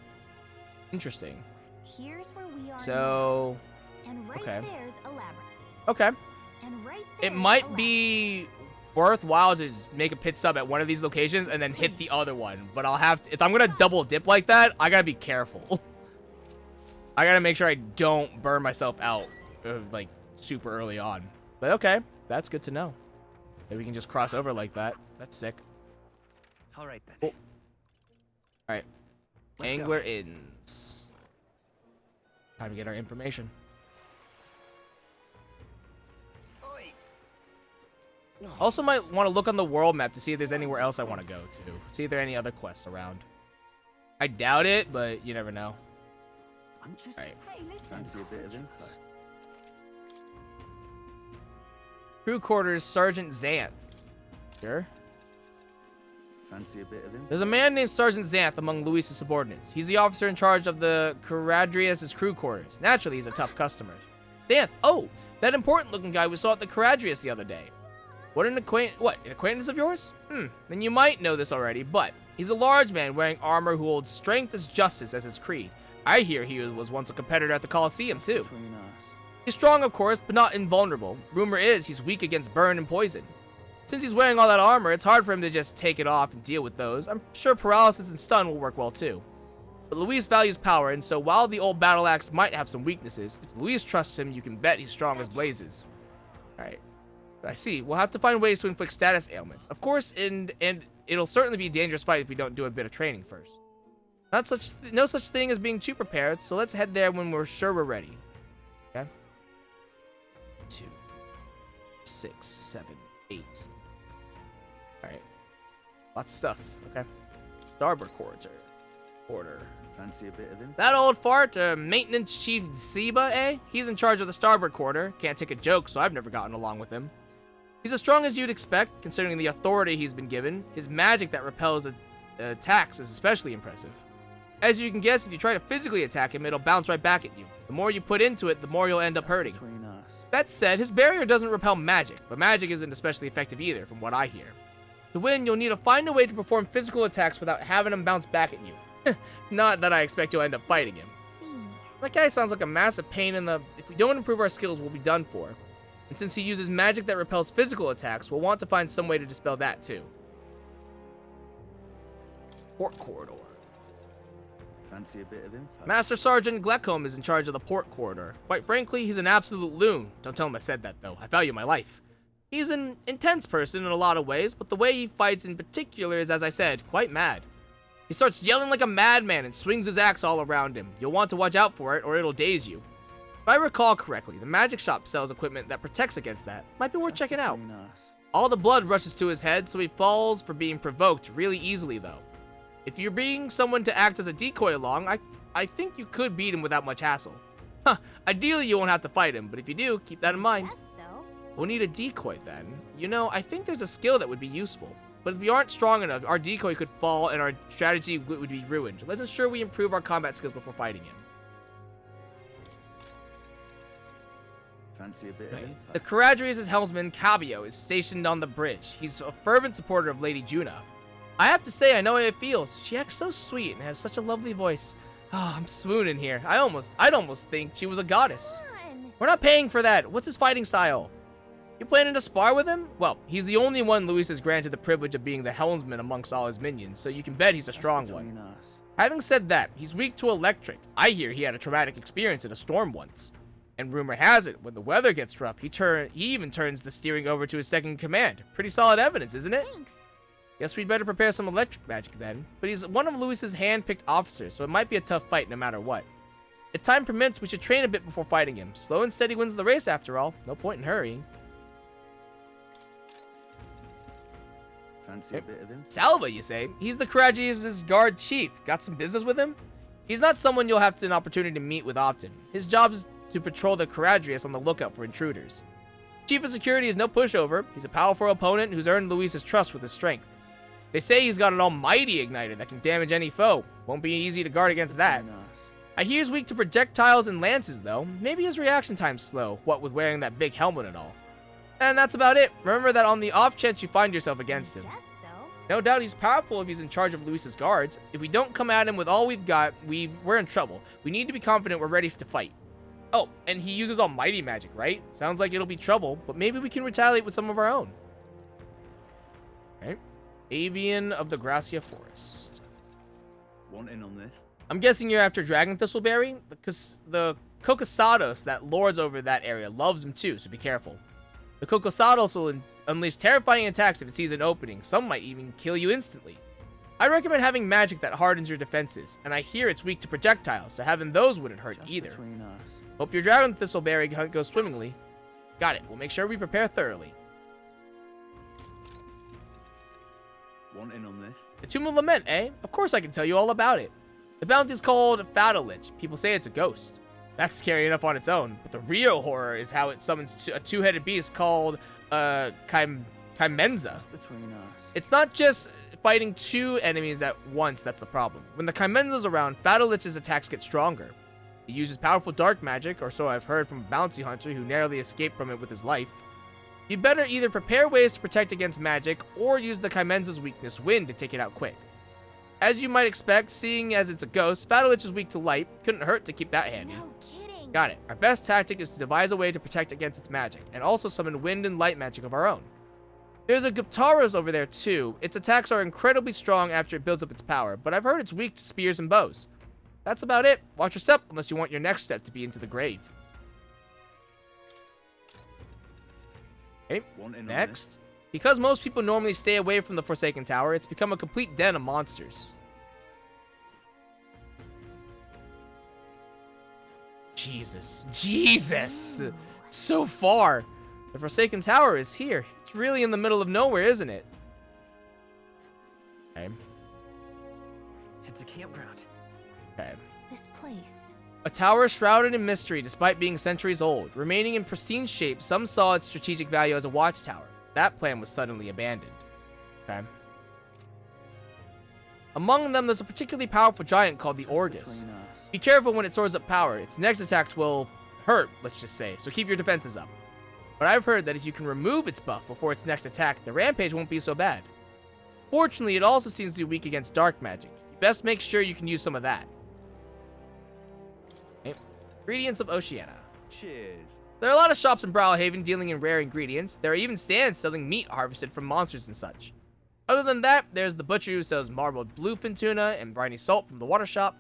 Interesting. Here's where we are. So, now. And right okay. there's a labyrinth. Okay. And right It might be worthwhile to just make a pit stop at one of these locations and then hit the other one. But I'll have to, if I'm gonna double dip like that, I gotta be careful. I gotta make sure I don't burn myself out like super early on. But okay, that's good to know. Maybe we can just cross over like that. That's sick. All right then. Cool. All right, Let's Angler go. Inns. Time to get our information. Also might want to look on the world map to see if there's anywhere else I want to go to. See if there are any other quests around. I doubt it, but you never know. Alright. Fancy a bit of info. Crew quarters, Sergeant Xanth. Sure. Fancy a bit of info. There's a man named Sergeant Xanth among Luis's subordinates. He's the officer in charge of the Caradrius' crew quarters. Naturally, he's a tough customer. Xanth, oh, that important-looking guy we saw at the Caradrius the other day. An acquaintance of yours? Then you might know this already, but he's a large man wearing armor who holds strength as justice as his creed. I hear he was once a competitor at the Colosseum, too. He's strong, of course, but not invulnerable. Rumor is he's weak against burn and poison. Since he's wearing all that armor, it's hard for him to just take it off and deal with those. I'm sure paralysis and stun will work well, too. But Luis values power, and so while the old battle axe might have some weaknesses, if Luis trusts him, you can bet he's strong as blazes. Alright. I see. We'll have to find ways to inflict status ailments. Of course, and it'll certainly be a dangerous fight if we don't do a bit of training first. No such thing as being too prepared, so let's head there when we're sure we're ready. Okay? 2, 6, 7, 8. Alright. Lots of stuff. Okay. Starboard quarter. Fancy a bit of info. That old fart, Maintenance Chief Ziba, eh? He's in charge of the starboard quarter. Can't take a joke, so I've never gotten along with him. He's as strong as you'd expect, considering the authority he's been given. His magic that repels attacks is especially impressive. As you can guess, if you try to physically attack him, it'll bounce right back at you. The more you put into it, the more you'll end up hurting. That said, his barrier doesn't repel magic, but magic isn't especially effective either, from what I hear. To win, you'll need to find a way to perform physical attacks without having him bounce back at you. Not that I expect you'll end up fighting him. That guy sounds like a massive pain in the... If we don't improve our skills, we'll be done for. And since he uses magic that repels physical attacks, we'll want to find some way to dispel that too. Port corridor. Fancy a bit of info. Master Sergeant Gleckham is in charge of the port corridor. Quite frankly, he's an absolute loon. Don't tell him I said that, though. I value my life. He's an intense person in a lot of ways, but the way he fights in particular is, as I said, quite mad. He starts yelling like a madman and swings his axe all around him. You'll want to watch out for it, or it'll daze you. If I recall correctly, the magic shop sells equipment that protects against that. Might be worth checking out. All the blood rushes to his head, so he falls for being provoked really easily, though. If you're bringing someone to act as a decoy along, I think you could beat him without much hassle. Huh, ideally you won't have to fight him, but if you do, keep that in mind. We'll need a decoy then. You know, I think there's a skill that would be useful. But if we aren't strong enough, our decoy could fall and our strategy would be ruined. Let's ensure we improve our combat skills before fighting him. Fancy a bit of info. The Caradrius' helmsman, Cabio, is stationed on the bridge. He's a fervent supporter of Lady Juna. I have to say, I know how it feels. She acts so sweet and has such a lovely voice. Oh, I'm swooning here. I'd almost think she was a goddess. We're not paying for that. What's his fighting style? You planning to spar with him? Well, he's the only one Luis has granted the privilege of being the helmsman amongst all his minions, so you can bet he's a strong one. Having said that, he's weak to electric. I hear he had a traumatic experience in a storm once. And rumor has it, when the weather gets rough, he even turns the steering over to his second in command. Pretty solid evidence, isn't it? Thanks. Guess we'd better prepare some electric magic then. But he's one of Luis's hand-picked officers, so it might be a tough fight no matter what. If time permits, we should train a bit before fighting him. Slow and steady wins the race after all. No point in hurrying. Fancy a bit of info. Salva, you say? He's the Caradrius' guard chief. Got some business with him? He's not someone you'll have an opportunity to meet with often. His job is to patrol the Caradrius on the lookout for intruders. Chief of Security is no pushover. He's a powerful opponent who's earned Luis's trust with his strength. They say he's got an almighty igniter that can damage any foe. Won't be easy to guard against that. I hear he's weak to projectiles and lances, though. Maybe his reaction time's slow, what with wearing that big helmet and all. And that's about it. Remember that on the off chance you find yourself against him. No doubt he's powerful if he's in charge of Luis's guards. If we don't come at him with all we've got, we're in trouble. We need to be confident we're ready to fight. Oh, and he uses almighty magic, right? Sounds like it'll be trouble, but maybe we can retaliate with some of our own. Alright. Avian of the Gracia Forest. Want in on this? I'm guessing you're after Dragon Thistleberry? Because the Kokosados that lords over that area loves him too, so be careful. The Kokosados will unleash terrifying attacks if it sees an opening. Some might even kill you instantly. I recommend having magic that hardens your defenses, and I hear it's weak to projectiles, so having those wouldn't hurt either. Hope your Dragon Thistleberry hunt goes swimmingly. Got it. We'll make sure we prepare thoroughly. Want in on this? The Tomb of Lament, eh? Of course I can tell you all about it. The bounty is called Fatalich. People say it's a ghost. That's scary enough on its own, but the real horror is how it summons a two-headed beast called Chimenza. Between us. It's not just fighting two enemies at once that's the problem. When the Chimenza's around, Fatalich's attacks get stronger. He uses powerful dark magic, or so I've heard from a bounty hunter who narrowly escaped from it with his life. You'd better either prepare ways to protect against magic, or use the Chimenza's weakness, wind, to take it out quick. As you might expect, seeing as it's a ghost, Fatalich is weak to light. Couldn't hurt to keep that handy. No kidding. Got it. Our best tactic is to devise a way to protect against its magic, and also summon wind and light magic of our own. There's a Guptaros over there too. Its attacks are incredibly strong after it builds up its power, but I've heard it's weak to spears and bows. That's about it. Watch your step, unless you want your next step to be into the grave. Okay, next. Because most people normally stay away from the Forsaken Tower, it's become a complete den of monsters. Jesus. Jesus! So far. The Forsaken Tower is here. It's really in the middle of nowhere, isn't it? Okay. It's a campground. Okay. This place. A tower shrouded in mystery despite being centuries old. Remaining in pristine shape, some saw its strategic value as a watchtower. That plan was suddenly abandoned. Okay. Among them, there's a particularly powerful giant called the Orgus. Be careful when it soars up power. Its next attack will hurt, let's just say, so keep your defenses up. But I've heard that if you can remove its buff before its next attack, the rampage won't be so bad. Fortunately, it also seems to be weak against dark magic. You best make sure you can use some of that. Okay. Ingredients of Oceania. Cheers. There are a lot of shops in Brawlhaven dealing in rare ingredients. There are even stands selling meat harvested from monsters and such. Other than that, there's the butcher who sells marbled bluefin tuna and briny salt from the water shop.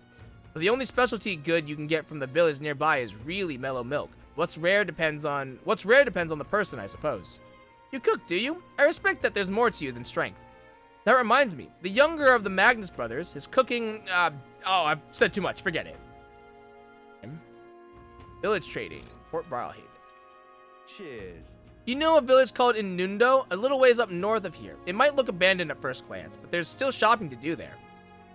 But the only specialty good you can get from the village nearby is really mellow milk. What's rare depends on the person, I suppose. You cook, do you? I respect that there's more to you than strength. That reminds me, the younger of the Magnus brothers, his cooking, oh, I've said too much, forget it. Village trading, Fort Brawlhaven. Cheers. You know a village called Inundo? A little ways up north of here. It might look abandoned at first glance, but there's still shopping to do there.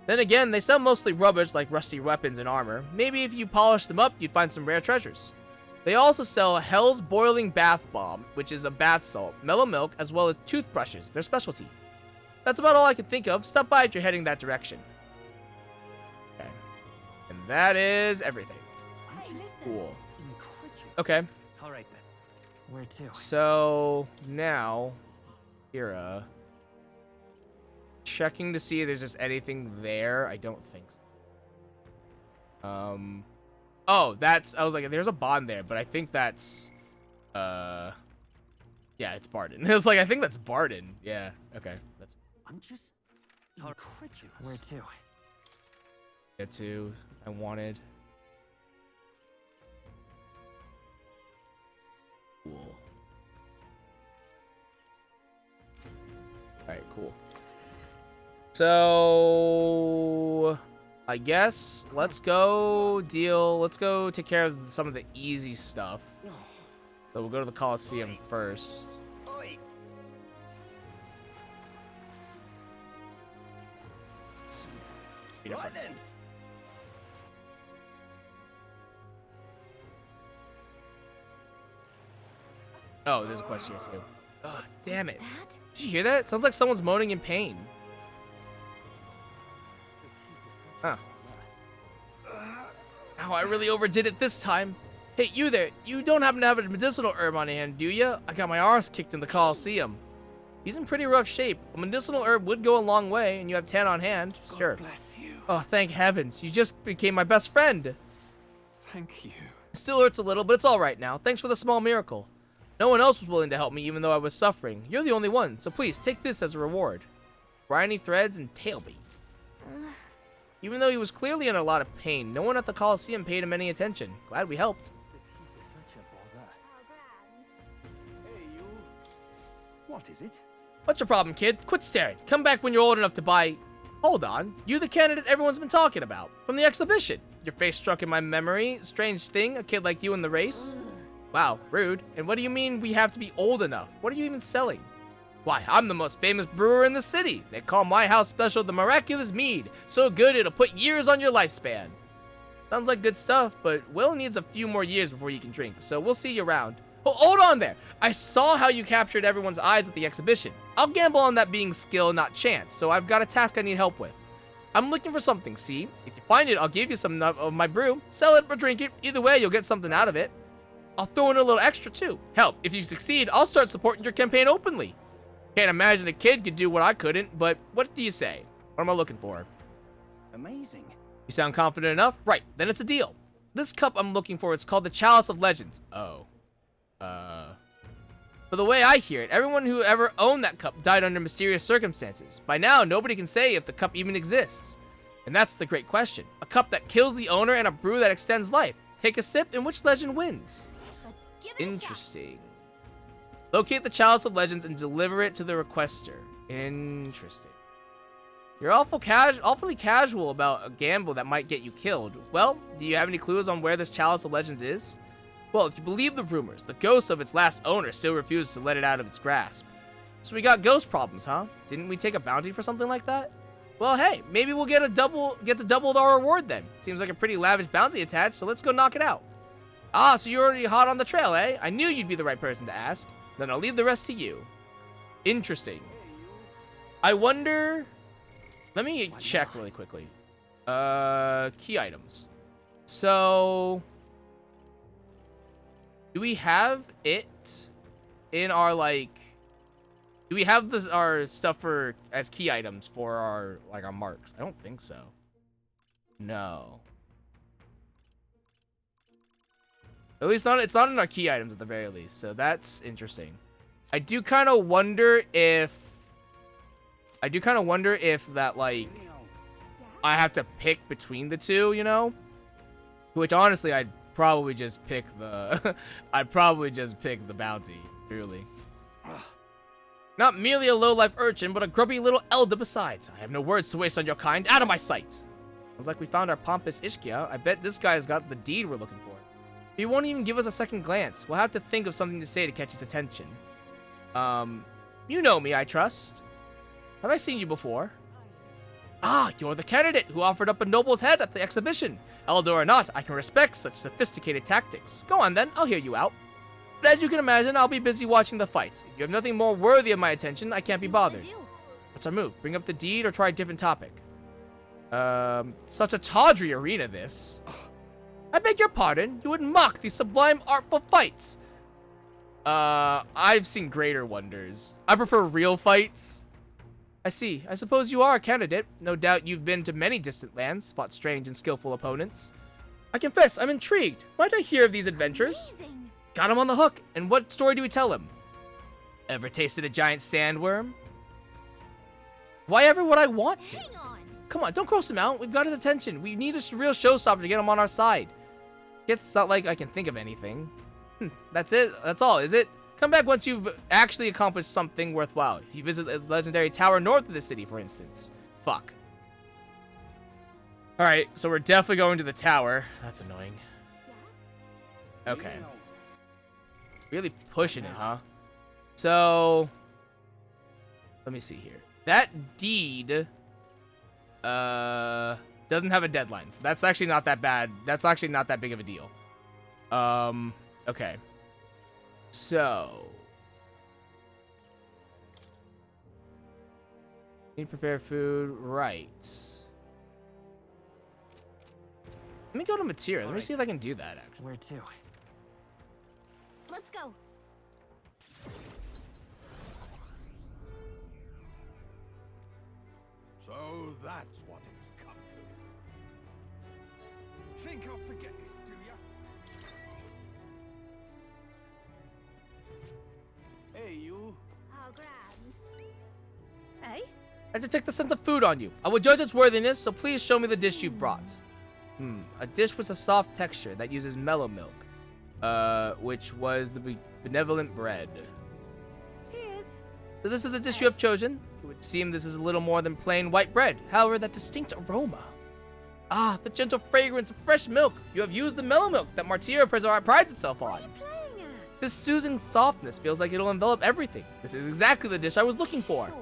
Then again, they sell mostly rubbish like rusty weapons and armor. Maybe if you polish them up, you'd find some rare treasures. They also sell Hell's Boiling Bath Bomb, which is a bath salt, mellow milk, as well as toothbrushes, their specialty. That's about all I can think of. Stop by if you're heading that direction. Okay. And that is everything. Cool. Okay. All right then. Where to? So now, Kira, checking to see if there's just anything there. I don't think so. Oh, I was like, there's a bond there, but I think that's, yeah, it's Barden. It was like, I think that's Barden. Yeah, okay. I'm just incredulous. Where to? Get to, I wanted. Cool. Alright, cool. So I guess let's go take care of some of the easy stuff. So we'll go to the Coliseum first. What then? Oh, there's a question here too. Oh, damn it. Did you hear that? Sounds like someone's moaning in pain. Huh. Oh, I really overdid it this time. Hey, you there. You don't happen to have a medicinal herb on hand, do you? I got my arse kicked in the Coliseum. He's in pretty rough shape. A medicinal herb would go a long way, and you have 10 on hand. Sure. God bless you. Oh, thank heavens. You just became my best friend. Thank you. Still hurts a little, but it's all right now. Thanks for the small miracle. No one else was willing to help me even though I was suffering. You're the only one, so please take this as a reward. Briny threads and tailbeat. Even though he was clearly in a lot of pain, no one at the Coliseum paid him any attention. Glad we helped. What is it? What's your problem, kid? Quit staring. Come back when you're old enough to buy... Hold on. You the candidate everyone's been talking about. From the exhibition. Your face struck in my memory. Strange thing, a kid like you in the race. Wow, rude. And what do you mean we have to be old enough? What are you even selling? Why, I'm the most famous brewer in the city. They call my house special the Miraculous Mead. So good it'll put years on your lifespan. Sounds like good stuff, but Will needs a few more years before you can drink, so we'll see you around. Oh, hold on there. I saw how you captured everyone's eyes at the exhibition. I'll gamble on that being skill, not chance, so I've got a task I need help with. I'm looking for something, see? If you find it, I'll give you some of my brew. Sell it or drink it. Either way, you'll get something out of it. I'll throw in a little extra, too. Help, if you succeed, I'll start supporting your campaign openly. Can't imagine a kid could do what I couldn't, but what do you say? What am I looking for? Amazing. You sound confident enough? Right, then it's a deal. This cup I'm looking for is called the Chalice of Legends. Oh. But the way I hear it, everyone who ever owned that cup died under mysterious circumstances. By now, nobody can say if the cup even exists. And that's the great question. A cup that kills the owner and a brew that extends life. Take a sip and which legend wins? Interesting. Locate the Chalice of Legends and deliver it to the requester. Interesting. You're awfully casual about a gamble that might get you killed. Well, do you have any clues on where this Chalice of Legends is? Well, if you believe the rumors, the ghost of its last owner still refuses to let it out of its grasp. So we got ghost problems, huh? Didn't we take a bounty for something like that? Well, hey, maybe we'll get to double our reward then. Seems like a pretty lavish bounty attached, so let's go knock it out. Ah, so you're already hot on the trail, eh? I knew you'd be the right person to ask. Then I'll leave the rest to you. Interesting. I wonder... Let me check really quickly. Key items. So... Do we have it in our, like... Do we have this, our stuff for as key items for our, like, our marks? I don't think so. No. At least not, it's not in our key items at the very least, so that's interesting. I do kind of wonder if that, like, I have to pick between the two, you know? Which, honestly, I'd probably just pick the... I'd probably just pick the bounty, truly. Not merely a low-life urchin, but a grubby little elder besides. I have no words to waste on your kind. Out of my sight! Sounds like we found our pompous Ishkia. I bet this guy's got the deed we're looking for. He won't even give us a second glance. We'll have to think of something to say to catch his attention. You know me, I trust. Have I seen you before? Ah, you're the candidate who offered up a noble's head at the exhibition. Elder or not, I can respect such sophisticated tactics. Go on then, I'll hear you out. But as you can imagine, I'll be busy watching the fights. If you have nothing more worthy of my attention, I can't be bothered. What's our move? Bring up the deed or try a different topic? Such a tawdry arena, this. I beg your pardon, you would mock these sublime artful fights. I've seen greater wonders. I prefer real fights. I see. I suppose you are a candidate. No doubt you've been to many distant lands, fought strange and skillful opponents. I confess, I'm intrigued. Might I hear of these adventures? Amazing. Got him on the hook. And what story do we tell him? Ever tasted a giant sandworm? Why ever would I want to? Hang on. Come on, don't gross him out. We've got his attention. We need a real showstopper to get him on our side. It's not like I can think of anything. That's it? That's all, is it? Come back once you've actually accomplished something worthwhile. If you visit the legendary tower north of the city, for instance. Fuck. Alright, so we're definitely going to the tower. That's annoying. Okay. Really pushing it, huh? So... Let me see here. That deed... doesn't have a deadline, so that's actually not that bad. That's actually not that big of a deal. Okay. So... Need to prepare food. Right. Let me go to material. Let me see if I can do that, actually. Where to? Let's go. So that's what it's come to. Think I'll forget this, do ya? Hey? I detect the sense of food on you. I will judge its worthiness, so please show me the dish you've brought. A dish with a soft texture that uses mellow milk, which was the benevolent bread. Cheers. So this is the dish you have chosen. It would seem this is a little more than plain white bread. However, that distinct aroma. Ah, the gentle fragrance of fresh milk. You have used the mellow milk that Martyra prides itself on. This soothing softness feels like it'll envelop everything. This is exactly the dish I was looking for.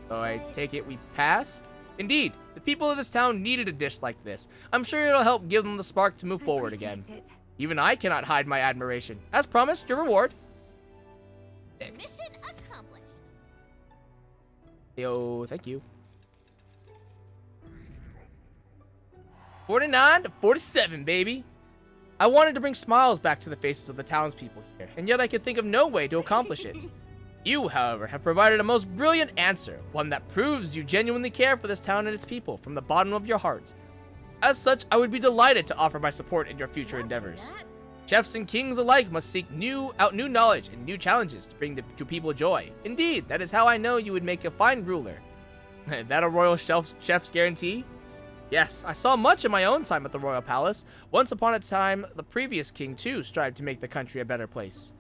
So I take it we passed? Indeed, the people of this town needed a dish like this. I'm sure it'll help give them the spark to move forward again. Even I cannot hide my admiration. As promised, your reward. Mission accomplished. Yo, thank you. 49 to 47, baby. I wanted to bring smiles back to the faces of the townspeople here, and yet I could think of no way to accomplish it. You, however, have provided a most brilliant answer, one that proves you genuinely care for this town and its people from the bottom of your heart. As such, I would be delighted to offer my support in your future endeavors. Chefs and kings alike must seek new knowledge and new challenges to bring to people joy. Indeed, that is how I know you would make a fine ruler. That a royal chef's guarantee? Yes, I saw much in my own time at the royal palace. Once upon a time, the previous king too strived to make the country a better place.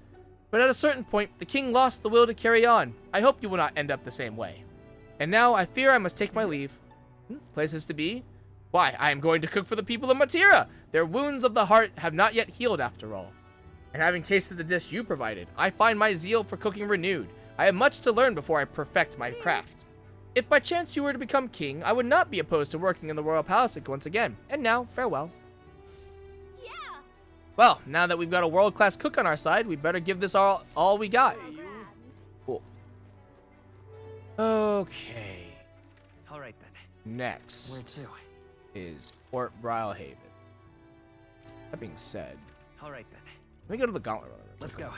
But at a certain point, the king lost the will to carry on. I hope you will not end up the same way. And now I fear I must take my leave. Places to be? Why, I am going to cook for the people of Matira. Their wounds of the heart have not yet healed after all. And having tasted the dish you provided, I find my zeal for cooking renewed. I have much to learn before I perfect my craft. If by chance you were to become king, I would not be opposed to working in the royal palace once again. And now, farewell. Yeah. Well, now that we've got a world-class cook on our side, we better give this all we got. Cool. Okay. All right then. Next. Where to? Is Port Brylehaven. That being said, All right then. let me go to the Gauntlet Runner. Let's go.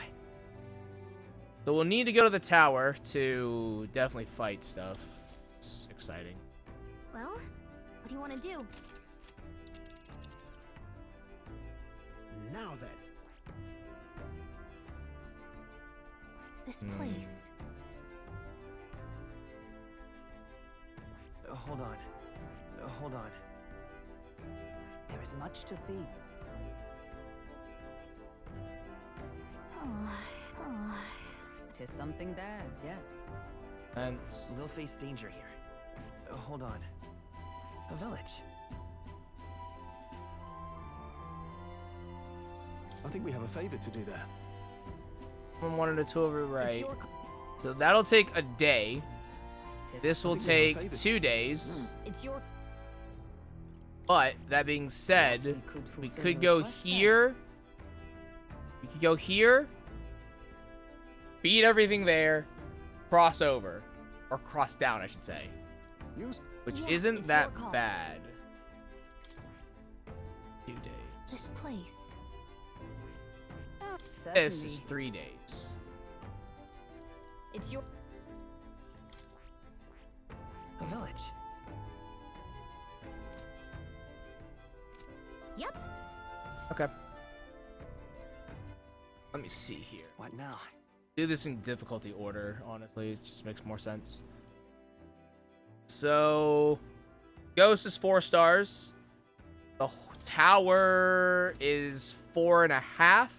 So we'll need to go to the tower to definitely fight stuff. It's exciting. Well, what do you want to do? Now then. This place. Hold on. Hold on. There is much to see. Tis something there, yes. And we'll face danger here. Hold on. A village. I think we have a favor to do there. One and a two over right. So that'll take a day. This will take 2 days. It's your. But that being said, we could go here. We could go here. Beat everything there. Cross over. Or cross down, I should say. Which isn't that bad. 2 days. This place. This is 3 days. It's your. A village. Yep. Okay. Let me see here. What now? Do this in difficulty order, honestly. It just makes more sense. So, Ghost is 4 stars. The tower is 4.5. It's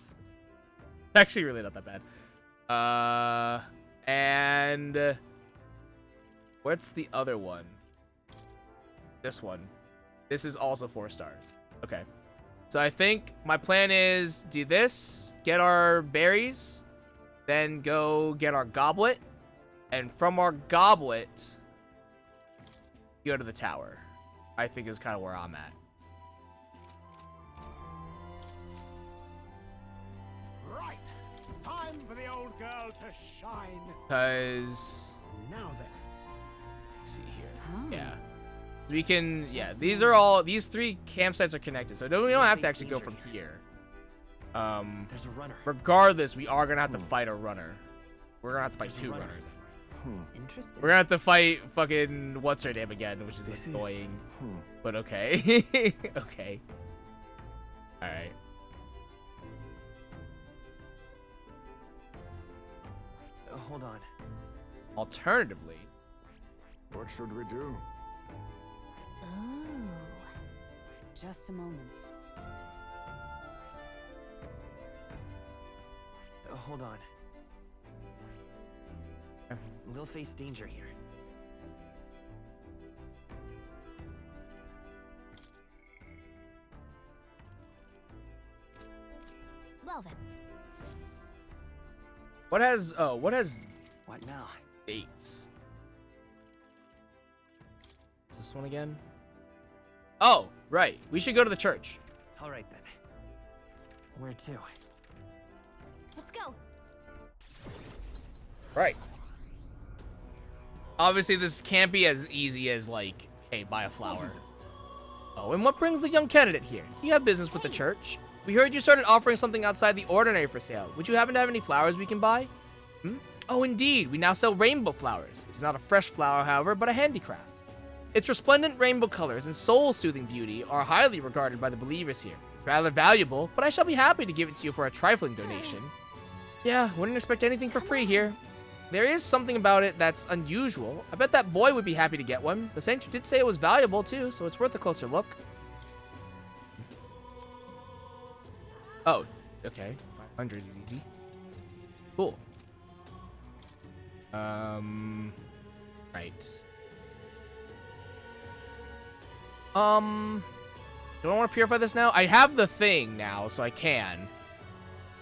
actually really not that bad. And what's the other one? This one. This is also 4 stars. Okay. So I think my plan is do this, get our berries, then go get our goblet, and from our goblet, go to the tower. I think is kind of where I'm at. Right. Time for the old girl to shine. Because Now then. let's see here. Yeah. We can, these are all, these 3 campsites are connected, so we don't have to actually go from here. There's a runner. Regardless, we are gonna have to fight a runner. We're gonna have to fight 2 runners. Interesting. We're gonna have to fight fucking what's her name again, which is annoying. But okay. Okay. Alright. Hold on. Alternatively, what should we do? Oh. Just a moment. Hold on. We'll face danger here. Well then. what has What now? dates? Is this one again? Oh, right. We should go to the church. All right then. Where to? Let's go. Right. Obviously, this can't be as easy as, like, hey, buy a flower. Oh, and what brings the young candidate here? Do you have business with the church? We heard you started offering something outside the ordinary for sale. Would you happen to have any flowers we can buy? Oh, indeed. We now sell rainbow flowers. It is not a fresh flower, however, but a handicraft. Its resplendent rainbow colors and soul-soothing beauty are highly regarded by the believers here. It's rather valuable, but I shall be happy to give it to you for a trifling donation. Yeah, wouldn't expect anything for free here. There is something about it that's unusual. I bet that boy would be happy to get one. The saint did say it was valuable, too, so it's worth a closer look. Oh, okay. 500 is easy. Cool. Right. Do I want to purify this now? I have the thing now, so I can.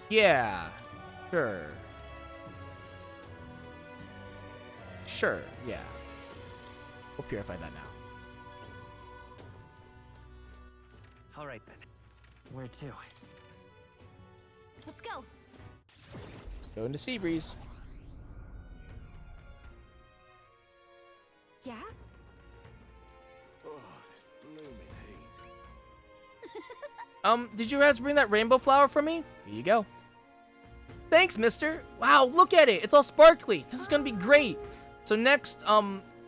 Yeah. Sure. Sure, yeah. We'll purify that now. All right then. Where to? Let's go. Go into Seabreeze. Yeah? Oh, this blooming heat. Did you guys bring that rainbow flower for me? Here you go. Thanks, mister. Wow, look at it. It's all sparkly. This is gonna be great. So next,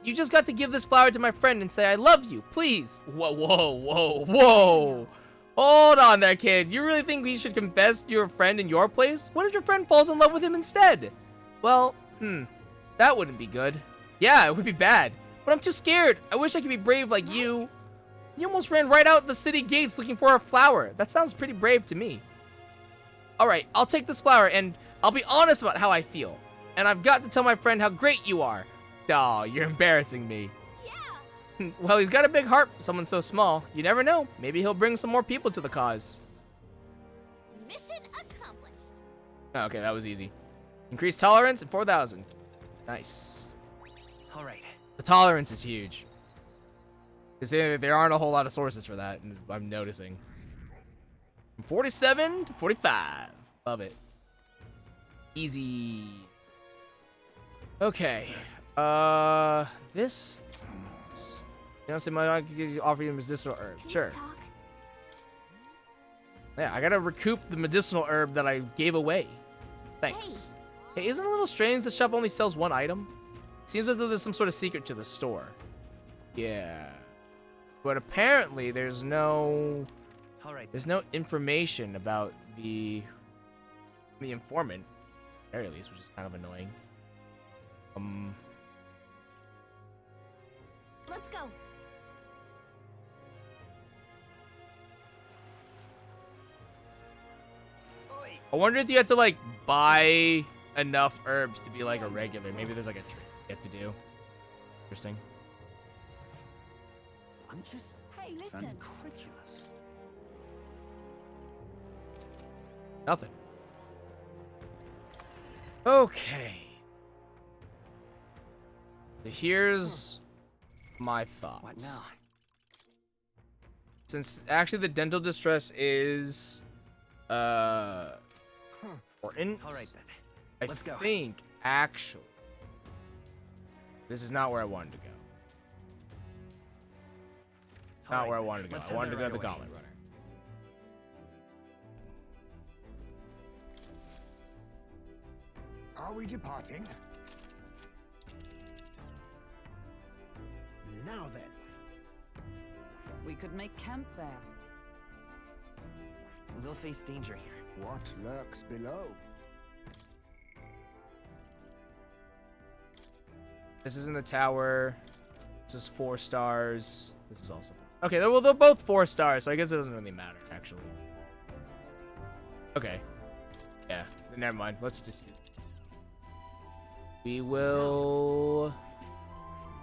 you just got to give this flower to my friend and say, I love you, please. Whoa, whoa, whoa, whoa. Hold on there, kid. You really think we should confess to your friend in your place? What if your friend falls in love with him instead? Well, that wouldn't be good. Yeah, it would be bad. But I'm too scared. I wish I could be brave like you. You almost ran right out the city gates looking for a flower. That sounds pretty brave to me. Alright, I'll take this flower and I'll be honest about how I feel. And I've got to tell my friend how great you are. Aw, you're embarrassing me. Yeah. Well, he's got a big heart for someone so small. You never know. Maybe he'll bring some more people to the cause. Mission accomplished. Okay, that was easy. Increased tolerance at 4,000. Nice. All right. The tolerance is huge. Because there aren't a whole lot of sources for that, I'm noticing. From 47 to 45. Love it. Easy. Okay. This. You know, say I could offer you medicinal herb. Sure. Yeah, I gotta recoup the medicinal herb that I gave away. Thanks. Hey, isn't it a little strange this shop only sells one item? Seems as though there's some sort of secret to the store. Yeah. But apparently there's no information about the informant, at the very least, which is kind of annoying. Let's go. I wonder if you have to like buy enough herbs to be like a regular. Maybe there's like a trick you have to do. Interesting. I'm just incredulous. Nothing. Okay. So here's my thoughts. What now? Since actually the dental distress is important. All right then. Let's I go. think actually this is not where I wanted to go. Not where I wanted to go. I wanted to go to the Gauntlet Runner. Are we departing? Now then. We could make camp there. We'll face danger here. What lurks below? This is in the tower. This is 4 stars. This is also 4. Okay, well, they're both 4 stars, so I guess it doesn't really matter, actually. Okay. Yeah, never mind. Let's just... We will...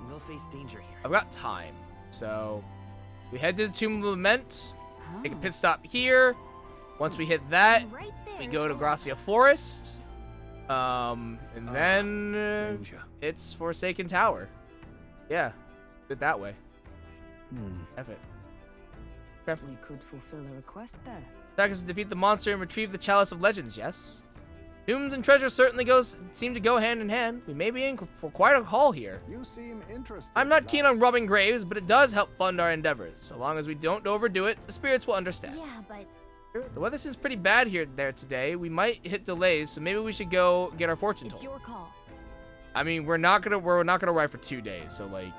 We'll face danger here. I've got time, so... We head to the Tomb of Lament. Make a pit stop here. Once we hit that, we go to Gracia Forest. And then... it's Forsaken Tower. Yeah. Do it that way. F it. Okay. We could fulfill a request there. Attack us to defeat the monster and retrieve the Chalice of Legends, yes. Tombs and treasure certainly seem to go hand in hand. We may be in for quite a haul here. You seem interested. I'm not keen on robbing graves, but it does help fund our endeavors. So long as we don't overdo it, the spirits will understand. Yeah, but... The weather seems pretty bad there today. We might hit delays, so maybe we should go get our fortune told. It's your call. I mean, we're not gonna ride for 2 days, so like...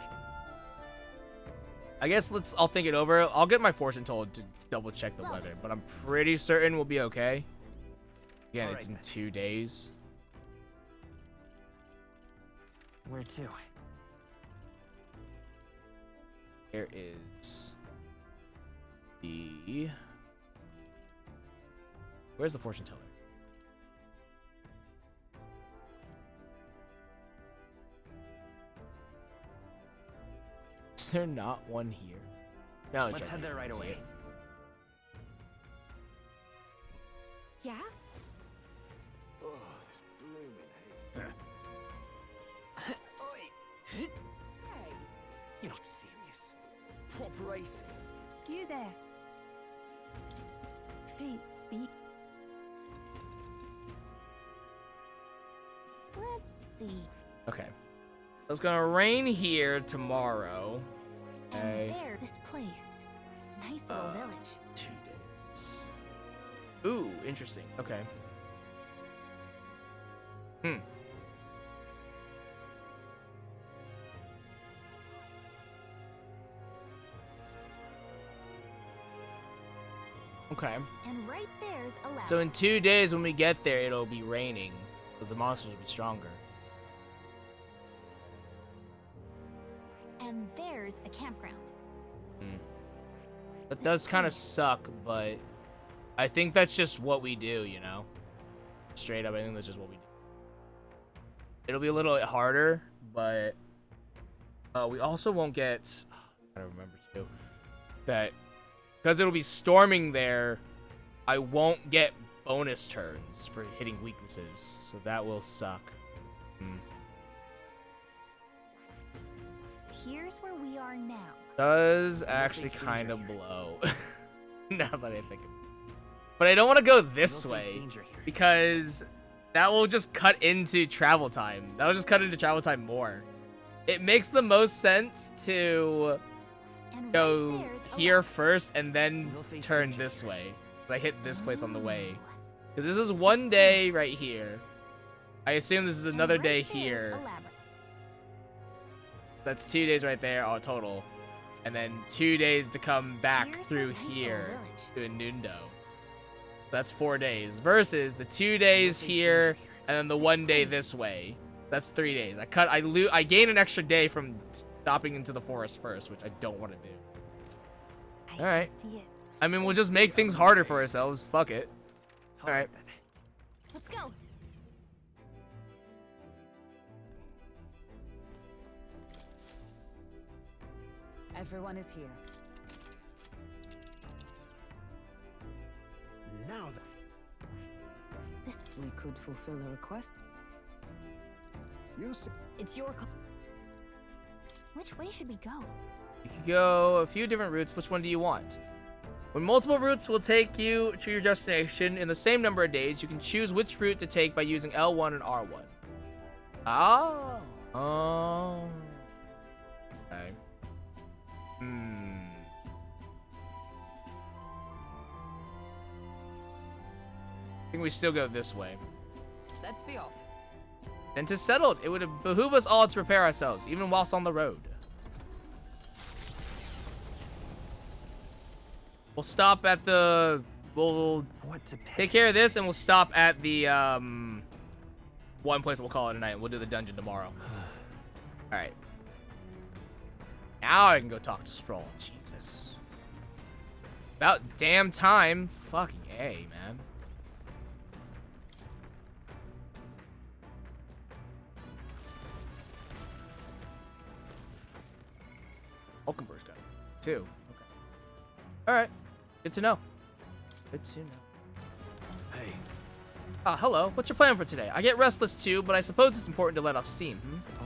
I guess I'll think it over. I'll get my fortune told to double check the weather, but I'm pretty certain we'll be okay. Again, it's in 2 days. Where to? There is the... Where's the fortune teller? Is there not one here? No, Let's head there right away. Yeah? Oh, this blooming hay. Say, You're not serious. Proper races. you there. Fate speak. Let's see. Okay. So it's gonna rain here tomorrow. And there, this place. Nice little village. 2 days. Ooh, interesting. Okay. Okay. And right there's a ladder. So in 2 days when we get there, it'll be raining. So the monsters will be stronger. And there's a campground. That does kind of suck, but I think that's just what we do, you know? Straight up, I think that's just what we do. It'll be a little bit harder, but we also won't get... I gotta remember too. That because it'll be storming there, I won't get bonus turns for hitting weaknesses, so that will suck. Here's where we are now. Does actually kind of blow. Now that I think of it. But I don't want to go this way because that will just cut into travel time. That will just cut into travel time more. It makes the most sense to go here first and then turn this way. I hit this place on the way. Because this is 1 day right here. I assume this is another day here. That's 2 days right there, all total. And then 2 days to come back through here to Inundo. That's 4 days. Versus the 2 days here and then the 1 day this way. That's 3 days. I gain an extra day from stopping into the forest first, which I don't want to do. Alright. I mean, we'll just make things harder for ourselves. Fuck it. Alright. Let's go. Everyone is here. Now we could fulfill a request. It's your call. Which way should we go? You could go a few different routes. Which one do you want? When multiple routes will take you to your destination in the same number of days, you can choose which route to take by using L1 and R1. Oh. Okay. I think we still go this way. Let's be off. And to settled, it would behoove us all to prepare ourselves, even whilst on the road. We'll stop at the... We'll take care of this, and we'll stop at the, one place we'll call it a night. We'll do the dungeon tomorrow. Alright. Now I can go talk to Stroll. Jesus. About damn time. Fucking A, man. Hulkenberg's got it. 2. Okay. Alright. Good to know. Good to know. Hey. Ah, hello. What's your plan for today? I get restless too, but I suppose it's important to let off steam, Oh,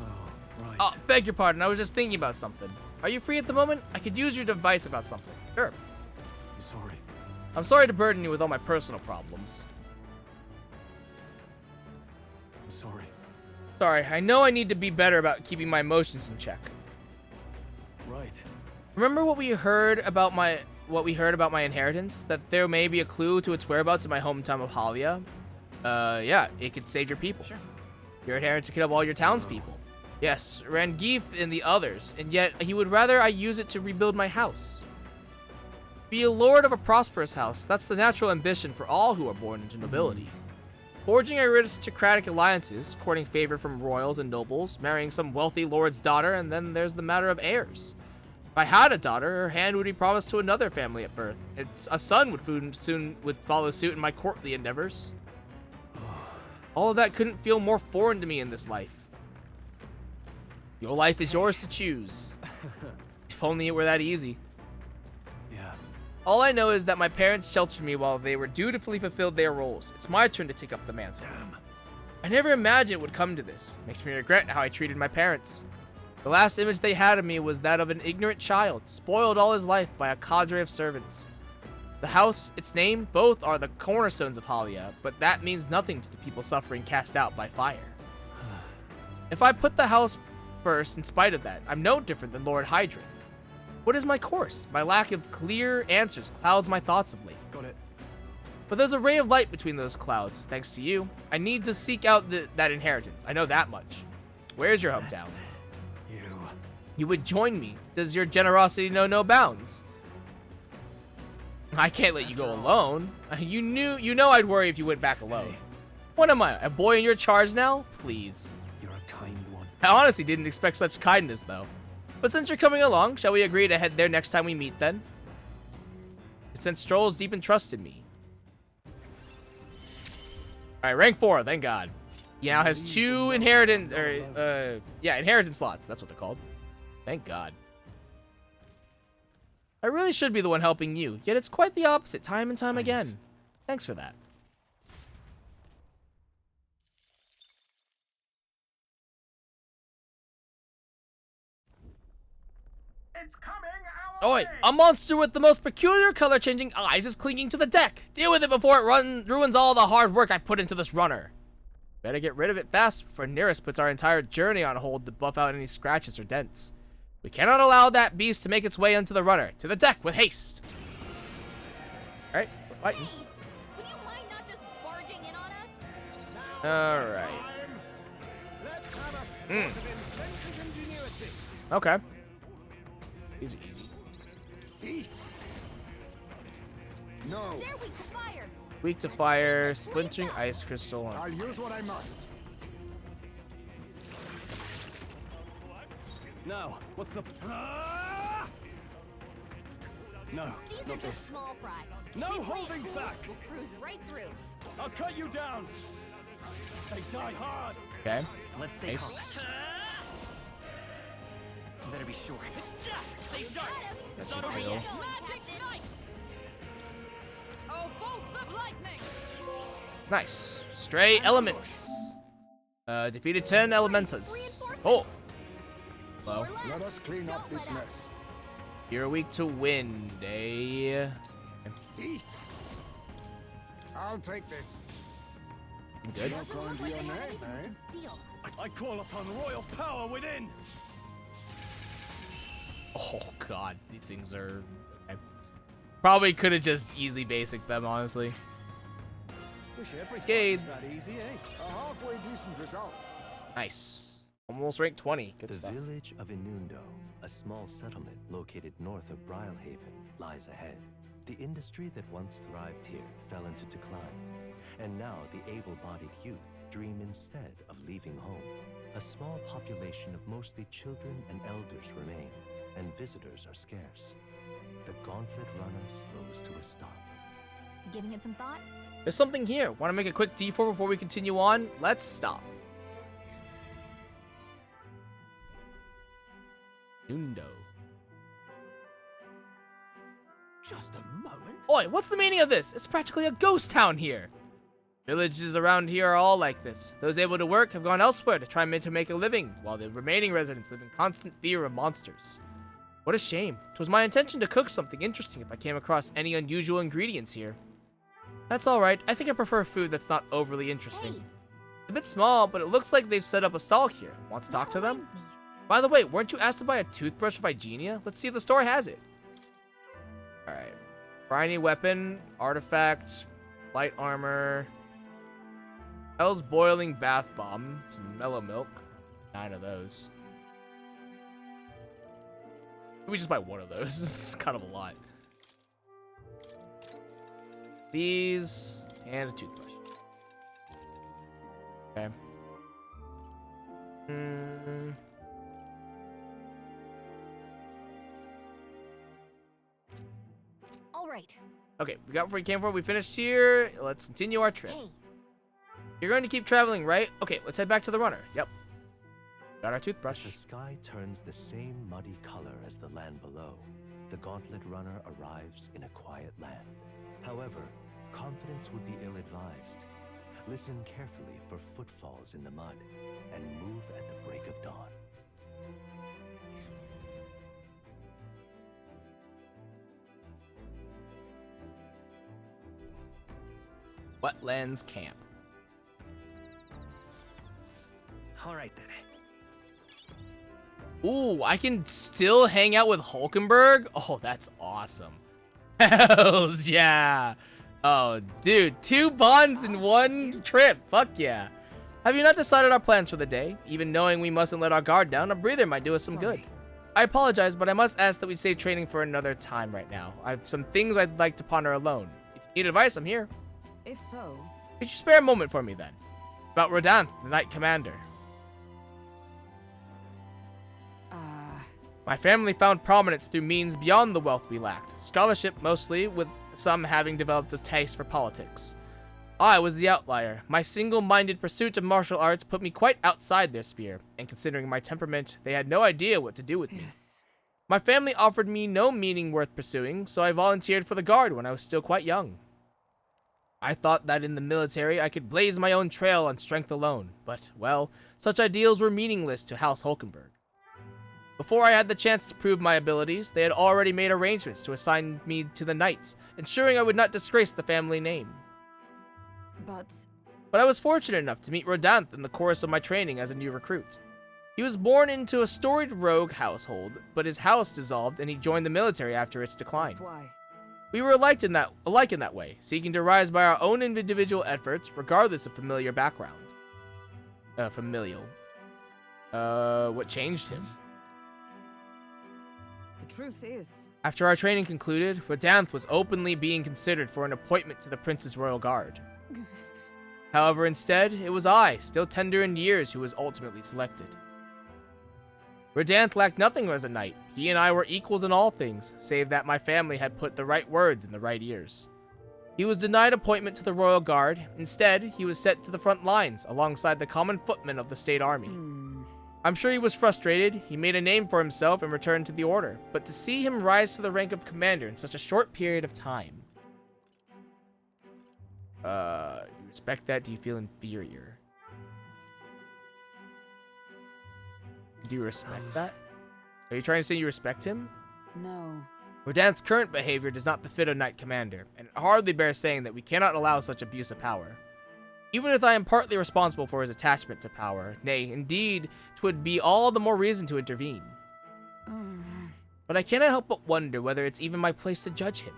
right. Oh, beg your pardon. I was just thinking about something. Are you free at the moment? I could use your advice about something. Sure. I'm sorry. I'm sorry to burden you with all my personal problems. I'm sorry. Sorry, I know I need to be better about keeping my emotions in check. Right. Remember what we heard about my inheritance? That there may be a clue to its whereabouts in my hometown of Halia? Yeah, it could save your people. Sure. Your inheritance could help all your townspeople. Yes, Rangif and the others, and yet he would rather I use it to rebuild my house. Be a lord of a prosperous house. That's the natural ambition for all who are born into nobility. Forging aristocratic alliances, courting favor from royals and nobles, marrying some wealthy lord's daughter, and then there's the matter of heirs. If I had a daughter, her hand would be promised to another family at birth. A son would follow suit in my courtly endeavors. All of that couldn't feel more foreign to me in this life. Your life is yours to choose. If only it were that easy. Yeah. All I know is that my parents sheltered me while they were dutifully fulfilled their roles. It's my turn to take up the mantle. Damn. I never imagined it would come to this. Makes me regret how I treated my parents. The last image they had of me was that of an ignorant child, spoiled all his life by a cadre of servants. The house, its name, both are the cornerstones of Halia, but that means nothing to the people suffering cast out by fire. If I put the house first in spite of that, I'm no different than Lord Hydron. What is my course? My lack of clear answers clouds my thoughts of late. Got it. But there's a ray of light between those clouds, thanks to you. I need to seek out that inheritance. I know that much. Where's your hometown? You would join me. Does your generosity know no bounds? I can't let you go alone. You know I'd worry if you went back alone. What am I, a boy in your charge now? Please. You're a kind one. I honestly didn't expect such kindness, though. But since you're coming along, shall we agree to head there next time we meet, then? Since Stroll's deep in trust in me. Alright, rank 4, thank God. He now has 2 inheritance slots. That's what they're called. Thank God. I really should be the one helping you, yet it's quite the opposite time and time again. Thanks for that. It's coming Oh wait, a monster with the most peculiar color-changing eyes is clinging to the deck. Deal with it before it ruins all the hard work I put into this runner. Better get rid of it fast before Nearest puts our entire journey on hold to buff out any scratches or dents. We cannot allow that beast to make its way into the runner. To the deck with haste. Alright, we're fighting. Hey, would you mind not just barging in on us? Alright. Let's have a sport of inventive ingenuity. Okay. These are easy. No. They're weak to fire. Weak to fire, splintering ice crystal. I'll use what I must. Now, what's the... No, These are not just this. small fry. No We play it holding cool, back. We'll cruise right through. I'll cut you down. They die hard. Okay. Let's stay Nice. calm. Better be sure. Stay sharp. That should kill. Magic Knight! Oh, bolts of lightning! Nice. Stray elements. Defeated 10 elementas. Oh. Low. Let us clean up this mess. You're weak to wind, eh? I'll take this. You good? Not going to your name, eh? I call upon royal power within. Oh god, these things are... Okay. Probably could have just easily basic them, honestly. Wish every Skate. time was that easy, eh? A halfway decent result. Nice. Almost ranked 20. Good The stuff. village of Inundo, a small settlement located north of Brylehaven, lies ahead. The industry that once thrived here fell into decline, and now the able-bodied youth dream instead of leaving home. a small population of mostly children and elders remain, and visitors are scarce. The Gauntlet Runner slows to a stop. Giving it some thought? There's something here. Want to make a quick detour before we continue on? Let's stop. Undo. Just a moment. Oi, what's the meaning of this? It's practically a ghost town here. Villages around here are all like this. Those able to work have gone elsewhere to try to make a living, while the remaining residents live in constant fear of monsters. What a shame. It was my intention to cook something interesting if I came across any unusual ingredients here. That's alright. I think I prefer food that's not overly interesting. Hey. It's a bit small, but it looks like they've set up a stall here. Want to talk to them? By the way, weren't you asked to buy a toothbrush of Hygienia? Let's see if the store has it. Alright. Briny weapon, artifact, light armor, Hell's boiling bath bomb, some mellow milk. 9 of those. We just buy one of those. This is kind of a lot. These and a toothbrush. Okay. All right. Okay, we got what we came for. We finished here. Let's continue our trip. Hey. You're going to keep traveling, right? Okay, let's head back to the runner. Yep. Got our toothbrush. The sky turns the same muddy color as the land below. The Gauntlet Runner arrives in a quiet land. However, confidence would be ill-advised. Listen carefully for footfalls in the mud, and move at the break of dawn. Wetlands Camp. Alright then. Ooh, I can still hang out with Hulkenberg? Oh, that's awesome. Hells yeah. Oh, dude, 2 bonds in 1 trip. Fuck yeah. Have you not decided our plans for the day? Even knowing we mustn't let our guard down, a breather might do us some good. I apologize, but I must ask that we save training for another time right now. I have some things I'd like to ponder alone. If you need advice, I'm here. If so... Could you spare a moment for me then? About Rodanth, the Knight Commander. My family found prominence through means beyond the wealth we lacked. Scholarship mostly, with some having developed a taste for politics. I was the outlier. My single-minded pursuit of martial arts put me quite outside their sphere, and considering my temperament, they had no idea what to do with me. My family offered me no meaning worth pursuing, so I volunteered for the Guard when I was still quite young. I thought that in the military I could blaze my own trail on strength alone, but, well, such ideals were meaningless to House Hulkenberg. Before I had the chance to prove my abilities, they had already made arrangements to assign me to the Knights, ensuring I would not disgrace the family name. But I was fortunate enough to meet Rodanth in the course of my training as a new recruit. He was born into a storied rogue household, but his house dissolved and he joined the military after its decline. That's why. We were alike in that way, seeking to rise by our own individual efforts, regardless of familial background. What changed him? The truth is... After our training concluded, Rodanth was openly being considered for an appointment to the Prince's Royal Guard. However, instead, it was I, still tender in years, who was ultimately selected. Rodanth lacked nothing as a knight. He and I were equals in all things, save that my family had put the right words in the right ears. He was denied appointment to the Royal Guard. Instead, he was sent to the front lines, alongside the common footmen of the state army. I'm sure he was frustrated. He made a name for himself and returned to the order, but to see him rise to the rank of commander in such a short period of time... you respect that? Do you feel inferior? Do you respect that? Are you trying to say you respect him? No. Rodanth's current behavior does not befit a knight commander, and it hardly bears saying that we cannot allow such abuse of power. Even if I am partly responsible for his attachment to power, nay, indeed, 'twould be all the more reason to intervene. But I cannot help but wonder whether it's even my place to judge him.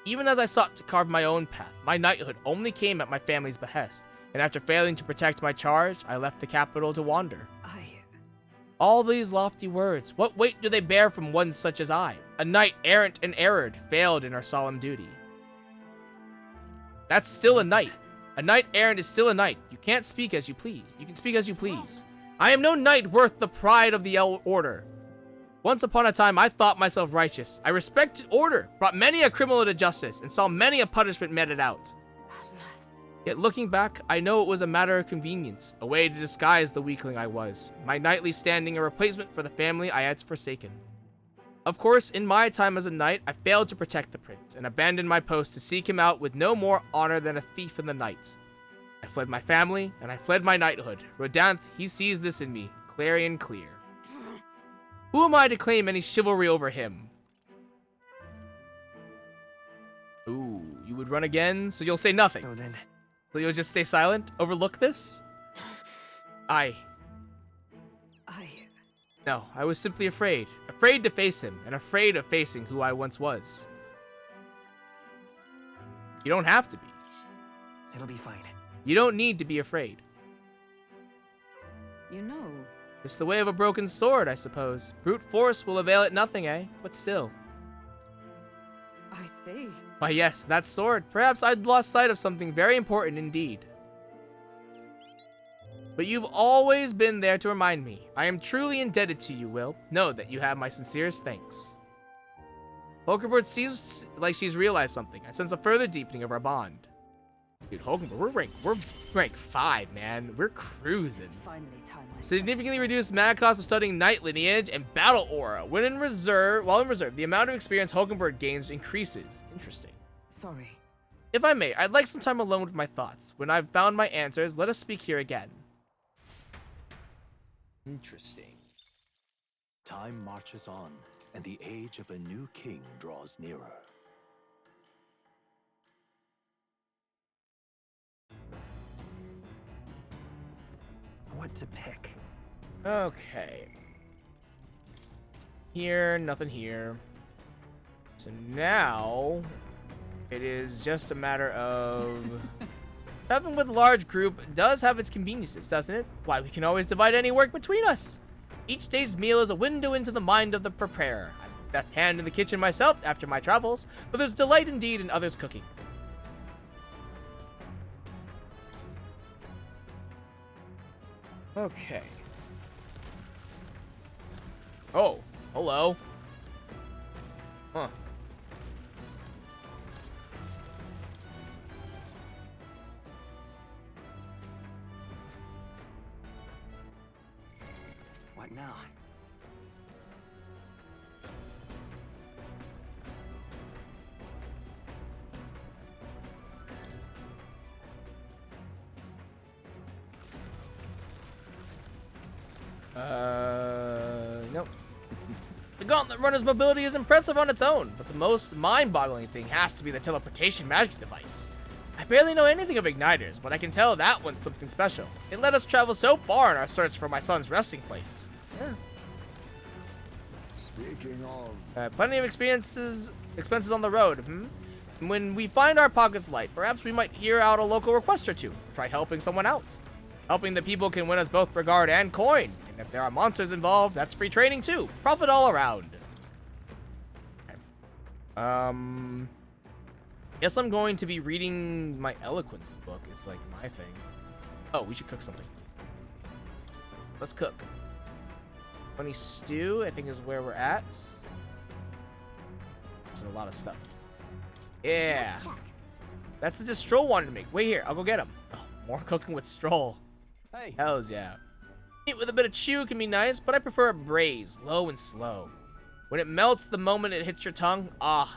Even as I sought to carve my own path, my knighthood only came at my family's behest, and after failing to protect my charge, I left the capital to wander. All these lofty words, what weight do they bear from one such as I, a knight errant and erred, failed in our solemn duty? That's still a knight. A knight errant is still a knight. You can't speak as you please. You can speak as you please. I am no knight worth the pride of the order. Once upon a time, I thought myself righteous. I respected order, brought many a criminal to justice, and saw many a punishment meted out. Yet looking back, I know it was a matter of convenience, a way to disguise the weakling I was, my knightly standing a replacement for the family I had forsaken. Of course, in my time as a knight, I failed to protect the prince, and abandoned my post to seek him out with no more honor than a thief in the night. I fled my family, and I fled my knighthood. Rodanth, he sees this in me, clarion clear. Who am I to claim any chivalry over him? Ooh, you would run again, so you'll say nothing. So you'll just stay silent? Overlook this? No, I was simply afraid. Afraid to face him, and afraid of facing who I once was. You don't have to be. It'll be fine. You don't need to be afraid. You know. It's the way of a broken sword, I suppose. Brute force will avail it nothing, eh? But still. I see. Why yes, that sword. Perhaps I'd lost sight of something very important indeed. But you've always been there to remind me. I am truly indebted to you, Will. Know that you have my sincerest thanks. Hulkenberg seems like she's realized something. I sense a further deepening of our bond. Dude, Hulkenberg, we're rank 5, man. We're cruising. Significantly reduced mana cost of studying Knight Lineage and Battle Aura. While in reserve, the amount of experience Hulkenberg gains increases. Interesting. Sorry. If I may, I'd like some time alone with my thoughts. When I've found my answers, let us speak here again. Interesting. Time marches on, and the age of a new king draws nearer. What to pick? Okay. Here, nothing here. So now, it is just a matter of... Traveling with a large group does have its conveniences, doesn't it? Why, we can always divide any work between us. Each day's meal is a window into the mind of the preparer. I'm a deft hand in the kitchen myself after my travels, but there's delight indeed in others' cooking. Okay. Oh, hello. Huh. What now? Nope. The Gauntlet Runner's mobility is impressive on its own, but the most mind-boggling thing has to be the teleportation magic device. I barely know anything of igniters, but I can tell that one's something special. It let us travel so far in our search for my son's resting place. Yeah. Speaking of... Plenty of expenses on the road, When we find our pockets light, perhaps we might hear out a local request or two. Try helping someone out. Helping the people can win us both regard and coin. And if there are monsters involved, that's free training too. Profit all around. Okay. Guess I'm going to be reading my eloquence book. It's like my thing. Oh, we should cook something. Let's cook. Honey stew, I think, is where we're at. That's a lot of stuff. Yeah. That's the Stroll wanted to make. Wait here, I'll go get him. Oh, more cooking with Stroll. Hey. Hells yeah. Meat with a bit of chew can be nice, but I prefer a braise, low and slow. When it melts the moment it hits your tongue,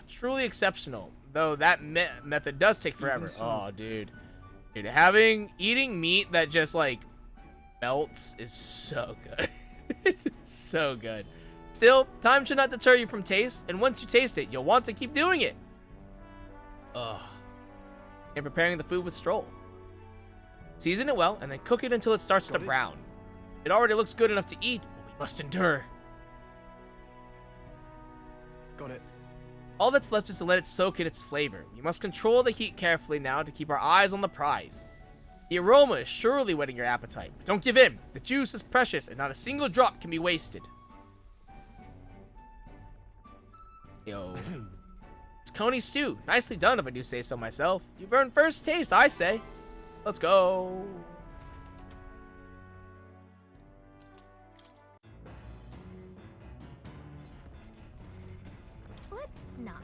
truly exceptional. Though that method does take forever. Oh, dude. Dude, eating meat that just, like, melts is so good. It's so good. Still, time should not deter you from taste, and once you taste it, you'll want to keep doing it. Ugh. And preparing the food with Stroll. Season it well, and then cook it until it starts to brown. It already looks good enough to eat, but we must endure. Got it. All that's left is to let it soak in its flavor. We must control the heat carefully now to keep our eyes on the prize. The aroma is surely whetting your appetite, but don't give in. The juice is precious, and not a single drop can be wasted. Yo. It's Coney stew. Nicely done, if I do say so myself. You've earned first taste, I say. Let's go. not.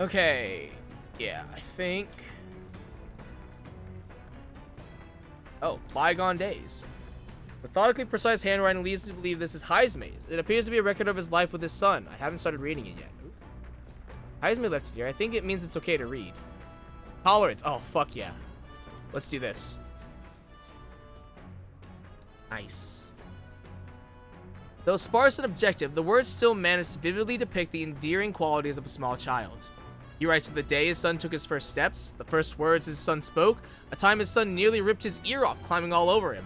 Okay. Yeah, I think... Oh, bygone days. Methodically precise handwriting leads me to believe this is Heisme's. It appears to be a record of his life with his son. I haven't started reading it yet. Heisme left it here. I think it means it's okay to read. Tolerance. Oh, fuck yeah. Let's do this. Nice. Though sparse and objective, the words still manage to vividly depict the endearing qualities of a small child. He writes of the day his son took his first steps, the first words his son spoke, a time his son nearly ripped his ear off climbing all over him.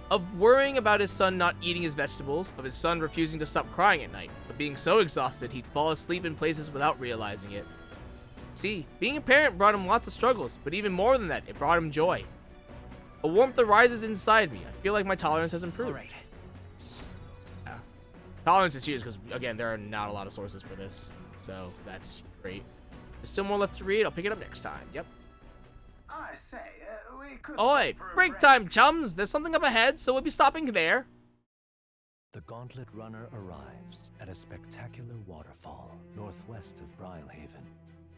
Of worrying about his son not eating his vegetables, of his son refusing to stop crying at night, but being so exhausted he'd fall asleep in places without realizing it. See, being a parent brought him lots of struggles, but even more than that, it brought him joy. A warmth arises inside me. I feel like my tolerance has improved. All right. Yeah. Tolerance is huge because, again, there are not a lot of sources for this, so that's great. There's still more left to read. I'll pick it up next time. Yep. I say, we could... Oi, break time, chums! There's something up ahead, so we'll be stopping there. The Gauntlet Runner arrives at a spectacular waterfall northwest of Brilehaven,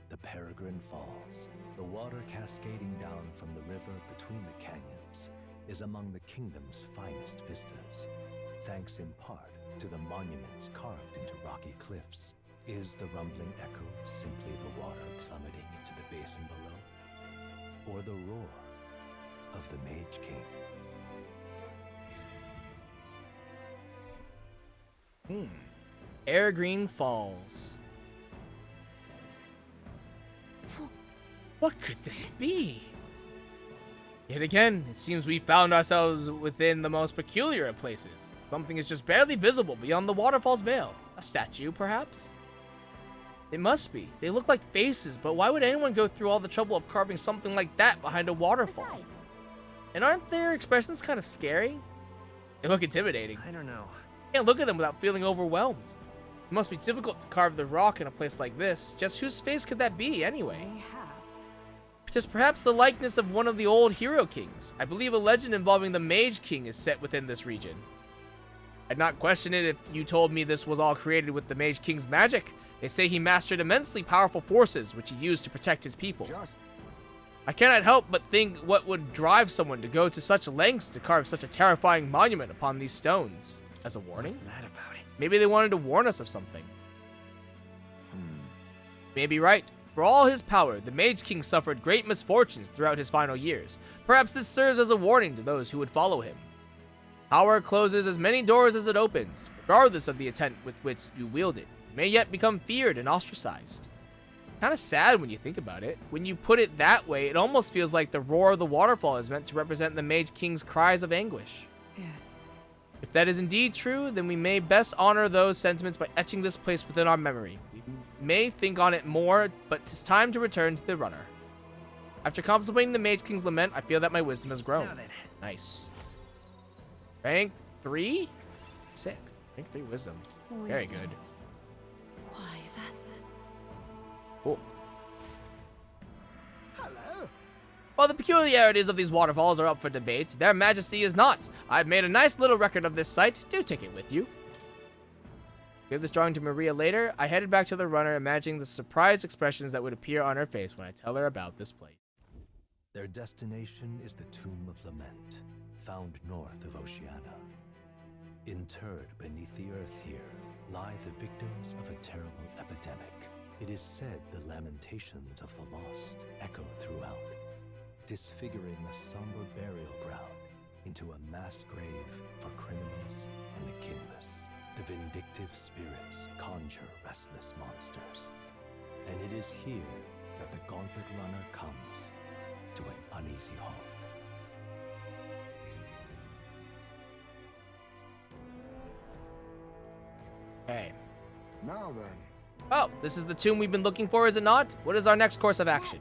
the Peregrine Falls. The water cascading down from the river between the canyons is among the kingdom's finest vistas, thanks in part to the monuments carved into rocky cliffs. Is the rumbling echo simply the water plummeting into the basin below, or the roar of the Mage King? Peregrine Falls. What could this be? Yet again, it seems we found ourselves within the most peculiar of places. Something is just barely visible beyond the waterfall's veil. A statue, perhaps? It must be. They look like faces, but why would anyone go through all the trouble of carving something like that behind a waterfall? Besides, And aren't their expressions kind of scary? They look intimidating. I don't know. Can't look at them without feeling overwhelmed. It must be difficult to carve the rock in a place like this. Just whose face could that be, anyway? It is perhaps the likeness of one of the old hero kings. I believe a legend involving the Mage King is set within this region. I'd not question it if you told me this was all created with the Mage King's magic. They say he mastered immensely powerful forces, which he used to protect his people. I cannot help but think what would drive someone to go to such lengths to carve such a terrifying monument upon these stones. As a warning? What's that about? Maybe they wanted to warn us of something. May be right. For all his power, the Mage King suffered great misfortunes throughout his final years. Perhaps this serves as a warning to those who would follow him. Power closes as many doors as it opens, regardless of the intent with which you wield it. It may yet become feared and ostracized. Kind of sad when you think about it. When you put it that way, it almost feels like the roar of the waterfall is meant to represent the Mage King's cries of anguish. Yes. If that is indeed true, then we may best honor those sentiments by etching this place within our memory. We may think on it more, but it's time to return to the runner. After contemplating the Mage King's lament, I feel that my wisdom has grown. Nice. Rank 3? Sick. Rank 3 wisdom. Very good. Why, that... Cool. Hello. While the peculiarities of these waterfalls are up for debate, their majesty is not. I've made a nice little record of this site. Do take it with you. Give this drawing to Maria later. I headed back to the runner, imagining the surprised expressions that would appear on her face when I tell her about this place. Their destination is the Tomb of Lament, found north of Oceania. Interred beneath the earth here lie the victims of a terrible epidemic. It is said the lamentations of the lost echo throughout, disfiguring the somber burial ground into a mass grave for criminals and the kingless. The vindictive spirits conjure restless monsters, and it is here that the Gauntlet Runner comes to an uneasy halt. Okay. Now then. Oh, this is the tomb we've been looking for, is it not? What is our next course of action?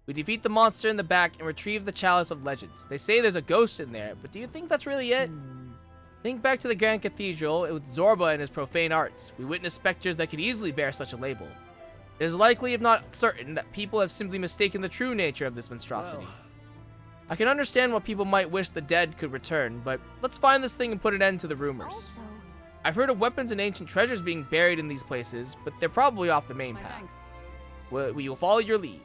We defeat the monster in the back and retrieve the Chalice of Legends. They say there's a ghost in there, but do you think that's really it? Think back to the Grand Cathedral with Zorba and his profane arts. We witnessed specters that could easily bear such a label. It is likely, if not certain, that people have simply mistaken the true nature of this monstrosity. I can understand why people might wish the dead could return, but let's find this thing and put an end to the rumors. Also, I've heard of weapons and ancient treasures being buried in these places, but they're probably off the main path. Thanks. We will follow your lead.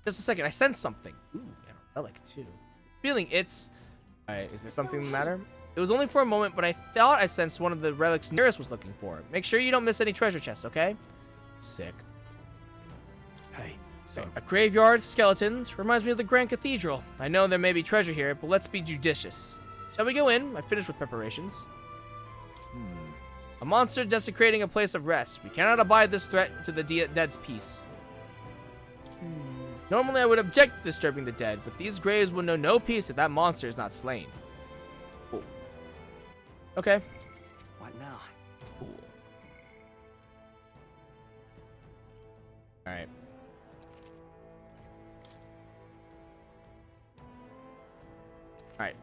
Just a second, I sense something. Ooh, and a relic too. Feeling it's... Alright, is there something the matter? It was only for a moment, but I thought I sensed one of the relics Nearest was looking for. Make sure you don't miss any treasure chests, okay? Sick. Hey, so... A graveyard, skeletons, reminds me of the Grand Cathedral. I know there may be treasure here, but let's be judicious. Shall we go in? I finished with preparations. A monster desecrating a place of rest. We cannot abide this threat to the dead's peace. Normally I would object to disturbing the dead, but these graves will know no peace if that monster is not slain. Cool. Okay. What now? Cool. Alright. Alright.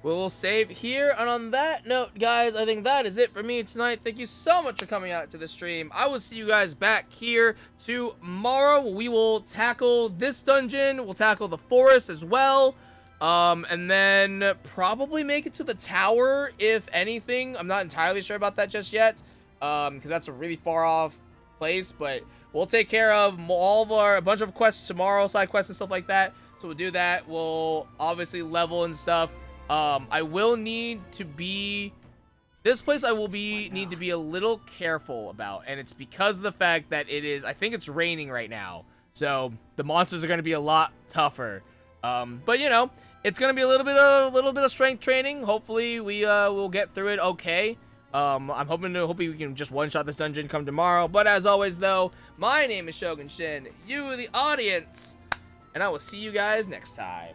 We'll save here, and on that note, guys, I think that is it for me tonight. Thank you so much for coming out to the stream. I will see you guys back here tomorrow. We will tackle this dungeon. We'll tackle the forest as well. And then probably make it to the tower, if anything. I'm not entirely sure about that just yet, because that's a really far off place, but we'll take care of a bunch of quests tomorrow, side quests and stuff like that. So we'll do that. We'll obviously level and stuff. I will need to be... This place I will need to be a little careful about, and it's because of the fact that it is... I think it's raining right now, so the monsters are going to be a lot tougher. But, you know, it's going to be a little bit of strength training. Hopefully, we will get through it okay. I'm hoping we can just one-shot this dungeon come tomorrow. But as always, though, my name is Shogun Shin, you the audience, and I will see you guys next time.